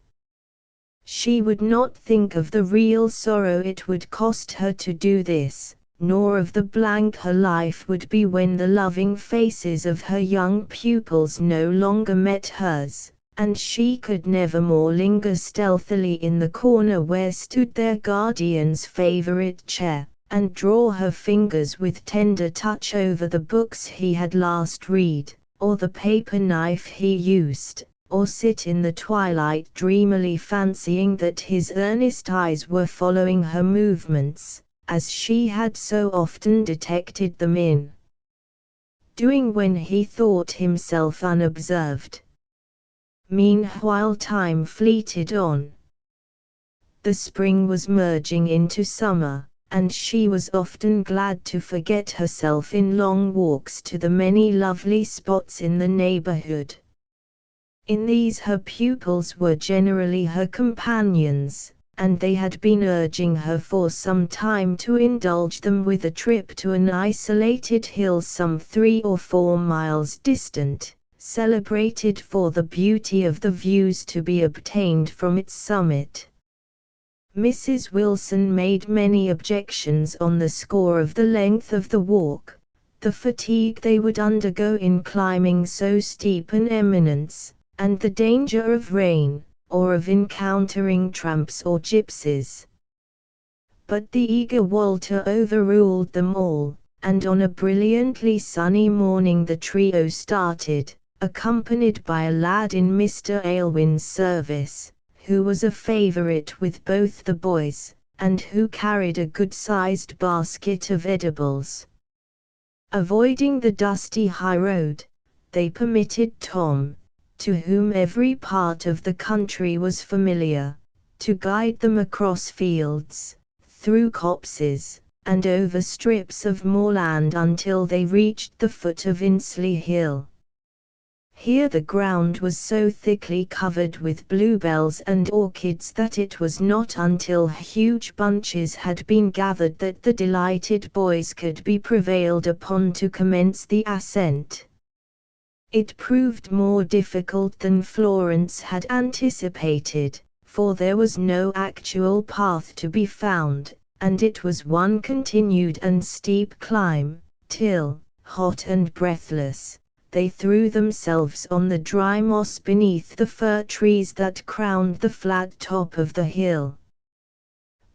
She would not think of the real sorrow it would cost her to do this, nor of the blank her life would be when the loving faces of her young pupils no longer met hers, and she could never more linger stealthily in the corner where stood their guardian's favorite chair, and draw her fingers with tender touch over the books he had last read, or the paper knife he used, or sit in the twilight dreamily fancying that his earnest eyes were following her movements, as she had so often detected them in doing when he thought himself unobserved. Meanwhile time fleeted on. The spring was merging into summer, and she was often glad to forget herself in long walks to the many lovely spots in the neighborhood. In these her pupils were generally her companions, and they had been urging her for some time to indulge them with a trip to an isolated hill some 3 or 4 miles distant, celebrated for the beauty of the views to be obtained from its summit. Mrs. Wilson made many objections on the score of the length of the walk, the fatigue they would undergo in climbing so steep an eminence, and the danger of rain, or of encountering tramps or gypsies. But the eager Walter overruled them all, and on a brilliantly sunny morning the trio started, accompanied by a lad in Mr. Aylwin's service, who was a favorite with both the boys, and who carried a good-sized basket of edibles. Avoiding the dusty high road, they permitted Tom, to whom every part of the country was familiar, to guide them across fields, through copses, and over strips of moorland until they reached the foot of Insley Hill. Here the ground was so thickly covered with bluebells and orchids that it was not until huge bunches had been gathered that the delighted boys could be prevailed upon to commence the ascent. It proved more difficult than Florence had anticipated, for there was no actual path to be found, and it was one continued and steep climb, till, hot and breathless, they threw themselves on the dry moss beneath the fir trees that crowned the flat top of the hill.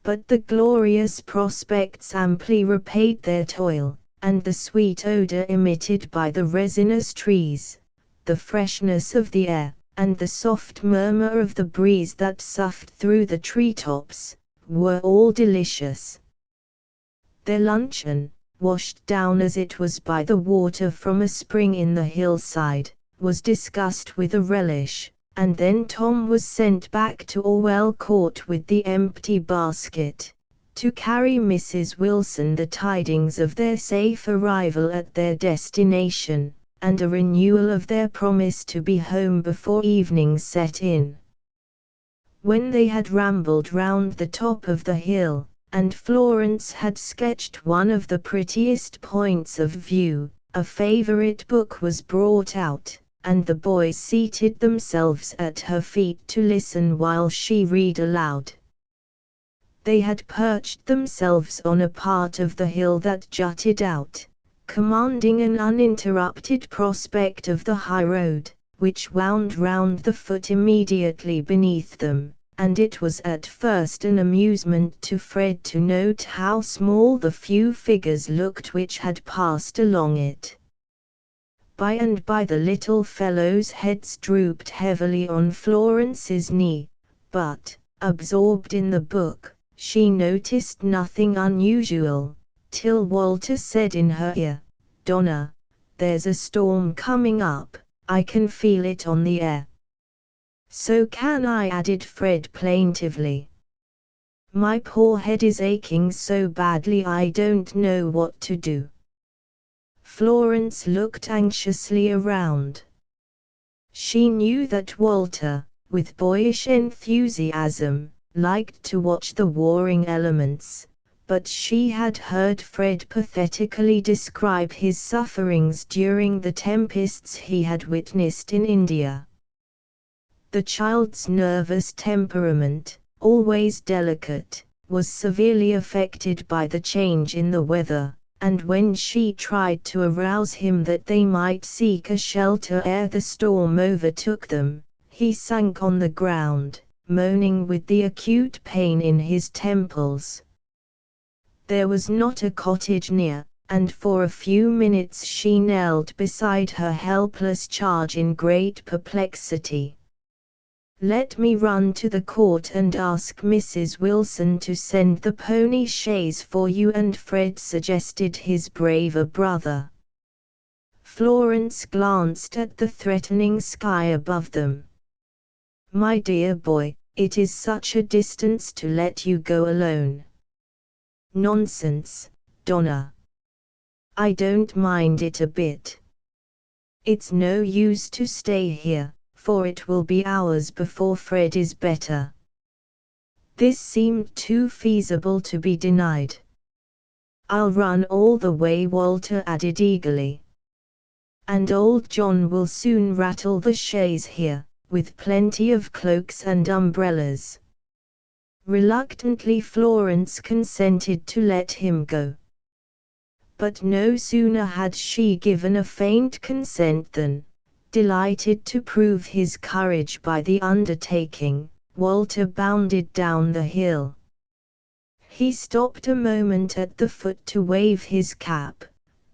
But the glorious prospects amply repaid their toil, and the sweet odor emitted by the resinous trees, the freshness of the air, and the soft murmur of the breeze that soughed through the treetops, were all delicious. Their luncheon, washed down as it was by the water from a spring in the hillside, was discussed with a relish, and then Tom was sent back to Orwell Court with the empty basket, to carry Mrs. Wilson the tidings of their safe arrival at their destination, and a renewal of their promise to be home before evening set in. When they had rambled round the top of the hill, and Florence had sketched one of the prettiest points of view, a favorite book was brought out, and the boys seated themselves at her feet to listen while she read aloud. They had perched themselves on a part of the hill that jutted out, commanding an uninterrupted prospect of the high road, which wound round the foot immediately beneath them, and it was at first an amusement to Fred to note how small the few figures looked which had passed along it. By and by the little fellows' heads drooped heavily on Florence's knee, but, Absorbed in the book, she noticed nothing unusual, till Walter said in her ear, "Donna, there's a storm coming up, I can feel it on the air." "So can I," added Fred plaintively. "My poor head is aching so badly I don't know what to do." Florence looked anxiously around. She knew that Walter, with boyish enthusiasm, liked to watch the warring elements, but she had heard Fred pathetically describe his sufferings during the tempests he had witnessed in India. The child's nervous temperament, always delicate, was severely affected by the change in the weather, and when she tried to arouse him that they might seek a shelter ere the storm overtook them, he sank on the ground, moaning with the acute pain in his temples. There was not a cottage near, and for a few minutes she knelt beside her helpless charge in great perplexity. "Let me run to the court and ask Mrs. Wilson to send the pony chaise for you," and Fred suggested his braver brother. Florence glanced at the threatening sky above them. "My dear boy, it is such a distance to let you go alone." "Nonsense, Donna. I don't mind it a bit. It's no use to stay here, for it will be hours before Fred is better." This seemed too feasible to be denied. "I'll run all the way," Walter added eagerly. "And old John will soon rattle the chaise here, with plenty of cloaks and umbrellas." Reluctantly Florence consented to let him go. But no sooner had she given a faint consent than, delighted to prove his courage by the undertaking, Walter bounded down the hill. He stopped a moment at the foot to wave his cap,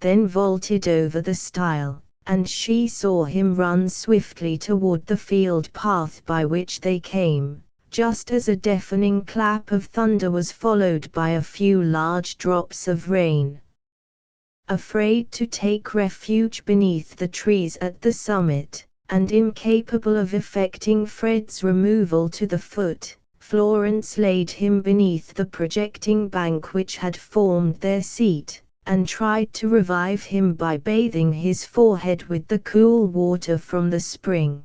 then vaulted over the stile, and she saw him run swiftly toward the field path by which they came, just as a deafening clap of thunder was followed by a few large drops of rain. Afraid to take refuge beneath the trees at the summit, and incapable of effecting Fred's removal to the foot, Florence laid him beneath the projecting bank which had formed their seat, and tried to revive him by bathing his forehead with the cool water from the spring.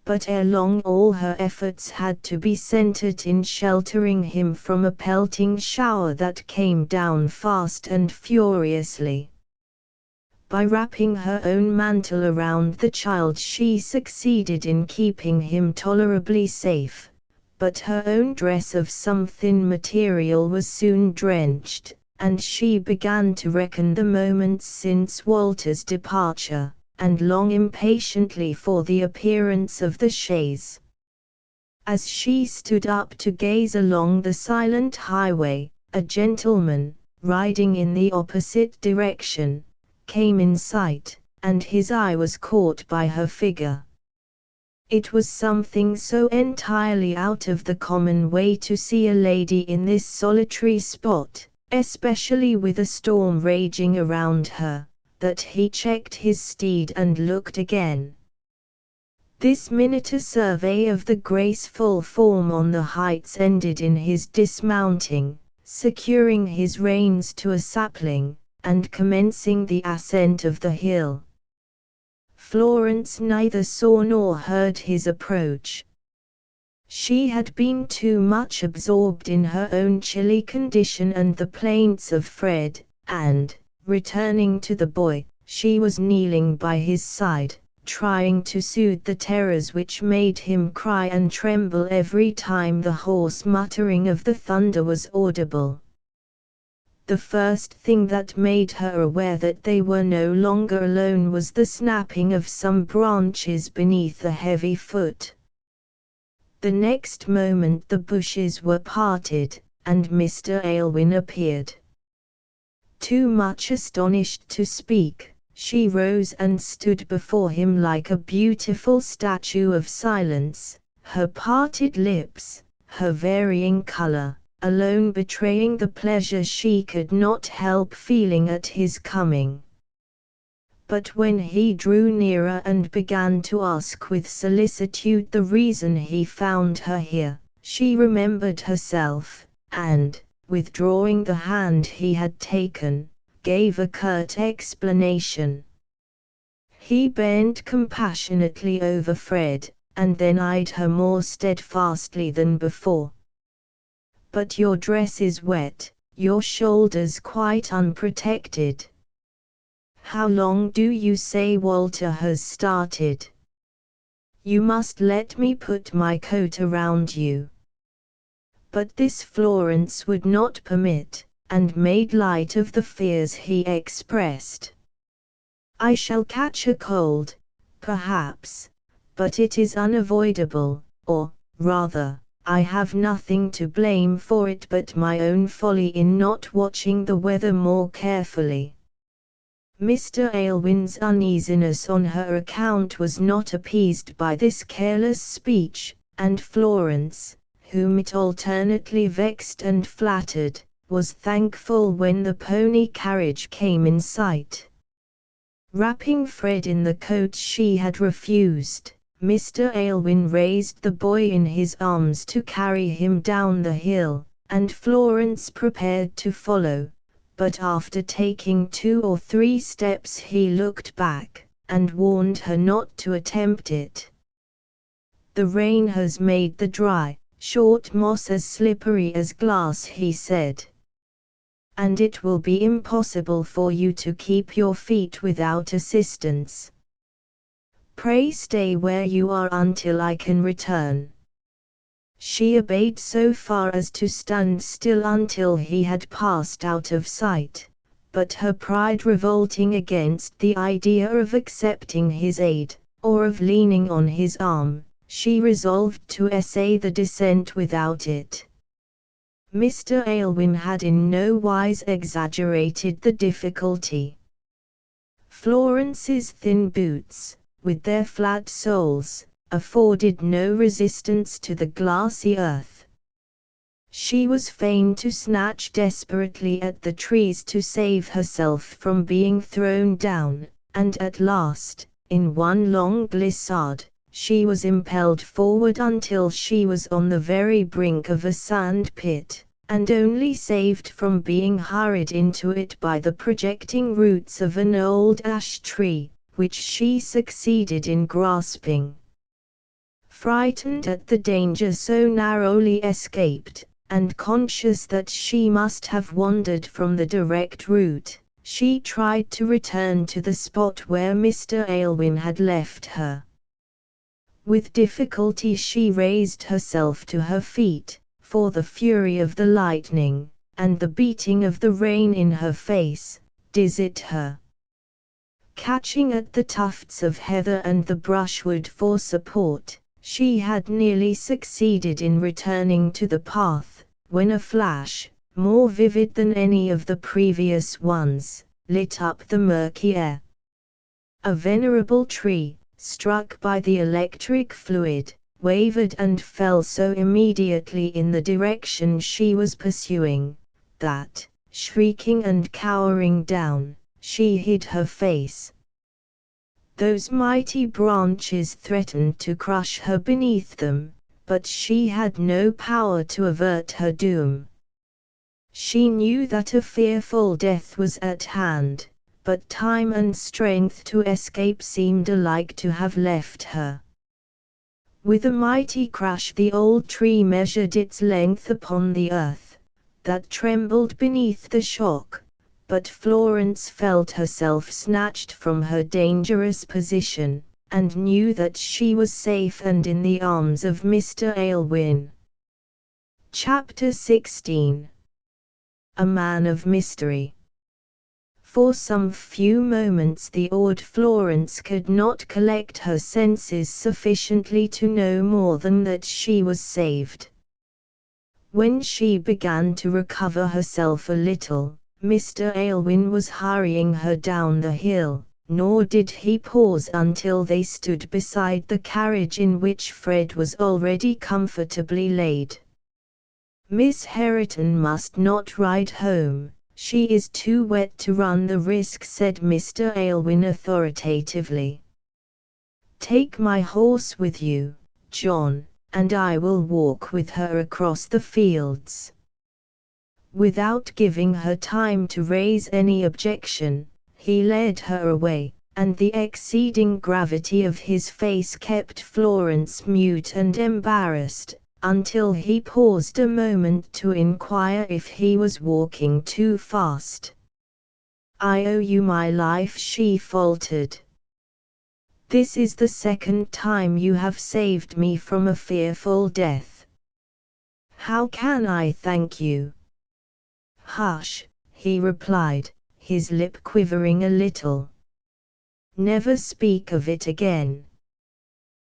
But ere long all her efforts had to be centered in sheltering him from a pelting shower that came down fast and furiously. By wrapping her own mantle around the child she succeeded in keeping him tolerably safe, but her own dress of some thin material was soon drenched, and she began to reckon the moments since Walter's departure, and long impatiently for the appearance of the chaise. As she stood up to gaze along the silent highway, a gentleman, riding in the opposite direction, came in sight, and his eye was caught by her figure. It was something so entirely out of the common way to see a lady in this solitary spot, especially with a storm raging around her, that he checked his steed and looked again. This minute a survey of the graceful form on the heights ended in his dismounting, securing his reins to a sapling, and commencing the ascent of the hill. Florence neither saw nor heard his approach. She had been too much absorbed in her own chilly condition and the plaints of Fred, and, returning to the boy, she was kneeling by his side, trying to soothe the terrors which made him cry and tremble every time the hoarse muttering of the thunder was audible. The first thing that made her aware that they were no longer alone was the snapping of some branches beneath a heavy foot. The next moment the bushes were parted, and Mr. Aylwin appeared. Too much astonished to speak, she rose and stood before him like a beautiful statue of silence, her parted lips, her varying color, alone betraying the pleasure she could not help feeling at his coming. But when he drew nearer and began to ask with solicitude the reason he found her here, she remembered herself, and, withdrawing the hand he had taken, gave a curt explanation. He bent compassionately over Fred, and then eyed her more steadfastly than before. "But your dress is wet, your shoulders quite unprotected. How long do you say Walter has started? You must let me put my coat around you." But this Florence would not permit, and made light of the fears he expressed. "I shall catch a cold, perhaps, but it is unavoidable, or, rather, I have nothing to blame for it but my own folly in not watching the weather more carefully." Mr. Aylwin's uneasiness on her account was not appeased by this careless speech, and Florence, whom it alternately vexed and flattered, was thankful when the pony carriage came in sight. Wrapping Fred in the coat she had refused, Mr. Aylwin raised the boy in his arms to carry him down the hill, and Florence prepared to follow. But after taking 2 or 3 steps he looked back, and warned her not to attempt it. "The rain has made the dry, short moss as slippery as glass," he said. "And it will be impossible for you to keep your feet without assistance. Pray stay where you are until I can return." She obeyed so far as to stand still until he had passed out of sight, but her pride revolting against the idea of accepting his aid, or of leaning on his arm, she resolved to essay the descent without it. Mr. Aylwin had in no wise exaggerated the difficulty. Florence's thin boots, with their flat soles, afforded no resistance to the glassy earth. She was fain to snatch desperately at the trees to save herself from being thrown down, and at last, in one long glissade, she was impelled forward until she was on the very brink of a sand pit, and only saved from being hurried into it by the projecting roots of an old ash tree, which she succeeded in grasping. Frightened at the danger so narrowly escaped, and conscious that she must have wandered from the direct route, she tried to return to the spot where Mr. Aylwin had left her. With difficulty she raised herself to her feet, for the fury of the lightning, and the beating of the rain in her face, dizzied her. Catching at the tufts of heather and the brushwood for support, she had nearly succeeded in returning to the path, when a flash, more vivid than any of the previous ones, lit up the murky air. A venerable tree, struck by the electric fluid, wavered and fell so immediately in the direction she was pursuing, that, shrieking and cowering down, she hid her face. Those mighty branches threatened to crush her beneath them, but she had no power to avert her doom. She knew that a fearful death was at hand, but time and strength to escape seemed alike to have left her. With a mighty crash the old tree measured its length upon the earth, that trembled beneath the shock, but Florence felt herself snatched from her dangerous position, and knew that she was safe and in the arms of Mr. Aylwin. Chapter 16. A Man of Mystery. For some few moments the awed Florence could not collect her senses sufficiently to know more than that she was saved. When she began to recover herself a little, Mr. Aylwin was hurrying her down the hill, nor did he pause until they stood beside the carriage in which Fred was already comfortably laid. Miss Herriton must not ride home, she is too wet to run the risk, said Mr. Aylwin authoritatively. Take my horse with you, John, and I will walk with her across the fields. Without giving her time to raise any objection, he led her away, and the exceeding gravity of his face kept Florence mute and embarrassed, until he paused a moment to inquire if he was walking too fast. I owe you my life, she faltered. This is the second time you have saved me from a fearful death. How can I thank you? Hush, he replied, his lip quivering a little. Never speak of it again.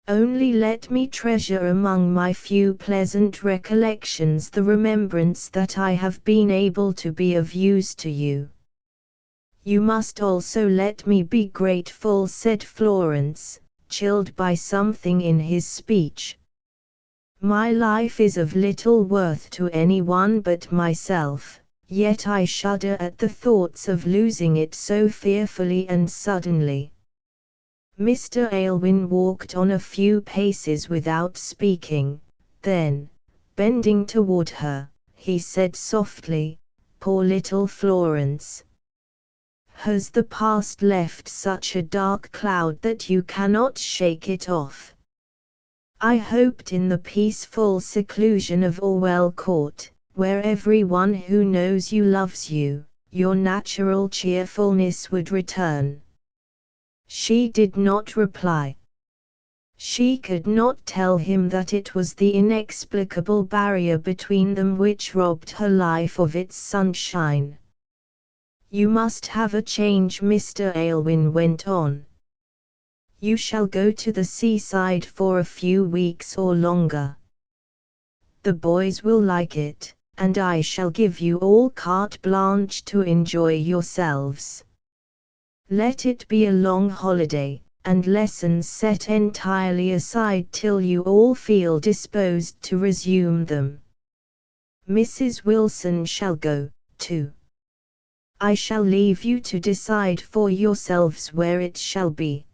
Only let me treasure among my few pleasant recollections the remembrance that I have been able to be of use to you. You must also let me be grateful, said Florence, chilled by something in his speech. My life is of little worth to anyone but myself, yet I shudder at the thoughts of losing it so fearfully and suddenly. Mr. Aylwin walked on a few paces without speaking, then, bending toward her, he said softly, Poor little Florence. Has the past left such a dark cloud that you cannot shake it off? I hoped in the peaceful seclusion of Orwell Court, where everyone who knows you loves you, your natural cheerfulness would return. She did not reply. She could not tell him that it was the inexplicable barrier between them which robbed her life of its sunshine. You must have a change, Mr. Aylwin went on. You shall go to the seaside for a few weeks or longer. The boys will like it, and I shall give you all carte blanche to enjoy yourselves. Let it be a long holiday, and lessons set entirely aside till you all feel disposed to resume them. Mrs. Wilson shall go, too. I shall leave you to decide for yourselves where it shall be.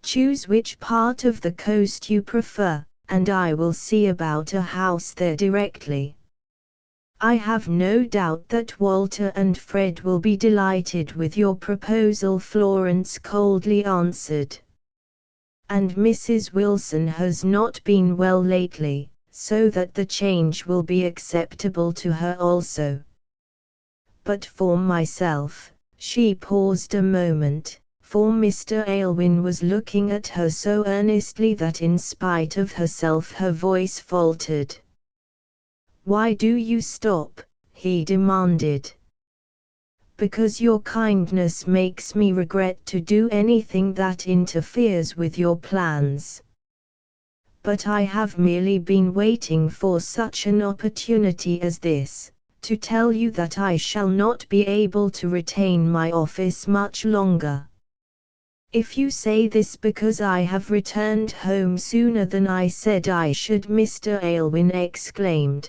Choose which part of the coast you prefer, and I will see about a house there directly. I have no doubt that Walter and Fred will be delighted with your proposal, Florence coldly answered. And Mrs. Wilson has not been well lately, so that the change will be acceptable to her also. But for myself, she paused a moment, for Mr. Aylwin was looking at her so earnestly that in spite of herself her voice faltered. Why do you stop? He demanded. Because your kindness makes me regret to do anything that interferes with your plans. But I have merely been waiting for such an opportunity as this, to tell you that I shall not be able to retain my office much longer. If you say this because I have returned home sooner than I said I should, Mr. Aylwin exclaimed,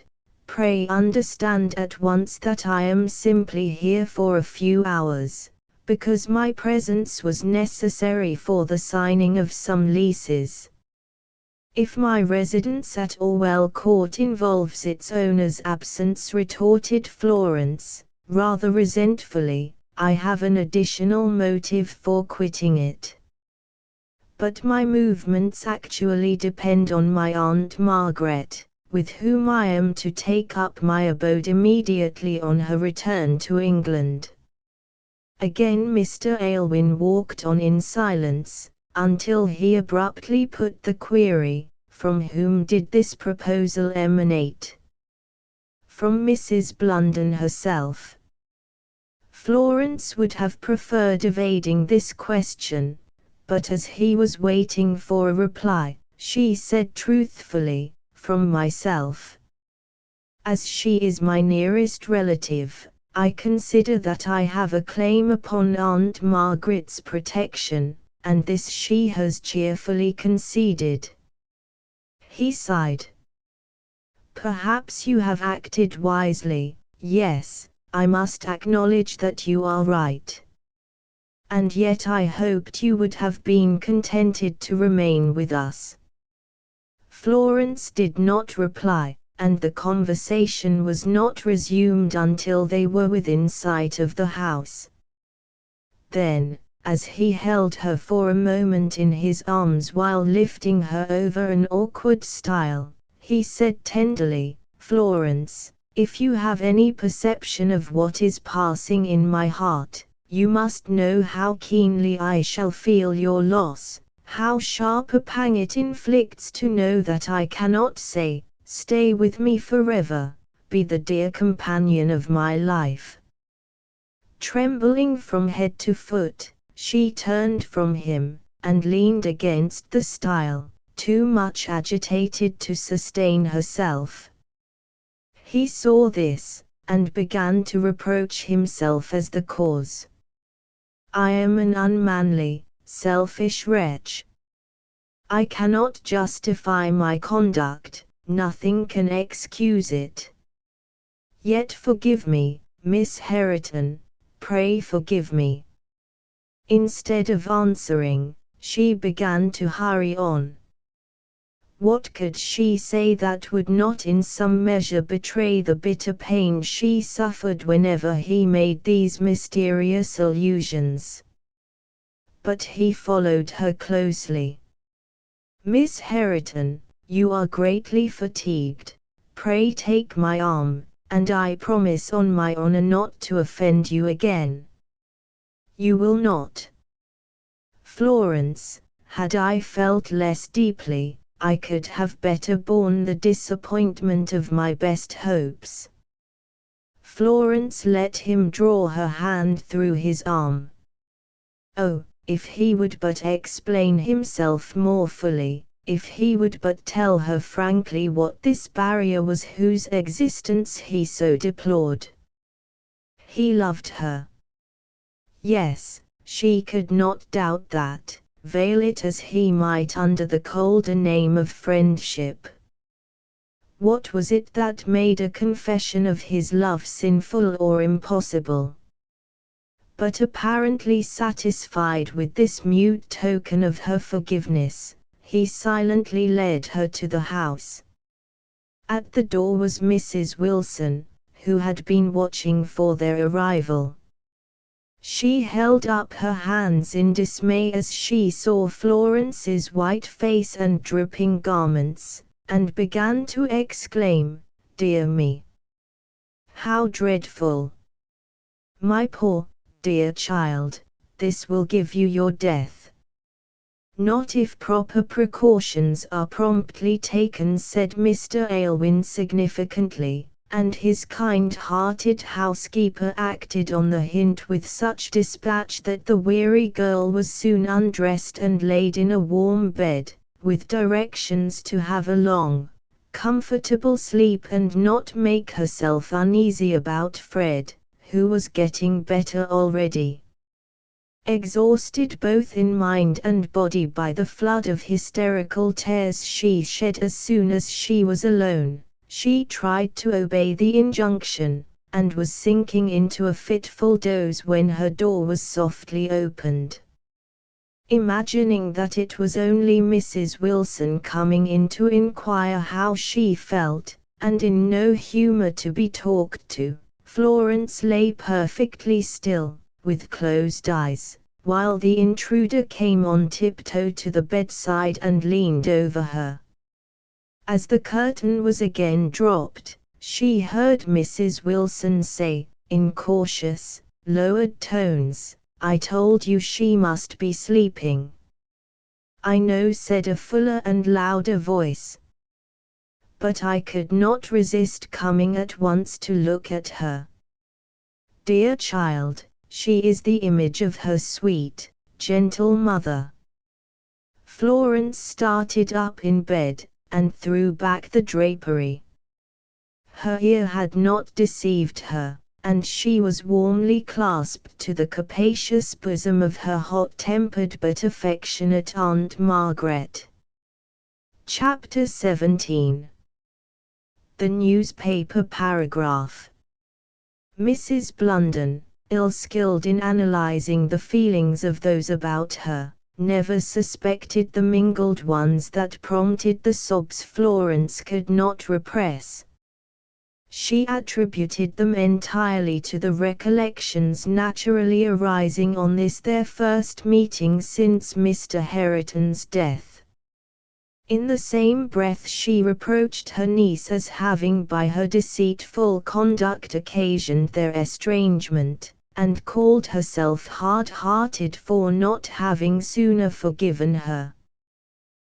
pray understand at once that I am simply here for a few hours, because my presence was necessary for the signing of some leases. If my residence at Orwell Court involves its owner's absence, retorted Florence, rather resentfully, I have an additional motive for quitting it. But my movements actually depend on my Aunt Margaret, with whom I am to take up my abode immediately on her return to England. Again Mr. Aylwin walked on in silence, until he abruptly put the query, from whom did this proposal emanate? From Mrs. Blunden herself. Florence would have preferred evading this question, but as he was waiting for a reply, she said truthfully, from myself. As she is my nearest relative, I consider that I have a claim upon Aunt Margaret's protection, and this she has cheerfully conceded. He sighed. Perhaps you have acted wisely. Yes, I must acknowledge that you are right. And yet I hoped you would have been contented to remain with us. Florence did not reply, and the conversation was not resumed until they were within sight of the house. Then, as he held her for a moment in his arms while lifting her over an awkward stile, he said tenderly, "Florence, if you have any perception of what is passing in my heart, you must know how keenly I shall feel your loss, how sharp a pang it inflicts to know that I cannot say, 'Stay with me forever, be the dear companion of my life.'" Trembling from head to foot, she turned from him, and leaned against the stile, too much agitated to sustain herself. He saw this, and began to reproach himself as the cause. "I am an unmanly, selfish wretch. I cannot justify my conduct, nothing can excuse it. Yet forgive me, Miss Hareton, pray forgive me." Instead of answering, she began to hurry on. What could she say that would not in some measure betray the bitter pain she suffered whenever he made these mysterious allusions? But he followed her closely. "Miss Hareton, you are greatly fatigued. Pray take my arm, and I promise on my honor not to offend you again." "You will not." "Florence, had I felt less deeply, I could have better borne the disappointment of my best hopes." Florence let him draw her hand through his arm. Oh, if he would but explain himself more fully, if he would but tell her frankly what this barrier was whose existence he so deplored. He loved her. Yes, she could not doubt that, veil it as he might under the colder name of friendship. What was it that made a confession of his love sinful or impossible? But apparently satisfied with this mute token of her forgiveness, he silently led her to the house. At the door was Mrs. Wilson, who had been watching for their arrival. She held up her hands in dismay as she saw Florence's white face and dripping garments, and began to exclaim, "Dear me! How dreadful! My poor, dear child, this will give you your death." "Not if proper precautions are promptly taken," said Mr. Aylwin significantly, and his kind-hearted housekeeper acted on the hint with such dispatch that the weary girl was soon undressed and laid in a warm bed, with directions to have a long, comfortable sleep and not make herself uneasy about Fred, who was getting better already. Exhausted both in mind and body by the flood of hysterical tears she shed as soon as she was alone, she tried to obey the injunction, and was sinking into a fitful doze when her door was softly opened. Imagining that it was only Mrs. Wilson coming in to inquire how she felt, and in no humor to be talked to, Florence lay perfectly still, with closed eyes, while the intruder came on tiptoe to the bedside and leaned over her. As the curtain was again dropped, she heard Mrs. Wilson say, in cautious, lowered tones, "I told you she must be sleeping." "I know," said a fuller and louder voice. "But I could not resist coming at once to look at her. Dear child, she is the image of her sweet, gentle mother." Florence started up in bed, and threw back the drapery. Her ear had not deceived her, and she was warmly clasped to the capacious bosom of her hot-tempered but affectionate Aunt Margaret. Chapter 17. The newspaper paragraph. Mrs. Blunden, ill-skilled in analyzing the feelings of those about her, never suspected the mingled ones that prompted the sobs Florence could not repress. She attributed them entirely to the recollections naturally arising on this their first meeting since Mr. Hareton's death. In the same breath she reproached her niece as having by her deceitful conduct occasioned their estrangement, and called herself hard-hearted for not having sooner forgiven her.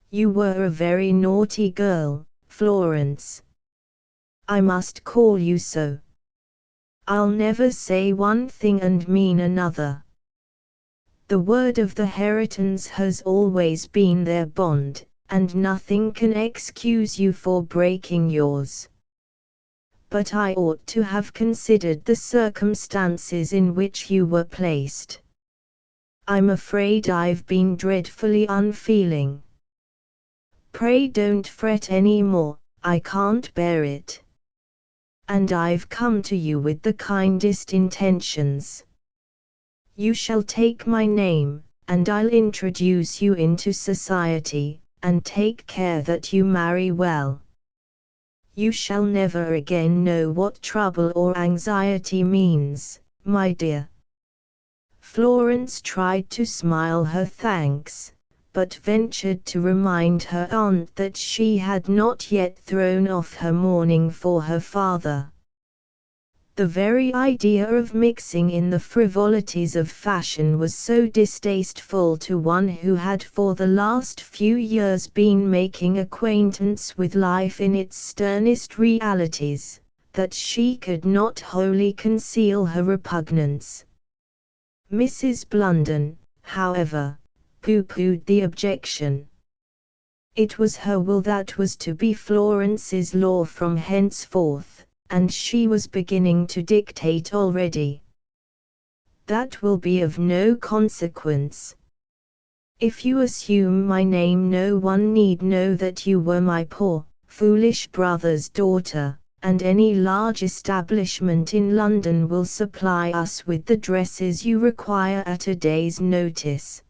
"You were a very naughty girl, Florence. I must call you so. I'll never say one thing and mean another. The word of the Haretons has always been their bond, and nothing can excuse you for breaking yours. But I ought to have considered the circumstances in which you were placed. I'm afraid I've been dreadfully unfeeling. Pray don't fret any more, I can't bear it. And I've come to you with the kindest intentions. You shall take my name, and I'll introduce you into society, and take care that you marry well. You shall never again know what trouble or anxiety means, my dear." Florence tried to smile her thanks, but ventured to remind her aunt that she had not yet thrown off her mourning for her father. The very idea of mixing in the frivolities of fashion was so distasteful to one who had for the last few years been making acquaintance with life in its sternest realities, that she could not wholly conceal her repugnance. Mrs. Blunden, however, pooh-poohed the objection. It was her will that was to be Florence's law from henceforth, and she was beginning to dictate already. "That will be of no consequence. If you assume my name no one need know that you were my poor, foolish brother's daughter, and any large establishment in London will supply us with the dresses you require at a day's notice.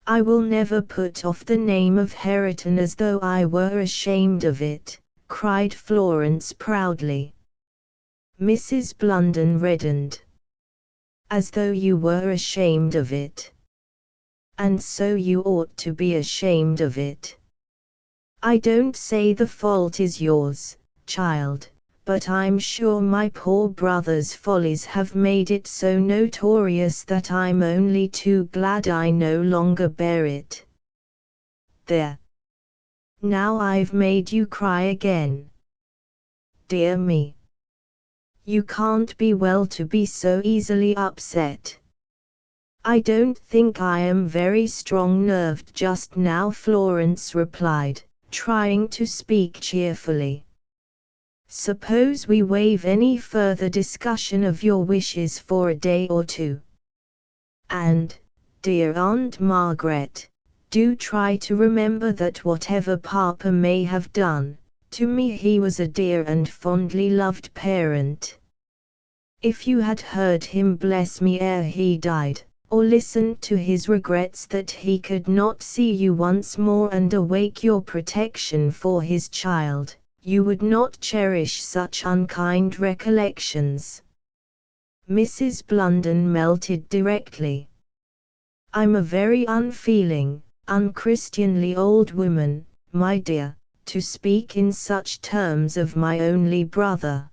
I will never put off the name of Hareton as though I were ashamed of it," cried Florence proudly. Mrs. Blunden reddened. "As though you were ashamed of it. And so you ought to be ashamed of it. I don't say the fault is yours, child, but I'm sure my poor brother's follies have made it so notorious that I'm only too glad I no longer bear it. There! Now I've made you cry again. Dear me! You can't be well to be so easily upset. I don't think I am very strong-nerved just now," Florence replied, trying to speak cheerfully. "Suppose we waive any further discussion of your wishes for a day or two. And, dear Aunt Margaret, do try to remember that whatever Papa may have done, to me he was a dear and fondly loved parent. If you had heard him bless me ere he died, or listened to his regrets that he could not see you once more and awake your protection for his child, you would not cherish such unkind recollections." Mrs. Blunden melted directly. "I'm a very unfeeling, unchristianly old woman, my dear, to speak in such terms of my only brother.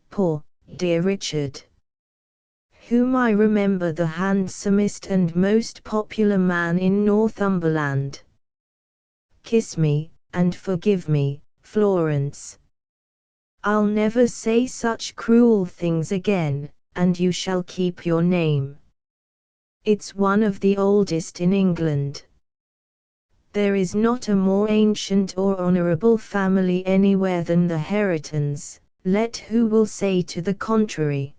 Poor, dear Richard, whom I remember the handsomest and most popular man in Northumberland. Kiss me, and forgive me, Florence. I'll never say such cruel things again, and you shall keep your name. It's one of the oldest in England. There is not a more ancient or honourable family anywhere than the Haretons, let who will say to the contrary."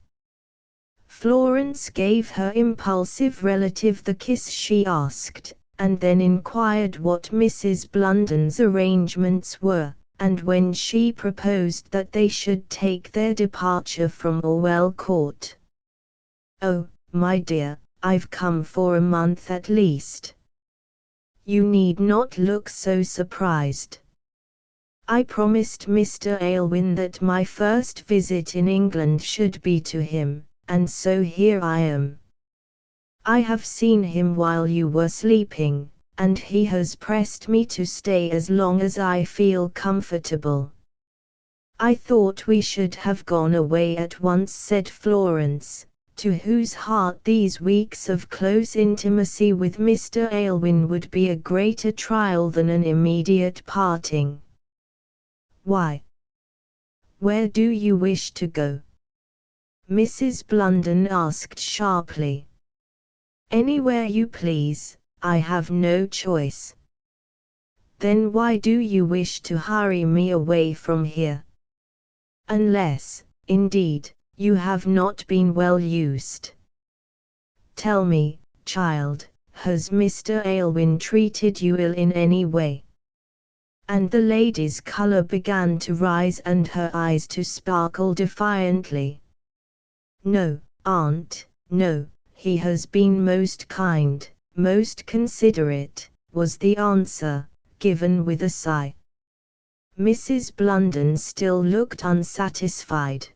Florence gave her impulsive relative the kiss she asked, and then inquired what Mrs. Blunden's arrangements were, and when she proposed that they should take their departure from Orwell Court. "Oh, my dear, I've come for a month at least. You need not look so surprised. I promised Mr. Aylwin that my first visit in England should be to him, and so here I am. I have seen him while you were sleeping, and he has pressed me to stay as long as I feel comfortable." "I thought we should have gone away at once," said Florence, to whose heart these weeks of close intimacy with Mr. Aylwin would be a greater trial than an immediate parting. "Why? Where do you wish to go?" Mrs. Blunden asked sharply. "Anywhere you please, I have no choice." "Then why do you wish to hurry me away from here? Unless, indeed, you have not been well used. Tell me, child, has Mr. Aylwin treated you ill in any way?" And the lady's color began to rise and her eyes to sparkle defiantly. "No, aunt, no, he has been most kind, most considerate," was the answer, given with a sigh. Mrs. Blunden still looked unsatisfied.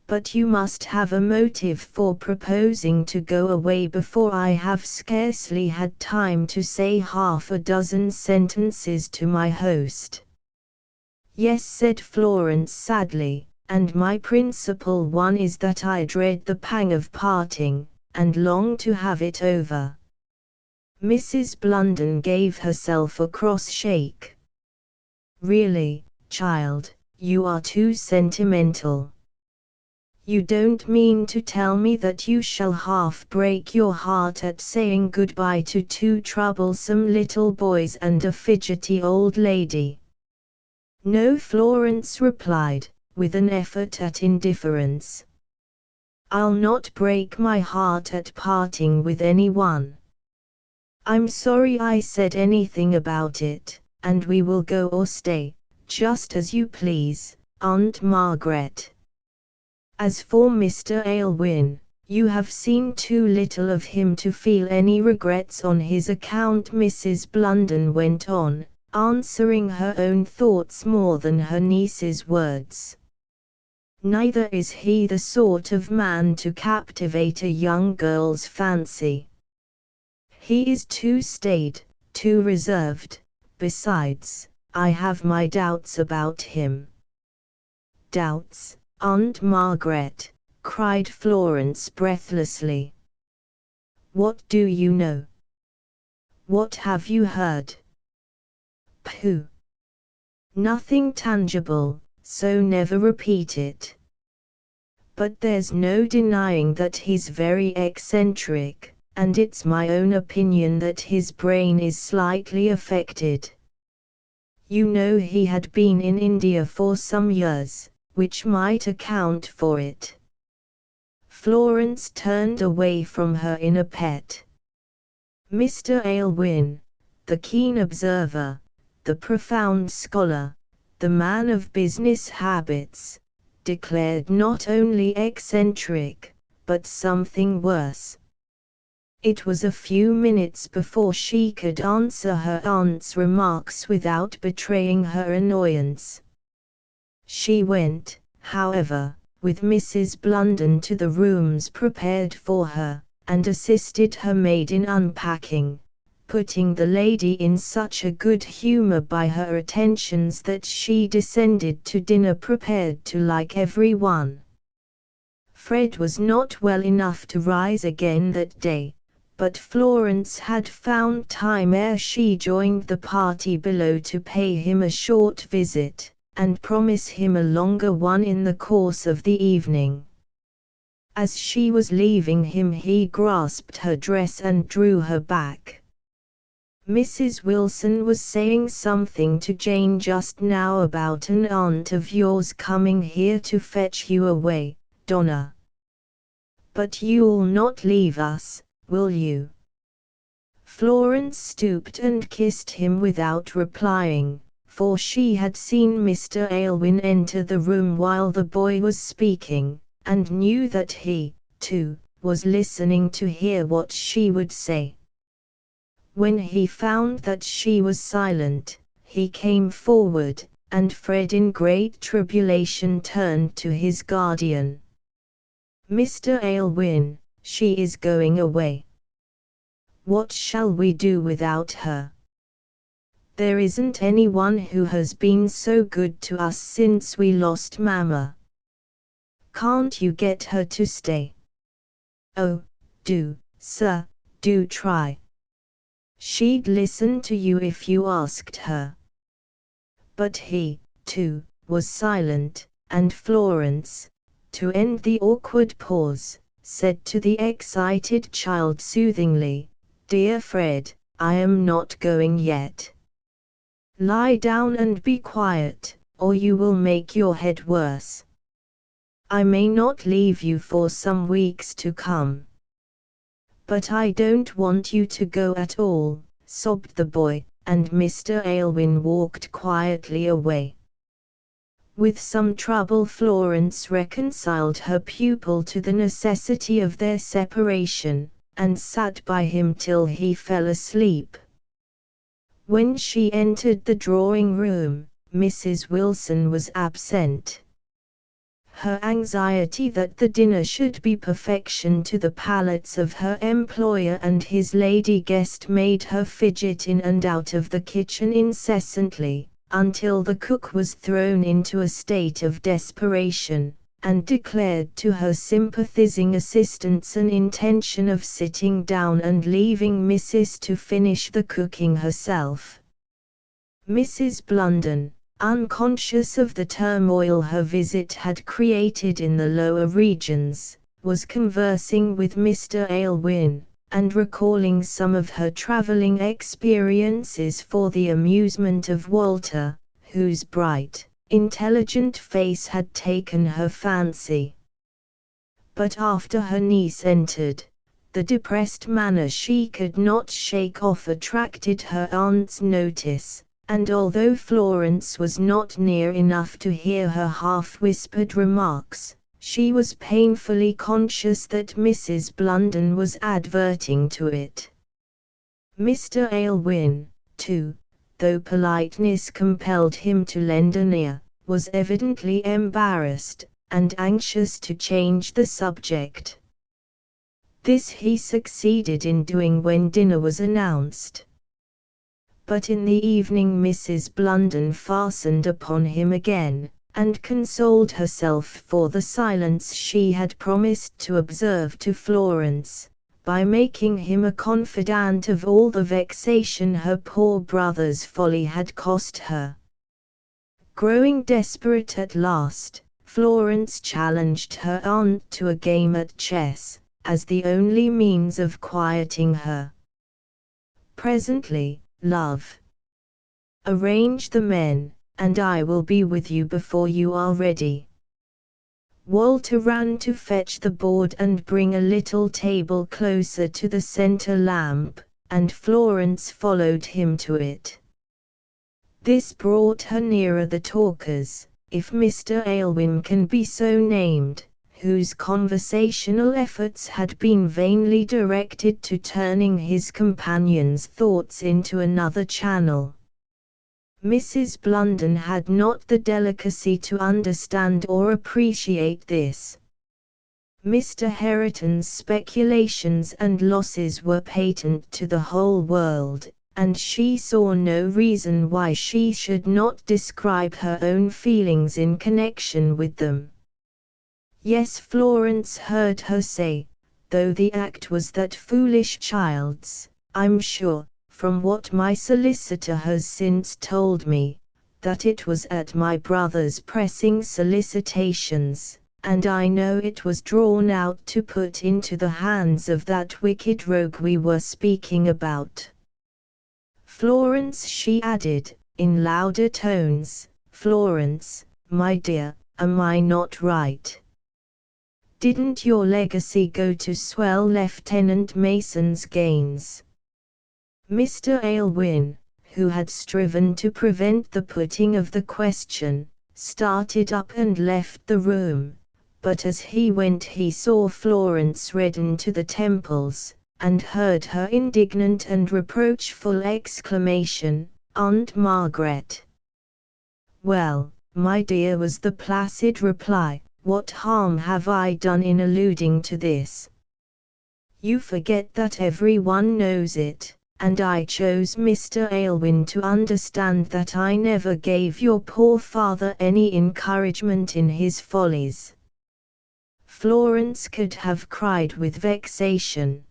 "But you must have a motive for proposing to go away before I have scarcely had time to say half a dozen sentences to my host." "Yes," said Florence sadly, "and my principal one is that I dread the pang of parting, and long to have it over." Mrs. Blunden gave herself a cross shake. "Really, child, you are too sentimental. You don't mean to tell me that you shall half break your heart at saying goodbye to two troublesome little boys and a fidgety old lady?" "No," Florence replied, with an effort at indifference. "I'll not break my heart at parting with anyone. I'm sorry I said anything about it, and we will go or stay, just as you please, Aunt Margaret. As for Mr. Aylwin, you have seen too little of him to feel any regrets on his account," Mrs. Blunden went on, answering her own thoughts more than her niece's words. "Neither is he the sort of man to captivate a young girl's fancy. He is too staid, too reserved. Besides, I have my doubts about him." "Doubts, Aunt Margaret?" cried Florence breathlessly. "What do you know? What have you heard?" "Pooh! Nothing tangible, so never repeat it. But there's no denying that he's very eccentric, and it's my own opinion that his brain is slightly affected. You know he had been in India for some years, which might account for it." Florence turned away from her in a pet. Mr. Aylwin, the keen observer, the profound scholar, the man of business habits, declared not only eccentric, but something worse. It was a few minutes before she could answer her aunt's remarks without betraying her annoyance. She went, however, with Mrs. Blunden to the rooms prepared for her, and assisted her maid in unpacking, putting the lady in such a good humor by her attentions that she descended to dinner prepared to like every one. Fred was not well enough to rise again that day, but Florence had found time ere she joined the party below to pay him a short visit, and promise him a longer one in the course of the evening. As she was leaving him he grasped her dress and drew her back. "Mrs. Wilson was saying something to Jane just now about an aunt of yours coming here to fetch you away, Donna. But you'll not leave us, will you?" Florence stooped and kissed him without replying, for she had seen Mr. Aylwin enter the room while the boy was speaking, and knew that he, too, was listening to hear what she would say. When he found that she was silent, he came forward, and Fred in great tribulation turned to his guardian. "Mr. Aylwin, she is going away. What shall we do without her? There isn't anyone who has been so good to us since we lost Mama. Can't you get her to stay? Oh, do, sir, do try. She'd listen to you if you asked her." But he, too, was silent, and Florence, to end the awkward pause, said to the excited child soothingly, "Dear Fred, I am not going yet. Lie down and be quiet, or you will make your head worse. I may not leave you for some weeks to come." "But I don't want you to go at all," sobbed the boy, and Mr. Aylwin walked quietly away. With some trouble Florence reconciled her pupil to the necessity of their separation, and sat by him till he fell asleep. When she entered the drawing-room, Mrs. Wilson was absent. Her anxiety that the dinner should be perfection to the palates of her employer and his lady guest made her fidget in and out of the kitchen incessantly, until the cook was thrown into a state of desperation, and declared to her sympathizing assistants an intention of sitting down and leaving Mrs. to finish the cooking herself. Mrs. Blunden, unconscious of the turmoil her visit had created in the lower regions, was conversing with Mr. Aylwin, and recalling some of her travelling experiences for the amusement of Walter, whose bright, intelligent face had taken her fancy. But after her niece entered, the depressed manner she could not shake off attracted her aunt's notice, and although Florence was not near enough to hear her half-whispered remarks, she was painfully conscious that Mrs. Blunden was adverting to it. Mr. Aylwin, too, though politeness compelled him to lend an ear, was evidently embarrassed, and anxious to change the subject. This he succeeded in doing when dinner was announced. But in the evening Mrs. Blunden fastened upon him again, and consoled herself for the silence she had promised to observe to Florence, by making him a confidant of all the vexation her poor brother's folly had cost her. Growing desperate at last, Florence challenged her aunt to a game at chess, as the only means of quieting her. "Presently, love. Arrange the men, and I will be with you before you are ready." Walter ran to fetch the board and bring a little table closer to the center lamp, and Florence followed him to it. This brought her nearer the talkers, if Mr. Aylwin can be so named, whose conversational efforts had been vainly directed to turning his companion's thoughts into another channel. Mrs. Blunden had not the delicacy to understand or appreciate this. Mr. Hareton's speculations and losses were patent to the whole world, and she saw no reason why she should not describe her own feelings in connection with them. Yes, Florence heard her say, though the act was that foolish child's, I'm sure, from what my solicitor has since told me, that it was at my brother's pressing solicitations, and I know it was drawn out to put into the hands of that wicked rogue we were speaking about. Florence, she added, in louder tones, Florence, my dear, am I not right? Didn't your legacy go to swell Lieutenant Mason's gains? Mr. Aylwin, who had striven to prevent the putting of the question, started up and left the room, but as he went he saw Florence redden to the temples, and heard her indignant and reproachful exclamation, "Aunt Margaret!" "Well, my dear," was the placid reply, "what harm have I done in alluding to this? You forget that everyone knows it, and I chose Mr. Aylwin to understand that I never gave your poor father any encouragement in his follies." Florence could have cried with vexation.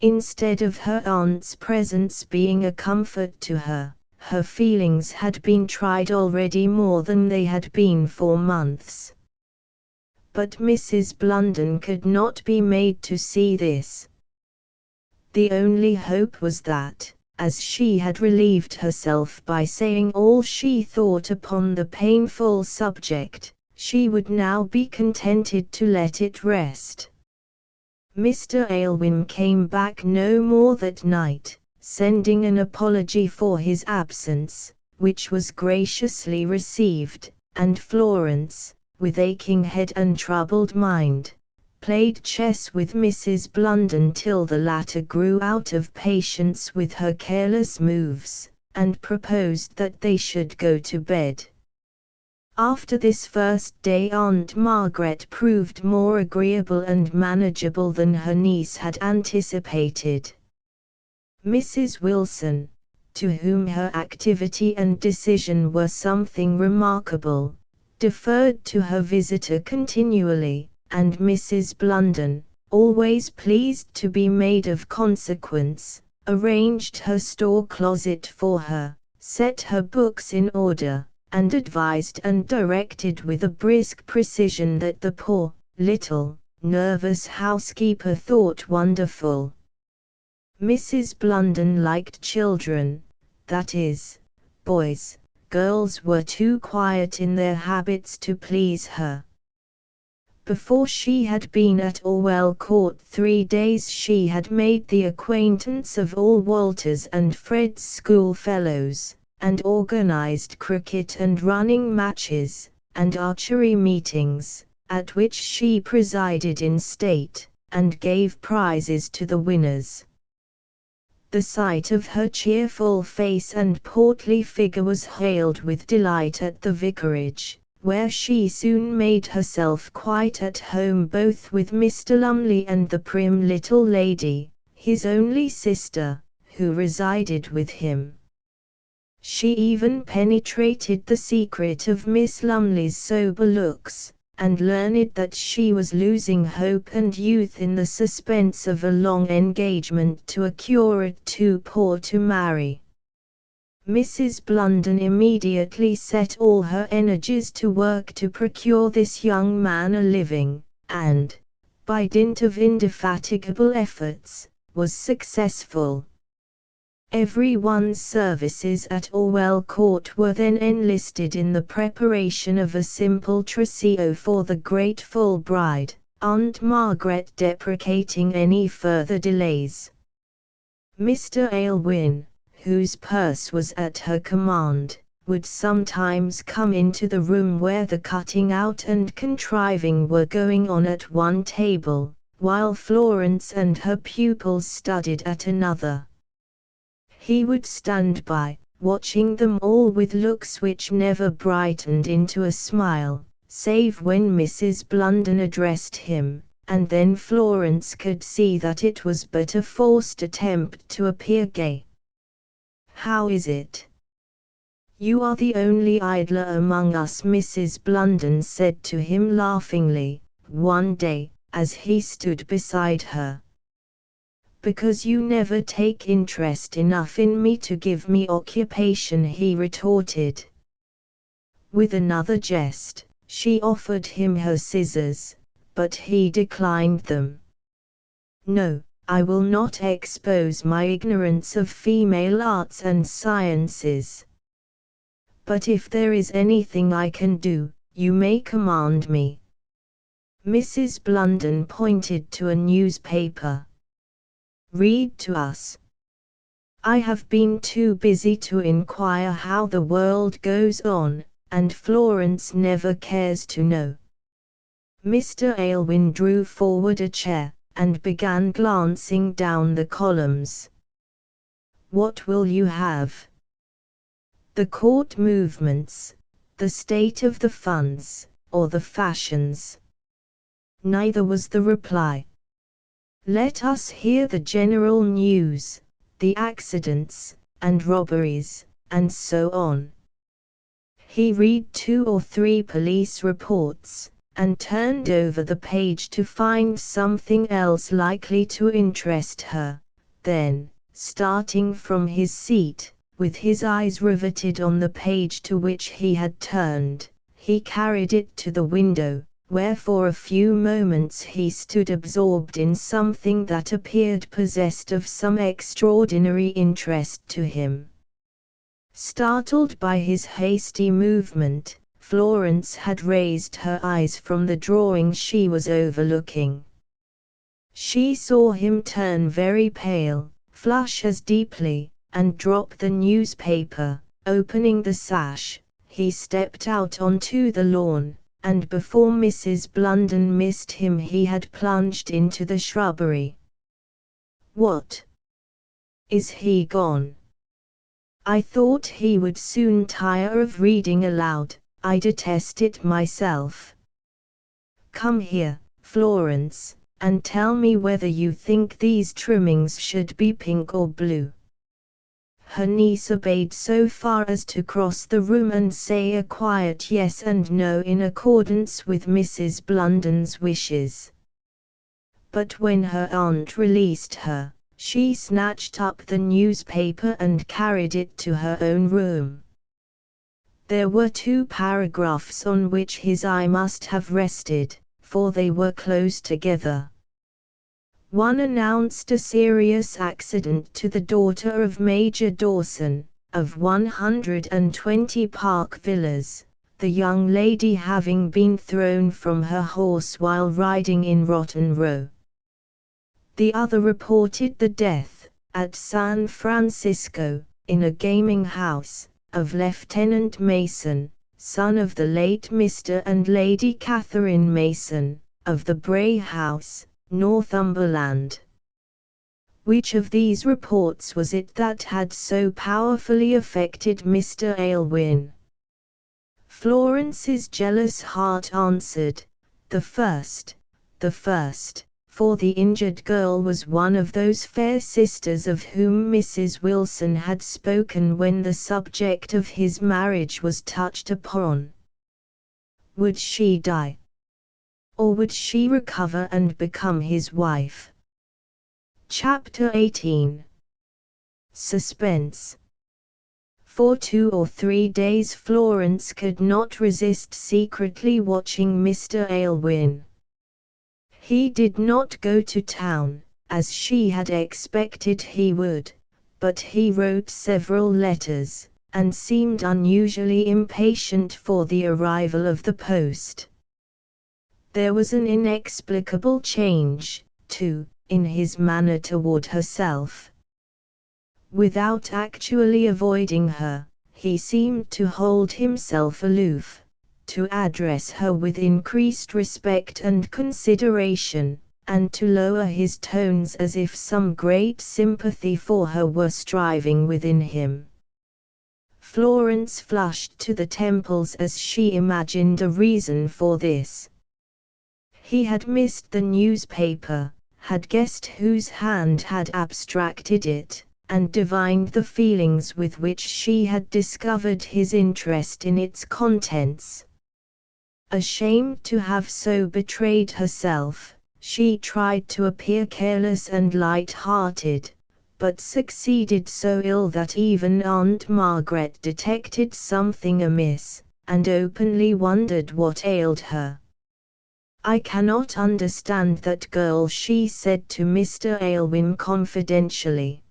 Instead of her aunt's presence being a comfort to her, her feelings had been tried already more than they had been for months. But Mrs. Blunden could not be made to see this. The only hope was that, as she had relieved herself by saying all she thought upon the painful subject, she would now be contented to let it rest. Mr. Aylwin came back no more that night, sending an apology for his absence, which was graciously received, and Florence, with aching head and troubled mind, played chess with Mrs. Blunden till the latter grew out of patience with her careless moves, and proposed that they should go to bed. After this first day Aunt Margaret proved more agreeable and manageable than her niece had anticipated. Mrs. Wilson, to whom her activity and decision were something remarkable, deferred to her visitor continually, and Mrs. Blunden, always pleased to be made of consequence, arranged her store closet for her, set her books in order, and advised and directed with a brisk precision that the poor, little, nervous housekeeper thought wonderful. Mrs. Blunden liked children, that is, boys. Girls were too quiet in their habits to please her. Before she had been at Orwell Court 3 days she had made the acquaintance of all Walter's and Fred's schoolfellows, and organized cricket and running matches, and archery meetings, at which she presided in state, and gave prizes to the winners. The sight of her cheerful face and portly figure was hailed with delight at the vicarage, where she soon made herself quite at home both with Mr. Lumley and the prim little lady, his only sister, who resided with him. She even penetrated the secret of Miss Lumley's sober looks, and learned that she was losing hope and youth in the suspense of a long engagement to a curate too poor to marry. Mrs. Blunden immediately set all her energies to work to procure this young man a living, and, by dint of indefatigable efforts, was successful. Everyone's services at Orwell Court were then enlisted in the preparation of a simple trousseau for the grateful bride, Aunt Margaret deprecating any further delays. Mr. Aylwin, whose purse was at her command, would sometimes come into the room where the cutting out and contriving were going on at one table, while Florence and her pupils studied at another. He would stand by, watching them all with looks which never brightened into a smile, save when Mrs. Blunden addressed him, and then Florence could see that it was but a forced attempt to appear gay. "How is it? You are the only idler among us," Mrs. Blunden said to him laughingly, one day, as he stood beside her. "Because you never take interest enough in me to give me occupation," he retorted. With another jest, she offered him her scissors, but he declined them. "No, I will not expose my ignorance of female arts and sciences. But if there is anything I can do, you may command me." Mrs. Blunden pointed to a newspaper. "Read to us." I have been too busy to inquire how the world goes on, and Florence never cares to know." Mr. Aylwin drew forward a chair, and began glancing down the columns. "What will you have? The court movements, the state of the funds, or the fashions?" Neither was the reply. "Let us hear the general news, the accidents, and robberies, and so on." He read 2 or 3 police reports, and turned over the page to find something else likely to interest her. Then, starting from his seat, with his eyes riveted on the page to which he had turned, he carried it to the window, where for a few moments he stood absorbed in something that appeared possessed of some extraordinary interest to him. Startled by his hasty movement, Florence had raised her eyes from the drawing she was overlooking. She saw him turn very pale, flush as deeply, and drop the newspaper. Opening the sash, he stepped out onto the lawn, and before Mrs. Blunden missed him he had plunged into the shrubbery. "What? Is he gone? I thought he would soon tire of reading aloud. I detest it myself. Come here, Florence, and tell me whether you think these trimmings should be pink or blue." Her niece obeyed so far as to cross the room and say a quiet yes and no in accordance with Mrs. Blunden's wishes. But when her aunt released her, she snatched up the newspaper and carried it to her own room. There were 2 paragraphs on which his eye must have rested, for they were close together. One announced a serious accident to the daughter of Major Dawson, of 120 Park Villas, the young lady having been thrown from her horse while riding in Rotten Row. The other reported the death, at San Francisco, in a gaming house, of Lieutenant Mason, son of the late Mr. and Lady Catherine Mason, of the Bray House, Northumberland. Which of these reports was it that had so powerfully affected Mr. Aylwin? Florence's jealous heart answered, the first, for the injured girl was one of those fair sisters of whom Mrs. Wilson had spoken when the subject of his marriage was touched upon. Would she die? Or would she recover and become his wife? Chapter 18. Suspense. For 2 or 3 days Florence could not resist secretly watching Mr. Aylwin. He did not go to town, as she had expected he would, but he wrote several letters, and seemed unusually impatient for the arrival of the post. There was an inexplicable change, too, in his manner toward herself. Without actually avoiding her, he seemed to hold himself aloof, to address her with increased respect and consideration, and to lower his tones as if some great sympathy for her were striving within him. Florence flushed to the temples as she imagined a reason for this. He had missed the newspaper, had guessed whose hand had abstracted it, and divined the feelings with which she had discovered his interest in its contents. Ashamed to have so betrayed herself, she tried to appear careless and light-hearted, but succeeded so ill that even Aunt Margaret detected something amiss, and openly wondered what ailed her. "I cannot understand that girl," she said to Mr. Aylwin confidentially.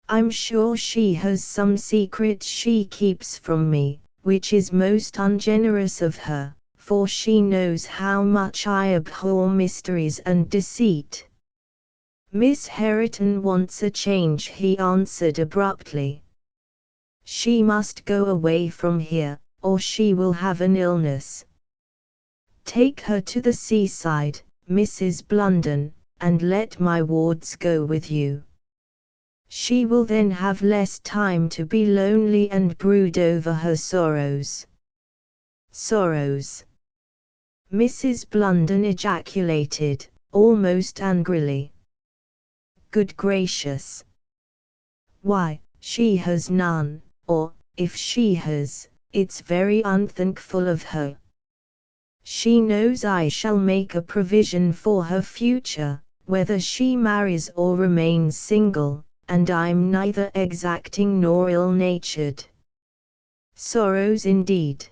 "I'm sure she has some secret she keeps from me, which is most ungenerous of her, for she knows how much I abhor mysteries and deceit." Miss Herriton wants a change, he answered abruptly. She must go away from here, or she will have an illness. Take her to the seaside, Mrs. Blunden, and let my wards go with you. She will then have less time to be lonely and brood over her sorrows. Sorrows? Mrs. Blunden ejaculated, almost angrily. Good gracious! Why, she has none, or, if she has, it's very unthankful of her. She knows I shall make a provision for her future, whether she marries or remains single, and I'm neither exacting nor ill-natured. Sorrows indeed!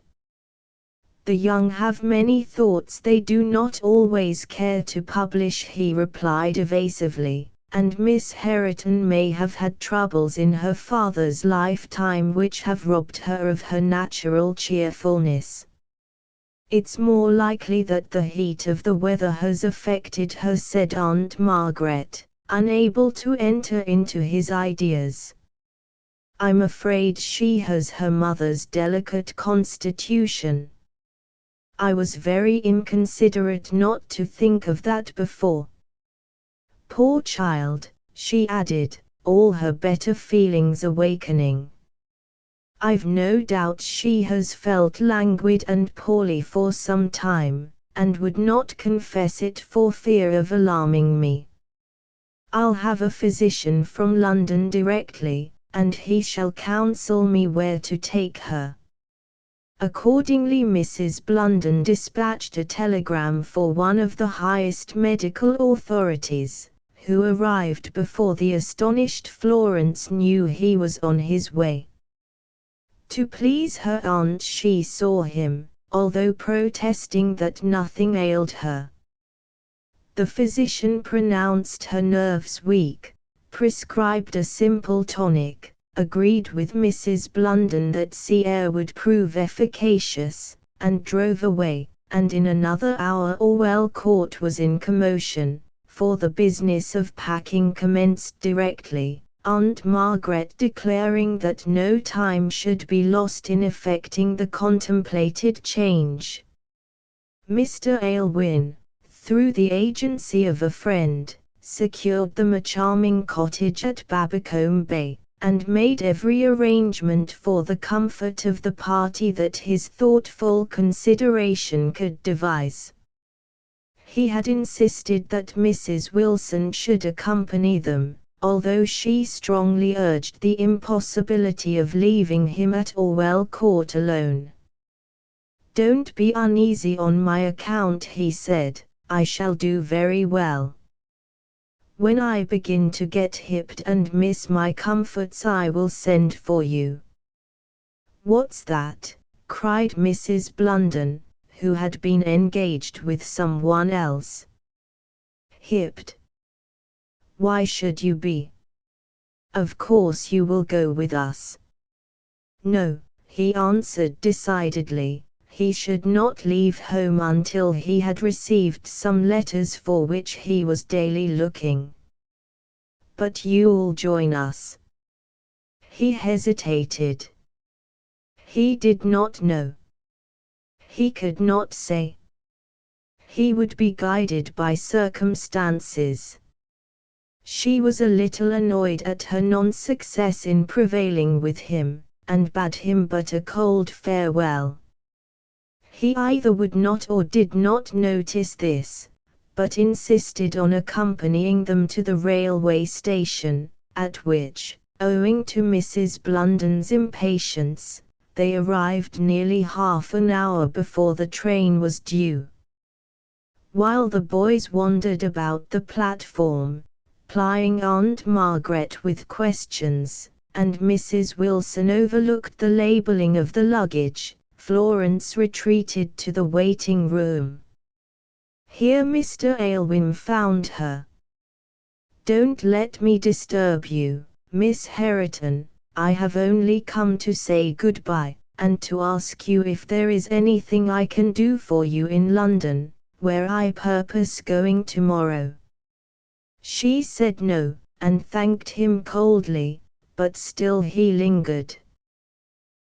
The young have many thoughts they do not always care to publish, he replied evasively, and Miss Herriton may have had troubles in her father's lifetime which have robbed her of her natural cheerfulness. It's more likely that the heat of the weather has affected her, said Aunt Margaret, unable to enter into his ideas. I'm afraid she has her mother's delicate constitution. I was very inconsiderate not to think of that before. Poor child, she added, all her better feelings awakening. I've no doubt she has felt languid and poorly for some time, and would not confess it for fear of alarming me. I'll have a physician from London directly, and he shall counsel me where to take her. Accordingly Mrs. Blunden dispatched a telegram for one of the highest medical authorities, who arrived before the astonished Florence knew he was on his way. To please her aunt she saw him, although protesting that nothing ailed her. The physician pronounced her nerves weak, prescribed a simple tonic, agreed with Mrs. Blunden that sea air would prove efficacious, and drove away, and in another hour Orwell Court was in commotion, for the business of packing commenced directly, Aunt Margaret declaring that no time should be lost in effecting the contemplated change. Mr. Aylwin, through the agency of a friend, secured them a charming cottage at Babbacombe Bay, and made every arrangement for the comfort of the party that his thoughtful consideration could devise. He had insisted that Mrs. Wilson should accompany them, although she strongly urged the impossibility of leaving him at Orwell Court alone. Don't be uneasy on my account, he said, I shall do very well. When I begin to get hipped and miss my comforts I will send for you. What's that? Cried Mrs. Blunden, who had been engaged with someone else. Hipped? Why should you be? Of course you will go with us. No, he answered decidedly, he should not leave home until he had received some letters for which he was daily looking. But you'll join us. He hesitated. He did not know. He could not say. He would be guided by circumstances. She was a little annoyed at her non-success in prevailing with him, and bade him but a cold farewell. He either would not or did not notice this, but insisted on accompanying them to the railway station, at which, owing to Mrs. Blunden's impatience, they arrived nearly half an hour before the train was due. While the boys wandered about the platform, plying Aunt Margaret with questions, and Mrs. Wilson overlooked the labelling of the luggage, Florence retreated to the waiting room. Here Mr. Aylwin found her. Don't let me disturb you, Miss Herriton, I have only come to say goodbye, and to ask you if there is anything I can do for you in London, where I purpose going tomorrow. She said no, and thanked him coldly, but still he lingered.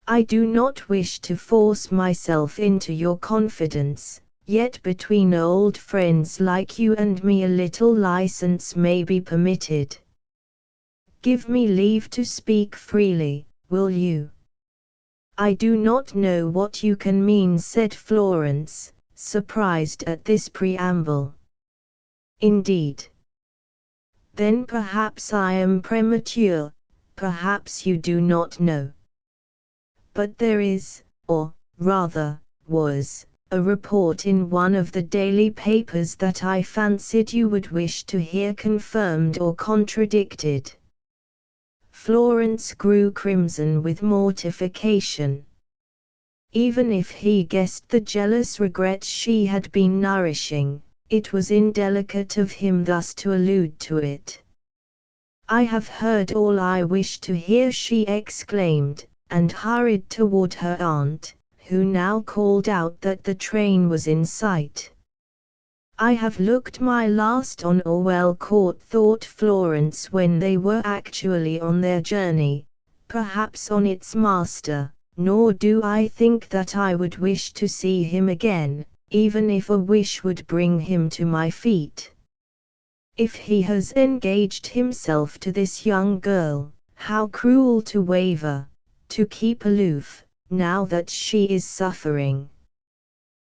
I do not wish to force myself into your confidence, yet between old friends like you and me a little license may be permitted. Give me leave to speak freely, will you? I do not know what you can mean, said Florence, surprised at this preamble. Indeed. Then perhaps I am premature, perhaps you do not know. But there is, or, rather, was, a report in one of the daily papers that I fancied you would wish to hear confirmed or contradicted. Florence grew crimson with mortification. Even if he guessed the jealous regret she had been nourishing, it was indelicate of him thus to allude to it. I have heard all I wish to hear, she exclaimed, and hurried toward her aunt, who now called out that the train was in sight. I have looked my last on Orwell Court, thought Florence when they were actually on their journey, perhaps on its master, nor do I think that I would wish to see him again, even if a wish would bring him to my feet. If he has engaged himself to this young girl, how cruel to waver, to keep aloof, now that she is suffering.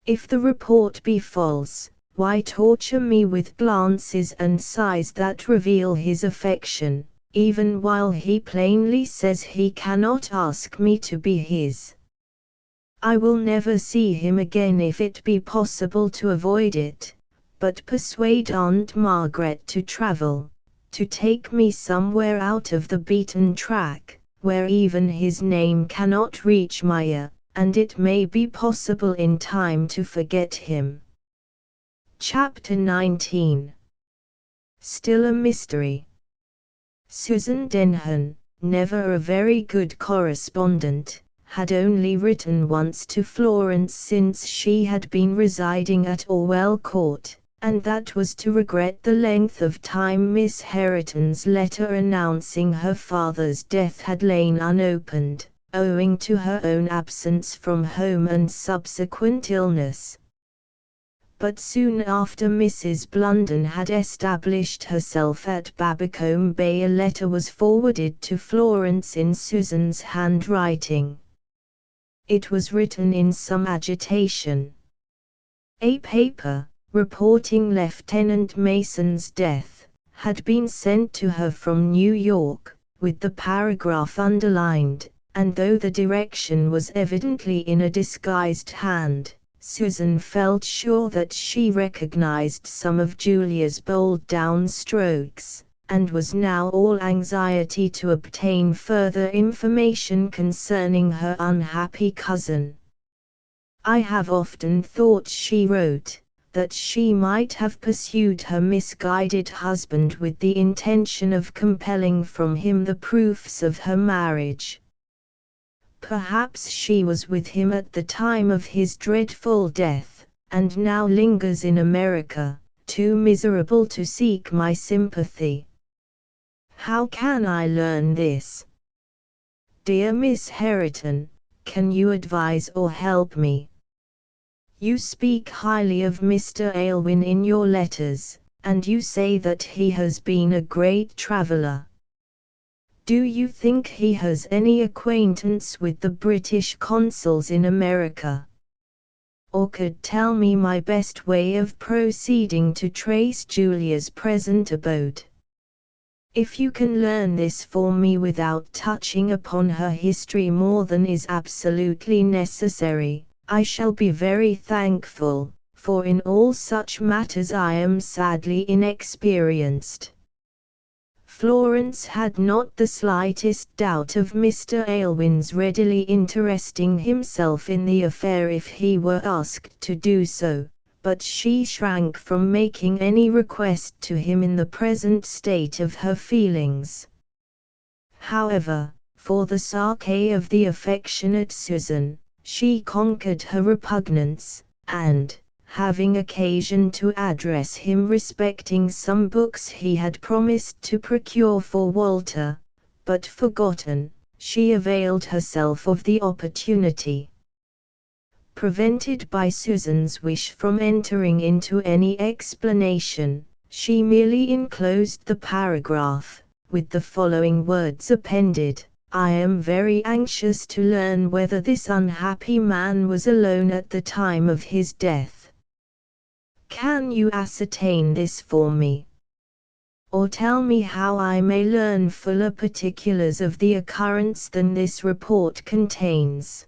If the report be false, why torture me with glances and sighs that reveal his affection, even while he plainly says he cannot ask me to be his? I will never see him again if it be possible to avoid it, but persuade Aunt Margaret to travel, to take me somewhere out of the beaten track, where even his name cannot reach my ear, and it may be possible in time to forget him. Chapter 19. Still a mystery. Susan Denham, never a very good correspondent, had only written once to Florence since she had been residing at Orwell Court, and that was to regret the length of time Miss Herriton's letter announcing her father's death had lain unopened, owing to her own absence from home and subsequent illness. But soon after Mrs. Blunden had established herself at Babbacombe Bay, a letter was forwarded to Florence in Susan's handwriting. It was written in some agitation. A paper, reporting Lieutenant Mason's death, had been sent to her from New York, with the paragraph underlined, and though the direction was evidently in a disguised hand, Susan felt sure that she recognized some of Julia's bold downstrokes, and was now all anxiety to obtain further information concerning her unhappy cousin. I have often thought, she wrote, that she might have pursued her misguided husband with the intention of compelling from him the proofs of her marriage. Perhaps she was with him at the time of his dreadful death, and now lingers in America, too miserable to seek my sympathy. How can I learn this? Dear Miss Herriton, can you advise or help me? You speak highly of Mr. Aylwin in your letters, and you say that he has been a great traveler. Do you think he has any acquaintance with the British consuls in America? Or could tell me my best way of proceeding to trace Julia's present abode? If you can learn this for me without touching upon her history more than is absolutely necessary, I shall be very thankful, for in all such matters I am sadly inexperienced. Florence had not the slightest doubt of Mr. Aylwin's readily interesting himself in the affair if he were asked to do so, but she shrank from making any request to him in the present state of her feelings. However, for the sake of the affectionate Susan, she conquered her repugnance, and, having occasion to address him respecting some books he had promised to procure for Walter, but forgotten, she availed herself of the opportunity. Prevented by Susan's wish from entering into any explanation, she merely enclosed the paragraph, with the following words appended: "I am very anxious to learn whether this unhappy man was alone at the time of his death. Can you ascertain this for me? Or tell me how I may learn fuller particulars of the occurrence than this report contains?"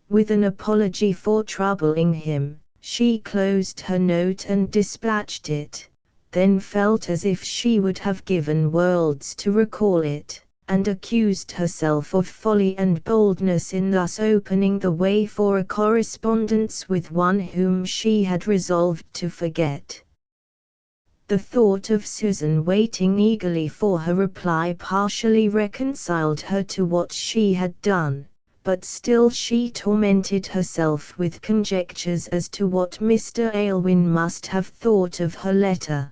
With an apology for troubling him, she closed her note and dispatched it, then felt as if she would have given worlds to recall it, and accused herself of folly and boldness in thus opening the way for a correspondence with one whom she had resolved to forget. The thought of Susan waiting eagerly for her reply partially reconciled her to what she had done, but still she tormented herself with conjectures as to what Mr. Aylwin must have thought of her letter.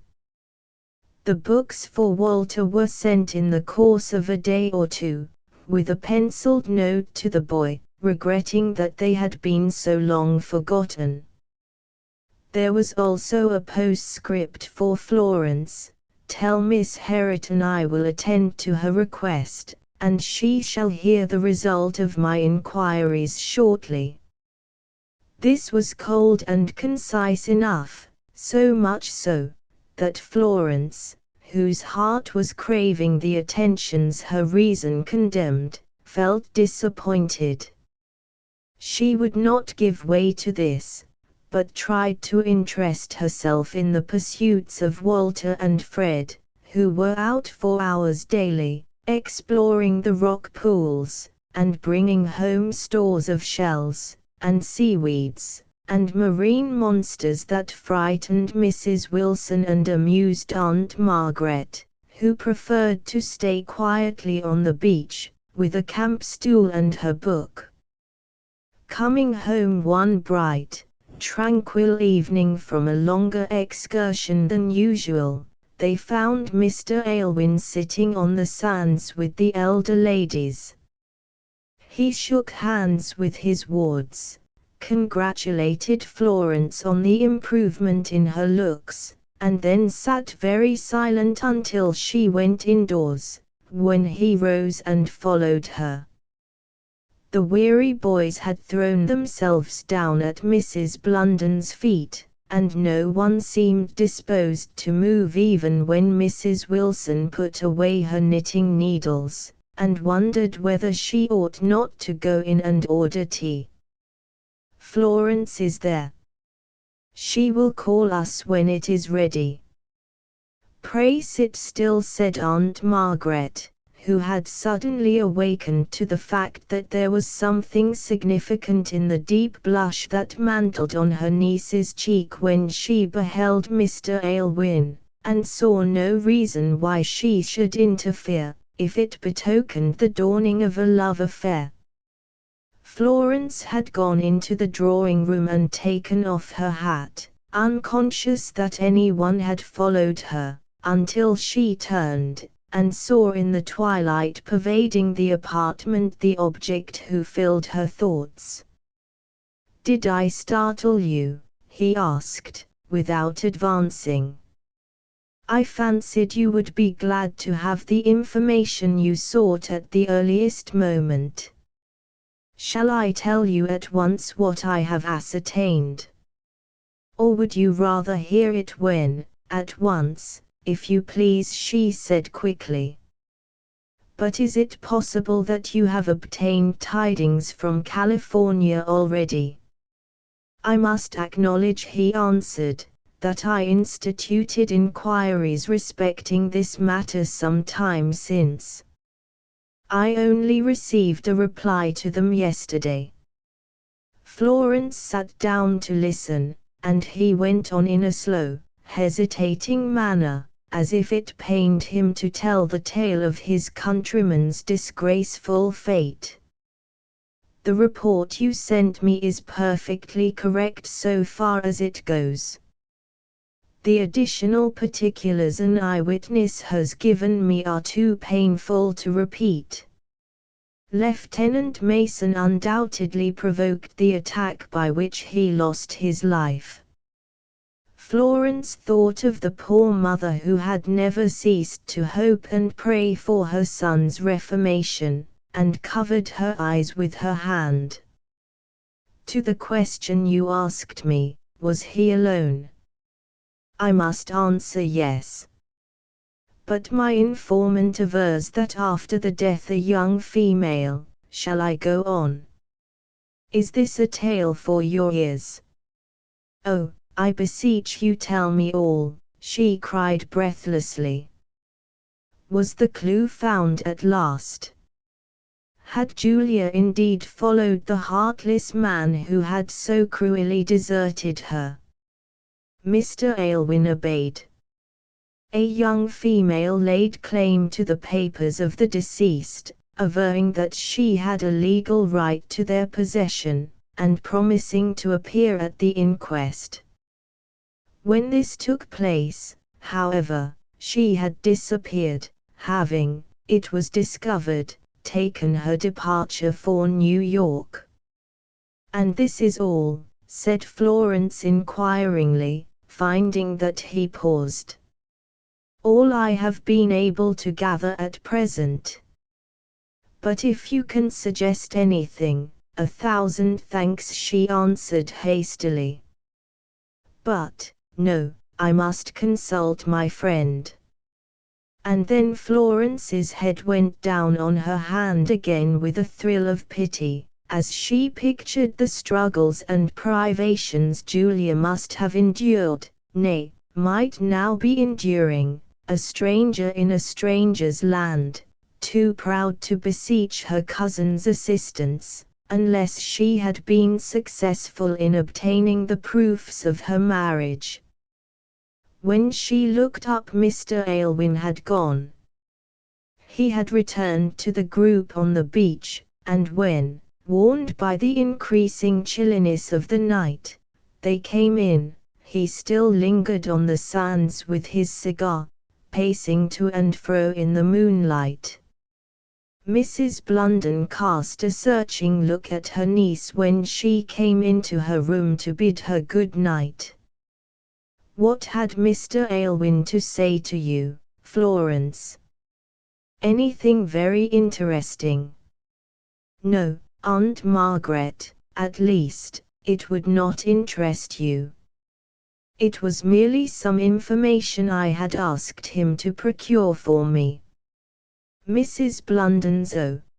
The books for Walter were sent in the course of a day or two, with a penciled note to the boy, regretting that they had been so long forgotten. There was also a postscript for Florence: "Tell Miss Herriton I will attend to her request, and she shall hear the result of my inquiries shortly." This was cold and concise enough, so much so, that Florence, whose heart was craving the attentions her reason condemned, felt disappointed. She would not give way to this, but tried to interest herself in the pursuits of Walter and Fred, who were out for hours daily, exploring the rock pools, and bringing home stores of shells, and seaweeds, and marine monsters that frightened Mrs. Wilson and amused Aunt Margaret, who preferred to stay quietly on the beach, with a camp stool and her book. Coming home one bright, tranquil evening from a longer excursion than usual, they found Mr. Aylwin sitting on the sands with the elder ladies. He shook hands with his wards, congratulated Florence on the improvement in her looks, and then sat very silent until she went indoors, when he rose and followed her. The weary boys had thrown themselves down at Mrs. Blunden's feet, and no one seemed disposed to move even when Mrs. Wilson put away her knitting needles, and wondered whether she ought not to go in and order tea. "Florence is there. She will call us when it is ready." "Pray sit still," said Aunt Margaret, who had suddenly awakened to the fact that there was something significant in the deep blush that mantled on her niece's cheek when she beheld Mr. Aylwin, and saw no reason why she should interfere, if it betokened the dawning of a love affair. Florence had gone into the drawing-room and taken off her hat, unconscious that anyone had followed her, until she turned, and saw in the twilight pervading the apartment the object who filled her thoughts. "Did I startle you?" he asked, without advancing. "I fancied you would be glad to have the information you sought at the earliest moment. Shall I tell you at once what I have ascertained? Or would you rather hear it when, at once, if you please?" she said quickly. "But is it possible that you have obtained tidings from California already?" "I must acknowledge," he answered, "that I instituted inquiries respecting this matter some time since. I only received a reply to them yesterday." Florence sat down to listen, and he went on in a slow, hesitating manner, as if it pained him to tell the tale of his countryman's disgraceful fate. The report you sent me is perfectly correct so far as it goes. The additional particulars an eyewitness has given me are too painful to repeat. Lieutenant Mason undoubtedly provoked the attack by which he lost his life. Florence thought of the poor mother who had never ceased to hope and pray for her son's reformation, and covered her eyes with her hand. To the question you asked me, was he alone? I must answer yes. But my informant avers that after the death a young female, shall I go on? Is this a tale for your ears? Oh, I beseech you tell me all, she cried breathlessly. Was the clue found at last? Had Julia indeed followed the heartless man who had so cruelly deserted her? Mr. Aylwin obeyed. A young female laid claim to the papers of the deceased, averring that she had a legal right to their possession, and promising to appear at the inquest. When this took place, however, she had disappeared, having, it was discovered, taken her departure for New York. And this is all, said Florence inquiringly, finding that he paused. All I have been able to gather at present. But if you can suggest anything, 1,000 thanks, she answered hastily. But, no, I must consult my friend. And then Florence's head went down on her hand again with a thrill of pity, as she pictured the struggles and privations Julia must have endured, nay, might now be enduring, a stranger in a stranger's land, too proud to beseech her cousin's assistance, unless she had been successful in obtaining the proofs of her marriage. When she looked up, Mr. Aylwin had gone. He had returned to the group on the beach, and when, warned by the increasing chilliness of the night, they came in, he still lingered on the sands with his cigar, pacing to and fro in the moonlight. Mrs. Blunden cast a searching look at her niece when she came into her room to bid her good night. What had Mr. Aylwin to say to you, Florence? Anything very interesting? No, Aunt Margaret, at least, it would not interest you. It was merely some information I had asked him to procure for me. Mrs. Blunden's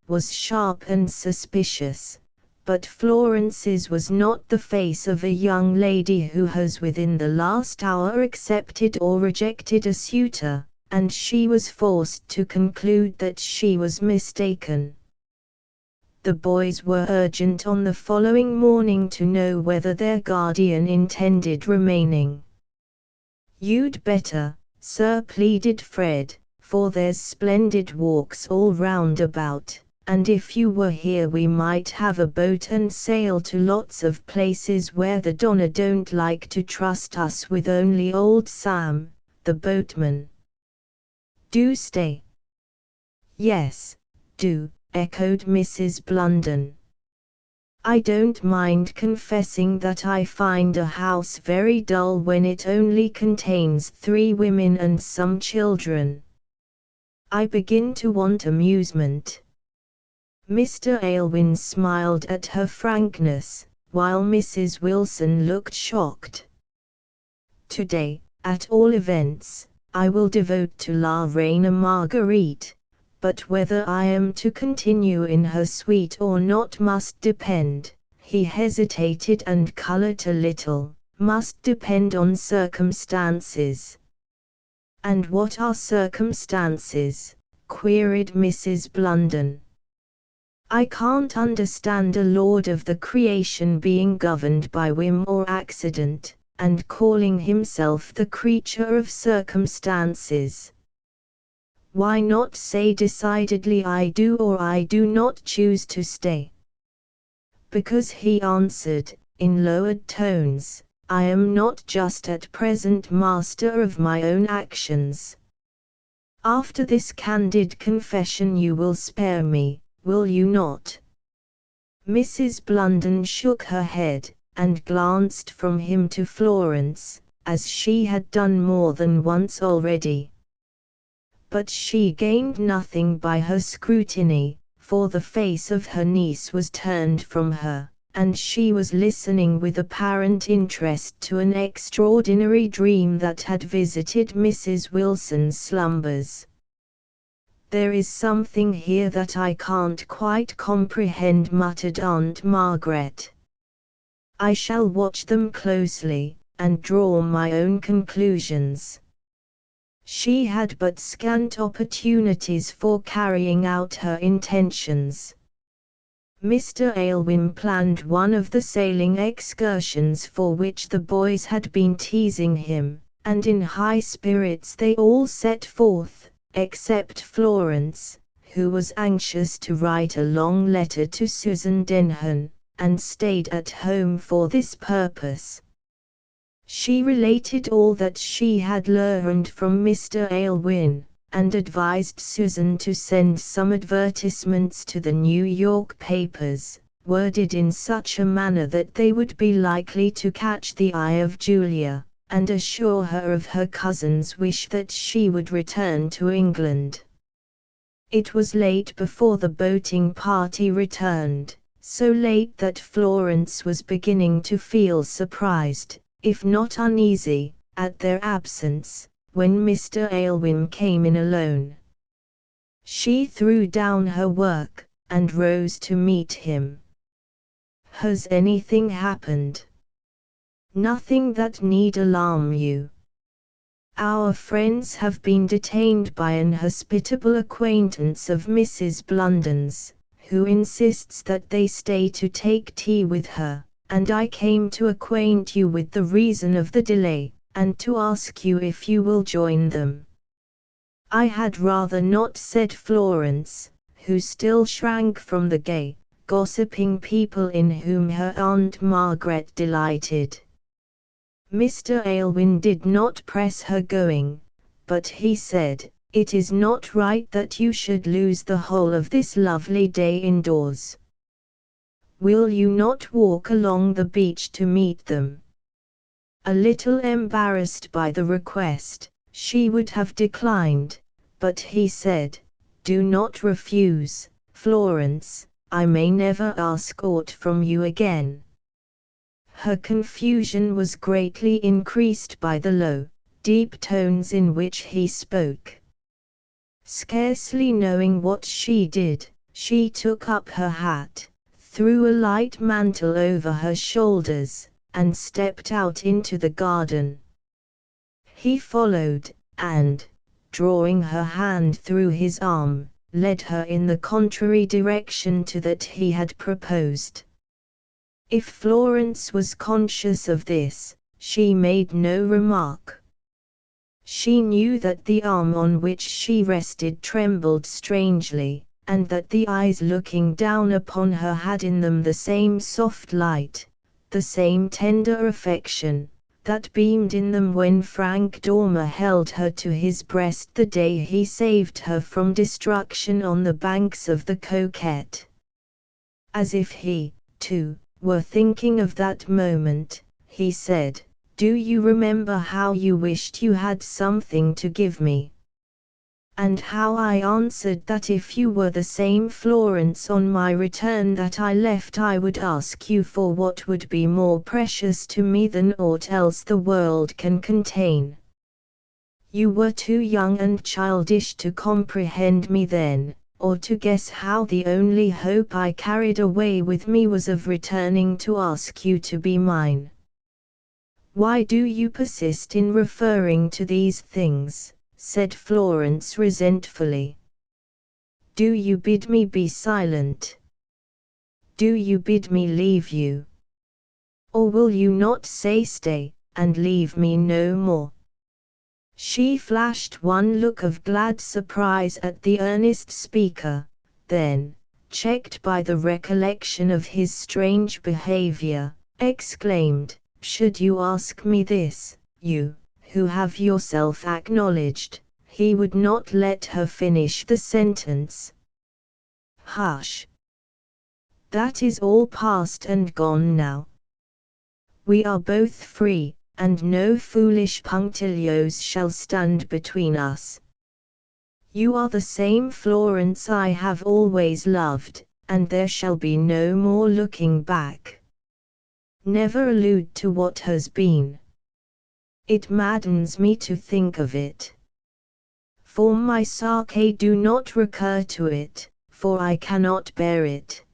was sharp and suspicious, but Florence's was not the face of a young lady who has within the last hour accepted or rejected a suitor, and she was forced to conclude that she was mistaken. The boys were urgent on the following morning to know whether their guardian intended remaining. "You'd better, sir," pleaded Fred, "for there's splendid walks all round about, and if you were here we might have a boat and sail to lots of places where the Donna don't like to trust us with only old Sam, the boatman." "Do stay." "Yes, do," echoed Mrs. Blunden. "I don't mind confessing that I find a house very dull when it only contains 3 women and some children. I begin to want amusement." Mr. Aylwin smiled at her frankness, while Mrs. Wilson looked shocked. "Today, at all events, I will devote to La Reina Marguerite, but whether I am to continue in her suite or not must depend," he hesitated and colored a little, "must depend on circumstances." "And what are circumstances?" queried Mrs. Blunden. "I can't understand a lord of the creation being governed by whim or accident, and calling himself the creature of circumstances. Why not say decidedly I do or I do not choose to stay?" because he answered, in lowered tones, I am not just at present master of my own actions. After this candid confession you will spare me, will you not? Mrs. Blunden shook her head, and glanced from him to Florence, as she had done more than once already. But she gained nothing by her scrutiny, for the face of her niece was turned from her, and she was listening with apparent interest to an extraordinary dream that had visited Mrs. Wilson's slumbers. There is something here that I can't quite comprehend, muttered Aunt Margaret. I shall watch them closely, and draw my own conclusions. She had but scant opportunities for carrying out her intentions. Mr. Aylwin planned one of the sailing excursions for which the boys had been teasing him, and in high spirits they all set forth, except Florence, who was anxious to write a long letter to Susan Denham, and stayed at home for this purpose. She related all that she had learned from Mr. Aylwin, and advised Susan to send some advertisements to the New York papers, worded in such a manner that they would be likely to catch the eye of Julia, and assure her of her cousin's wish that she would return to England. It was late before the boating party returned, so late that Florence was beginning to feel surprised, if not uneasy, at their absence, when Mr. Aylwin came in alone. She threw down her work, and rose to meet him. Has anything happened? Nothing that need alarm you. Our friends have been detained by an hospitable acquaintance of Mrs. Blunden's, who insists that they stay to take tea with her, and I came to acquaint you with the reason of the delay, and to ask you if you will join them. I had rather not, said Florence, who still shrank from the gay, gossiping people in whom her Aunt Margaret delighted. Mr. Aylwin did not press her going, but he said, it is not right that you should lose the whole of this lovely day indoors. Will you not walk along the beach to meet them? A little embarrassed by the request, she would have declined, but he said, do not refuse, Florence, I may never ask aught from you again. Her confusion was greatly increased by the low, deep tones in which he spoke. Scarcely knowing what she did, she took up her hat, threw a light mantle over her shoulders, and stepped out into the garden. He followed, and, drawing her hand through his arm, led her in the contrary direction to that he had proposed. If Florence was conscious of this, she made no remark. She knew that the arm on which she rested trembled strangely, and that the eyes looking down upon her had in them the same soft light, the same tender affection, that beamed in them when Frank Dormer held her to his breast the day he saved her from destruction on the banks of the Coquette. As if he, too, were thinking of that moment, he said, do you remember how you wished you had something to give me? And how I answered that if you were the same Florence on my return that I left I would ask you for what would be more precious to me than aught else the world can contain. You were too young and childish to comprehend me then, or to guess how the only hope I carried away with me was of returning to ask you to be mine. Why do you persist in referring to these things? Said Florence resentfully. Do you bid me be silent? Do you bid me leave you? Or will you not say stay, and leave me no more? She flashed one look of glad surprise at the earnest speaker, then, checked by the recollection of his strange behavior, exclaimed, "Should you ask me this, you, who have yourself acknowledged?" He would not let her finish the sentence. "Hush! That is all past and gone now. We are both free, and no foolish punctilios shall stand between us. You are the same Florence I have always loved, and there shall be no more looking back. Never allude to what has been. It maddens me to think of it. For my sake, do not recur to it, for I cannot bear it."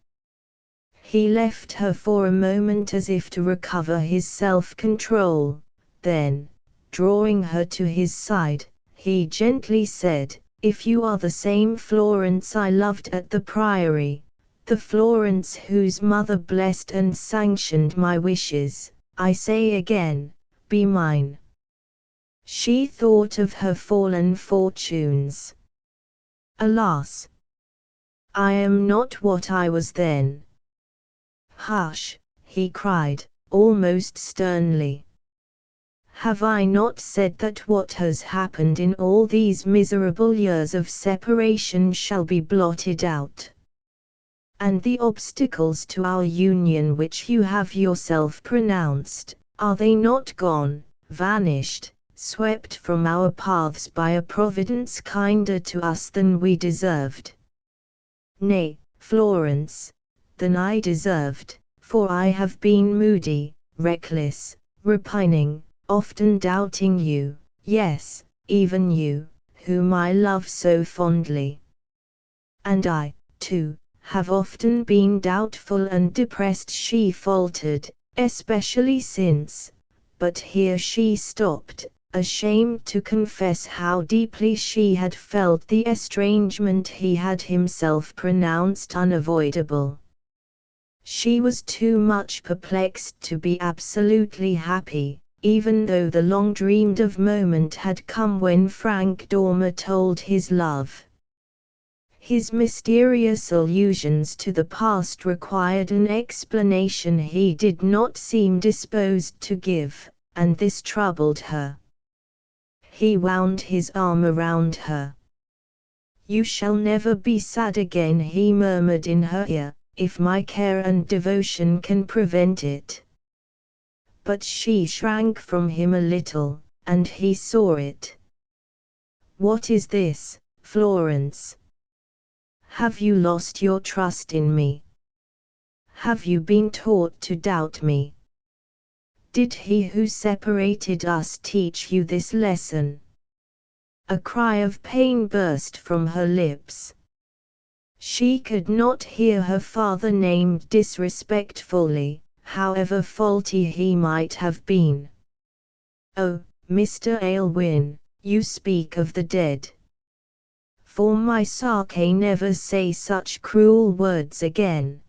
He left her for a moment as if to recover his self-control, then, drawing her to his side, he gently said, "If you are the same Florence I loved at the Priory, the Florence whose mother blessed and sanctioned my wishes, I say again, be mine." She thought of her fallen fortunes. "Alas! I am not what I was then." "Hush!" he cried, almost sternly. "Have I not said that what has happened in all these miserable years of separation shall be blotted out? And the obstacles to our union which you have yourself pronounced, are they not gone, vanished, swept from our paths by a providence kinder to us than we deserved? Nay, Florence, than I deserved, for I have been moody, reckless, repining, often doubting you, yes, even you, whom I love so fondly. And I, too, have often been doubtful and depressed," she faltered, "especially since—" but here she stopped, ashamed to confess how deeply she had felt the estrangement he had himself pronounced unavoidable. She was too much perplexed to be absolutely happy, even though the long-dreamed-of moment had come when Frank Dormer told his love. His mysterious allusions to the past required an explanation he did not seem disposed to give, and this troubled her. He wound his arm around her. "You shall never be sad again," he murmured in her ear, "if my care and devotion can prevent it." But she shrank from him a little, and he saw it. "What is this, Florence? Have you lost your trust in me? Have you been taught to doubt me? Did he who separated us teach you this lesson?" A cry of pain burst from her lips. She could not hear her father named disrespectfully, however faulty he might have been. "Oh, Mr. Aylwin, you speak of the dead. For my sake, never say such cruel words again."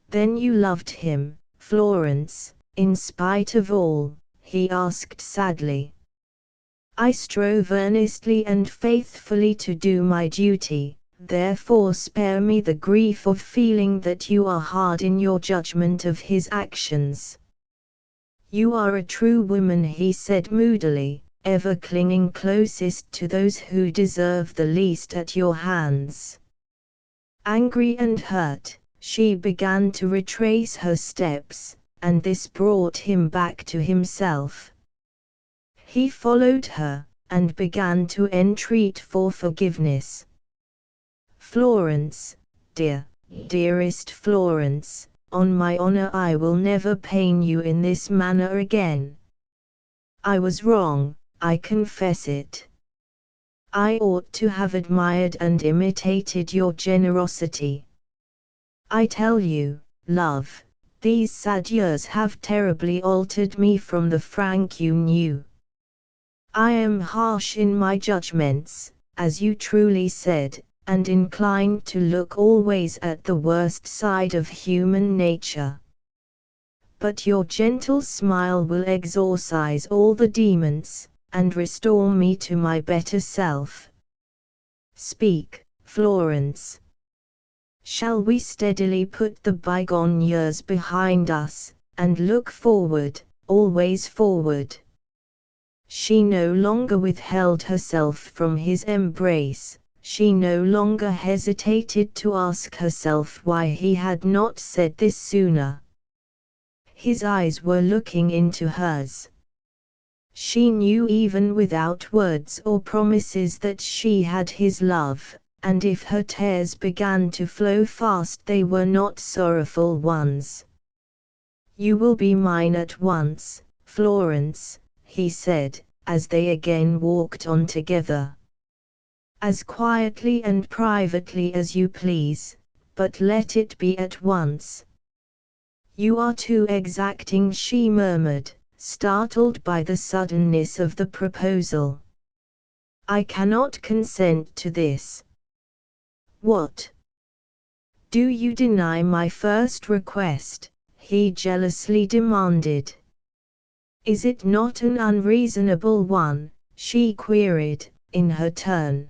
"Then you loved him, Florence, in spite of all?" he asked sadly. "I strove earnestly and faithfully to do my duty, therefore spare me the grief of feeling that you are hard in your judgment of his actions." "You are a true woman," he said moodily, "ever clinging closest to those who deserve the least at your hands." Angry and hurt, she began to retrace her steps, and this brought him back to himself. He followed her, and began to entreat for forgiveness. "Florence, dear, dearest Florence, on my honor I will never pain you in this manner again. I was wrong, I confess it. I ought to have admired and imitated your generosity. I tell you, love, these sad years have terribly altered me from the Frank you knew. I am harsh in my judgments, as you truly said, and inclined to look always at the worst side of human nature. But your gentle smile will exorcise all the demons, and restore me to my better self. Speak, Florence. Shall we steadily put the bygone years behind us, and look forward, always forward? She no longer withheld herself from his embrace, she no longer hesitated to ask herself why he had not said this sooner. His eyes were looking into hers. She knew even without words or promises that she had his love, and if her tears began to flow fast they were not sorrowful ones. "You will be mine at once, Florence," he said, as they again walked on together. "As quietly and privately as you please, but let it be at once." "You are too exacting," she murmured, startled by the suddenness of the proposal. "I cannot consent to this." "What? Do you deny my first request?" he jealously demanded. "Is it not an unreasonable one?" she queried, in her turn.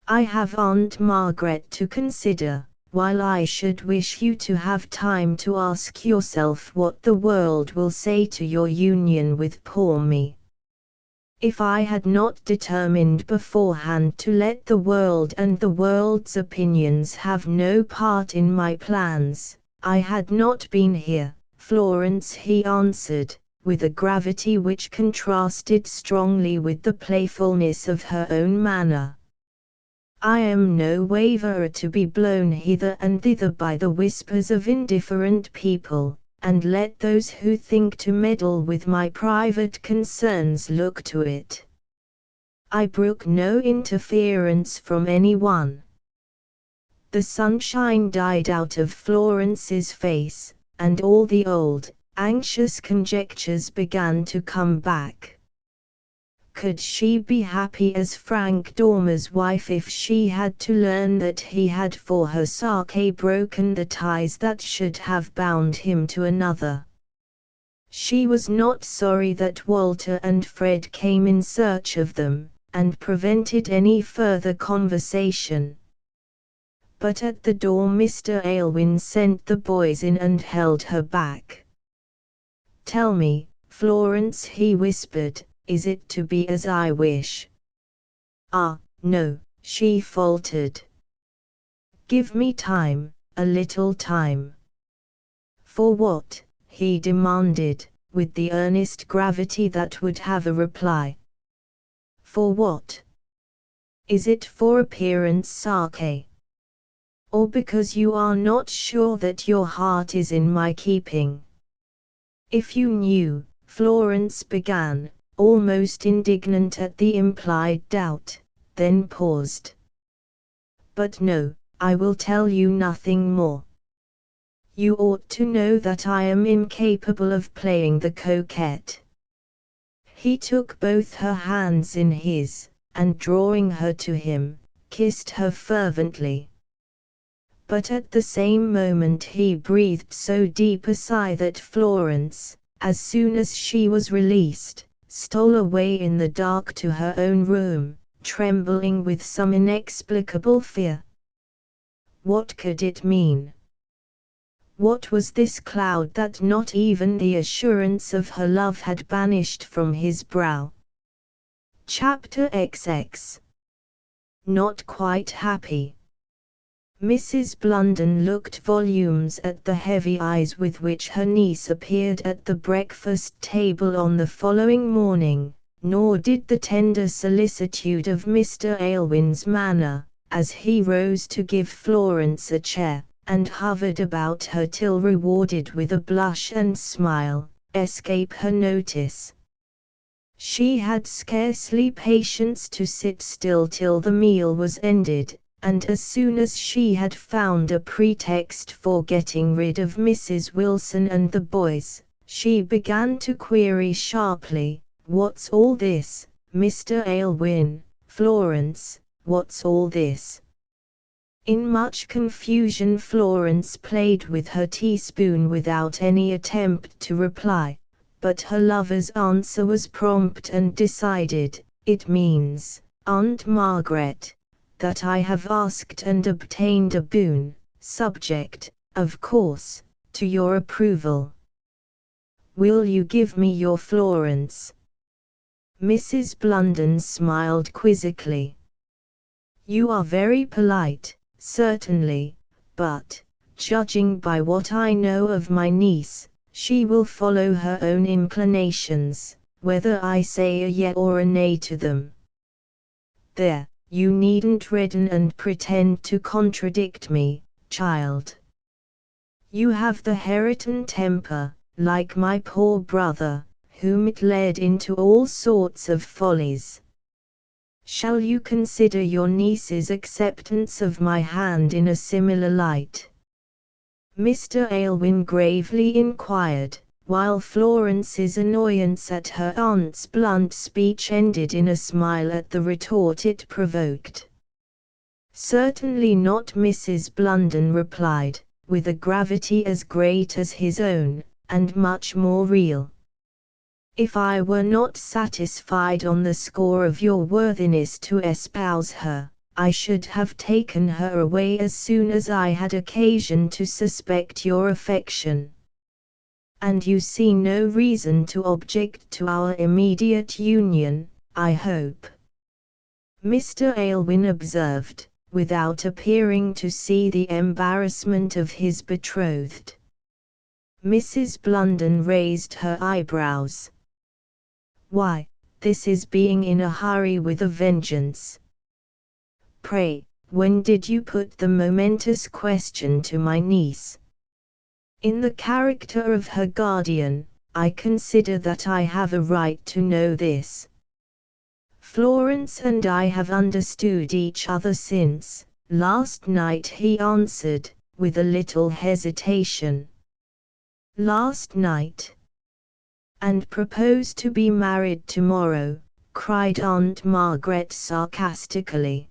"I have Aunt Margaret to consider, while I should wish you to have time to ask yourself what the world will say to your union with poor me. If I had not determined beforehand to let the world and the world's opinions have no part in my plans, I had not been here, Florence," he answered, with a gravity which contrasted strongly with the playfulness of her own manner. "I am no waverer to be blown hither and thither by the whispers of indifferent people, and let those who think to meddle with my private concerns look to it. I brook no interference from anyone." The sunshine died out of Florence's face, and all the old, anxious conjectures began to come back. Could she be happy as Frank Dormer's wife if she had to learn that he had for her sake broken the ties that should have bound him to another? She was not sorry that Walter and Fred came in search of them, and prevented any further conversation. But at the door Mr. Aylwin sent the boys in and held her back. "Tell me, Florence," he whispered, "is it to be as I wish?" "Ah, no," she faltered. "Give me time, a little time." "For what?" he demanded, with the earnest gravity that would have a reply. "For what? Is it for appearance sake? Or because you are not sure that your heart is in my keeping?" "If you knew," Florence began, almost indignant at the implied doubt, then paused. "But no, I will tell you nothing more. You ought to know that I am incapable of playing the coquette." He took both her hands in his, and drawing her to him, kissed her fervently. But at the same moment he breathed so deep a sigh that Florence, as soon as she was released, stole away in the dark to her own room, trembling with some inexplicable fear. What could it mean? What was this cloud that not even the assurance of her love had banished from his brow? Chapter XX. Not quite happy. Mrs. Blunden looked volumes at the heavy eyes with which her niece appeared at the breakfast table on the following morning, nor did the tender solicitude of Mr. Aylwin's manner, as he rose to give Florence a chair, and hovered about her till rewarded with a blush and smile, escape her notice. She had scarcely patience to sit still till the meal was ended, and as soon as she had found a pretext for getting rid of Mrs. Wilson and the boys, she began to query sharply, "What's all this, Mr. Aylwin? Florence, what's all this?" In much confusion Florence played with her teaspoon without any attempt to reply, but her lover's answer was prompt and decided. "It means, Aunt Margaret, that I have asked and obtained a boon, subject, of course, to your approval. Will you give me your Florence?" Mrs. Blunden smiled quizzically. "You are very polite, certainly, but, judging by what I know of my niece, she will follow her own inclinations, whether I say a yea or a nay to them. There, you needn't redden and pretend to contradict me, child. You have the Heriton temper, like my poor brother, whom it led into all sorts of follies. Shall you consider your niece's acceptance of my hand in a similar light?" Mr. Aylwin gravely inquired, while Florence's annoyance at her aunt's blunt speech ended in a smile at the retort it provoked. "Certainly not," Mrs. Blunden replied, with a gravity as great as his own, and much more real. "If I were not satisfied on the score of your worthiness to espouse her, I should have taken her away as soon as I had occasion to suspect your affection. And you see no reason to object to our immediate union, I hope?" Mr. Aylwin observed, without appearing to see the embarrassment of his betrothed. Mrs. Blunden raised her eyebrows. "Why, this is being in a hurry with a vengeance. Pray, when did you put the momentous question to my niece?" "In the character of her guardian, I consider that I have a right to know this. Florence and I have understood each other since last night," he answered, with a little hesitation. "Last night? And propose to be married tomorrow?" cried Aunt Margaret sarcastically.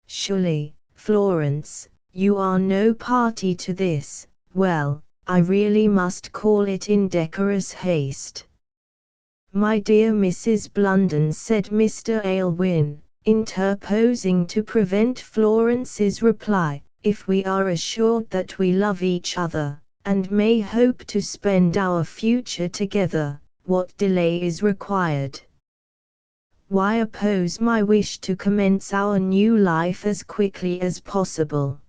"Surely, Florence, you are no party to this. Well, I really must call it indecorous haste." "My dear Mrs. Blunden," said Mr. Aylwin, interposing to prevent Florence's reply, "if we are assured that we love each other, and may hope to spend our future together, what delay is required? Why oppose my wish to commence our new life as quickly as possible?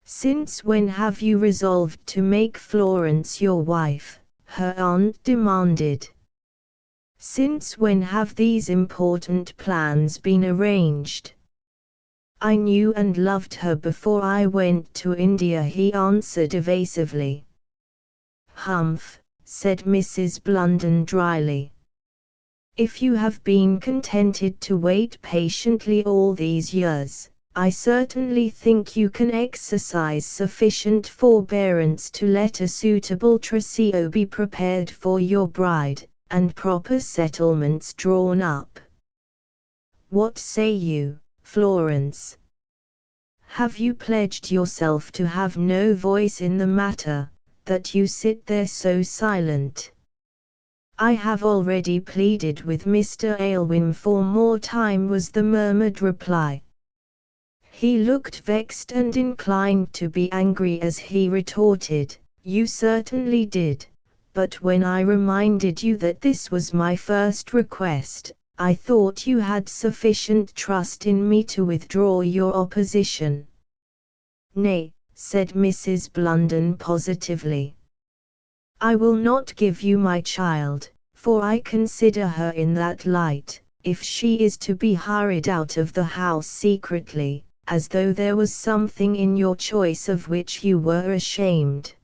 Since when have you resolved to make Florence your wife?" her aunt demanded. "Since when have these important plans been arranged?" "I knew and loved her before I went to India," he answered evasively. "Humph," said Mrs. Blunden dryly. "If you have been contented to wait patiently all these years, I certainly think you can exercise sufficient forbearance to let a suitable trousseau be prepared for your bride, and proper settlements drawn up. What say you, Florence? Have you pledged yourself to have no voice in the matter, that you sit there so silent?" "I have already pleaded with Mr. Aylwin for more time," was the murmured reply. He looked vexed and inclined to be angry as he retorted, "You certainly did, but when I reminded you that this was my first request, I thought you had sufficient trust in me to withdraw your opposition." "Nay," said Mrs. Blunden positively. "I will not give you my child, for I consider her in that light, if she is to be hurried out of the house secretly, as though there was something in your choice of which you were ashamed.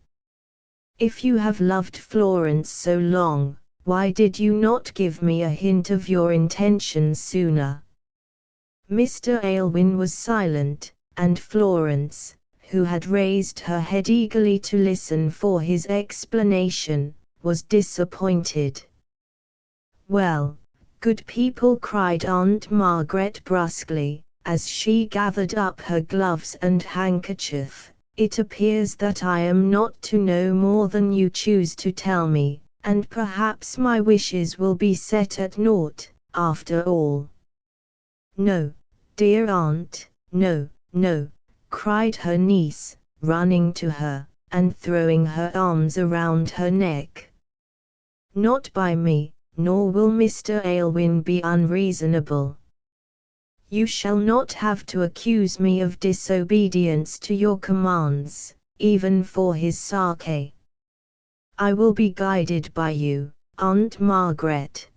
If you have loved Florence so long, why did you not give me a hint of your intentions sooner?" Mr. Aylwin was silent, and Florence, who had raised her head eagerly to listen for his explanation, was disappointed. "Well, good people," cried Aunt Margaret brusquely, as she gathered up her gloves and handkerchief, "it appears that I am not to know more than you choose to tell me, and perhaps my wishes will be set at naught, after all." "No, dear aunt, no, no," cried her niece, running to her, and throwing her arms around her neck. "Not by me, nor will Mr. Aylwin be unreasonable. You shall not have to accuse me of disobedience to your commands, even for his sake. I will be guided by you, Aunt Margaret."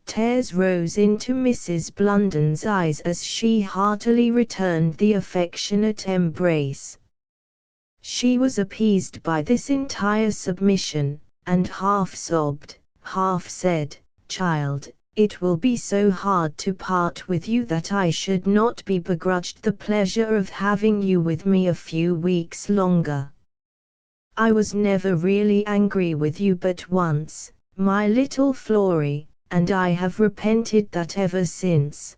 Tears rose into Mrs. Blunden's eyes as she heartily returned the affectionate embrace. She was appeased by this entire submission, and half sobbed, half said, "Child, it will be so hard to part with you that I should not be begrudged the pleasure of having you with me a few weeks longer. I was never really angry with you but once, my little Flory, and I have repented that ever since.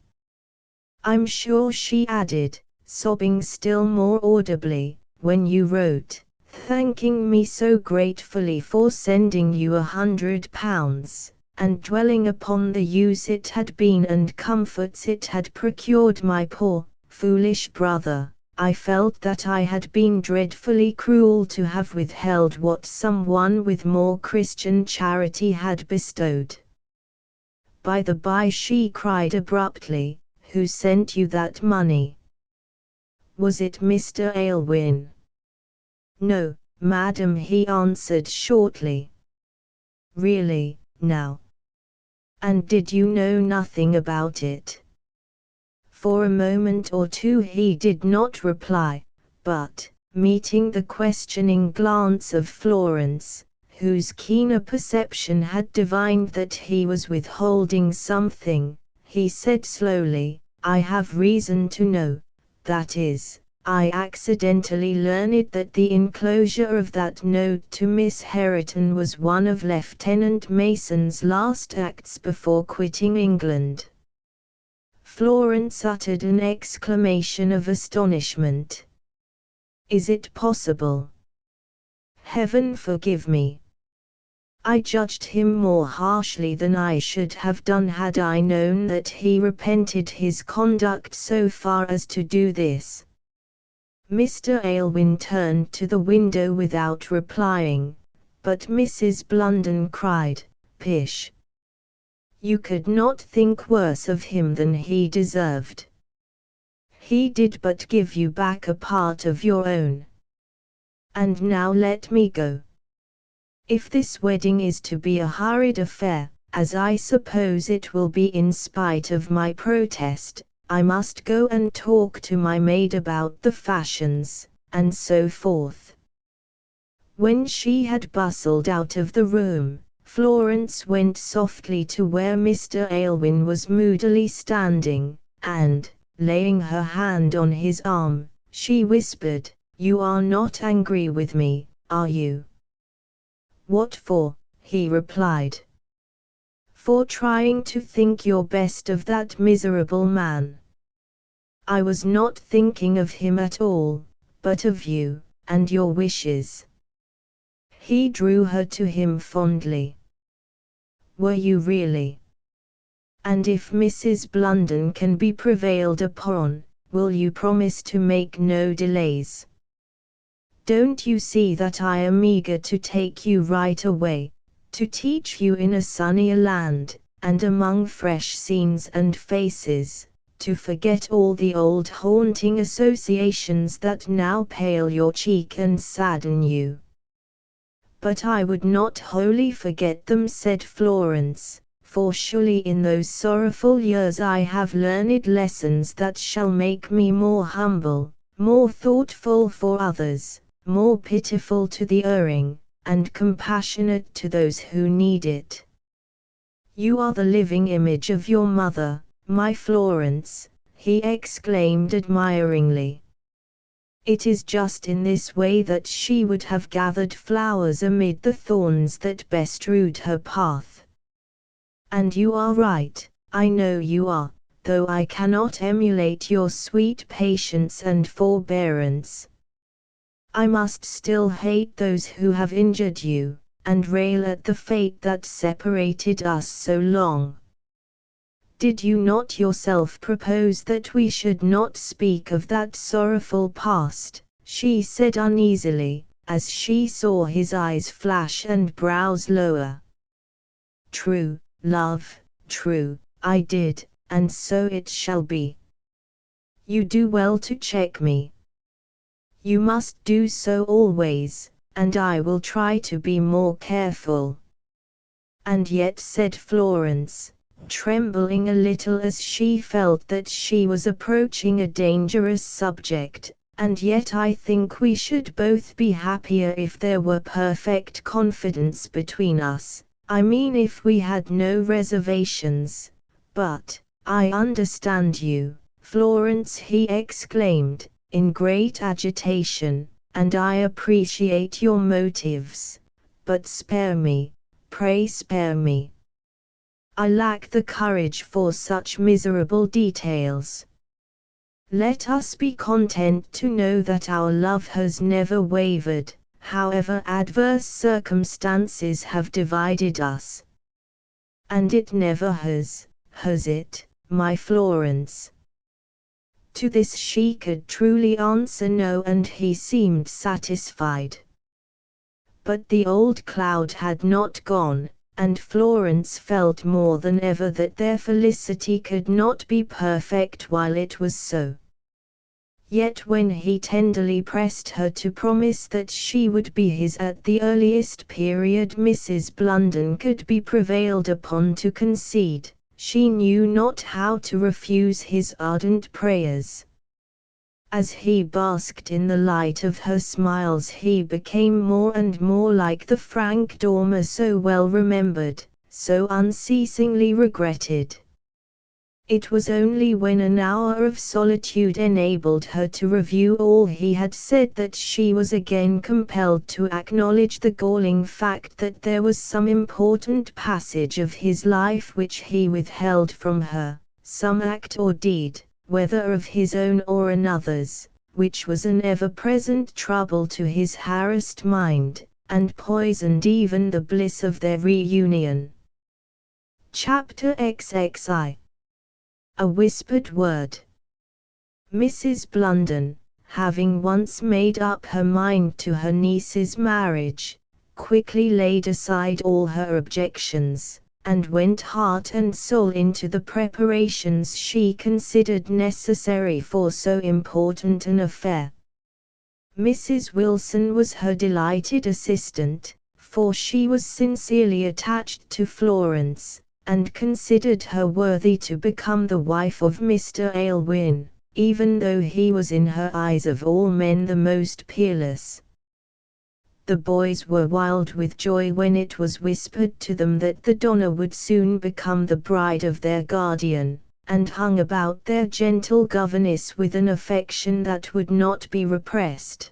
I'm sure," she added, sobbing still more audibly, "when you wrote, thanking me so gratefully for sending you £100, and dwelling upon the use it had been and comforts it had procured my poor, foolish brother, I felt that I had been dreadfully cruel to have withheld what someone with more Christian charity had bestowed. By the by," she cried abruptly, "who sent you that money? Was it Mr. Aylwin?" "No, madam," he answered shortly. "Really, now? And did you know nothing about it?" For a moment or two he did not reply, but, meeting the questioning glance of Florence, whose keener perception had divined that he was withholding something, he said slowly, "I have reason to know, that is, I accidentally learned that the enclosure of that note to Miss Herriton was one of Lieutenant Mason's last acts before quitting England." Florence uttered an exclamation of astonishment. "Is it possible? Heaven forgive me! I judged him more harshly than I should have done had I known that he repented his conduct so far as to do this." Mr. Aylwin turned to the window without replying, but Mrs. Blunden cried, "Pish! You could not think worse of him than he deserved. He did but give you back a part of your own. And now let me go. If this wedding is to be a hurried affair, as I suppose it will be in spite of my protest, I must go and talk to my maid about the fashions, and so forth." When she had bustled out of the room, Florence went softly to where Mr. Aylwin was moodily standing, and, laying her hand on his arm, she whispered, "You are not angry with me, are you?" "What for?" he replied. "For trying to think your best of that miserable man." "I was not thinking of him at all, but of you, and your wishes." He drew her to him fondly. "Were you really? And if Mrs. Blunden can be prevailed upon, will you promise to make no delays? Don't you see that I am eager to take you right away, to teach you in a sunnier land, and among fresh scenes and faces, to forget all the old haunting associations that now pale your cheek and sadden you?" "But I would not wholly forget them," said Florence, "for surely in those sorrowful years I have learned lessons that shall make me more humble, more thoughtful for others, more pitiful to the erring, and compassionate to those who need it. You are the living image of your mother, my Florence," he exclaimed admiringly. It is just in this way that she would have gathered flowers amid the thorns that bestrewed her path. And you are right, I know you are, though I cannot emulate your sweet patience and forbearance. I must still hate those who have injured you, and rail at the fate that separated us so long. Did you not yourself propose that we should not speak of that sorrowful past? She said uneasily, as she saw his eyes flash and brows lower. True, love, true, I did, and so it shall be. You do well to check me. You must do so always, and I will try to be more careful. And yet, said Florence, trembling a little as she felt that she was approaching a dangerous subject, and yet I think we should both be happier if there were perfect confidence between us, I mean if we had no reservations. But, I understand you, Florence, he exclaimed, in great agitation, and I appreciate your motives. But spare me, pray spare me. I lack the courage for such miserable details. Let us be content to know that our love has never wavered, however adverse circumstances have divided us. And it never has it, my Florence? To this she could truly answer no, and he seemed satisfied. But the old cloud had not gone, and Florence felt more than ever that their felicity could not be perfect while it was so. Yet when he tenderly pressed her to promise that she would be his at the earliest period Mrs. Blunden could be prevailed upon to concede, she knew not how to refuse his ardent prayers. As he basked in the light of her smiles he became more and more like the Frank Dormer so well remembered, so unceasingly regretted. It was only when an hour of solitude enabled her to review all he had said that she was again compelled to acknowledge the galling fact that there was some important passage of his life which he withheld from her, some act or deed, whether of his own or another's, which was an ever-present trouble to his harassed mind, and poisoned even the bliss of their reunion. Chapter XXI. A whispered word. Mrs. Blunden, having once made up her mind to her niece's marriage, quickly laid aside all her objections, and went heart and soul into the preparations she considered necessary for so important an affair. Mrs. Wilson was her delighted assistant, for she was sincerely attached to Florence, and considered her worthy to become the wife of Mr. Aylwin, even though he was in her eyes of all men the most peerless. The boys were wild with joy when it was whispered to them that the Donna would soon become the bride of their guardian, and hung about their gentle governess with an affection that would not be repressed.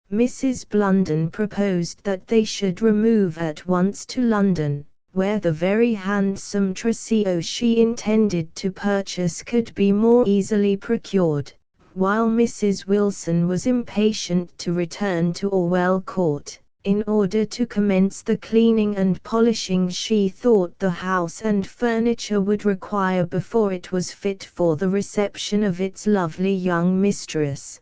Mrs. Blunden proposed that they should remove at once to London, where the very handsome trousseau she intended to purchase could be more easily procured, while Mrs. Wilson was impatient to return to Orwell Court, in order to commence the cleaning and polishing she thought the house and furniture would require before it was fit for the reception of its lovely young mistress.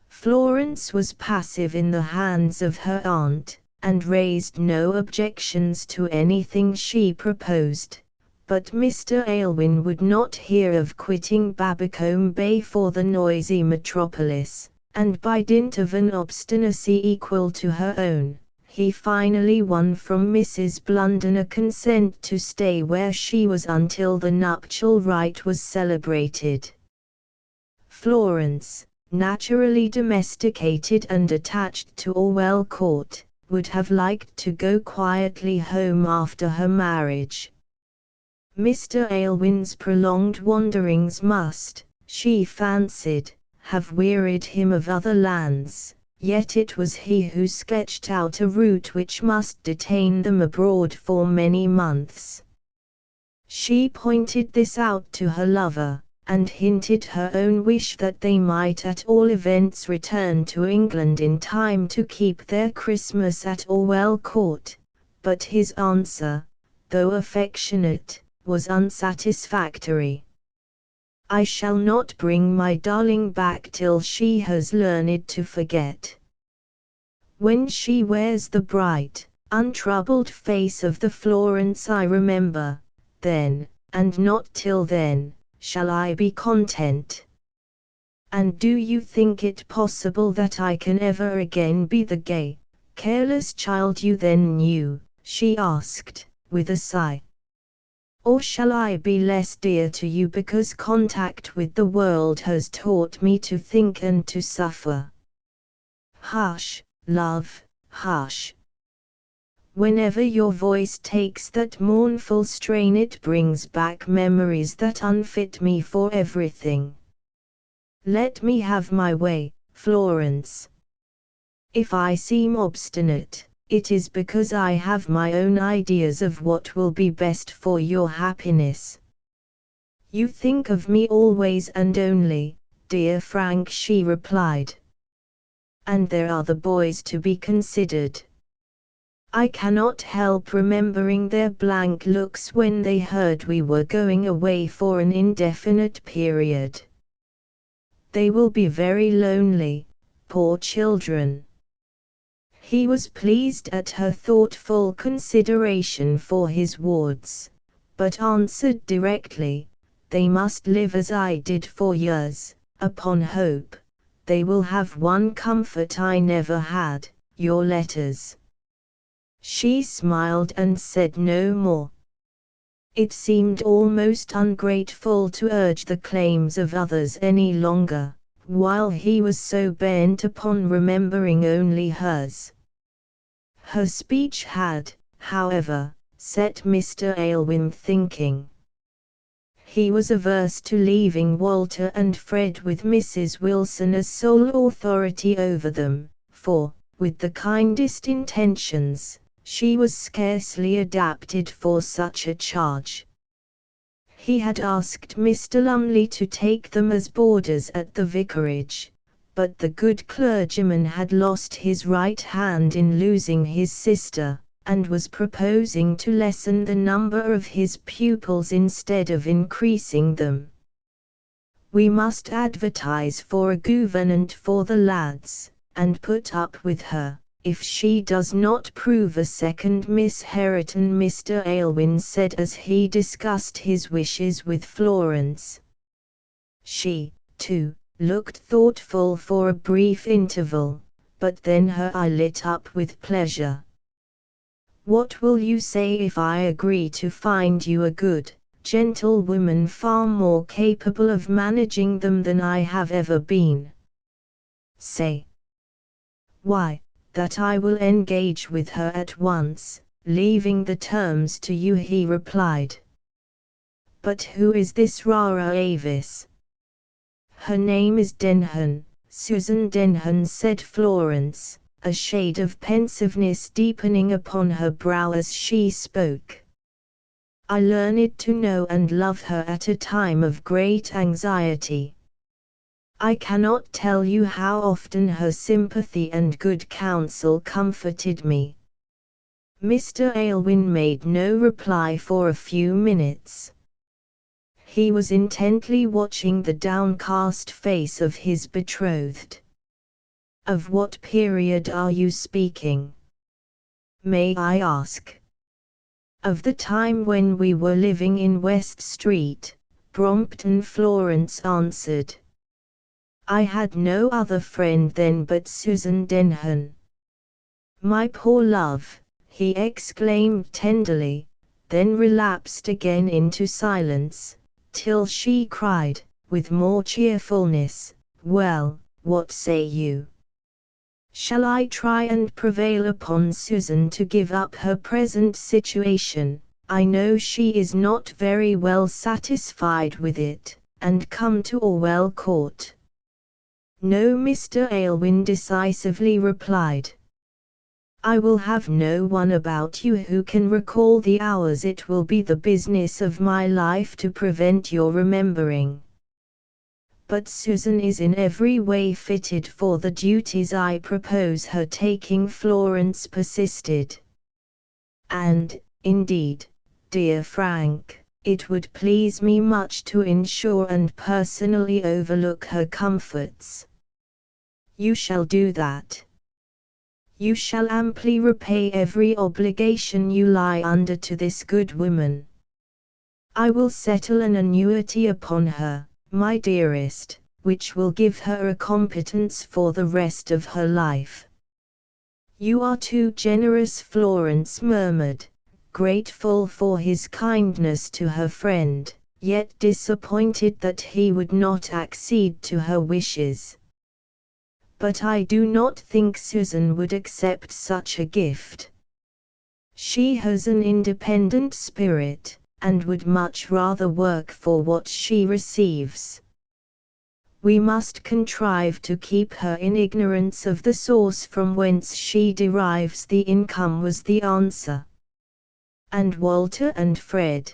Florence was passive in the hands of her aunt, and raised no objections to anything she proposed, but Mr. Aylwin would not hear of quitting Babbacombe Bay for the noisy metropolis, and by dint of an obstinacy equal to her own, he finally won from Mrs. Blunden a consent to stay where she was until the nuptial rite was celebrated. Florence, naturally domesticated and attached to Orwell Court, would have liked to go quietly home after her marriage. Mr. Aylwin's prolonged wanderings must, she fancied, have wearied him of other lands, yet it was he who sketched out a route which must detain them abroad for many months. She pointed this out to her lover, and hinted her own wish that they might at all events return to England in time to keep their Christmas at Orwell Court, but his answer, though affectionate, was unsatisfactory. I shall not bring my darling back till she has learned to forget. When she wears the bright, untroubled face of the Florence I remember, then, and not till then, shall I be content. And do you think it possible that I can ever again be the gay, careless child you then knew? She asked, with a sigh. Or shall I be less dear to you because contact with the world has taught me to think and to suffer? Hush, love, hush. Whenever your voice takes that mournful strain, it brings back memories that unfit me for everything. Let me have my way, Florence. If I seem obstinate, it is because I have my own ideas of what will be best for your happiness. You think of me always and only, dear Frank, she replied. And there are the boys to be considered. I cannot help remembering their blank looks when they heard we were going away for an indefinite period. They will be very lonely, poor children. He was pleased at her thoughtful consideration for his wards, but answered directly, they must live as I did for years, upon hope. They will have one comfort I never had, your letters. She smiled and said no more. It seemed almost ungrateful to urge the claims of others any longer, while he was so bent upon remembering only hers. Her speech had, however, set Mr. Aylwin thinking. He was averse to leaving Walter and Fred with Mrs. Wilson as sole authority over them, for, with the kindest intentions, she was scarcely adapted for such a charge. He had asked Mr. Lumley to take them as boarders at the vicarage, but the good clergyman had lost his right hand in losing his sister, and was proposing to lessen the number of his pupils instead of increasing them. We must advertise for a gouvernante for the lads, and put up with her, if she does not prove a second Miss Hareton, Mr. Aylwin said as he discussed his wishes with Florence. She, too, looked thoughtful for a brief interval, but then her eye lit up with pleasure. What will you say if I agree to find you a good, gentle woman far more capable of managing them than I have ever been? Say. Why, that I will engage with her at once, leaving the terms to you, he replied. But who is this Rara Avis? Her name is Denham, Susan Denham, said Florence, a shade of pensiveness deepening upon her brow as she spoke. I learned to know and love her at a time of great anxiety. I cannot tell you how often her sympathy and good counsel comforted me. Mr. Aylwin made no reply for a few minutes. He was intently watching the downcast face of his betrothed. Of what period are you speaking? May I ask? Of the time when we were living in West Street, Brompton, Florence answered. I had no other friend then but Susan Denham. My poor love, he exclaimed tenderly, then relapsed again into silence, till she cried, with more cheerfulness, well, what say you? Shall I try and prevail upon Susan to give up her present situation? I know she is not very well satisfied with it, and come to Orwell Court. No, Mr. Aylwin decisively replied. I will have no one about you who can recall the hours it will be the business of my life to prevent your remembering. But Susan is in every way fitted for the duties I propose her taking, Florence persisted. And, indeed, dear Frank, It would please me much to ensure and personally overlook her comforts. You shall do that. You shall amply repay every obligation you lie under to this good woman. I will settle an annuity upon her, my dearest, which will give her a competence for the rest of her life. You are too generous, Florence murmured, grateful for his kindness to her friend, yet disappointed that he would not accede to her wishes. But I do not think Susan would accept such a gift. She has an independent spirit, and would much rather work for what she receives. We must contrive to keep her in ignorance of the source from whence she derives the income, was the answer. And Walter and Fred?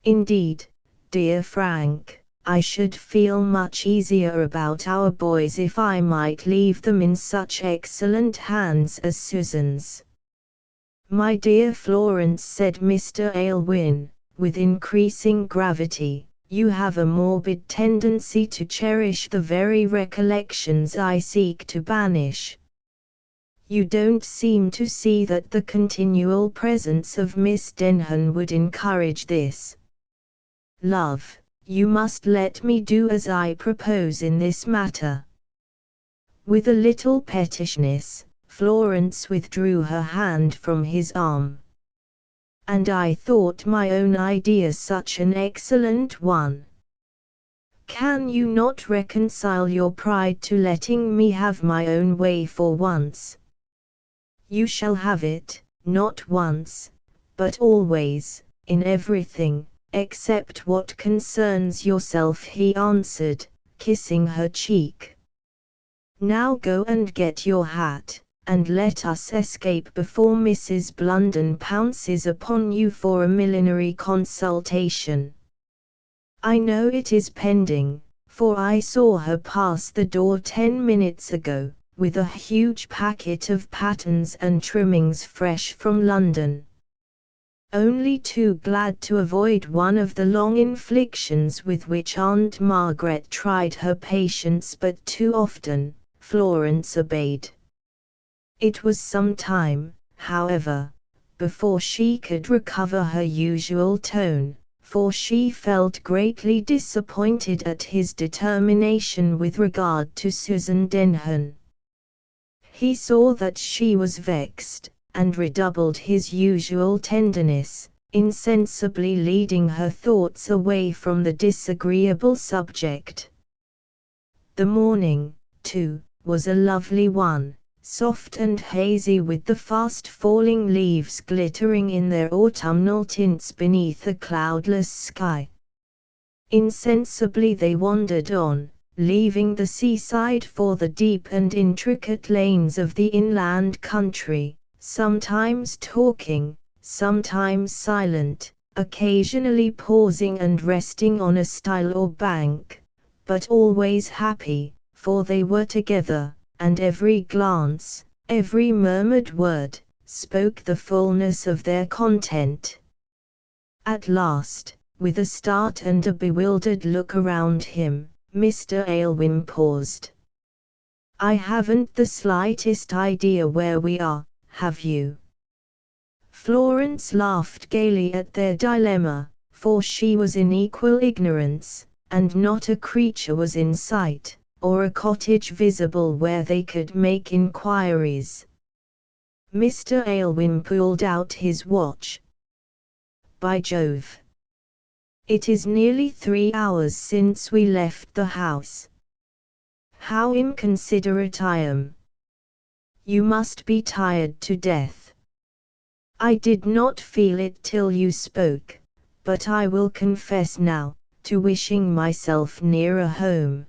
Indeed, dear Frank, I should feel much easier about our boys if I might leave them in such excellent hands as Susan's. My dear Florence, said Mr. Aylwin, with increasing gravity, you have a morbid tendency to cherish the very recollections I seek to banish. You don't seem to see that the continual presence of Miss Denham would encourage this. Love, you must let me do as I propose in this matter. With a little pettishness, Florence withdrew her hand from his arm. And I thought my own idea such an excellent one. Can you not reconcile your pride to letting me have my own way for once? You shall have it, not once, but always, in everything, except what concerns yourself, he answered, kissing her cheek. Now go and get your hat, and let us escape before Mrs. Blunden pounces upon you for a millinery consultation. I know it is pending, for I saw her pass the door 10 minutes ago, with a huge packet of patterns and trimmings fresh from London. Only too glad to avoid one of the long inflictions with which Aunt Margaret tried her patience, but too often, Florence obeyed. It was some time, however, before she could recover her usual tone, for she felt greatly disappointed at his determination with regard to Susan Denham. He saw that she was vexed, and redoubled his usual tenderness, insensibly leading her thoughts away from the disagreeable subject. The morning, too, was a lovely one, soft and hazy, with the fast-falling leaves glittering in their autumnal tints beneath a cloudless sky. Insensibly they wandered on, leaving the seaside for the deep and intricate lanes of the inland country, sometimes talking, sometimes silent, occasionally pausing and resting on a stile or bank, but always happy, for they were together, and every glance, every murmured word, spoke the fullness of their content. At last, with a start and a bewildered look around him, Mr. Aylwin paused. I haven't the slightest idea where we are, have you? Florence laughed gaily at their dilemma, for she was in equal ignorance, and not a creature was in sight, or a cottage visible where they could make inquiries. Mr. Aylwin pulled out his watch. By Jove! It is nearly 3 hours since we left the house. How inconsiderate I am! You must be tired to death. I did not feel it till you spoke, but I will confess now, to wishing myself nearer home.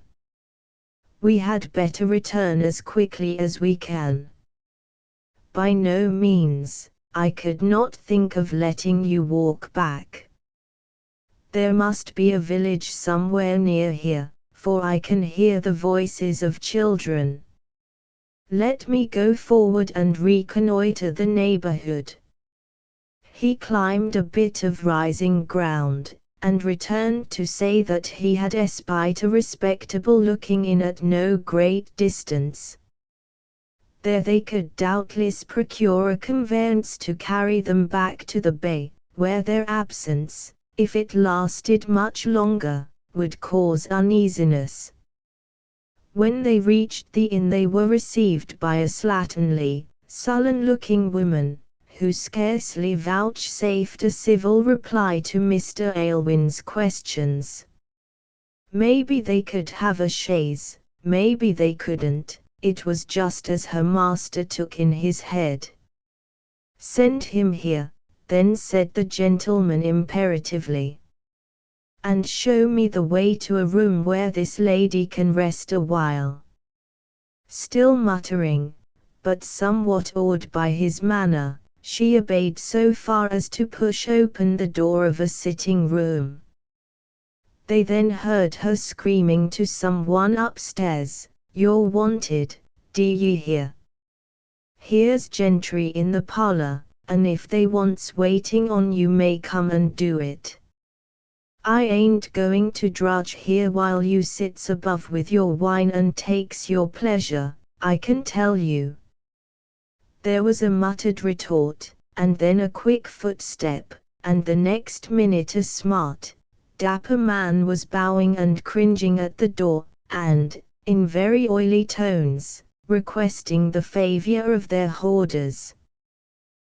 We had better return as quickly as we can. By no means, I could not think of letting you walk back. There must be a village somewhere near here, for I can hear the voices of children. Let me go forward and reconnoiter the neighborhood. He climbed a bit of rising ground, and returned to say that he had espied a respectable-looking inn at no great distance. There they could doubtless procure a conveyance to carry them back to the bay, where their absence, if it lasted much longer, would cause uneasiness. When they reached the inn they were received by a slatternly, sullen-looking woman, who scarcely vouchsafed a civil reply to Mr. Aylwin's questions. Maybe they could have a chaise, maybe they couldn't, it was just as her master took in his head. "Send him here," then said the gentleman imperatively. "And show me the way to a room where this lady can rest a while." Still muttering, but somewhat awed by his manner, she obeyed so far as to push open the door of a sitting room. They then heard her screaming to someone upstairs, "You're wanted, d'ye hear? Here's gentry in the parlour, and if they wants waiting on you may come and do it. I ain't going to drudge here while you sits above with your wine and takes your pleasure, I can tell you." There was a muttered retort, and then a quick footstep, and the next minute a smart, dapper man was bowing and cringing at the door, and, in very oily tones, requesting the favour of their hoarders.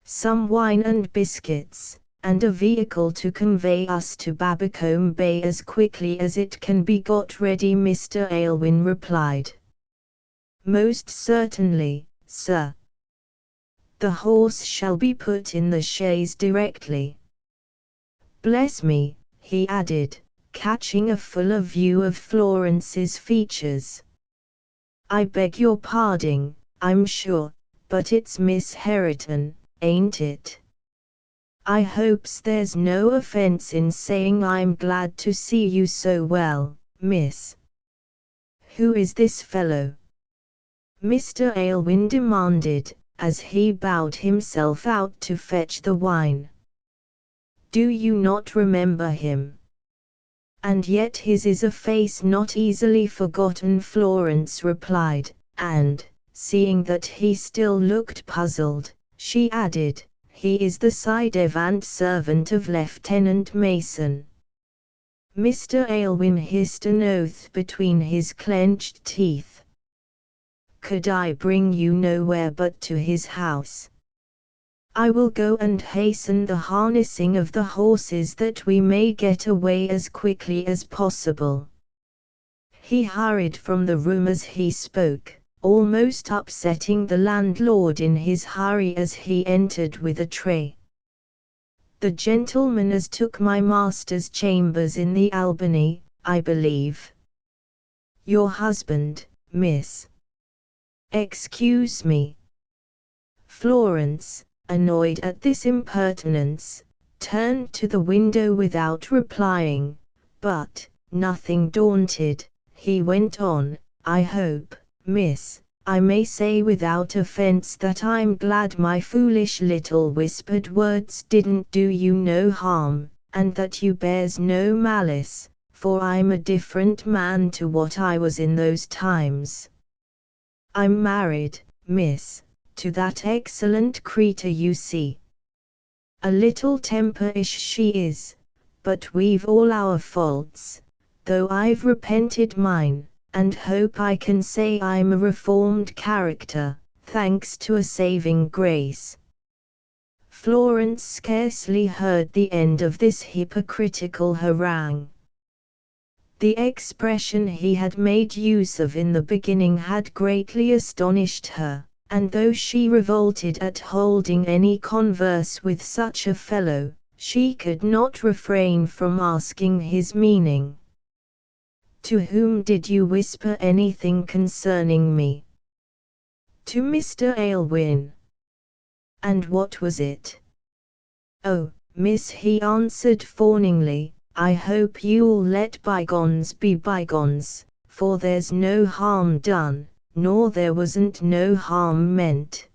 "Some wine and biscuits, and a vehicle to convey us to Babbacombe Bay as quickly as it can be got ready," Mr. Aylwin replied. "Most certainly, sir. The horse shall be put in the chaise directly. Bless me," he added, catching a fuller view of Florence's features. "I beg your pardon, I'm sure, but it's Miss Herriton, ain't it? I hopes there's no offence in saying I'm glad to see you so well, miss." "Who is this fellow?" Mr. Aylwin demanded, as he bowed himself out to fetch the wine. "Do you not remember him? And yet his is a face not easily forgotten," Florence replied, and, seeing that he still looked puzzled, she added, "He is the ci devant servant of Lieutenant Mason." Mr. Aylwin hissed an oath between his clenched teeth. "Could I bring you nowhere but to his house? I will go and hasten the harnessing of the horses that we may get away as quickly as possible." He hurried from the room as he spoke, almost upsetting the landlord in his hurry as he entered with a tray. "The gentleman as took my master's chambers in the Albany, I believe." "Your husband, miss." "Excuse me." Florence, annoyed at this impertinence, turned to the window without replying, but, nothing daunted, he went on, "I hope, miss, I may say without offence that I'm glad my foolish little whispered words didn't do you no harm, and that you bears no malice, for I'm a different man to what I was in those times. I'm married, miss, to that excellent creetur you see. A little temperish she is, but we've all our faults, though I've repented mine, and hope I can say I'm a reformed character, thanks to a saving grace." Florence scarcely heard the end of this hypocritical harangue. The expression he had made use of in the beginning had greatly astonished her, and though she revolted at holding any converse with such a fellow, she could not refrain from asking his meaning. "To whom did you whisper anything concerning me?" "To Mr. Aylwin." "And what was it?" "Oh, miss," he answered fawningly, "I hope you'll let bygones be bygones, for there's no harm done, nor there wasn't no harm meant."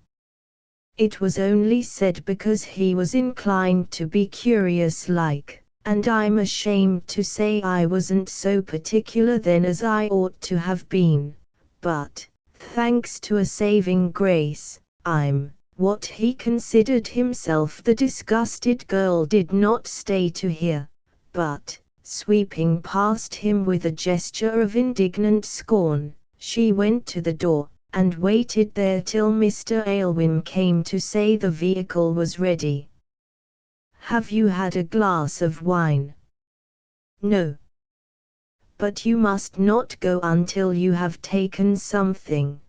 It was only said because he was inclined to be curious-like, and I'm ashamed to say I wasn't so particular then as I ought to have been, but, thanks to a saving grace, I'm what he considered himself. The disgusted girl did not stay to hear, but, sweeping past him with a gesture of indignant scorn, she went to the door, and waited there till Mr. Aylwin came to say the vehicle was ready. "Have you had a glass of wine?" "No." "But you must not go until you have taken something."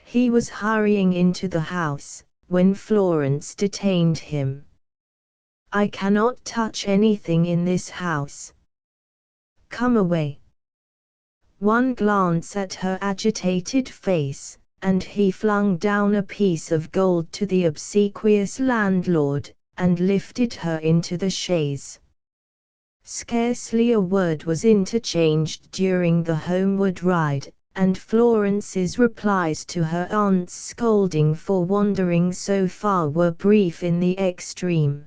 He was hurrying into the house, when Florence detained him. "I cannot touch anything in this house. Come away." One glance at her agitated face, and he flung down a piece of gold to the obsequious landlord, and lifted her into the chaise. Scarcely a word was interchanged during the homeward ride, and Florence's replies to her aunt's scolding for wandering so far were brief in the extreme.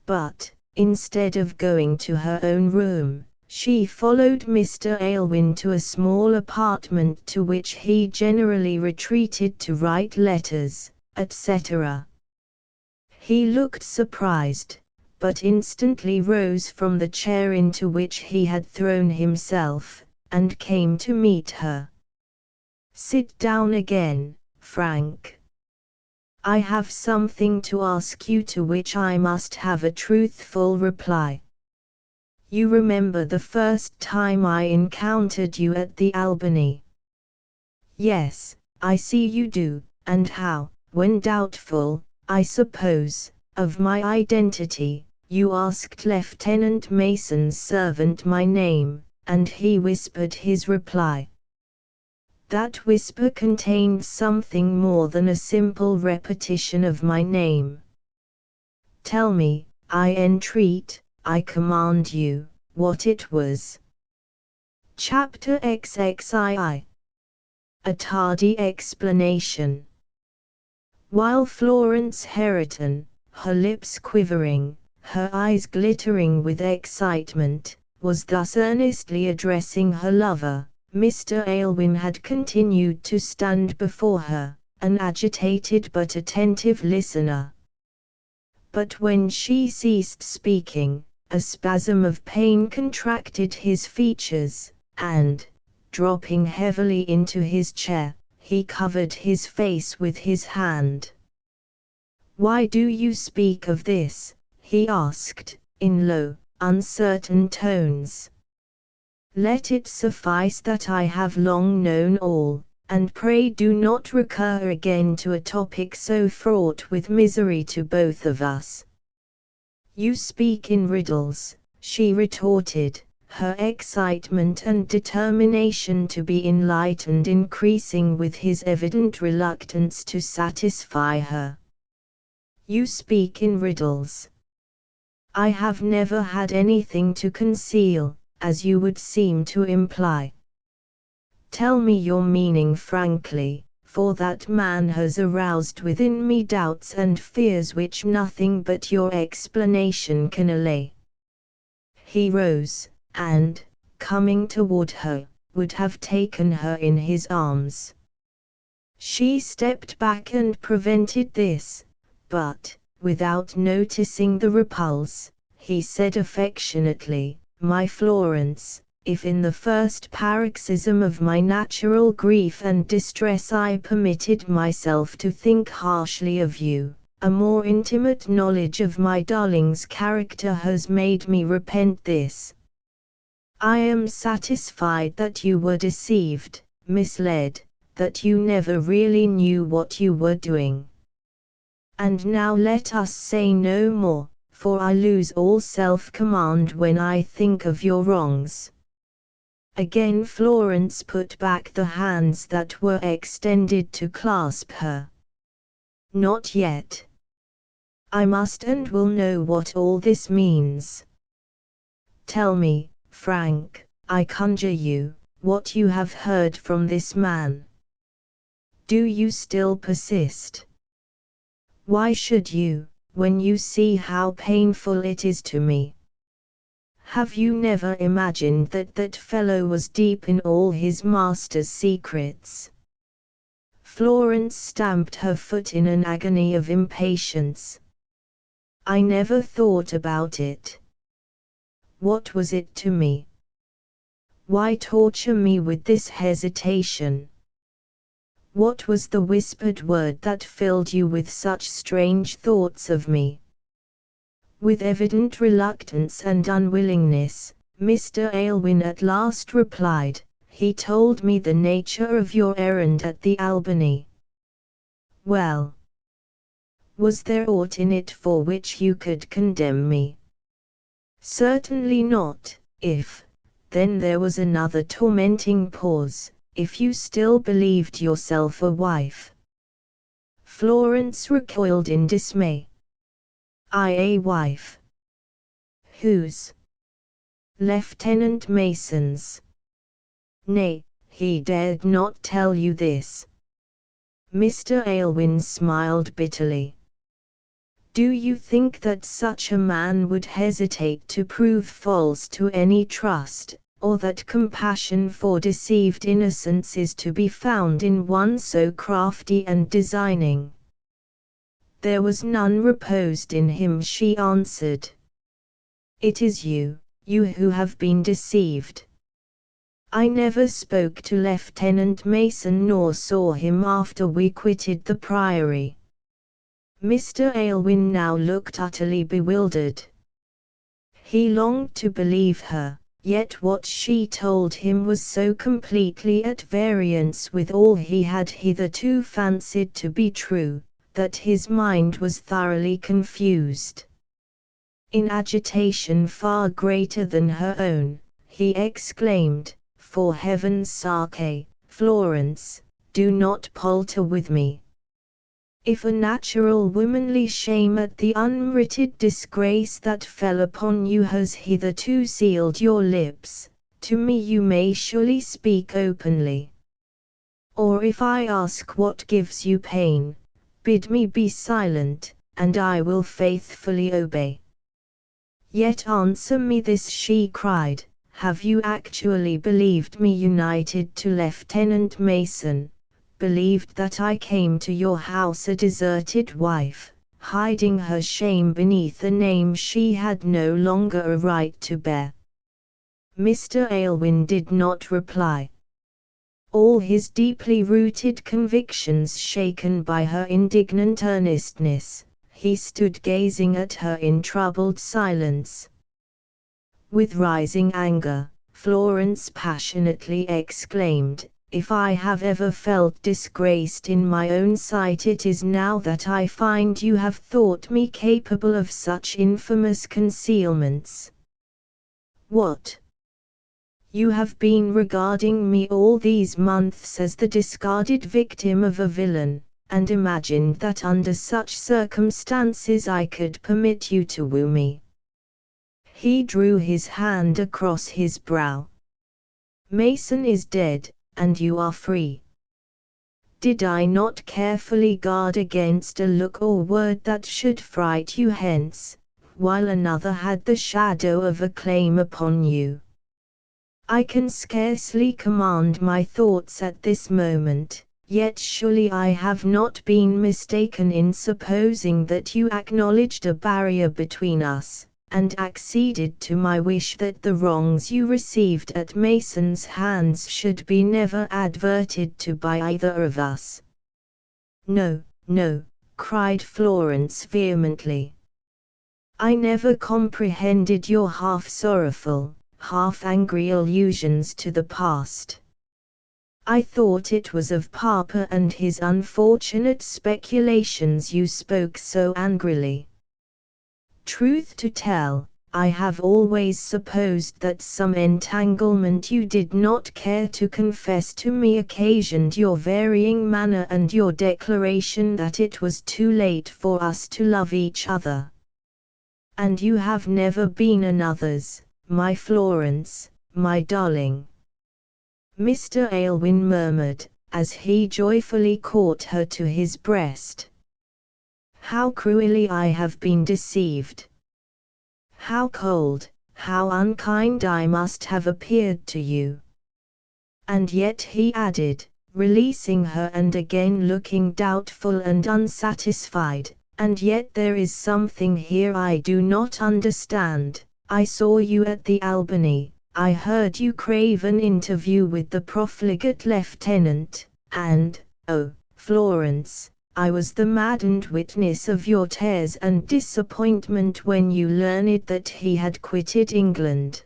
But, instead of going to her own room, she followed Mr. Aylwin to a small apartment to which he generally retreated to write letters, etc. He looked surprised, but instantly rose from the chair into which he had thrown himself, and came to meet her. "Sit down again, Frank. I have something to ask you to which I must have a truthful reply. You remember the first time I encountered you at the Albany?" "Yes, I see you do, and how, when doubtful, I suppose, of my identity, you asked Lieutenant Mason's servant my name, and he whispered his reply." "That whisper contained something more than a simple repetition of my name. Tell me, I entreat, I command you, what it was." Chapter XXII. A tardy explanation. While Florence Herriton, her lips quivering, her eyes glittering with excitement, was thus earnestly addressing her lover, Mr. Aylwin had continued to stand before her, an agitated but attentive listener. But when she ceased speaking, a spasm of pain contracted his features, and, dropping heavily into his chair, he covered his face with his hand. "Why do you speak of this?" he asked, in low, uncertain tones. "Let it suffice that I have long known all, and pray do not recur again to a topic so fraught with misery to both of us." "You speak in riddles," she retorted, her excitement and determination to be enlightened increasing with his evident reluctance to satisfy her. "You speak in riddles. I have never had anything to conceal, as you would seem to imply. Tell me your meaning frankly, for that man has aroused within me doubts and fears which nothing but your explanation can allay." He rose, and, coming toward her, would have taken her in his arms. She stepped back and prevented this, but, without noticing the repulse, he said affectionately, "My Florence, if in the first paroxysm of my natural grief and distress I permitted myself to think harshly of you, a more intimate knowledge of my darling's character has made me repent this. I am satisfied that you were deceived, misled, that you never really knew what you were doing. And now let us say no more, for I lose all self-command when I think of your wrongs." Again Florence put back the hands that were extended to clasp her. "Not yet. I must and will know what all this means. Tell me, Frank, I conjure you, what you have heard from this man. Do you still persist?" Why should you, when you see how painful it is to me? Have you never imagined that that fellow was deep in all his master's secrets? Florence stamped her foot in an agony of impatience. I never thought about it. What was it to me? Why torture me with this hesitation? What was the whispered word that filled you with such strange thoughts of me? With evident reluctance and unwillingness, Mr. Aylwin at last replied, "He told me the nature of your errand at the Albany." Well, was there aught in it for which you could condemn me? Certainly not. If, then there was another tormenting pause, if you still believed yourself a wife. Florence recoiled in dismay. I a wife? Whose? Lieutenant Mason's. Nay, he dared not tell you this. Mr. Aylwin smiled bitterly. Do you think that such a man would hesitate to prove false to any trust, or that compassion for deceived innocence is to be found in one so crafty and designing? There was none reposed in him, she answered. It is you who have been deceived. I never spoke to Lieutenant Mason nor saw him after we quitted the Priory. Mr. Aylwin now looked utterly bewildered. He longed to believe her, yet what she told him was so completely at variance with all he had hitherto fancied to be true, that his mind was thoroughly confused. In agitation far greater than her own, he exclaimed, "For heaven's sake, Florence, do not palter with me. If a natural womanly shame at the unmerited disgrace that fell upon you has hitherto sealed your lips, to me you may surely speak openly. Or if I ask what gives you pain, bid me be silent, and I will faithfully obey." "Yet answer me this," she cried, "have you actually believed me united to Lieutenant Mason? Believed that I came to your house a deserted wife, hiding her shame beneath a name she had no longer a right to bear?" Mr. Aylwin did not reply. All his deeply rooted convictions shaken by her indignant earnestness, he stood gazing at her in troubled silence. With rising anger, Florence passionately exclaimed, "If I have ever felt disgraced in my own sight, it is now that I find you have thought me capable of such infamous concealments. What? You have been regarding me all these months as the discarded victim of a villain, and imagined that under such circumstances I could permit you to woo me." He drew his hand across his brow. "Mason is dead, and you are free. Did I not carefully guard against a look or word that should fright you hence, while another had the shadow of a claim upon you? I can scarcely command my thoughts at this moment, yet surely I have not been mistaken in supposing that you acknowledged a barrier between us, and acceded to my wish that the wrongs you received at Mason's hands should be never adverted to by either of us." "No, no," cried Florence vehemently. "I never comprehended your half sorrowful, half angry allusions to the past. I thought it was of Papa and his unfortunate speculations you spoke so angrily. Truth to tell, I have always supposed that some entanglement you did not care to confess to me occasioned your varying manner and your declaration that it was too late for us to love each other. And you have never been another's, my Florence, my darling," Mr. Aylwin murmured, as he joyfully caught her to his breast. How cruelly I have been deceived! How cold, how unkind I must have appeared to you! And yet, he added, releasing her and again looking doubtful and unsatisfied, and yet there is something here I do not understand. I saw you at the Albany, I heard you crave an interview with the profligate lieutenant, and, oh, Florence, I was the maddened witness of your tears and disappointment when you learned that he had quitted England.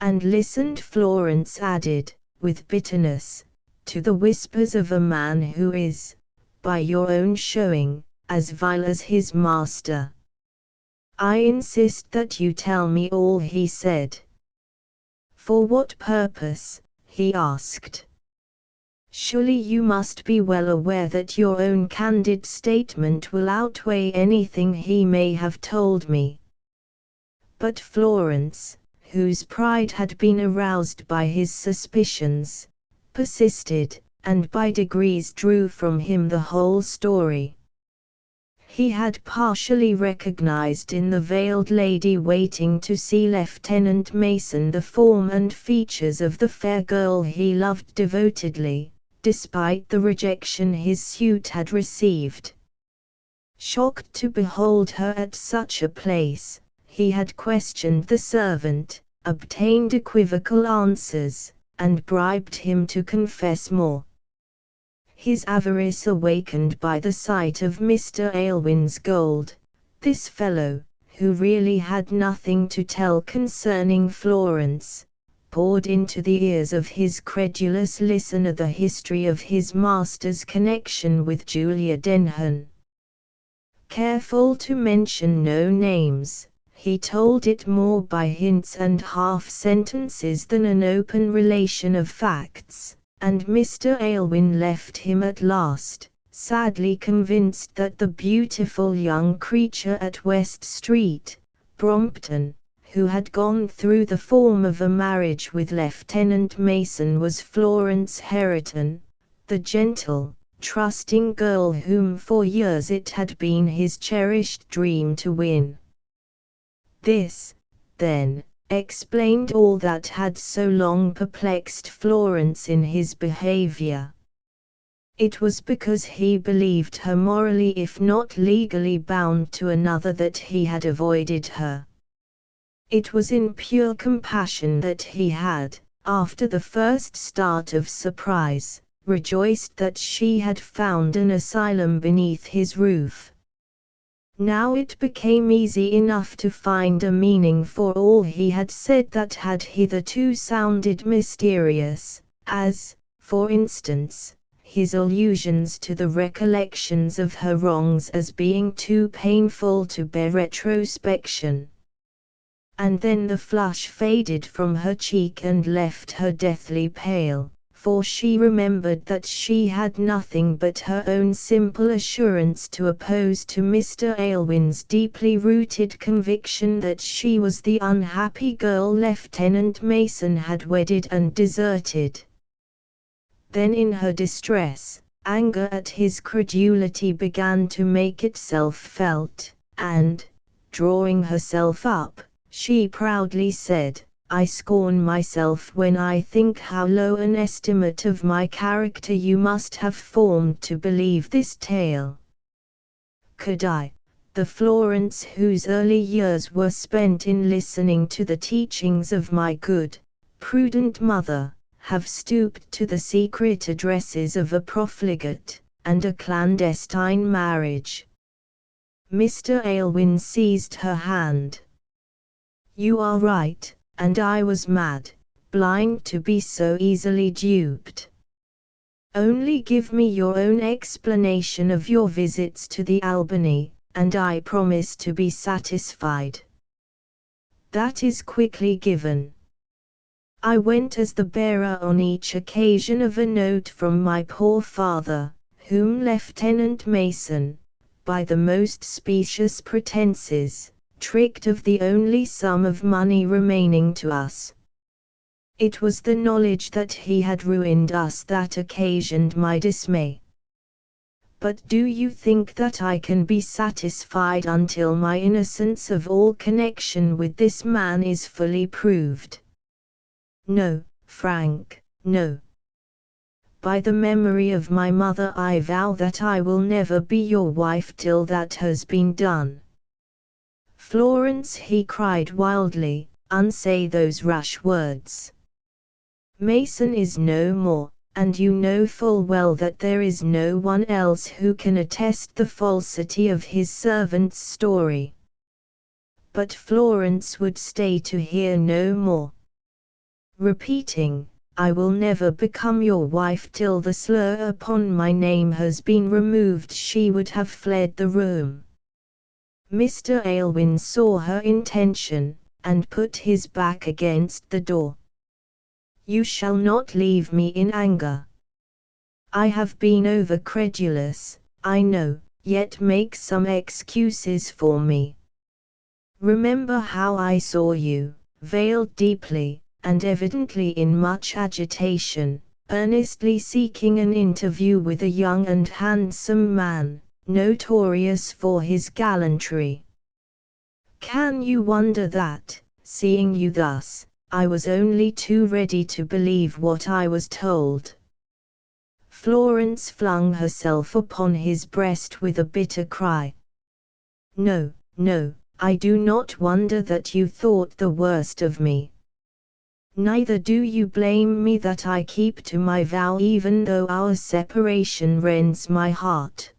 And listened, Florence added, with bitterness, to the whispers of a man who is, by your own showing, as vile as his master. I insist that you tell me all he said. For what purpose? He asked. Surely you must be well aware that your own candid statement will outweigh anything he may have told me. But Florence, whose pride had been aroused by his suspicions, persisted, and by degrees drew from him the whole story. He had partially recognized in the veiled lady waiting to see Lieutenant Mason the form and features of the fair girl he loved devotedly, despite the rejection his suit had received. Shocked to behold her at such a place, he had questioned the servant, obtained equivocal answers, and bribed him to confess more. His avarice awakened by the sight of Mr. Aylwin's gold, this fellow, who really had nothing to tell concerning Florence, poured into the ears of his credulous listener the history of his master's connection with Julia Denham. Careful to mention no names, he told it more by hints and half-sentences than an open relation of facts, and Mr. Aylwin left him at last, sadly convinced that the beautiful young creature at West Street, Brompton, who had gone through the form of a marriage with Lieutenant Mason was Florence Herriton, the gentle, trusting girl whom for years it had been his cherished dream to win. This, then, explained all that had so long perplexed Florence in his behavior. It was because he believed her morally if not legally bound to another that he had avoided her. It was in pure compassion that he had, after the first start of surprise, rejoiced that she had found an asylum beneath his roof. Now it became easy enough to find a meaning for all he had said that had hitherto sounded mysterious, as, for instance, his allusions to the recollections of her wrongs as being too painful to bear retrospection. And then the flush faded from her cheek and left her deathly pale, for she remembered that she had nothing but her own simple assurance to oppose to Mr. Aylwin's deeply rooted conviction that she was the unhappy girl Lieutenant Mason had wedded and deserted. Then in her distress, anger at his credulity began to make itself felt, and, drawing herself up, she proudly said, I scorn myself when I think how low an estimate of my character you must have formed to believe this tale. Could I, the Florence whose early years were spent in listening to the teachings of my good, prudent mother, have stooped to the secret addresses of a profligate, and a clandestine marriage? Mr. Aylwin seized her hand. You are right, and I was mad, blind to be so easily duped. Only give me your own explanation of your visits to the Albany, and I promise to be satisfied. That is quickly given. I went as the bearer on each occasion of a note from my poor father, whom Lieutenant Mason, by the most specious pretenses, tricked of the only sum of money remaining to us. It was the knowledge that he had ruined us that occasioned my dismay. But do you think that I can be satisfied until my innocence of all connection with this man is fully proved? No, Frank, no. By the memory of my mother I vow that I will never be your wife till that has been done. Florence, he cried wildly, unsay those rash words. Mason is no more, and you know full well that there is no one else who can attest the falsity of his servant's story. But Florence would stay to hear no more. Repeating, I will never become your wife till the slur upon my name has been removed, she would have fled the room. Mr. Aylwin saw her intention, and put his back against the door. You shall not leave me in anger. I have been over-credulous, I know, yet make some excuses for me. Remember how I saw you, veiled deeply, and evidently in much agitation, earnestly seeking an interview with a young and handsome man, notorious for his gallantry. Can you wonder that, seeing you thus, I was only too ready to believe what I was told? Florence flung herself upon his breast with a bitter cry. No, no, I do not wonder that you thought the worst of me. Neither do you blame me that I keep to my vow even though our separation rends my heart.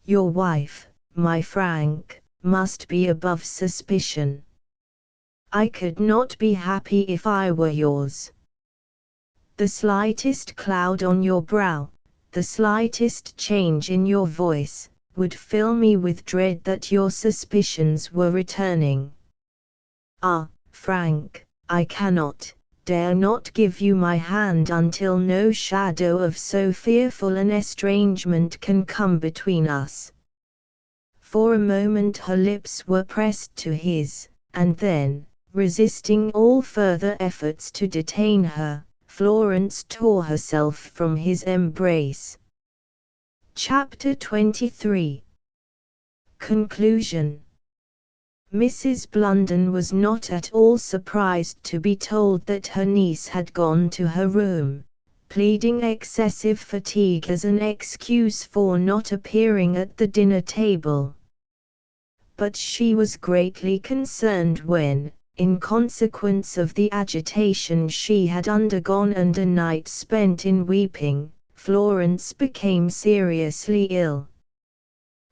Your wife, my Frank, must be above suspicion. I could not be happy if I were yours. The slightest cloud on your brow, the slightest change in your voice, would fill me with dread that your suspicions were returning. Ah, Frank, I cannot, dare not give you my hand until no shadow of so fearful an estrangement can come between us. For a moment her lips were pressed to his, and then, resisting all further efforts to detain her, Florence tore herself from his embrace. Chapter 23. Conclusion. Mrs. Blunden was not at all surprised to be told that her niece had gone to her room, pleading excessive fatigue as an excuse for not appearing at the dinner table. But she was greatly concerned when, in consequence of the agitation she had undergone and a night spent in weeping, Florence became seriously ill.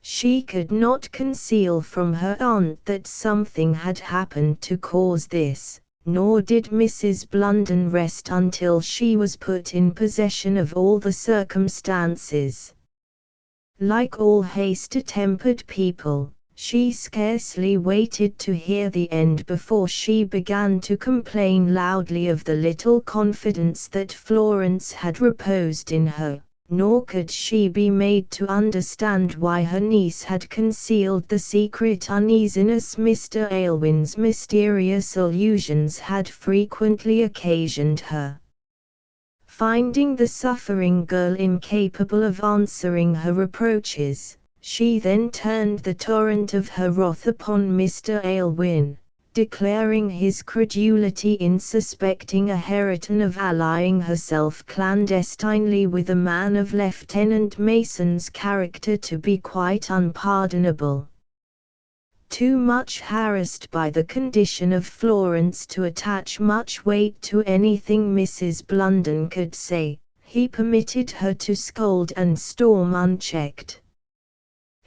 She could not conceal from her aunt that something had happened to cause this, nor did Mrs. Blunden rest until she was put in possession of all the circumstances. Like all hasty-tempered people, she scarcely waited to hear the end before she began to complain loudly of the little confidence that Florence had reposed in her, nor could she be made to understand why her niece had concealed the secret uneasiness Mr. Aylwin's mysterious allusions had frequently occasioned her. Finding the suffering girl incapable of answering her reproaches, she then turned the torrent of her wrath upon Mr. Aylwin, declaring his credulity in suspecting a Hareton of allying herself clandestinely with a man of Lieutenant Mason's character to be quite unpardonable. Too much harassed by the condition of Florence to attach much weight to anything Mrs. Blunden could say, he permitted her to scold and storm unchecked.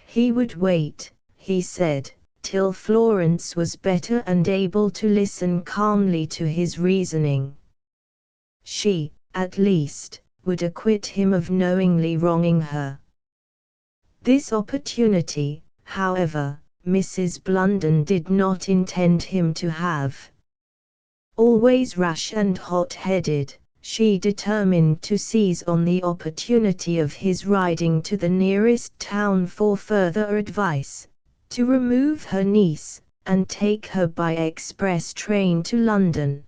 He would wait, he said, till Florence was better and able to listen calmly to his reasoning. She, at least, would acquit him of knowingly wronging her. This opportunity, however, Mrs. Blunden did not intend him to have. Always rash and hot-headed, she determined to seize on the opportunity of his riding to the nearest town for further advice, to remove her niece, and take her by express train to London.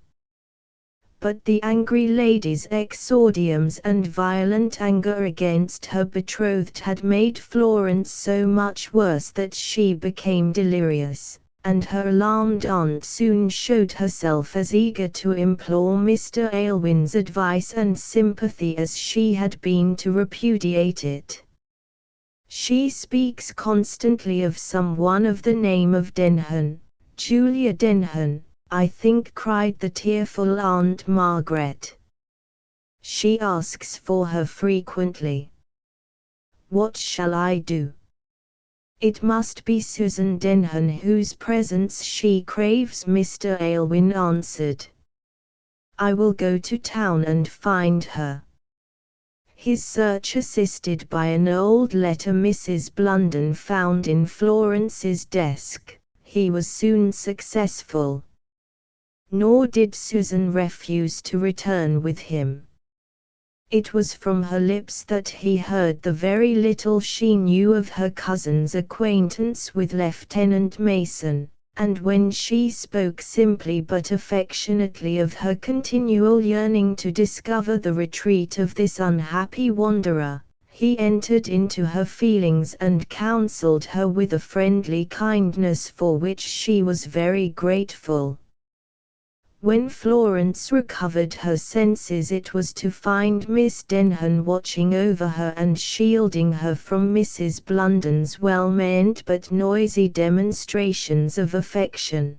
But the angry lady's exordiums and violent anger against her betrothed had made Florence so much worse that she became delirious, and her alarmed aunt soon showed herself as eager to implore Mr. Aylwin's advice and sympathy as she had been to repudiate it. "She speaks constantly of someone of the name of Denham, Julia Denham, I think," cried the tearful Aunt Margaret. "She asks for her frequently. What shall I do?" "It must be Susan Denham whose presence she craves," Mr. Aylwin answered. "I will go to town and find her." His search, assisted by an old letter Mrs. Blunden found in Florence's desk, he was soon successful. Nor did Susan refuse to return with him. It was from her lips that he heard the very little she knew of her cousin's acquaintance with Lieutenant Mason, and when she spoke simply but affectionately of her continual yearning to discover the retreat of this unhappy wanderer, he entered into her feelings and counseled her with a friendly kindness for which she was very grateful. When Florence recovered her senses, it was to find Miss Denham watching over her and shielding her from Mrs. Blunden's well-meant but noisy demonstrations of affection.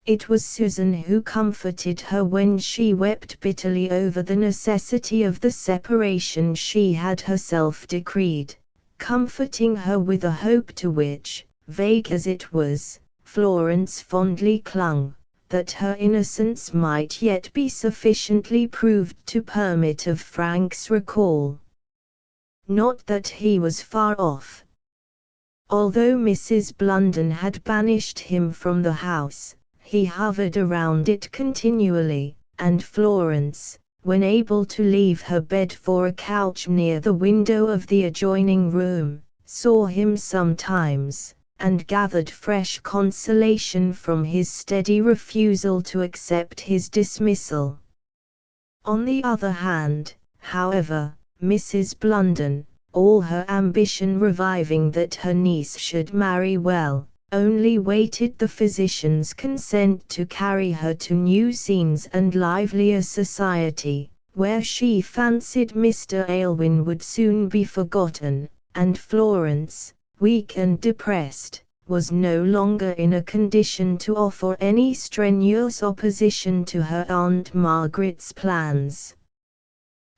It was Susan who comforted her when she wept bitterly over the necessity of the separation she had herself decreed, comforting her with a hope to which, vague as it was, Florence fondly clung, that her innocence might yet be sufficiently proved to permit of Frank's recall. Not that he was far off. Although Mrs. Blunden had banished him from the house, he hovered around it continually, and Florence, when able to leave her bed for a couch near the window of the adjoining room, saw him sometimes, and gathered fresh consolation from his steady refusal to accept his dismissal. On the other hand, however, Mrs. Blunden, all her ambition reviving that her niece should marry well, only waited the physician's consent to carry her to new scenes and livelier society, where she fancied Mr. Aylwin would soon be forgotten, and Florence, weak and depressed, was no longer in a condition to offer any strenuous opposition to her Aunt Margaret's plans.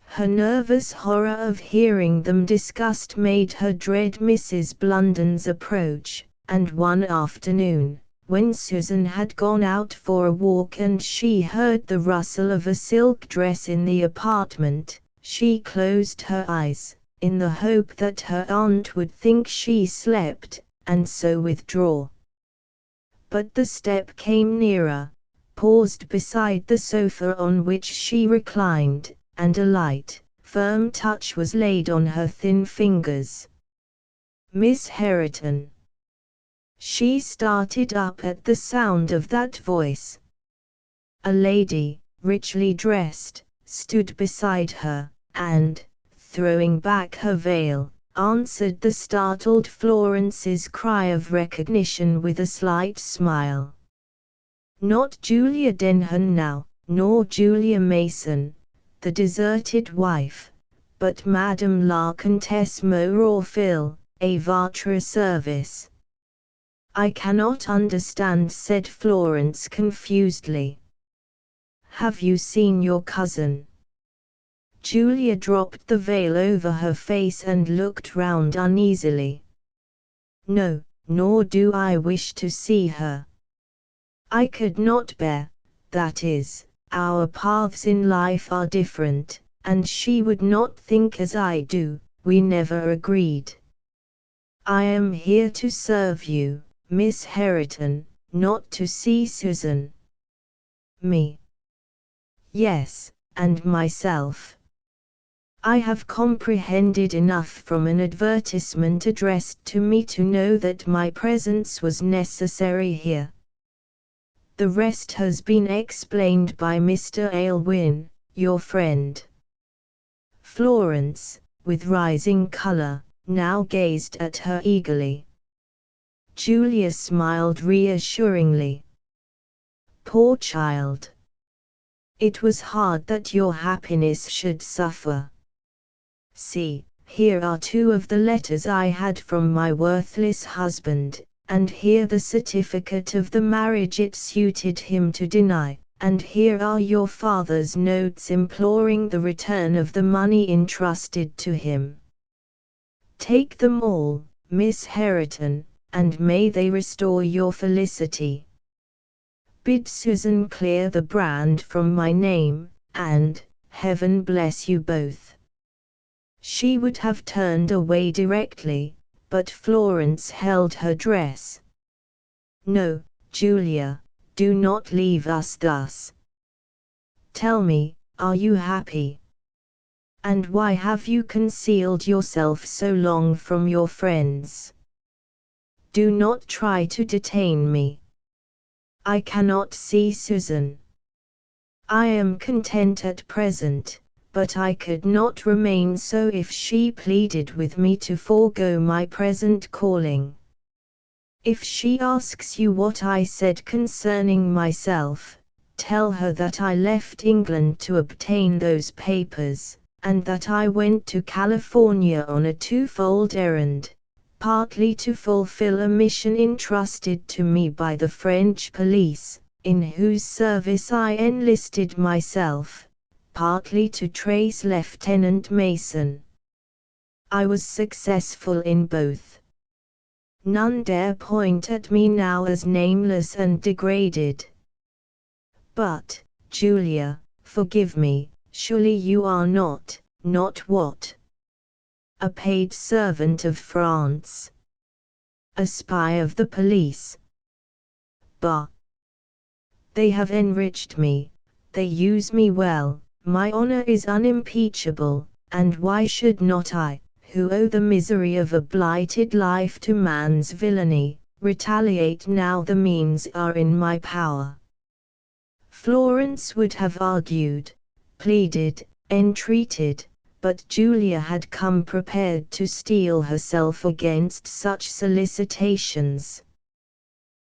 Her nervous horror of hearing them discussed made her dread Mrs. Blunden's approach, and one afternoon, when Susan had gone out for a walk and she heard the rustle of a silk dress in the apartment, she closed her eyes, in the hope that her aunt would think she slept, and so withdraw. But the step came nearer, paused beside the sofa on which she reclined, and a light, firm touch was laid on her thin fingers. "Miss Herriton." She started up at the sound of that voice. A lady, richly dressed, stood beside her, and, throwing back her veil, answered the startled Florence's cry of recognition with a slight smile. Not Julia Denham now, nor Julia Mason, the deserted wife, but Madame la Comtesse Mororville, à votre service. "I cannot understand," said Florence confusedly. "Have you seen your cousin?" Julia dropped the veil over her face and looked round uneasily. "No, nor do I wish to see her. I could not bear, that is, our paths in life are different, and she would not think as I do, we never agreed. I am here to serve you, Miss Herriton, not to see Susan." "Me?" "Yes, and myself. I have comprehended enough from an advertisement addressed to me to know that my presence was necessary here. The rest has been explained by Mr. Aylwin, your friend. Florence, with rising color, now gazed at her eagerly. Julia smiled reassuringly. Poor child. It was hard that your happiness should suffer. See, here are 2 of the letters I had from my worthless husband, and here the certificate of the marriage it suited him to deny, and here are your father's notes imploring the return of the money entrusted to him. Take them all, Miss Hareton, and may they restore your felicity. Bid Susan clear the brand from my name, and, heaven bless you both. She would have turned away directly, but Florence held her dress. No, Julia, do not leave us thus. Tell me, are you happy? And why have you concealed yourself so long from your friends? Do not try to detain me. I cannot see Susan. I am content at present, but I could not remain so if she pleaded with me to forego my present calling. If she asks you what I said concerning myself, tell her that I left England to obtain those papers, and that I went to California on a 2-fold errand, partly to fulfill a mission entrusted to me by the French police, in whose service I enlisted myself, partly to trace Lieutenant Mason. I was successful in both. None dare point at me now as nameless and degraded. But, Julia, forgive me, surely you are not what? A paid servant of France. A spy of the police. Bah! They have enriched me, they use me well, my honor is unimpeachable, and why should not I, who owe the misery of a blighted life to man's villainy, retaliate now the means are in my power? Florence would have argued, pleaded, entreated, but Julia had come prepared to steel herself against such solicitations.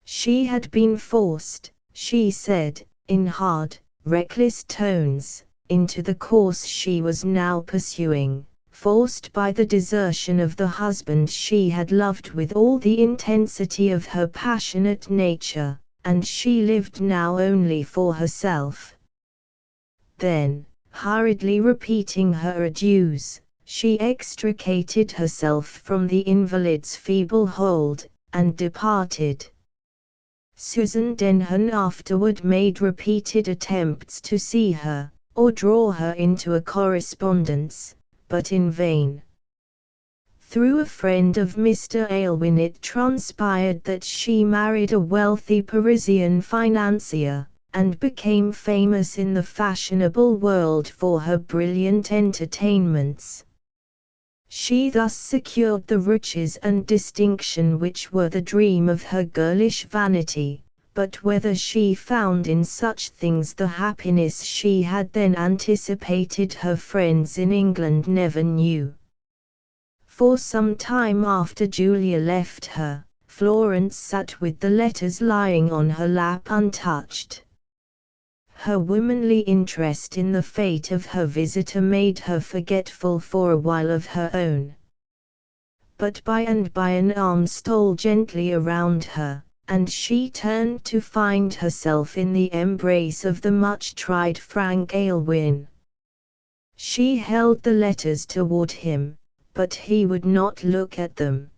She had been forced, she said, in hard, reckless tones, into the course she was now pursuing, forced by the desertion of the husband she had loved with all the intensity of her passionate nature, and she lived now only for herself. Then, hurriedly repeating her adieus, she extricated herself from the invalid's feeble hold, and departed. Susan Denham afterward made repeated attempts to see her, or draw her into a correspondence, but in vain. Through a friend of Mr. Aylwin it transpired that she married a wealthy Parisian financier, and became famous in the fashionable world for her brilliant entertainments. She thus secured the riches and distinction which were the dream of her girlish vanity, but whether she found in such things the happiness she had then anticipated, her friends in England never knew. For some time after Julia left her, Florence sat with the letters lying on her lap untouched. Her womanly interest in the fate of her visitor made her forgetful for a while of her own. But by and by an arm stole gently around her, and she turned to find herself in the embrace of the much-tried Frank Aylwin. She held the letters toward him, but he would not look at them.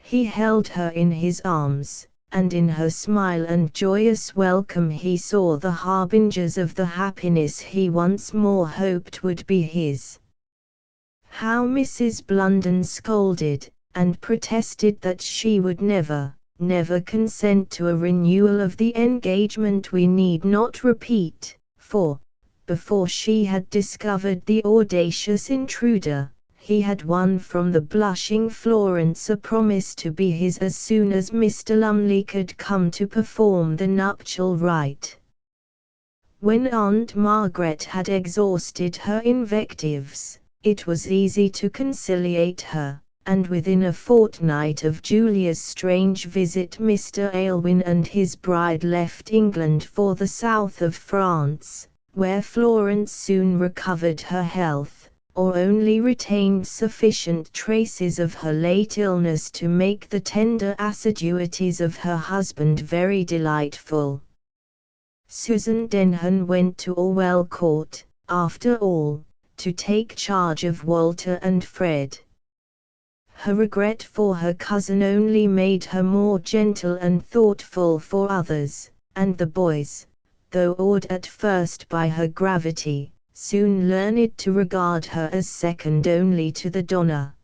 He held her in his arms, and in her smile and joyous welcome he saw the harbingers of the happiness he once more hoped would be his. How Mrs. Blunden scolded, and protested that she would never consent to a renewal of the engagement we need not repeat, for, before she had discovered the audacious intruder, he had won from the blushing Florence a promise to be his as soon as Mr. Lumley could come to perform the nuptial rite. When Aunt Margaret had exhausted her invectives, it was easy to conciliate her, and within a fortnight of Julia's strange visit Mr. Aylwin and his bride left England for the south of France, where Florence soon recovered her health, or only retained sufficient traces of her late illness to make the tender assiduities of her husband very delightful. Susan Denham went to Orwell Court, after all, to take charge of Walter and Fred. Her regret for her cousin only made her more gentle and thoughtful for others, and the boys, though awed at first by her gravity, soon learned to regard her as second only to the Donna.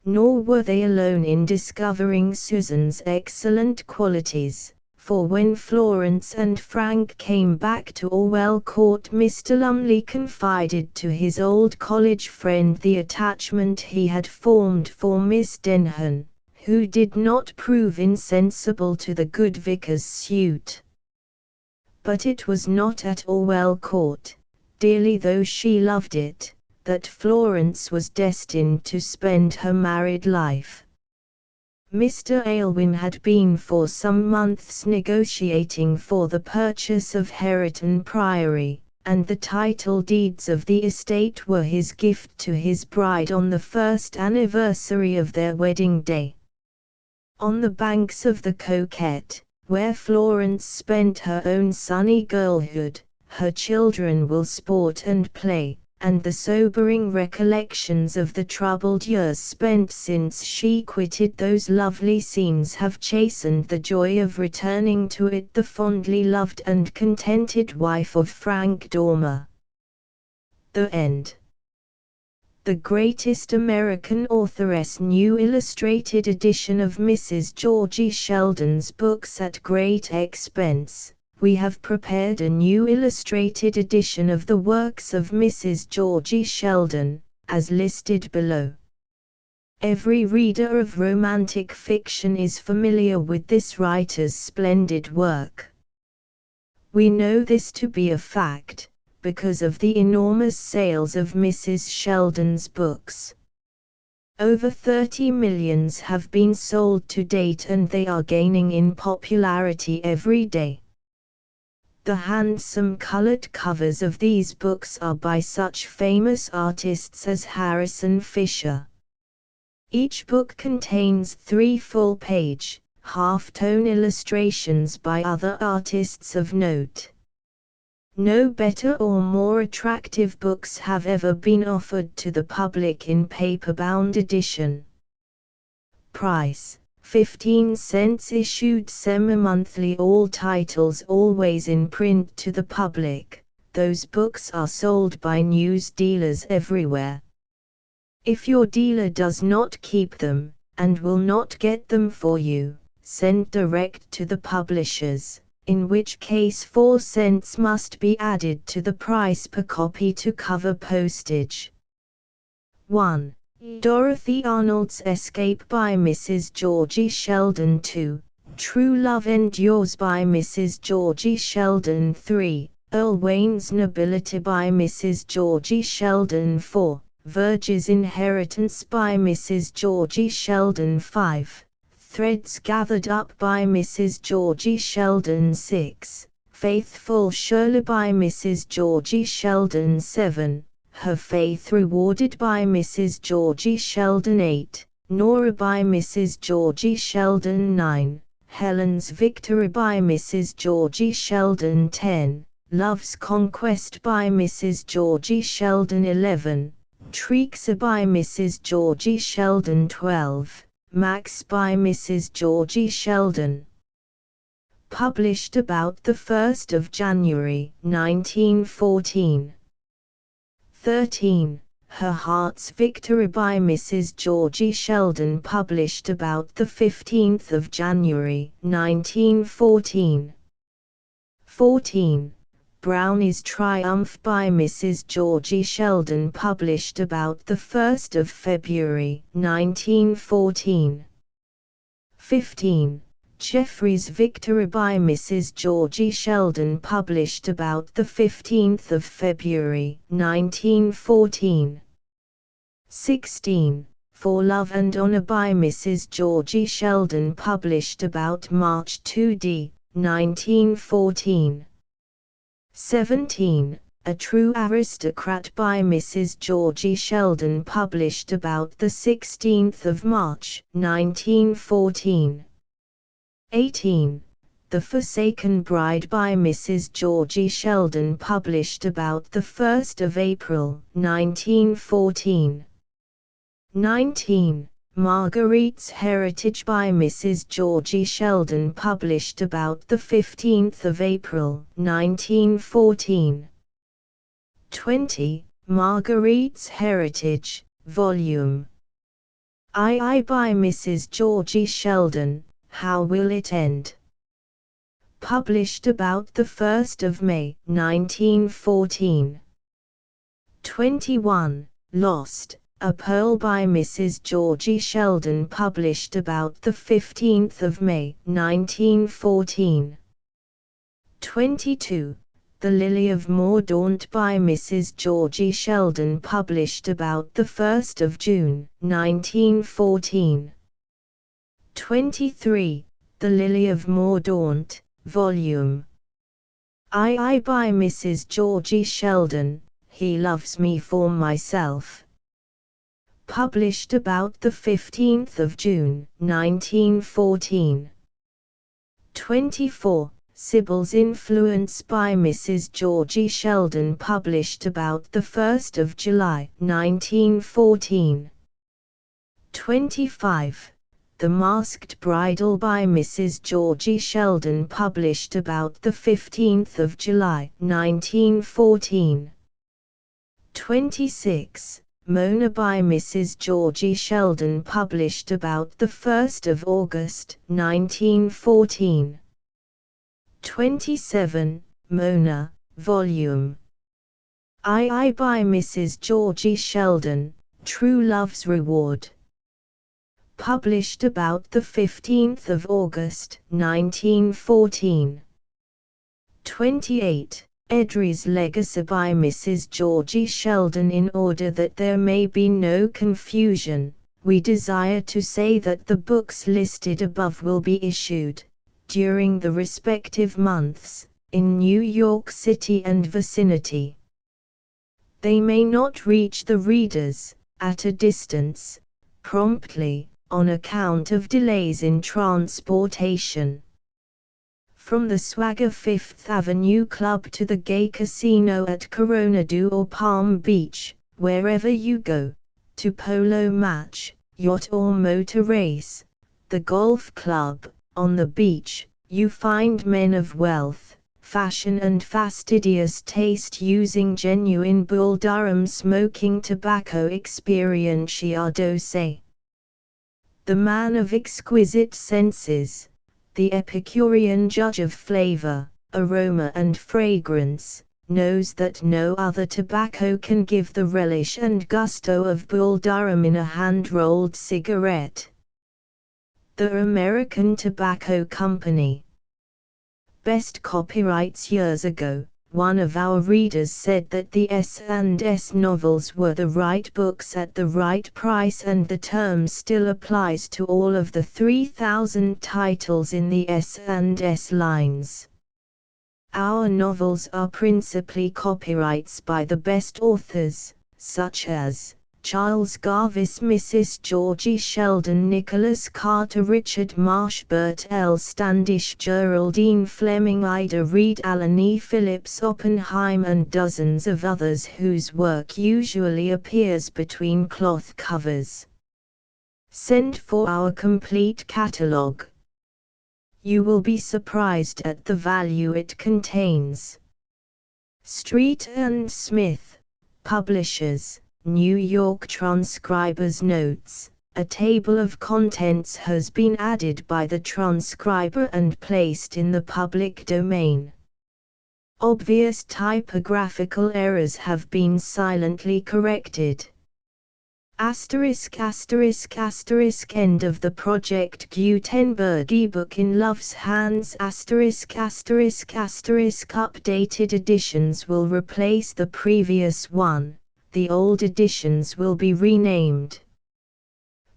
Nor were they alone in discovering Susan's excellent qualities, for when Florence and Frank came back to Orwell Court Mr. Lumley confided to his old college friend the attachment he had formed for Miss Denham, who did not prove insensible to the good vicar's suit. But it was not at Orwell Court, dearly though she loved it, that Florence was destined to spend her married life. Mr. Aylwin had been for some months negotiating for the purchase of Heriton Priory, and the title deeds of the estate were his gift to his bride on the first anniversary of their wedding day. On the banks of the Coquette, where Florence spent her own sunny girlhood, her children will sport and play, and the sobering recollections of the troubled years spent since she quitted those lovely scenes have chastened the joy of returning to it the fondly loved and contented wife of Frank Dormer. The End. The greatest American authoress. New illustrated edition of Mrs. Georgie Sheldon's books at great expense. We have prepared a new illustrated edition of the works of Mrs. Georgie Sheldon, as listed below. Every reader of romantic fiction is familiar with this writer's splendid work. We know this to be a fact, because of the enormous sales of Mrs. Sheldon's books. Over 30 millions have been sold to date and they are gaining in popularity every day. The handsome colored covers of these books are by such famous artists as Harrison Fisher. Each book contains 3 full-page, half-tone illustrations by other artists of note. No better or more attractive books have ever been offered to the public in paper-bound edition. Price: 15 cents. Issued semi-monthly. All titles always in print to the public. Those books are sold by news dealers everywhere. If your dealer does not keep them, and will not get them for you, send direct to the publishers, in which case 4 cents must be added to the price per copy to cover postage. 1. Dorothy Arnold's Escape by Mrs. Georgie Sheldon. 2. True Love Endures by Mrs. Georgie Sheldon. 3. Earl Wayne's Nobility by Mrs. Georgie Sheldon. 4. Verge's Inheritance by Mrs. Georgie Sheldon. 5. Threads Gathered Up by Mrs. Georgie Sheldon. 6. Faithful Shirley by Mrs. Georgie Sheldon. 7. Her Faith Rewarded by Mrs. Georgie Sheldon. 8. Nora by Mrs. Georgie Sheldon. 9. Helen's Victory by Mrs. Georgie Sheldon. 10. Love's Conquest by Mrs. Georgie Sheldon. 11. Treaxa by Mrs. Georgie Sheldon. 12. Max by Mrs. Georgie Sheldon. Published about the 1st of January, 1914. 13. Her Heart's Victory by Mrs. Georgie Sheldon. Published about the 15th of January, 1914. 14. Brownie's Triumph by Mrs. Georgie Sheldon, published about the 1st of February 1914. 15. Jeffrey's Victory by Mrs. Georgie Sheldon, published about the 15th of February 1914. 16. For Love and Honor by Mrs. Georgie Sheldon, published about March 2d, 1914. 17. A True Aristocrat by Mrs. Georgie Sheldon, published about the 16th of March 1914. 18. The Forsaken Bride by Mrs. Georgie Sheldon, published about the 1st of April 1914. 19. Marguerite's Heritage by Mrs. Georgie Sheldon, published about the 15th of April 1914. 20. Marguerite's Heritage, Volume II by Mrs. Georgie Sheldon, How Will It End? Published about the 1st of May 1914. 21. Lost, a Pearl by Mrs. Georgie Sheldon, published about the 15th of May 1914. 22. The Lily of Mordaunt by Mrs. Georgie Sheldon, published about the 1st of June 1914. 23. The Lily of Mordaunt, Volume II by Mrs. Georgie Sheldon, He Loves Me for Myself. Published about the 15th of June 1914. 24. Sybil's Influence by Mrs. Georgie Sheldon, published about the 1st of July 1914. 25. The Masked Bridal by Mrs. Georgie Sheldon, published about the 15th of July 1914. 26. Mona by Mrs. Georgie Sheldon, published about the 1st of August 1914. 27. Mona, Volume II by Mrs. Georgie Sheldon, True Love's Reward. Published about the 15th of August 1914. 28. Edry's Legacy by Mrs. Georgie Sheldon. In order that there may be no confusion, we desire to say that the books listed above will be issued, during the respective months, in New York City and vicinity. They may not reach the readers, at a distance, promptly, on account of delays in transportation. From the Swagger Fifth Avenue Club to the gay casino at Coronado or Palm Beach, wherever you go, to polo match, yacht or motor race, the golf club, on the beach, you find men of wealth, fashion and fastidious taste using genuine Bull Durham smoking tobacco Experienciado Se. The man of exquisite senses, the Epicurean judge of flavor, aroma and fragrance, knows that no other tobacco can give the relish and gusto of Bull Durham in a hand-rolled cigarette. The American Tobacco Company. Best Copyrights. Years ago, one of our readers said that the S&S novels were the right books at the right price, and the term still applies to all of the 3,000 titles in the S&S lines. Our novels are principally copyrights by the best authors, such as Charles Garvis, Mrs. Georgie Sheldon, Nicholas Carter, Richard Marsh, Bert L. Standish, Geraldine Fleming, Ida Reed, Alan E. Phillips, Oppenheim, and dozens of others whose work usually appears between cloth covers. Send for our complete catalog. You will be surprised at the value it contains. Street and Smith, Publishers, New York. Transcriber's notes. A table of contents has been added by the transcriber and placed in the public domain. Obvious typographical errors have been silently corrected. Asterisk asterisk asterisk end of the Project Gutenberg ebook in Love's hands asterisk asterisk asterisk updated editions will replace the previous one, the old editions will be renamed.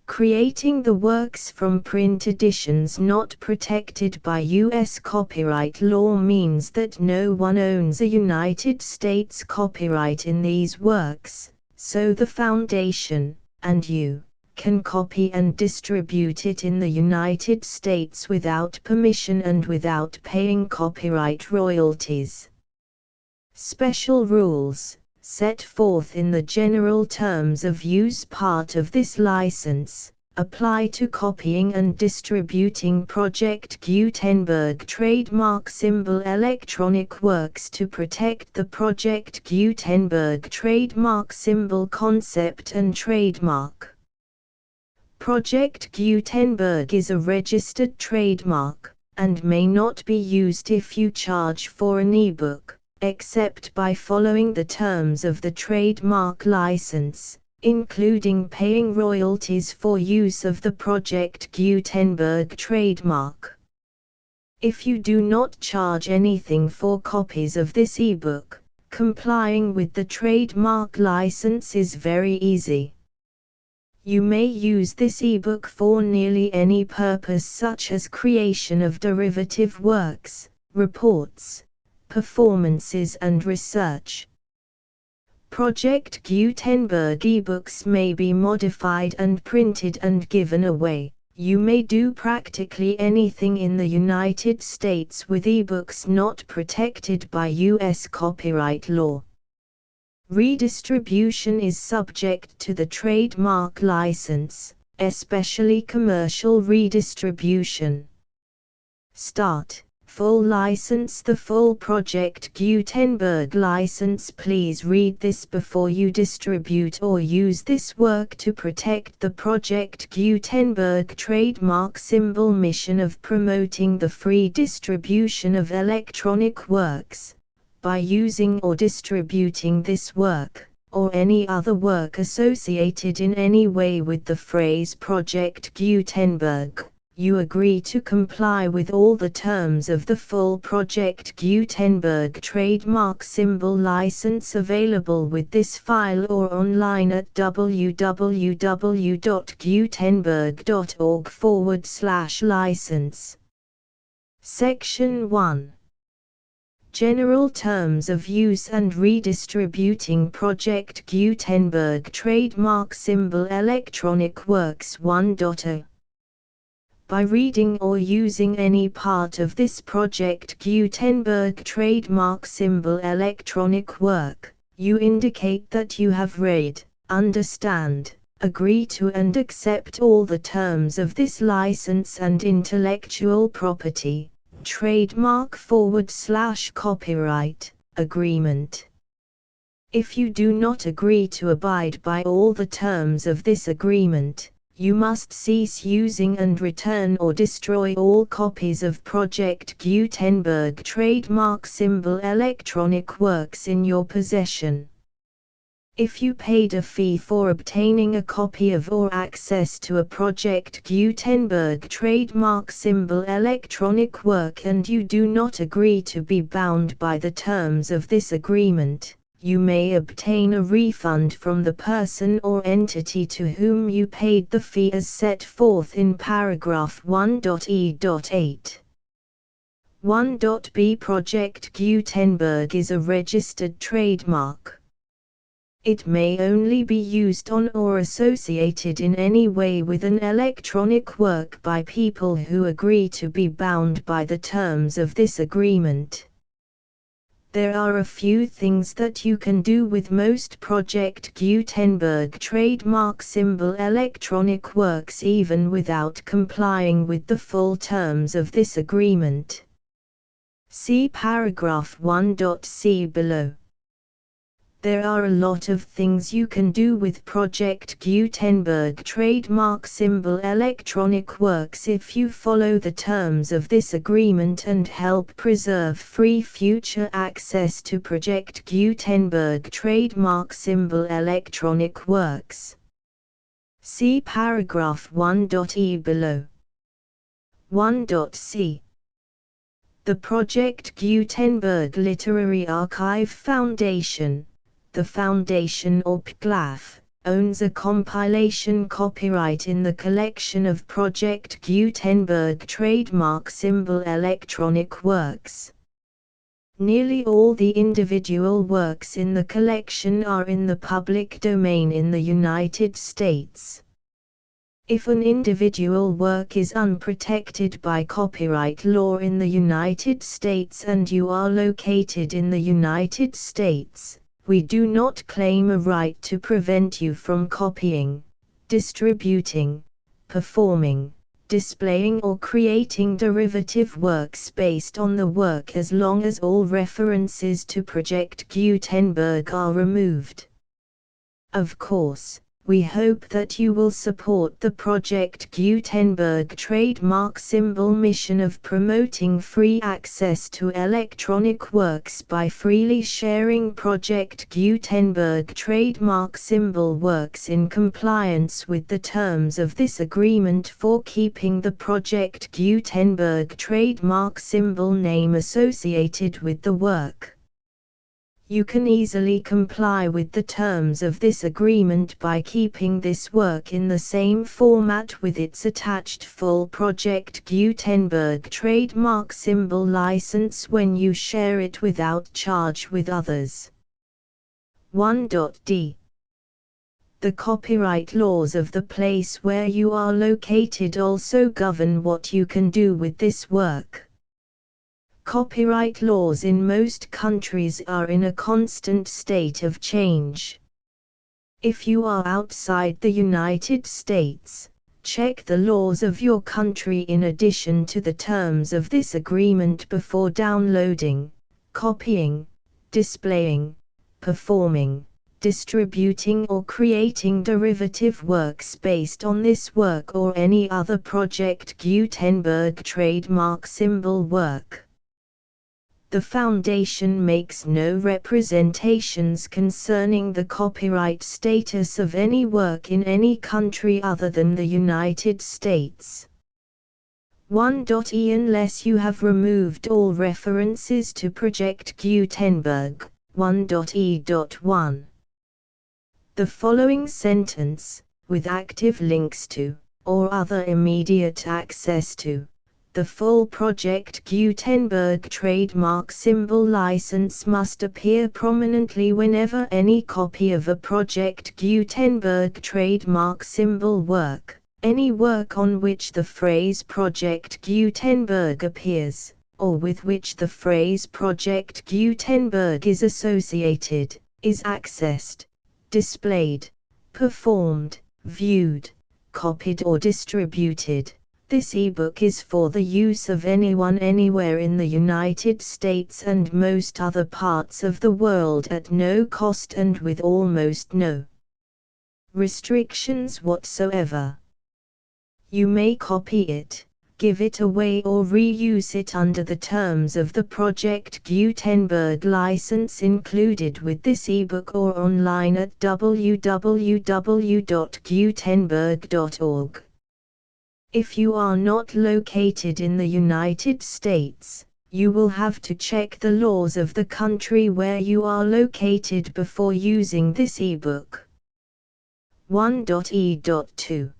Creating the works from print editions not protected by U.S. copyright law means that no one owns a United States copyright in these works, so the Foundation, and you, can copy and distribute it in the United States without permission and without paying copyright royalties. Special rules, set forth in the general terms of use part of this license, apply to copying and distributing Project Gutenberg trademark symbol electronic works to protect the Project Gutenberg trademark symbol concept and trademark. Project Gutenberg is a registered trademark, and may not be used if you charge for an ebook, except by following the terms of the trademark license, including paying royalties for use of the Project Gutenberg trademark. If you do not charge anything for copies of this ebook, complying with the trademark license is very easy. You may use this ebook for nearly any purpose such as creation of derivative works, reports, performances and research. Project Gutenberg ebooks may be modified and printed and given away. You may do practically anything in the United States with ebooks not protected by U.S. copyright law. Redistribution is subject to the trademark license, especially commercial redistribution. Start. Full license. The full Project Gutenberg license. Please read this before you distribute or use this work to protect the Project Gutenberg trademark symbol mission of promoting the free distribution of electronic works, by using or distributing this work, or any other work associated in any way with the phrase Project Gutenberg. You agree to comply with all the terms of the full Project Gutenberg trademark symbol license available with this file or online at www.gutenberg.org/license. Section 1. General Terms of Use and Redistributing Project Gutenberg Trademark Symbol Electronic Works 1.0. By reading or using any part of this Project Gutenberg trademark symbol electronic work, you indicate that you have read, understand, agree to and accept all the terms of this license and intellectual property, trademark/copyright, agreement. If you do not agree to abide by all the terms of this agreement, you must cease using and return or destroy all copies of Project Gutenberg trademark symbol electronic works in your possession. If you paid a fee for obtaining a copy of or access to a Project Gutenberg trademark symbol electronic work and you do not agree to be bound by the terms of this agreement, you may obtain a refund from the person or entity to whom you paid the fee as set forth in paragraph 1.e.8. 1.b Project Gutenberg is a registered trademark. It may only be used on or associated in any way with an electronic work by people who agree to be bound by the terms of this agreement. There are a few things that you can do with most Project Gutenberg trademark symbol electronic works even without complying with the full terms of this agreement. See paragraph 1.c below. There are a lot of things you can do with Project Gutenberg trademark symbol electronic works if you follow the terms of this agreement and help preserve free future access to Project Gutenberg trademark symbol electronic works. See paragraph 1.e below. 1.c. The Project Gutenberg Literary Archive Foundation, the Foundation or PGLAF, owns a compilation copyright in the collection of Project Gutenberg trademark symbol electronic works. Nearly all the individual works in the collection are in the public domain in the United States. If an individual work is unprotected by copyright law in the United States and you are located in the United States, we do not claim a right to prevent you from copying, distributing, performing, displaying or creating derivative works based on the work as long as all references to Project Gutenberg are removed. Of course, we hope that you will support the Project Gutenberg trademark symbol mission of promoting free access to electronic works by freely sharing Project Gutenberg trademark symbol works in compliance with the terms of this agreement for keeping the Project Gutenberg trademark symbol name associated with the work. You can easily comply with the terms of this agreement by keeping this work in the same format with its attached full Project Gutenberg trademark symbol license when you share it without charge with others. 1.d. The copyright laws of the place where you are located also govern what you can do with this work. Copyright laws in most countries are in a constant state of change. If you are outside the United States, check the laws of your country in addition to the terms of this agreement before downloading, copying, displaying, performing, distributing or creating derivative works based on this work or any other Project Gutenberg trademark symbol work. The Foundation makes no representations concerning the copyright status of any work in any country other than the United States. 1.e Unless you have removed all references to Project Gutenberg. 1.e.1. The following sentence, with active links to, or other immediate access to, the full Project Gutenberg trademark symbol license must appear prominently whenever any copy of a Project Gutenberg trademark symbol work, any work on which the phrase Project Gutenberg appears, or with which the phrase Project Gutenberg is associated, is accessed, displayed, performed, viewed, copied or distributed. This ebook is for the use of anyone anywhere in the United States and most other parts of the world at no cost and with almost no restrictions whatsoever. You may copy it, give it away or reuse it under the terms of the Project Gutenberg license included with this ebook or online at www.gutenberg.org. If you are not located in the United States, you will have to check the laws of the country where you are located before using this ebook. 1.e.2.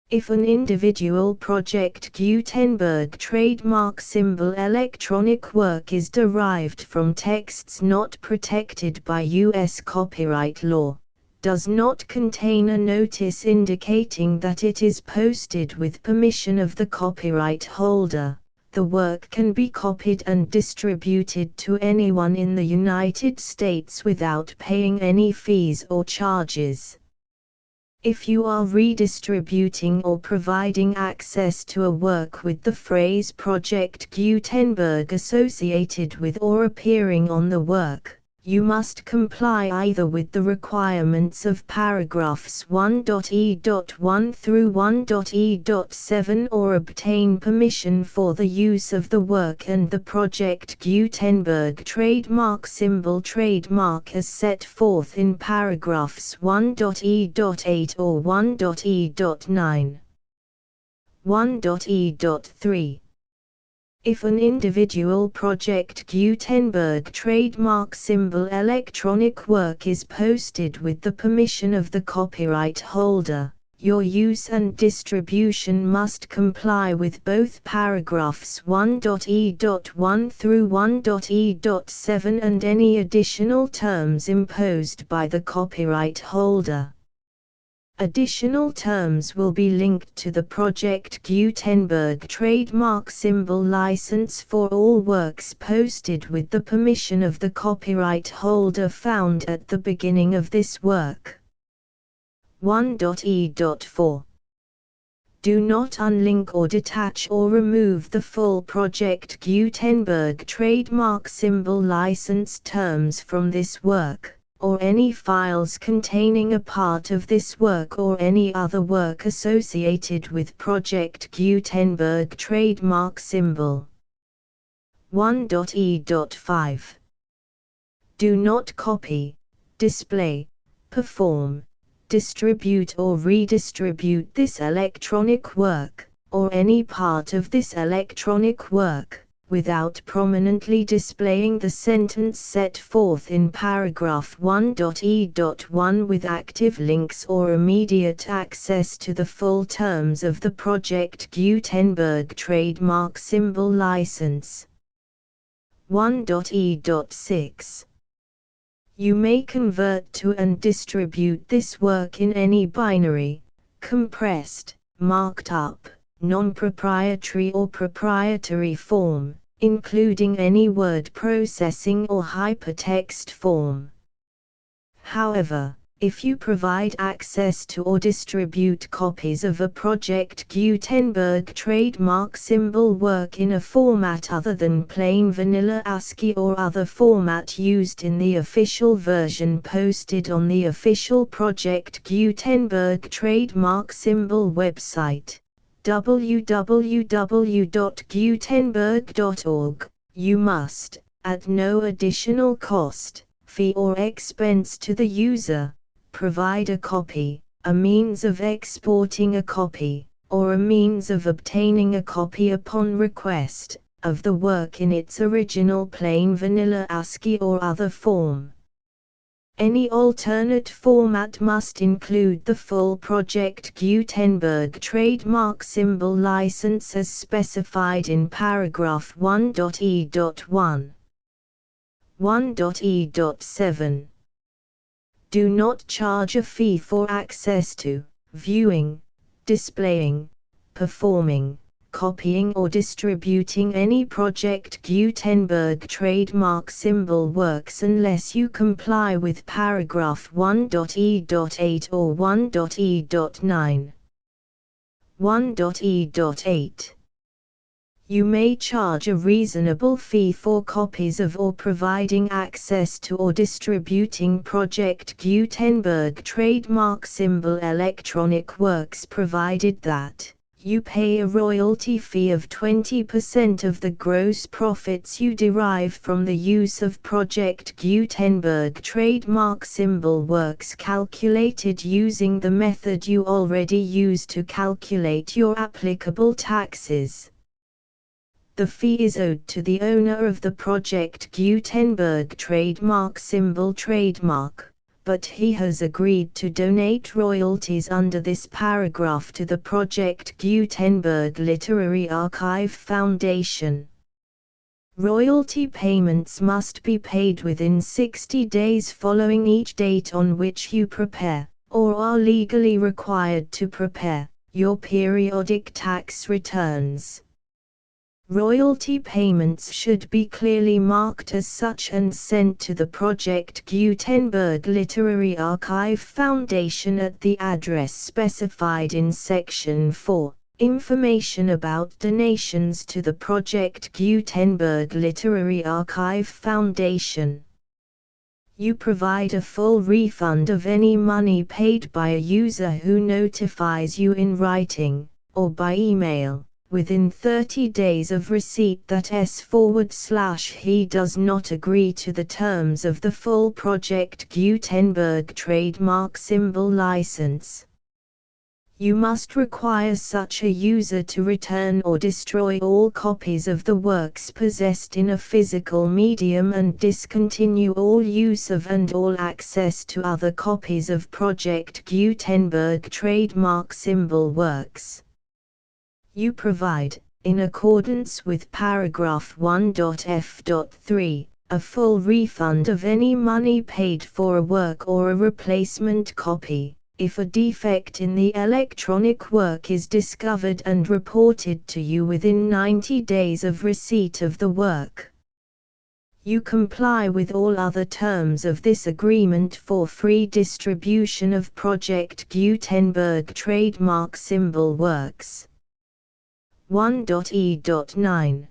If an individual Project Gutenberg trademark symbol electronic work is derived from texts not protected by U.S. copyright law, does not contain a notice indicating that it is posted with permission of the copyright holder, the work can be copied and distributed to anyone in the United States without paying any fees or charges. If you are redistributing or providing access to a work with the phrase Project Gutenberg associated with or appearing on the work, You must comply either with the requirements of paragraphs 1.e.1 through 1.e.7 or obtain permission for the use of the work and the Project Gutenberg trademark symbol trademark as set forth in paragraphs 1.e.8 or 1.e.9. 1.e.3. If an individual Project Gutenberg trademark symbol electronic work is posted with the permission of the copyright holder, your use and distribution must comply with both paragraphs 1.e.1 through 1.e.7 and any additional terms imposed by the copyright holder. Additional terms will be linked to the Project Gutenberg trademark symbol license for all works posted with the permission of the copyright holder found at the beginning of this work. 1.e.4. Do not unlink or detach or remove the full Project Gutenberg trademark symbol license terms from this work, or any files containing a part of this work or any other work associated with Project Gutenberg trademark symbol. 1.e.5. Do not copy, display, perform, distribute or redistribute this electronic work, or any part of this electronic work, without prominently displaying the sentence set forth in paragraph 1.e.1 with active links or immediate access to the full terms of the Project Gutenberg trademark symbol license. 1.e.6. You may convert to and distribute this work in any binary, compressed, marked up, non-proprietary or proprietary form, including any word processing or hypertext form. However, if you provide access to or distribute copies of a Project Gutenberg trademark symbol work in a format other than plain vanilla ASCII or other format used in the official version posted on the official Project Gutenberg trademark symbol website, www.gutenberg.org, you must, at no additional cost, fee or expense to the user, provide a copy, a means of exporting a copy, or a means of obtaining a copy upon request, of the work in its original plain vanilla ASCII or other form. Any alternate format must include the full Project Gutenberg trademark symbol license as specified in paragraph 1.e.1. 1.e.7. Do not charge a fee for access to, viewing, displaying, performing, copying or distributing any Project Gutenberg trademark symbol works unless you comply with paragraph 1.e.8 or 1.e.9. 1.e.8. You may charge a reasonable fee for copies of or providing access to or distributing Project Gutenberg trademark symbol electronic works provided that you pay a royalty fee of 20% of the gross profits you derive from the use of Project Gutenberg trademark symbol works calculated using the method you already use to calculate your applicable taxes. The fee is owed to the owner of the Project Gutenberg trademark symbol trademark, but he has agreed to donate royalties under this paragraph to the Project Gutenberg Literary Archive Foundation. Royalty payments must be paid within 60 days following each date on which you prepare, or are legally required to prepare, your periodic tax returns. Royalty payments should be clearly marked as such and sent to the Project Gutenberg Literary Archive Foundation at the address specified in Section 4, Information about donations to the Project Gutenberg Literary Archive Foundation. You provide a full refund of any money paid by a user who notifies you in writing, or by email, within 30 days of receipt that he does not agree to the terms of the full Project Gutenberg trademark symbol license. You must require such a user to return or destroy all copies of the works possessed in a physical medium and discontinue all use of and all access to other copies of Project Gutenberg trademark symbol works. You provide, in accordance with paragraph 1.f.3, a full refund of any money paid for a work or a replacement copy, if a defect in the electronic work is discovered and reported to you within 90 days of receipt of the work. You comply with all other terms of this agreement for free distribution of Project Gutenberg trademark symbol works. 1.e.9.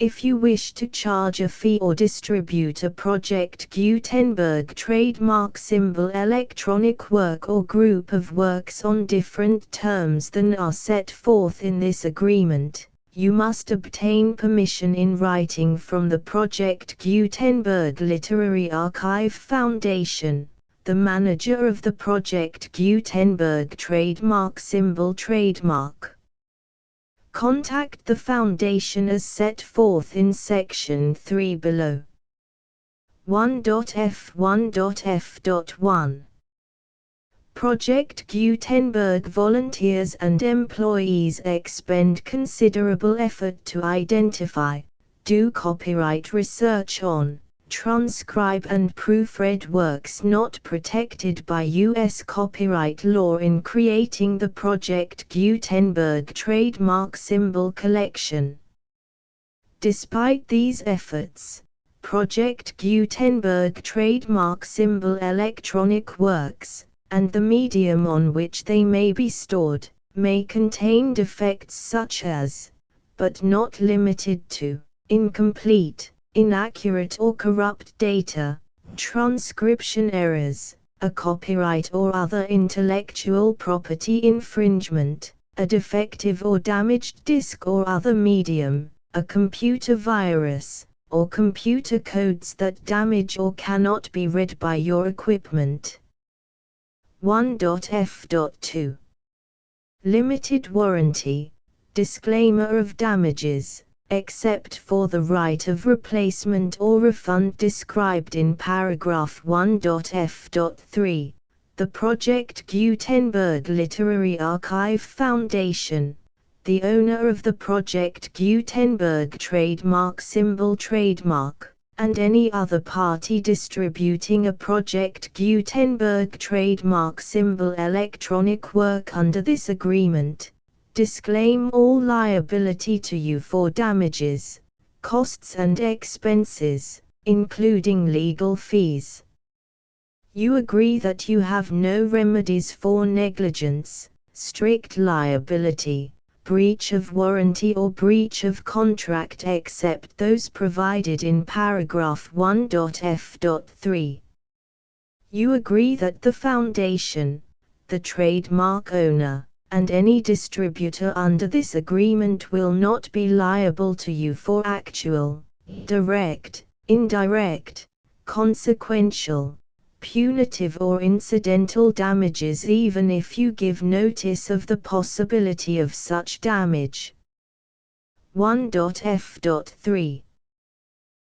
If you wish to charge a fee or distribute a Project Gutenberg trademark symbol electronic work or group of works on different terms than are set forth in this agreement, you must obtain permission in writing from the Project Gutenberg Literary Archive Foundation, the manager of the Project Gutenberg trademark symbol trademark. Contact the Foundation as set forth in Section 3 below. 1.f1.f.1 Project Gutenberg volunteers and employees expend considerable effort to identify, do copyright research on, transcribe and proofread works not protected by U.S. copyright law in creating the Project Gutenberg trademark symbol collection. Despite these efforts, Project Gutenberg trademark symbol electronic works, and the medium on which they may be stored, may contain defects such as, but not limited to, incomplete, inaccurate or corrupt data, transcription errors, a copyright or other intellectual property infringement, a defective or damaged disk or other medium, a computer virus, or computer codes that damage or cannot be read by your equipment. 1.f.2 Limited warranty, disclaimer of damages, except for the right of replacement or refund described in paragraph 1.f.3, the Project Gutenberg Literary Archive Foundation, the owner of the Project Gutenberg trademark symbol trademark, and any other party distributing a Project Gutenberg trademark symbol electronic work under this agreement, disclaim all liability to you for damages, costs and expenses, including legal fees. You agree that you have no remedies for negligence, strict liability, breach of warranty or breach of contract except those provided in paragraph 1.f.3. You agree that the Foundation, the trademark owner, and any distributor under this agreement will not be liable to you for actual, direct, indirect, consequential, punitive or incidental damages even if you give notice of the possibility of such damage. 1.f.3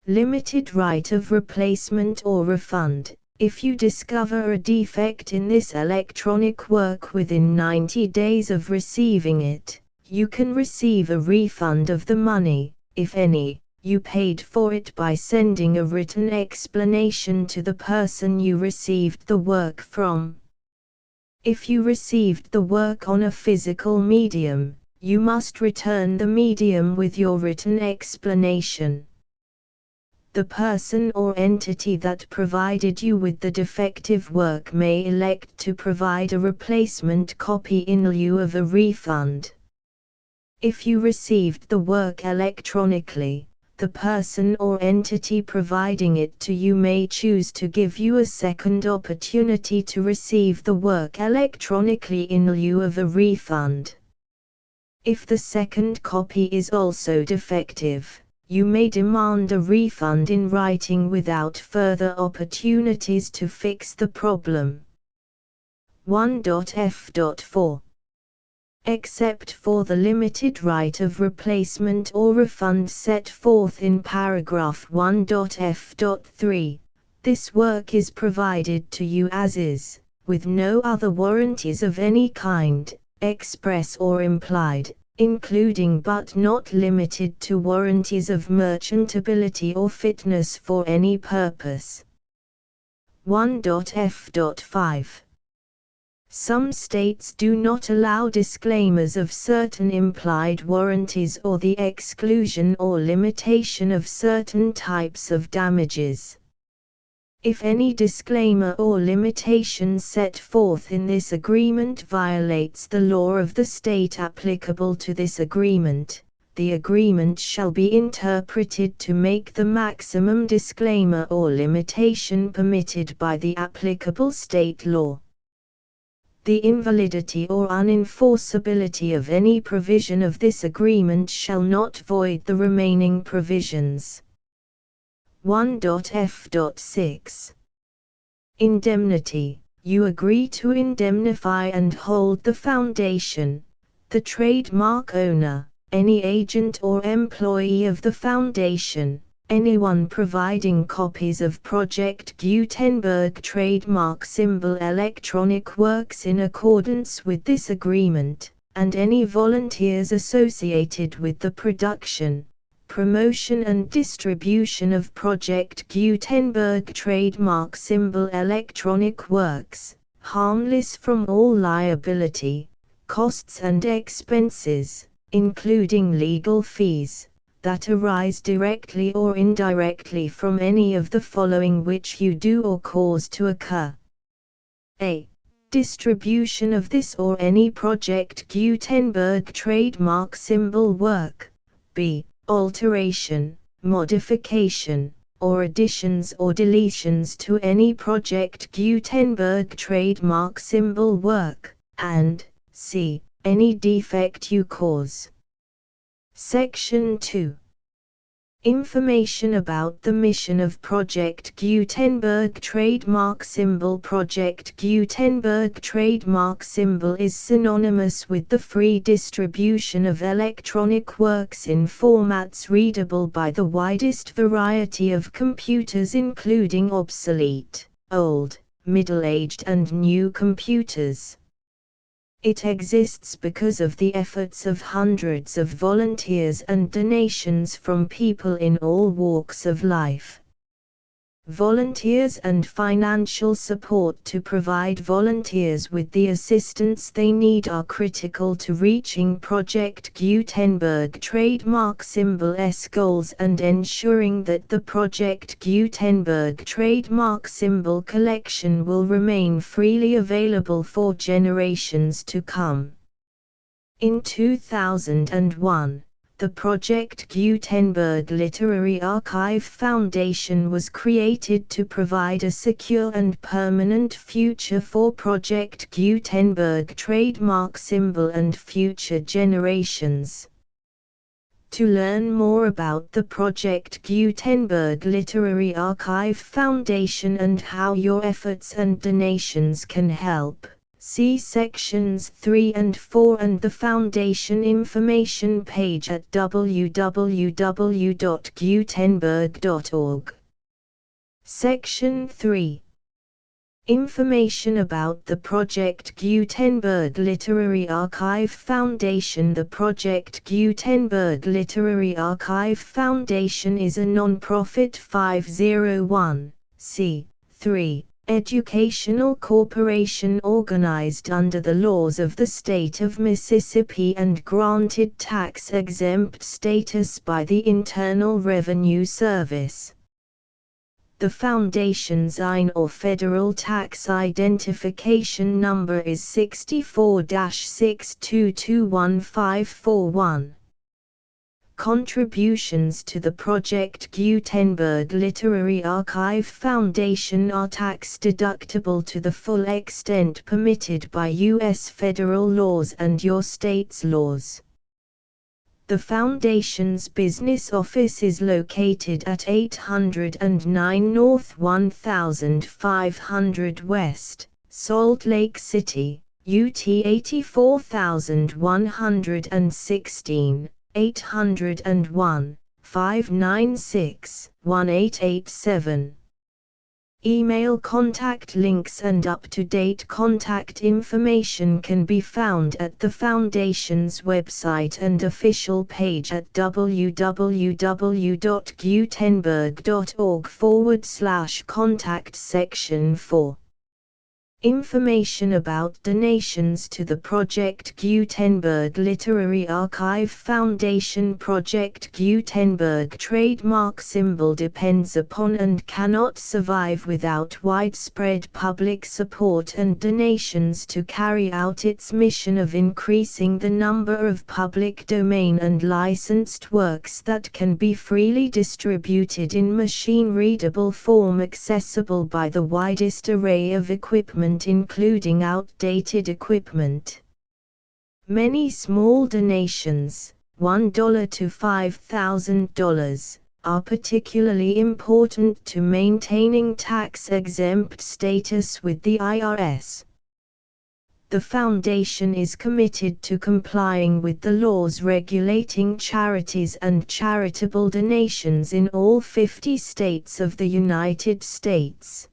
Limited right of replacement or refund. If you discover a defect in this electronic work within 90 days of receiving it, you can receive a refund of the money, if any, you paid for it by sending a written explanation to the person you received the work from. If you received the work on a physical medium, you must return the medium with your written explanation. The person or entity that provided you with the defective work may elect to provide a replacement copy in lieu of a refund. If you received the work electronically, the person or entity providing it to you may choose to give you a second opportunity to receive the work electronically in lieu of a refund. If the second copy is also defective, you may demand a refund in writing without further opportunities to fix the problem. 1.f.4 Except for the limited right of replacement or refund set forth in paragraph 1.f.3, this work is provided to you as is, with no other warranties of any kind, express or implied, including but not limited to warranties of merchantability or fitness for any purpose. 1.f.5 Some states do not allow disclaimers of certain implied warranties or the exclusion or limitation of certain types of damages. If any disclaimer or limitation set forth in this agreement violates the law of the state applicable to this agreement, the agreement shall be interpreted to make the maximum disclaimer or limitation permitted by the applicable state law. The invalidity or unenforceability of any provision of this agreement shall not void the remaining provisions. 1.f.6 Indemnity. You agree to indemnify and hold the foundation, the trademark owner, any agent or employee of the foundation, anyone providing copies of Project Gutenberg trademark symbol electronic works in accordance with this agreement, and any volunteers associated with the production, promotion and distribution of Project Gutenberg trademark symbol electronic works, harmless from all liability, costs and expenses, including legal fees, that arise directly or indirectly from any of the following which you do or cause to occur. A. Distribution of this or any Project Gutenberg trademark symbol work. B. Alteration, modification, or additions or deletions to any Project Gutenberg trademark symbol work, and c. Any defect you cause. Section 2. Information about the mission of Project Gutenberg trademark symbol. Project Gutenberg trademark symbol is synonymous with the free distribution of electronic works in formats readable by the widest variety of computers, including obsolete, old, middle-aged and new computers. It exists because of the efforts of hundreds of volunteers and donations from people in all walks of life. Volunteers and financial support to provide volunteers with the assistance they need are critical to reaching Project Gutenberg trademark symbol's goals and ensuring that the Project Gutenberg trademark symbol collection will remain freely available for generations to come. In 2001, the Project Gutenberg Literary Archive Foundation was created to provide a secure and permanent future for Project Gutenberg trademark symbol and future generations. To learn more about the Project Gutenberg Literary Archive Foundation and how your efforts and donations can help, see sections 3 and 4 and the Foundation information page at www.gutenberg.org. Section 3. Information about the Project Gutenberg Literary Archive Foundation. The Project Gutenberg Literary Archive Foundation is a non-profit 501(c)(3) educational corporation organized under the laws of the state of Mississippi and granted tax-exempt status by the Internal Revenue Service. The Foundation's IN or Federal Tax Identification Number is 64-6221541. Contributions to the Project Gutenberg Literary Archive Foundation are tax-deductible to the full extent permitted by U.S. federal laws and your state's laws. The Foundation's business office is located at 809 North 1500 West, Salt Lake City, UT 84116, 801-596-1887. Email contact links and up-to-date contact information can be found at the Foundation's website and official page at www.gutenberg.org/contact section 4. Information about donations to the Project Gutenberg Literary Archive Foundation. Project Gutenberg trademark symbol depends upon and cannot survive without widespread public support and donations to carry out its mission of increasing the number of public domain and licensed works that can be freely distributed in machine-readable form accessible by the widest array of equipment including outdated equipment. Many small donations, $1 to $5,000, are particularly important to maintaining tax-exempt status with the IRS. The Foundation is committed to complying with the laws regulating charities and charitable donations in all 50 states of the United States.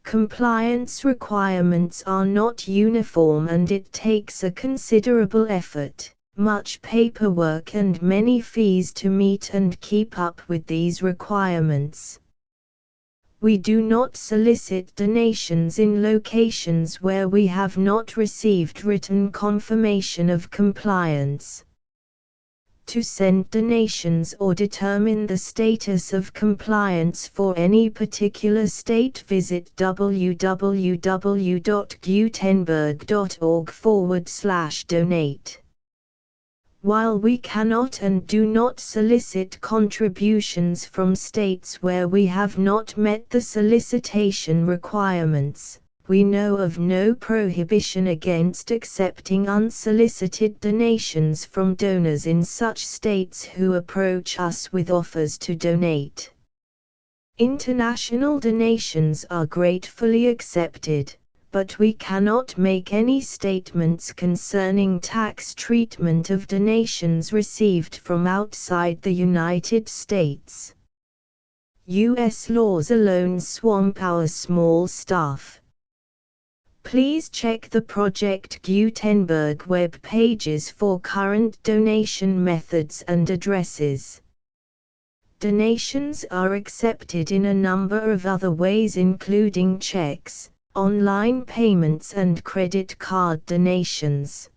Compliance requirements are not uniform and it takes a considerable effort, much paperwork and many fees to meet and keep up with these requirements. We do not solicit donations in locations where we have not received written confirmation of compliance. To send donations or determine the status of compliance for any particular state, visit www.gutenberg.org/donate. While we cannot and do not solicit contributions from states where we have not met the solicitation requirements, we know of no prohibition against accepting unsolicited donations from donors in such states who approach us with offers to donate. International donations are gratefully accepted, but we cannot make any statements concerning tax treatment of donations received from outside the United States. U.S. laws alone swamp our small staff. Please check the Project Gutenberg web pages for current donation methods and addresses. Donations are accepted in a number of other ways including checks, online payments and credit card donations.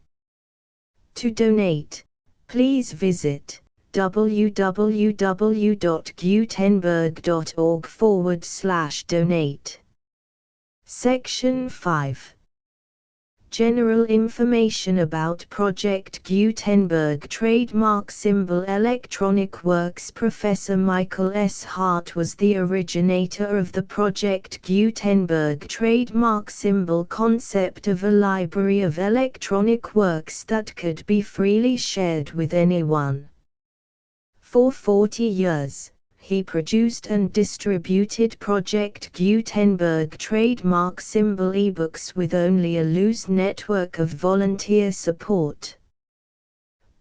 To donate, please visit www.gutenberg.org/donate. Section 5. General information about Project Gutenberg trademark symbol electronic works. Professor Michael S. Hart was the originator of the Project Gutenberg trademark symbol concept of a library of electronic works that could be freely shared with anyone. For 40 years, he produced and distributed Project Gutenberg trademark symbol ebooks with only a loose network of volunteer support.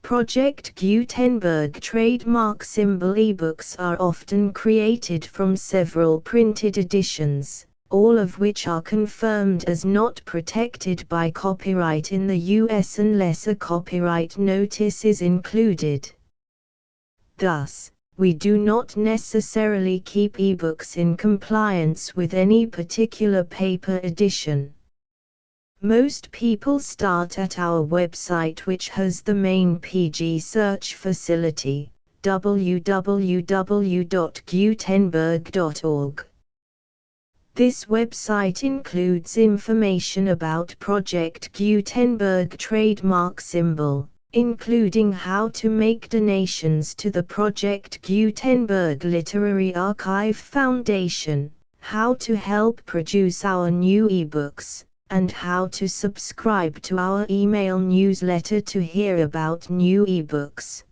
Project Gutenberg trademark symbol ebooks are often created from several printed editions, all of which are confirmed as not protected by copyright in the U.S. unless a copyright notice is included. Thus, we do not necessarily keep ebooks in compliance with any particular paper edition. Most people start at our website, which has the main PG search facility, www.gutenberg.org. This website includes information about Project Gutenberg trademark symbol, including how to make donations to the Project Gutenberg Literary Archive Foundation, how to help produce our new ebooks, and how to subscribe to our email newsletter to hear about new ebooks.